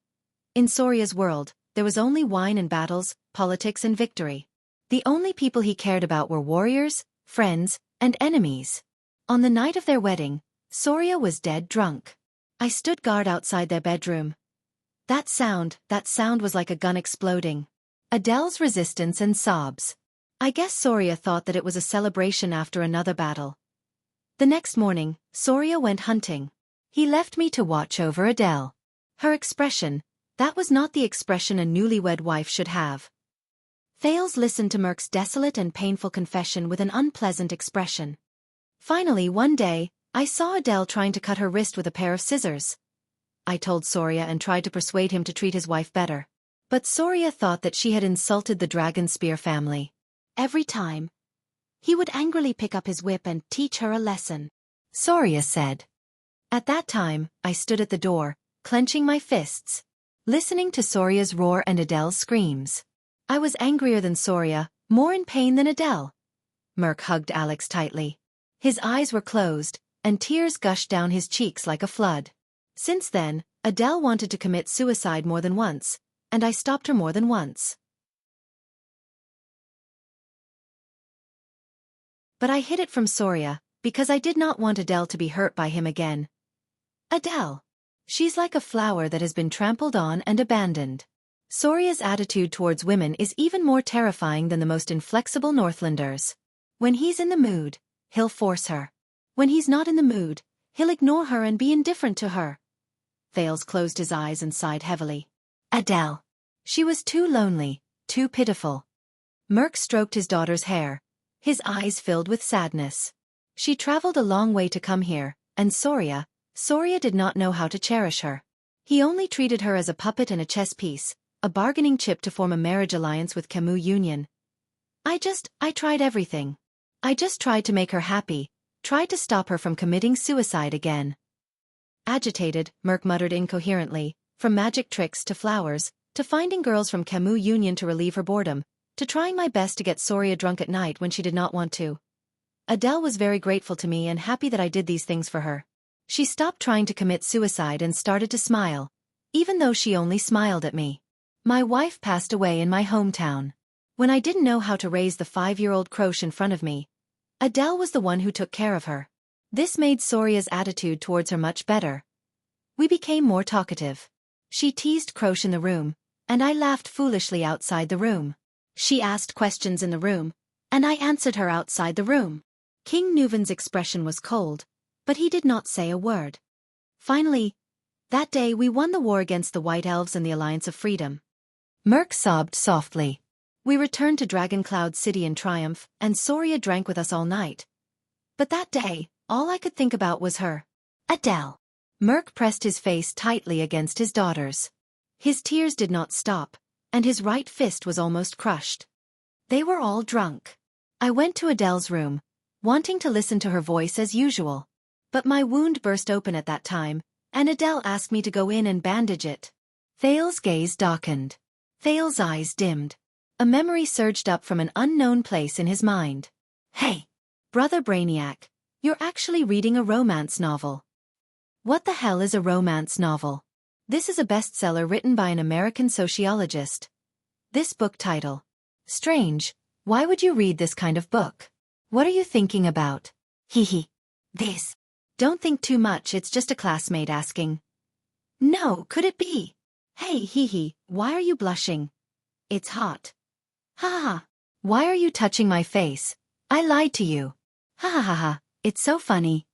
In Soria's world, there was only wine and battles, politics and victory. The only people he cared about were warriors, friends, and enemies. On the night of their wedding, Soria was dead drunk. I stood guard outside their bedroom. That sound was like a gun exploding. Adele's resistance and sobs. I guess Soria thought that it was a celebration after another battle. The next morning, Soria went hunting. He left me to watch over Adele. Her expression, that was not the expression a newlywed wife should have. Thales listened to Merc's desolate and painful confession with an unpleasant expression. Finally, one day, I saw Adele trying to cut her wrist with a pair of scissors. I told Soria and tried to persuade him to treat his wife better. But Soria thought that she had insulted the Dragon Spear family. Every time, he would angrily pick up his whip and teach her a lesson. Soria said. At that time, I stood at the door, clenching my fists, listening to Soria's roar and Adele's screams. I was angrier than Soria, more in pain than Adele. Merc hugged Alex tightly. His eyes were closed, and tears gushed down his cheeks like a flood. Since then, Adele wanted to commit suicide more than once, and I stopped her more than once. But I hid it from Soria, because I did not want Adele to be hurt by him again. Adele. She's like a flower that has been trampled on and abandoned. Soria's attitude towards women is even more terrifying than the most inflexible Northlanders. When he's in the mood, he'll force her. When he's not in the mood, he'll ignore her and be indifferent to her. Thales closed his eyes and sighed heavily. Adele. She was too lonely, too pitiful. Merc stroked his daughter's hair. His eyes filled with sadness. She traveled a long way to come here, and Soria did not know how to cherish her. He only treated her as a puppet and a chess piece, a bargaining chip to form a marriage alliance with Camus Union. I tried everything. I just tried to make her happy, tried to stop her from committing suicide again. Agitated, Merc muttered incoherently, from magic tricks to flowers, to finding girls from Camus Union to relieve her boredom, to trying my best to get Soria drunk at night when she did not want to. Adele was very grateful to me and happy that I did these things for her. She stopped trying to commit suicide and started to smile, even though she only smiled at me. My wife passed away in my hometown. When I didn't know how to raise the 5-year-old Croche in front of me, Adele was the one who took care of her. This made Soria's attitude towards her much better. We became more talkative. She teased Croche in the room, and I laughed foolishly outside the room. She asked questions in the room, and I answered her outside the room. King Nuven's expression was cold, but he did not say a word. Finally, that day we won the war against the White Elves and the Alliance of Freedom. Merc sobbed softly. We returned to Dragon Cloud City in triumph, and Soria drank with us all night. But that day, all I could think about was her. Adele. Merc pressed his face tightly against his daughter's. His tears did not stop, and his right fist was almost crushed. They were all drunk. I went to Adele's room, wanting to listen to her voice as usual. But my wound burst open at that time, and Adele asked me to go in and bandage it. Thales' gaze darkened. Thales' eyes dimmed. A memory surged up from an unknown place in his mind. Hey, Brother Brainiac, you're actually reading a romance novel. What the hell is a romance novel? This is a bestseller written by an American sociologist. This book title. Strange, why would you read this kind of book? What are you thinking about? Hee. This. Don't think too much, it's just a classmate asking. No, could it be? Hey, hee, why are you blushing? It's hot. Ha ha. Why are you touching my face? I lied to you. Ha ha ha ha, it's so funny.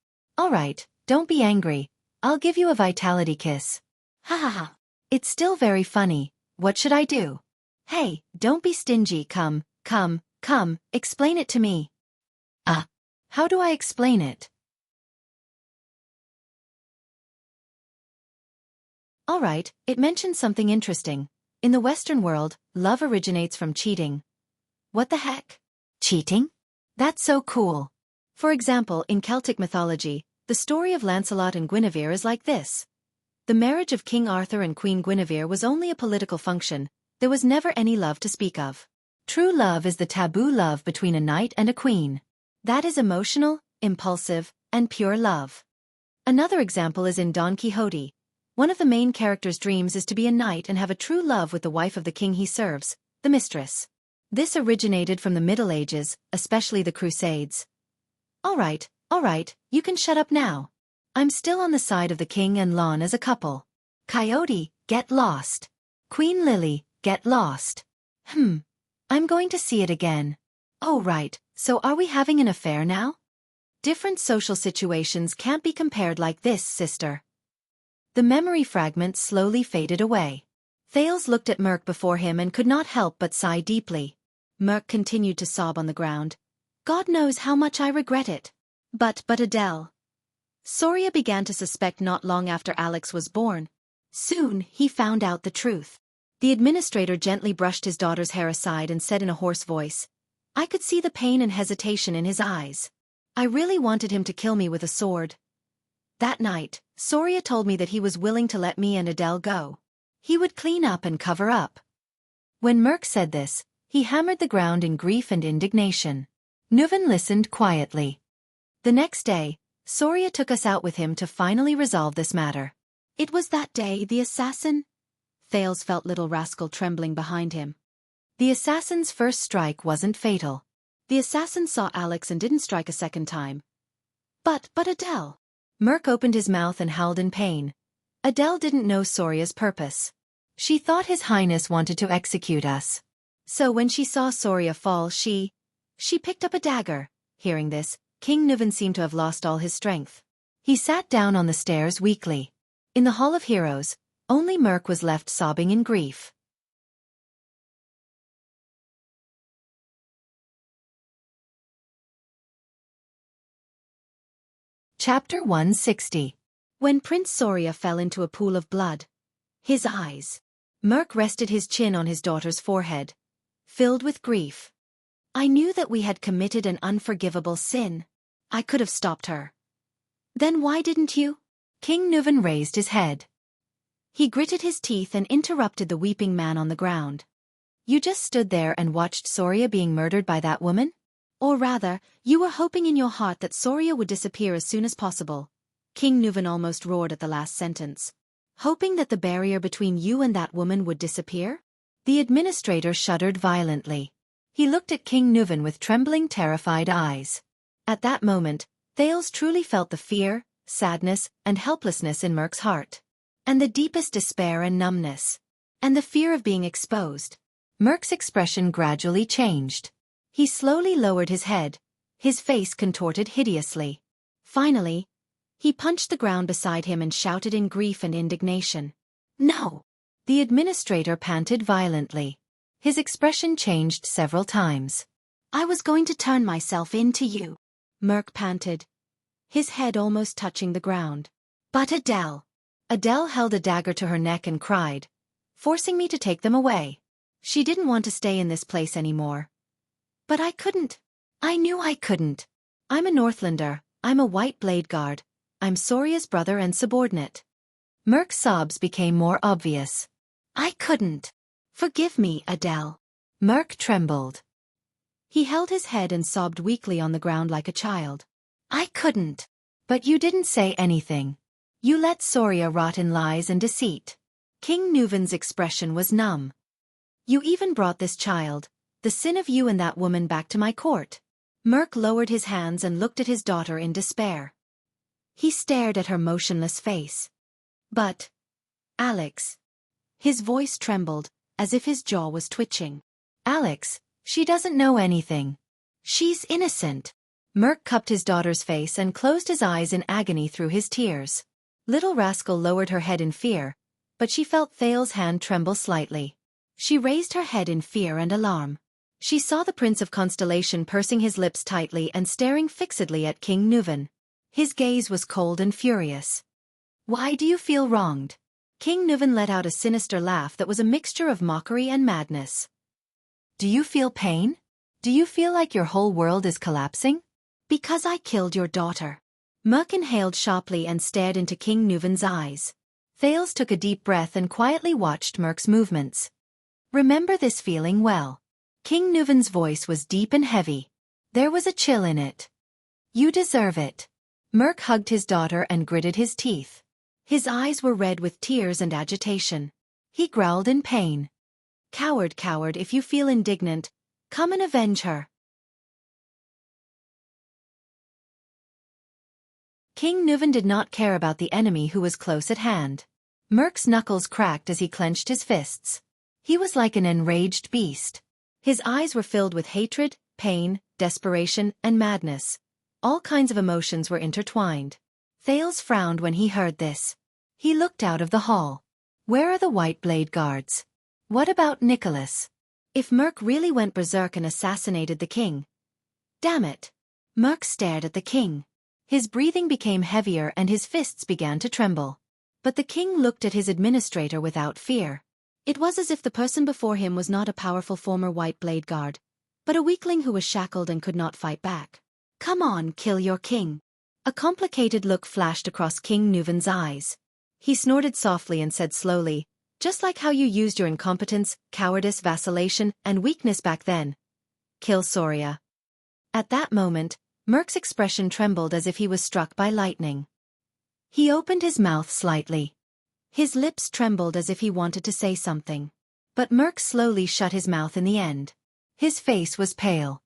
Alright, don't be angry. I'll give you a vitality kiss. Ha ha ha. It's still very funny. What should I do? Hey, don't be stingy, come, explain it to me. How do I explain it? Alright, it mentions something interesting. In the Western world, love originates from cheating. What the heck? Cheating? That's so cool. For example, in Celtic mythology, the story of Lancelot and Guinevere is like this. The marriage of King Arthur and Queen Guinevere was only a political function. There was never any love to speak of. True love is the taboo love between a knight and a queen. That is emotional, impulsive, and pure love. Another example is in Don Quixote. One of the main character's dreams is to be a knight and have a true love with the wife of the king he serves, the mistress. This originated from the Middle Ages, especially the Crusades. Alright, you can shut up now. I'm still on the side of the king and Lon as a couple. Coyote, get lost. Queen Lily, get lost. I'm going to see it again. Oh right, so are we having an affair now? Different social situations can't be compared like this, sister. The memory fragment slowly faded away. Thales looked at Merc before him and could not help but sigh deeply. Merc continued to sob on the ground. God knows how much I regret it. But Adele. Soria began to suspect not long after Alex was born. Soon, he found out the truth. The administrator gently brushed his daughter's hair aside and said in a hoarse voice, I could see the pain and hesitation in his eyes. I really wanted him to kill me with a sword. That night, Soria told me that he was willing to let me and Adele go. He would clean up and cover up. When Merc said this, he hammered the ground in grief and indignation. Nuven listened quietly. The next day, Soria took us out with him to finally resolve this matter. It was that day the assassin... Thales felt little rascal trembling behind him. The assassin's first strike wasn't fatal. The assassin saw Alex and didn't strike a second time. But Adele... Merc opened his mouth and howled in pain. Adele didn't know Soria's purpose. She thought His Highness wanted to execute us. So when she saw Soria fall, she picked up a dagger. Hearing this, King Nuven seemed to have lost all his strength. He sat down on the stairs weakly. In the Hall of Heroes, only Merc was left sobbing in grief. Chapter 160. When Prince Soria fell into a pool of blood, his eyes. Merc rested his chin on his daughter's forehead, filled with grief. I knew that we had committed an unforgivable sin. I could have stopped her. Then why didn't you? King Nuven raised his head. He gritted his teeth and interrupted the weeping man on the ground. You just stood there and watched Soria being murdered by that woman? Or rather, you were hoping in your heart that Soria would disappear as soon as possible. King Nuven almost roared at the last sentence. Hoping that the barrier between you and that woman would disappear? The administrator shuddered violently. He looked at King Nuven with trembling, terrified eyes. At that moment, Thales truly felt the fear, sadness, and helplessness in Merc's heart. And the deepest despair and numbness. And the fear of being exposed. Merc's expression gradually changed. He slowly lowered his head, his face contorted hideously. Finally, he punched the ground beside him and shouted in grief and indignation. No! The administrator panted violently. His expression changed several times. I was going to turn myself in to you. Merc panted, his head almost touching the ground. But Adele. Adele held a dagger to her neck and cried, forcing me to take them away. She didn't want to stay in this place anymore. But I couldn't. I knew I couldn't. I'm a Northlander, I'm a White Blade Guard, I'm Soria's brother and subordinate. Merc's sobs became more obvious. I couldn't. Forgive me, Adele. Merc trembled. He held his head and sobbed weakly on the ground like a child. I couldn't. But you didn't say anything. You let Soria rot in lies and deceit. King Nuven's expression was numb. You even brought this child, the sin of you and that woman, back to my court. Merc lowered his hands and looked at his daughter in despair. He stared at her motionless face. But, Alex. His voice trembled, as if his jaw was twitching. Alex, She doesn't know anything. She's innocent. Merc cupped his daughter's face and closed his eyes in agony through his tears. Little Rascal lowered her head in fear, but she felt Thales's hand tremble slightly. She raised her head in fear and alarm. She saw the Prince of Constellation pursing his lips tightly and staring fixedly at King Nuven. His gaze was cold and furious. Why do you feel wronged? King Nuven let out a sinister laugh that was a mixture of mockery and madness. Do you feel pain? Do you feel like your whole world is collapsing? Because I killed your daughter. Merc inhaled sharply and stared into King Nuven's eyes. Thales took a deep breath and quietly watched Merc's movements. Remember this feeling well. King Nuven's voice was deep and heavy. There was a chill in it. You deserve it. Merc hugged his daughter and gritted his teeth. His eyes were red with tears and agitation. He growled in pain. Coward, coward, if you feel indignant, come and avenge her. King Nuven did not care about the enemy who was close at hand. Merc's knuckles cracked as he clenched his fists. He was like an enraged beast. His eyes were filled with hatred, pain, desperation, and madness. All kinds of emotions were intertwined. Thales frowned when he heard this. He looked out of the hall. Where are the White Blade Guards? What about Nicholas? If Merc really went berserk and assassinated the king. Damn it. Merc stared at the king. His breathing became heavier and his fists began to tremble. But the king looked at his administrator without fear. It was as if the person before him was not a powerful former White Blade Guard, but a weakling who was shackled and could not fight back. Come on, kill your king. A complicated look flashed across King Nuven's eyes. He snorted softly and said slowly, just like how you used your incompetence, cowardice, vacillation, and weakness back then. Kill Soria. At that moment, Merc's expression trembled as if he was struck by lightning. He opened his mouth slightly. His lips trembled as if he wanted to say something. But Merc slowly shut his mouth in the end. His face was pale.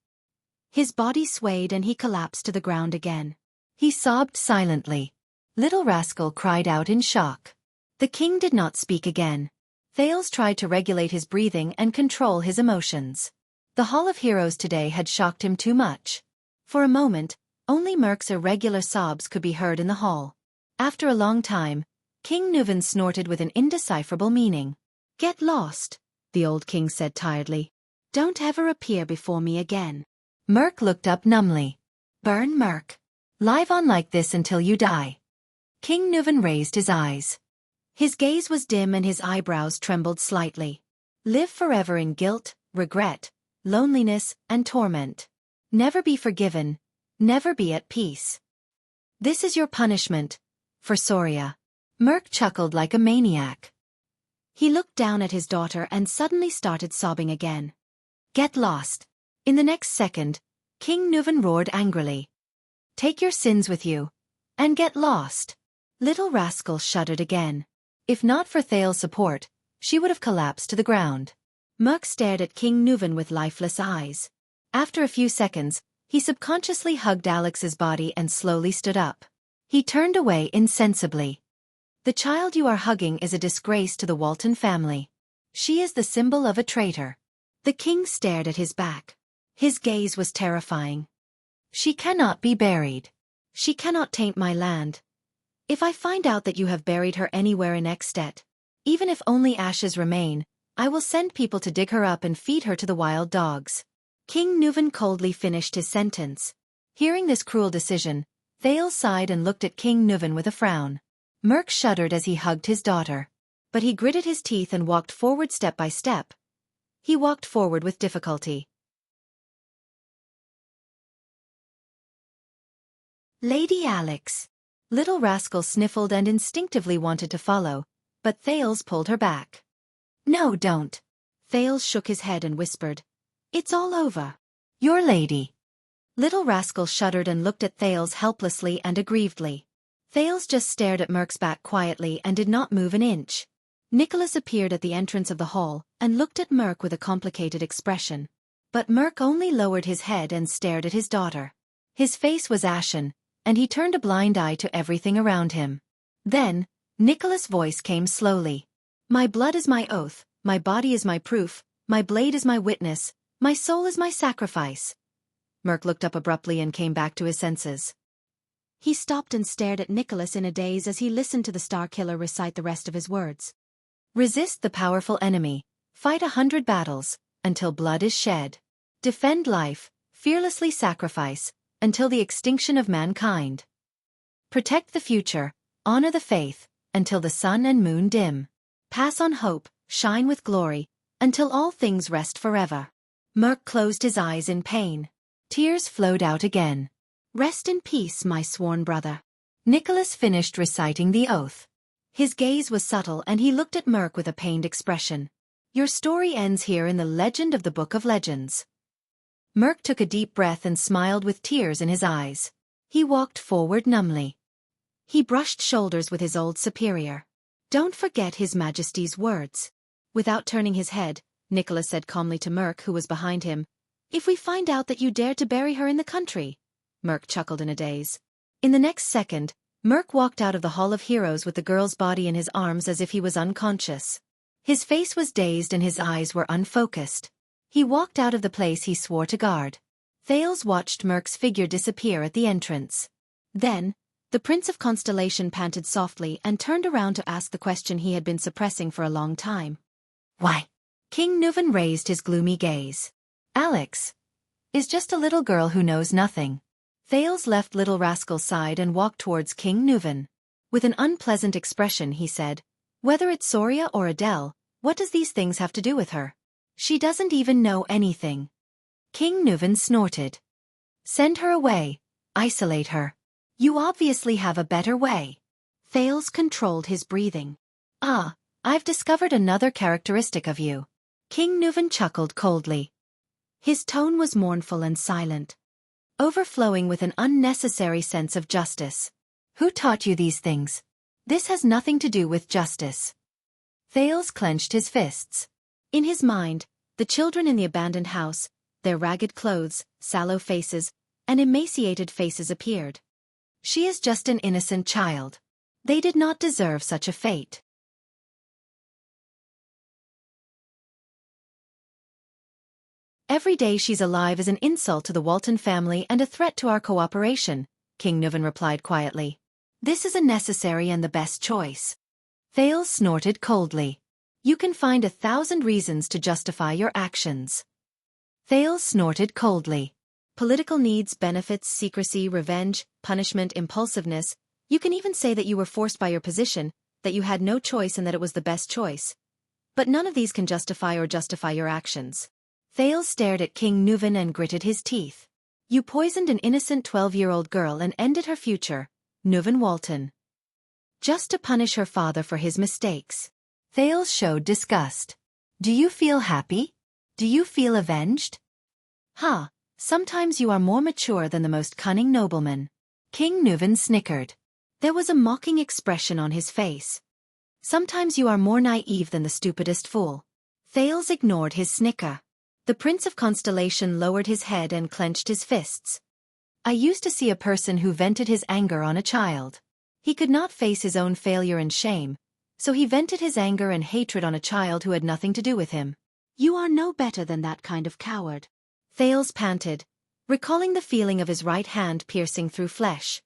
His body swayed and he collapsed to the ground again. He sobbed silently. Little Rascal cried out in shock. The king did not speak again. Thales tried to regulate his breathing and control his emotions. The Hall of Heroes today had shocked him too much. For a moment, only Merc's irregular sobs could be heard in the hall. After a long time, King Nuven snorted with an indecipherable meaning. Get lost, the old king said tiredly. Don't ever appear before me again. Merc looked up numbly. Burn Merc. Live on like this until you die. King Nuven raised his eyes. His gaze was dim and his eyebrows trembled slightly. Live forever in guilt, regret, loneliness, and torment. Never be forgiven, never be at peace. This is your punishment, for Soria. Merc chuckled like a maniac. He looked down at his daughter and suddenly started sobbing again. Get lost. In the next second, King Nuven roared angrily. Take your sins with you, and get lost. Little Rascal shuddered again. If not for Thale's support, she would have collapsed to the ground. Merc stared at King Nuven with lifeless eyes. After a few seconds, he subconsciously hugged Alex's body and slowly stood up. He turned away insensibly. The child you are hugging is a disgrace to the Walton family. She is the symbol of a traitor. The king stared at his back. His gaze was terrifying. She cannot be buried. She cannot taint my land. If I find out that you have buried her anywhere in At, even if only ashes remain, I will send people to dig her up and feed her to the wild dogs. King Nuven coldly finished his sentence. Hearing this cruel decision, Thales sighed and looked at King Nuven with a frown. Merc shuddered as he hugged his daughter. But he gritted his teeth and walked forward step by step. He walked forward with difficulty. Lady Alex. Little Rascal sniffled and instinctively wanted to follow, but Thales pulled her back. No, don't. Thales shook his head and whispered. It's all over. Your lady. Little Rascal shuddered and looked at Thales helplessly and aggrievedly. Thales just stared at Merc's back quietly and did not move an inch. Nicholas appeared at the entrance of the hall and looked at Merc with a complicated expression. But Merc only lowered his head and stared at his daughter. His face was ashen, and he turned a blind eye to everything around him. Then, Nicholas' voice came slowly. My blood is my oath, my body is my proof, my blade is my witness, My soul is my sacrifice. Merc looked up abruptly and came back to his senses. He stopped and stared at Nicholas in a daze as he listened to the Star Killer recite the rest of his words. Resist the powerful enemy. Fight 100 battles, until blood is shed. Defend life, fearlessly sacrifice, until the extinction of mankind. Protect the future, honor the faith, until the sun and moon dim. Pass on hope, shine with glory, until all things rest forever. Merc closed his eyes in pain. Tears flowed out again. Rest in peace, my sworn brother. Nicholas finished reciting the oath. His gaze was subtle and he looked at Merc with a pained expression. Your story ends here in the legend of the Book of Legends. Merc took a deep breath and smiled with tears in his eyes. He walked forward numbly. He brushed shoulders with his old superior. Don't forget His Majesty's words. Without turning his head, Nicholas said calmly to Merc, who was behind him, If we find out that you dared to bury her in the country. Merc chuckled in a daze. In the next second, Merc walked out of the Hall of Heroes with the girl's body in his arms as if he was unconscious. His face was dazed and his eyes were unfocused. He walked out of the place he swore to guard. Thales watched Merc's figure disappear at the entrance. Then, the Prince of Constellation panted softly and turned around to ask the question he had been suppressing for a long time. Why? King Nuven raised his gloomy gaze. Alex is just a little girl who knows nothing. Thales left Little Rascal's side and walked towards King Nuven. With an unpleasant expression he said, Whether it's Soria or Adele, what does these things have to do with her? She doesn't even know anything. King Nuven snorted. Send her away. Isolate her. You obviously have a better way. Thales controlled his breathing. Ah, I've discovered another characteristic of you. King Nuven chuckled coldly. His tone was mournful and silent, overflowing with an unnecessary sense of justice. Who taught you these things? This has nothing to do with justice. Thales clenched his fists. In his mind, the children in the abandoned house, their ragged clothes, sallow faces, and emaciated faces appeared. She is just an innocent child. They did not deserve such a fate. Every day she's alive is an insult to the Walton family and a threat to our cooperation, King Nuven replied quietly. This is a necessary and the best choice. Thales snorted coldly. You can find 1,000 reasons to justify your actions. Thales snorted coldly. Political needs, benefits, secrecy, revenge, punishment, impulsiveness. You can even say that you were forced by your position, that you had no choice and that it was the best choice. But none of these can justify your actions. Thales stared at King Nuven and gritted his teeth. You poisoned an innocent 12-year-old girl and ended her future, Nuven Walton. Just to punish her father for his mistakes. Thales showed disgust. Do you feel happy? Do you feel avenged? Ha, sometimes you are more mature than the most cunning nobleman. King Nuven snickered. There was a mocking expression on his face. Sometimes you are more naive than the stupidest fool. Thales ignored his snicker. The Prince of Constellation lowered his head and clenched his fists. I used to see a person who vented his anger on a child. He could not face his own failure and shame, so he vented his anger and hatred on a child who had nothing to do with him. You are no better than that kind of coward. Thales panted, recalling the feeling of his right hand piercing through flesh.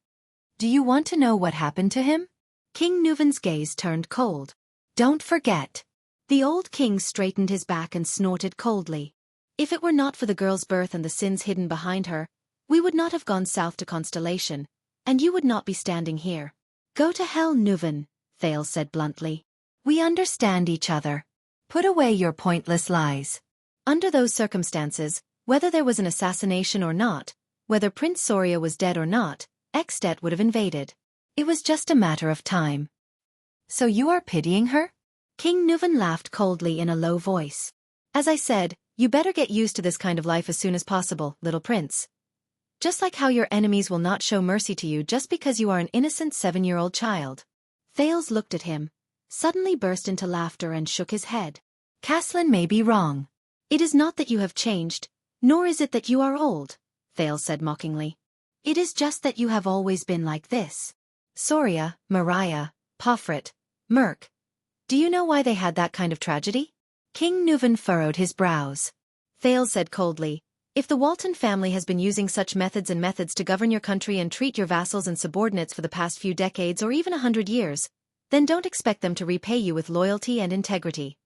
Do you want to know what happened to him? King Nuven's gaze turned cold. Don't forget. The old king straightened his back and snorted coldly. If it were not for the girl's birth and the sins hidden behind her, we would not have gone south to Constellation, and you would not be standing here. Go to hell, Nuven, Thales said bluntly. We understand each other. Put away your pointless lies. Under those circumstances, whether there was an assassination or not, whether Prince Soria was dead or not, At would have invaded. It was just a matter of time. So you are pitying her? King Nuven laughed coldly in a low voice. As I said, you better get used to this kind of life as soon as possible, little prince. Just like how your enemies will not show mercy to you just because you are an innocent 7-year-old child. Thales looked at him, suddenly burst into laughter and shook his head. Caslin may be wrong. It is not that you have changed, nor is it that you are old, Thales said mockingly. It is just that you have always been like this. Soria, Mariah, Pofret, Merc. Do you know why they had that kind of tragedy? King Nuven furrowed his brows. Thales said coldly. If the Walton family has been using such methods to govern your country and treat your vassals and subordinates for the past few decades or even 100 years, then don't expect them to repay you with loyalty and integrity.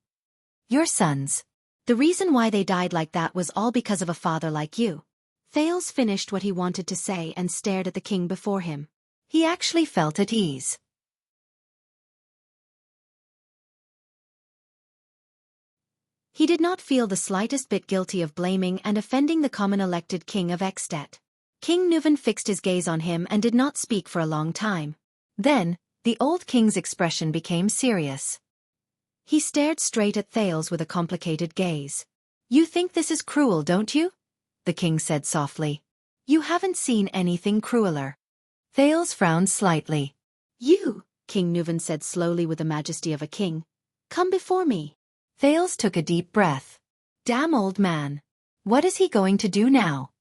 Your sons. The reason why they died like that was all because of a father like you. Thales finished what he wanted to say and stared at the king before him. He actually felt at ease. He did not feel the slightest bit guilty of blaming and offending the common elected king of At. King Nuvan fixed his gaze on him and did not speak for a long time. Then, the old king's expression became serious. He stared straight at Thales with a complicated gaze. You think this is cruel, don't you? The king said softly. You haven't seen anything crueler. Thales frowned slightly. You, King Nuvan said slowly with the majesty of a king. Come before me. Thales took a deep breath. Damn old man. What is he going to do now?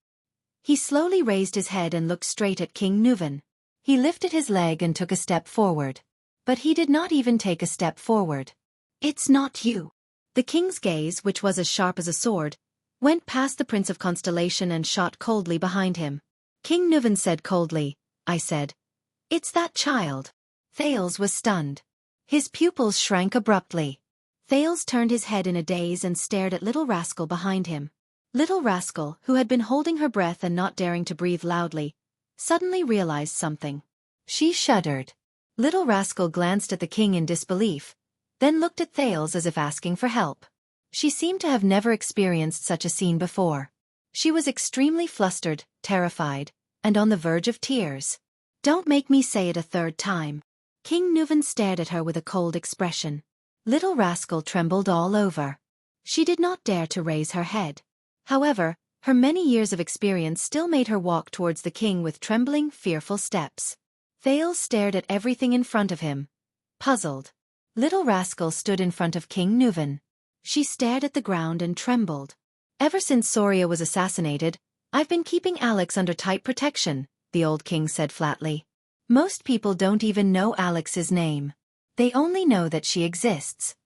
He slowly raised his head and looked straight at King Nuvan. He lifted his leg and took a step forward. But he did not even take a step forward. It's not you. The king's gaze, which was as sharp as a sword, went past the Prince of Constellation and shot coldly behind him. King Nuvan said coldly, I said. It's that child. Thales was stunned. His pupils shrank abruptly. Thales turned his head in a daze and stared at Little Rascal behind him. Little Rascal, who had been holding her breath and not daring to breathe loudly, suddenly realized something. She shuddered. Little Rascal glanced at the king in disbelief, then looked at Thales as if asking for help. She seemed to have never experienced such a scene before. She was extremely flustered, terrified, and on the verge of tears. Don't make me say it a third time. King Nuvan stared at her with a cold expression. Little Rascal trembled all over. She did not dare to raise her head. However, her many years of experience still made her walk towards the king with trembling, fearful steps. Thales stared at everything in front of him. Puzzled. Little Rascal stood in front of King Nuvan. She stared at the ground and trembled. Ever since Soria was assassinated, I've been keeping Alex under tight protection, the old king said flatly. Most people don't even know Alex's name. They only know that she exists.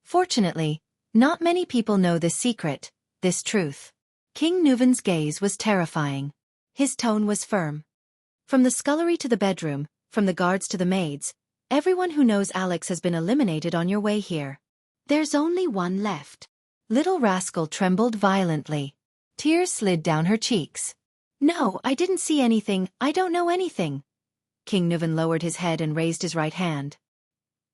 Fortunately, not many people know this secret, this truth. King Nuvan's gaze was terrifying. His tone was firm. From the scullery to the bedroom, from the guards to the maids, everyone who knows Alex has been eliminated on your way here. There's only one left. Little Rascal trembled violently. Tears slid down her cheeks. No, I didn't see anything, I don't know anything. King Nuvan lowered his head and raised his right hand.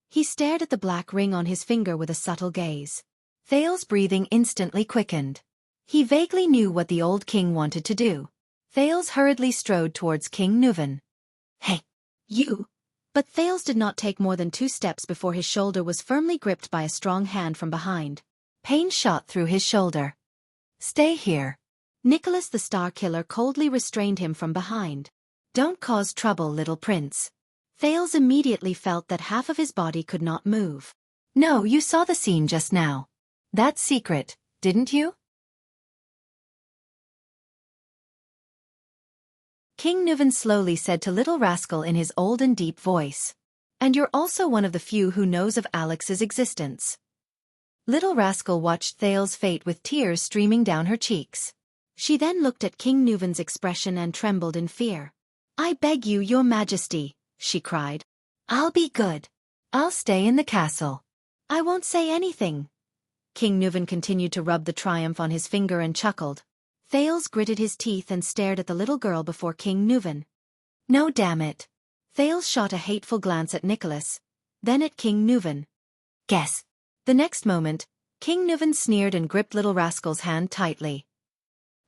He stared at the black ring on his finger with a subtle gaze. Thales' breathing instantly quickened. He vaguely knew what the old king wanted to do. Thales hurriedly strode towards King Nuvan. Hey, you! But Thales did not take more than 2 steps before his shoulder was firmly gripped by a strong hand from behind. Pain shot through his shoulder. Stay here. Nicholas the Star Killer coldly restrained him from behind. Don't cause trouble, little prince. Thales immediately felt that half of his body could not move. No, you saw the scene just now. That's secret, didn't you? King Nuvan slowly said to Little Rascal in his old and deep voice. And you're also one of the few who knows of Alex's existence. Little Rascal watched Thales' fate with tears streaming down her cheeks. She then looked at King Nuvan's expression and trembled in fear. I beg you, your majesty, she cried. I'll be good. I'll stay in the castle. I won't say anything. King Nuvan continued to rub the triumph on his finger and chuckled. Thales gritted his teeth and stared at the little girl before King Nuvan. No, damn it. Thales shot a hateful glance at Nicholas, then at King Nuvan. Guess. The next moment, King Nuvan sneered and gripped Little Rascal's hand tightly.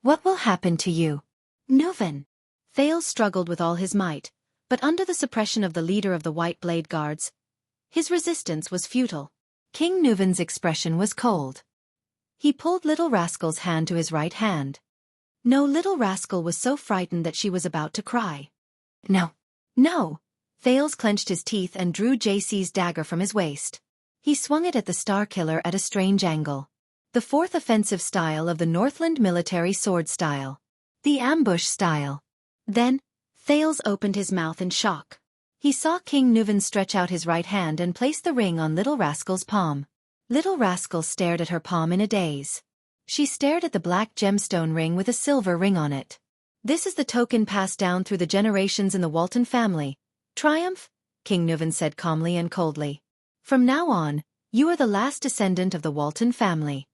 What will happen to you? Nuvan. Thales struggled with all his might, but under the suppression of the leader of the White Blade Guards, his resistance was futile. King Nuvan's expression was cold. He pulled Little Rascal's hand to his right hand. No, Little Rascal was so frightened that she was about to cry. No. No. Thales clenched his teeth and drew JC's dagger from his waist. He swung it at the Star Killer at a strange angle. The 4th offensive style of the Northland military sword style. The ambush style. Then, Thales opened his mouth in shock. He saw King Nuvan stretch out his right hand and place the ring on Little Rascal's palm. Little Rascal stared at her palm in a daze. She stared at the black gemstone ring with a silver ring on it. This is the token passed down through the generations in the Walton family. Triumph? King Nuvan said calmly and coldly. From now on, you are the last descendant of the Walton family.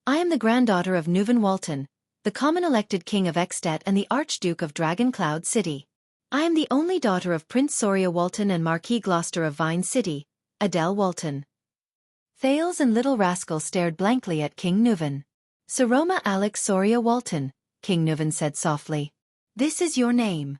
I am the granddaughter of Nuvan Walton, the common elected king of Xianxia and the Archduke of Dragoncloud City. I am the only daughter of Prince Soria Walton and Marquis Gloucester of Vine City, Adele Walton. Thales and Little Rascal stared blankly at King Nuvan. Saroma Alex Soria Walton, King Nuvan said softly. This is your name.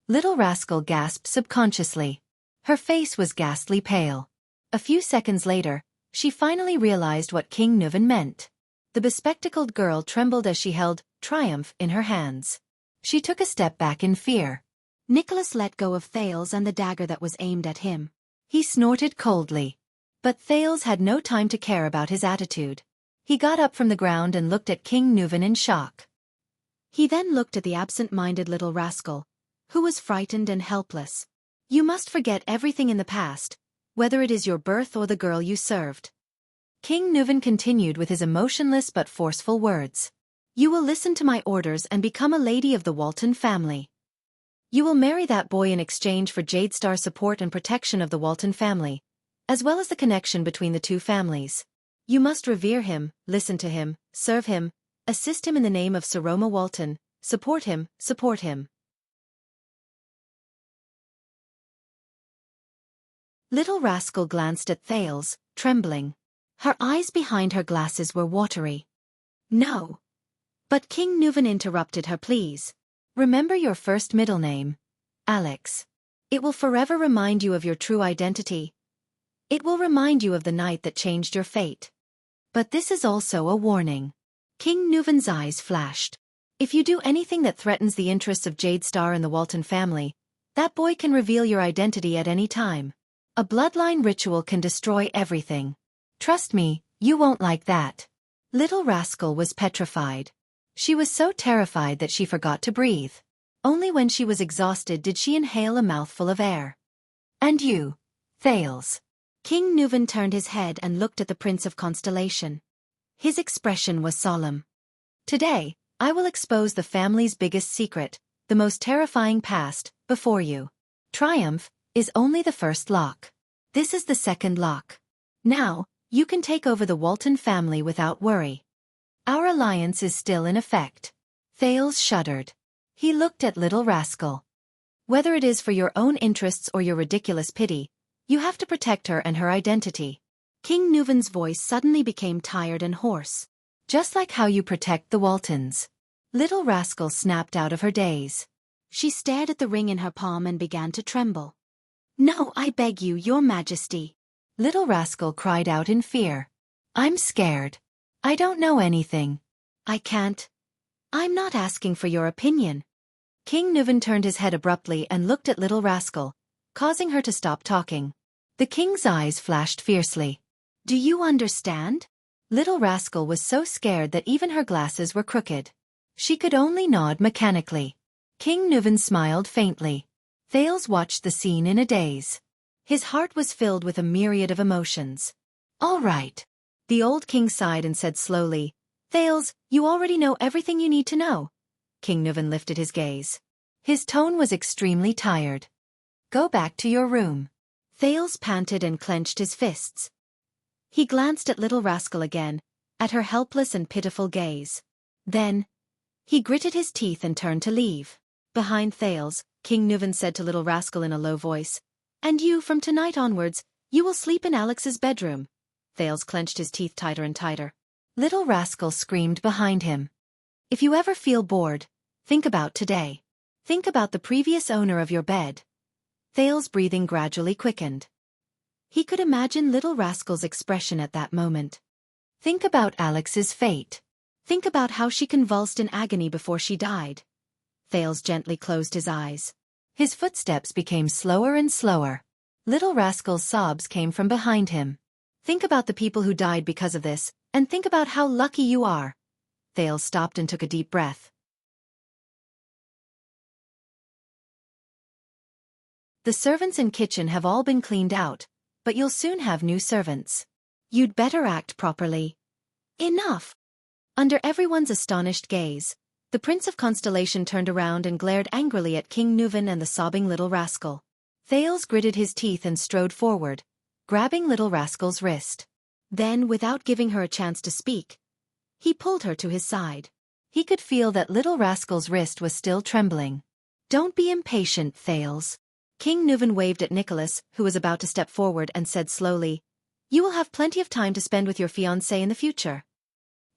Little Rascal gasped subconsciously. Her face was ghastly pale. A few seconds later, she finally realized what King Nuvan meant. The bespectacled girl trembled as she held Triumph in her hands. She took a step back in fear. Nicholas let go of Thales and the dagger that was aimed at him. He snorted coldly. But Thales had no time to care about his attitude. He got up from the ground and looked at King Nuvan in shock. He then looked at the absent-minded Little Rascal, who was frightened and helpless. You must forget everything in the past, whether it is your birth or the girl you served. King Nuvan continued with his emotionless but forceful words. You will listen to my orders and become a lady of the Walton family. You will marry that boy in exchange for Jadestar support and protection of the Walton family, as well as the connection between the two families. You must revere him, listen to him, serve him, assist him in the name of Saroma Walton, support him, support him. Little Rascal glanced at Thales, trembling. Her eyes behind her glasses were watery. No. But King Nuvan interrupted her. Please. Remember your first middle name, Alex. It will forever remind you of your true identity. It will remind you of the night that changed your fate. But this is also a warning. King Nuvan's eyes flashed. If you do anything that threatens the interests of Jadestar and the Walton family, that boy can reveal your identity at any time. A bloodline ritual can destroy everything. Trust me, you won't like that. Little Rascal was petrified. She was so terrified that she forgot to breathe. Only when she was exhausted did she inhale a mouthful of air. And you, Thales. King Nuvan turned his head and looked at the Prince of Constellation. His expression was solemn. Today, I will expose the family's biggest secret, the most terrifying past, before you. Triumph is only the first lock. This is the second lock. Now, you can take over the Walton family without worry. Our alliance is still in effect. Thales shuddered. He looked at Little Rascal. Whether it is for your own interests or your ridiculous pity, you have to protect her and her identity. King Nuvan's voice suddenly became tired and hoarse. Just like how you protect the Waltons. Little Rascal snapped out of her daze. She stared at the ring in her palm and began to tremble. No, I beg you, your majesty. Little Rascal cried out in fear. I'm scared. I don't know anything. I can't. I'm not asking for your opinion. King Nuvan turned his head abruptly and looked at Little Rascal, causing her to stop talking. The king's eyes flashed fiercely. Do you understand? Little Rascal was so scared that even her glasses were crooked. She could only nod mechanically. King Nuvan smiled faintly. Thales watched the scene in a daze. His heart was filled with a myriad of emotions. All right. The old king sighed and said slowly, Thales, you already know everything you need to know. King Nuvan lifted his gaze. His tone was extremely tired. Go back to your room. Thales panted and clenched his fists. He glanced at Little Rascal again, at her helpless and pitiful gaze. Then, he gritted his teeth and turned to leave. Behind Thales, King Nuvan said to Little Rascal in a low voice, And you, from tonight onwards, you will sleep in Alex's bedroom. Thales clenched his teeth tighter and tighter. Little Rascal screamed behind him. If you ever feel bored, think about today. Think about the previous owner of your bed. Thales' breathing gradually quickened. He could imagine Little Rascal's expression at that moment. Think about Alex's fate. Think about how she convulsed in agony before she died. Thales gently closed his eyes. His footsteps became slower and slower. Little Rascal's sobs came from behind him. Think about the people who died because of this, and think about how lucky you are. Thales stopped and took a deep breath. The servants in kitchen have all been cleaned out, but you'll soon have new servants. You'd better act properly. Enough. Under everyone's astonished gaze, the Prince of Constellation turned around and glared angrily at King Nuven and the sobbing little rascal. Thales gritted his teeth and strode forward, grabbing little rascal's wrist. Then, without giving her a chance to speak, he pulled her to his side. He could feel that little rascal's wrist was still trembling. "Don't be impatient, Thales." King Nuven waved at Nicholas, who was about to step forward, and said slowly, "You will have plenty of time to spend with your fiancée in the future."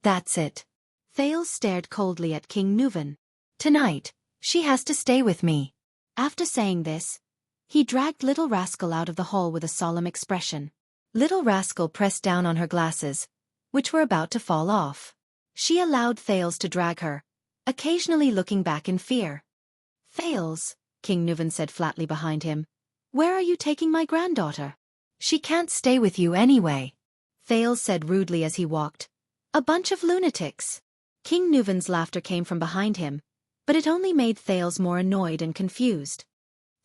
"That's it." Thales stared coldly at King Nuven. "Tonight, she has to stay with me." After saying this, he dragged little rascal out of the hall with a solemn expression. Little rascal pressed down on her glasses, which were about to fall off. She allowed Thales to drag her, occasionally looking back in fear. "Thales," King Nuven said flatly behind him, "where are you taking my granddaughter?" "She can't stay with you anyway," Thales said rudely as he walked. "A bunch of lunatics." King Nuven's laughter came from behind him, but it only made Thales more annoyed and confused.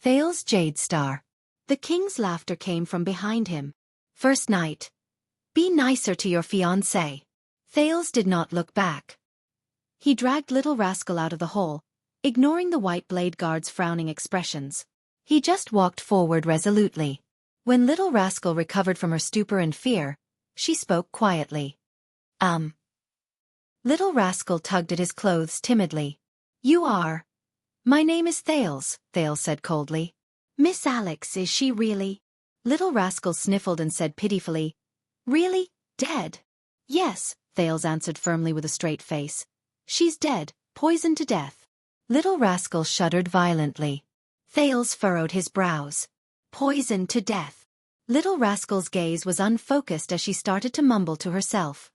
"Thales Jadestar." The king's laughter came from behind him. "First night. Be nicer to your fiancé." Thales did not look back. He dragged little rascal out of the hole, ignoring the white blade guard's frowning expressions. He just walked forward resolutely. When little rascal recovered from her stupor and fear, she spoke quietly. Little rascal tugged at his clothes timidly. "You are?" "My name is Thales," Thales said coldly. "Miss Alex, is she really?" Little rascal sniffled and said pitifully, "Really? Dead?" "Yes," Thales answered firmly with a straight face. "She's dead, poisoned to death." Little rascal shuddered violently. Thales furrowed his brows. "Poisoned to death." Little rascal's gaze was unfocused as she started to mumble to herself.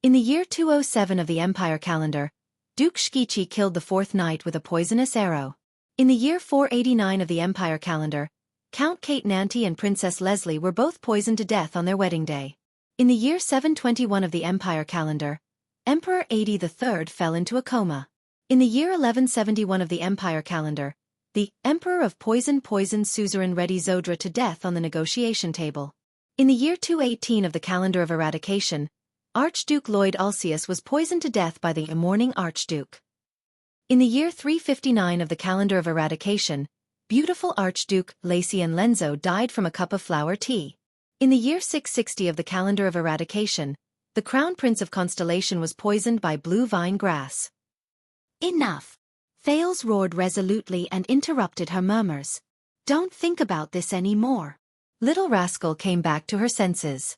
In the year 207 of the Empire calendar, Duke Xianxia killed the fourth knight with a poisonous arrow. In the year 489 of the Empire calendar, Count Kate Nanty and Princess Leslie were both poisoned to death on their wedding day. In the year 721 of the Empire calendar, Emperor Adi III fell into a coma. In the year 1171 of the Empire calendar, the Emperor of Poison poisoned suzerain Redi Zodra to death on the negotiation table. In the year 218 of the calendar of eradication, Archduke Lloyd Ulcius was poisoned to death by the mourning Archduke. In the year 359 of the calendar of eradication, beautiful Archduke Lacian Lenzo died from a cup of flower tea. In the year 660 of the calendar of eradication, the Crown Prince of Constellation was poisoned by blue vine grass. "Enough!" Thales roared resolutely and interrupted her murmurs. "Don't think about this any more." Little rascal came back to her senses.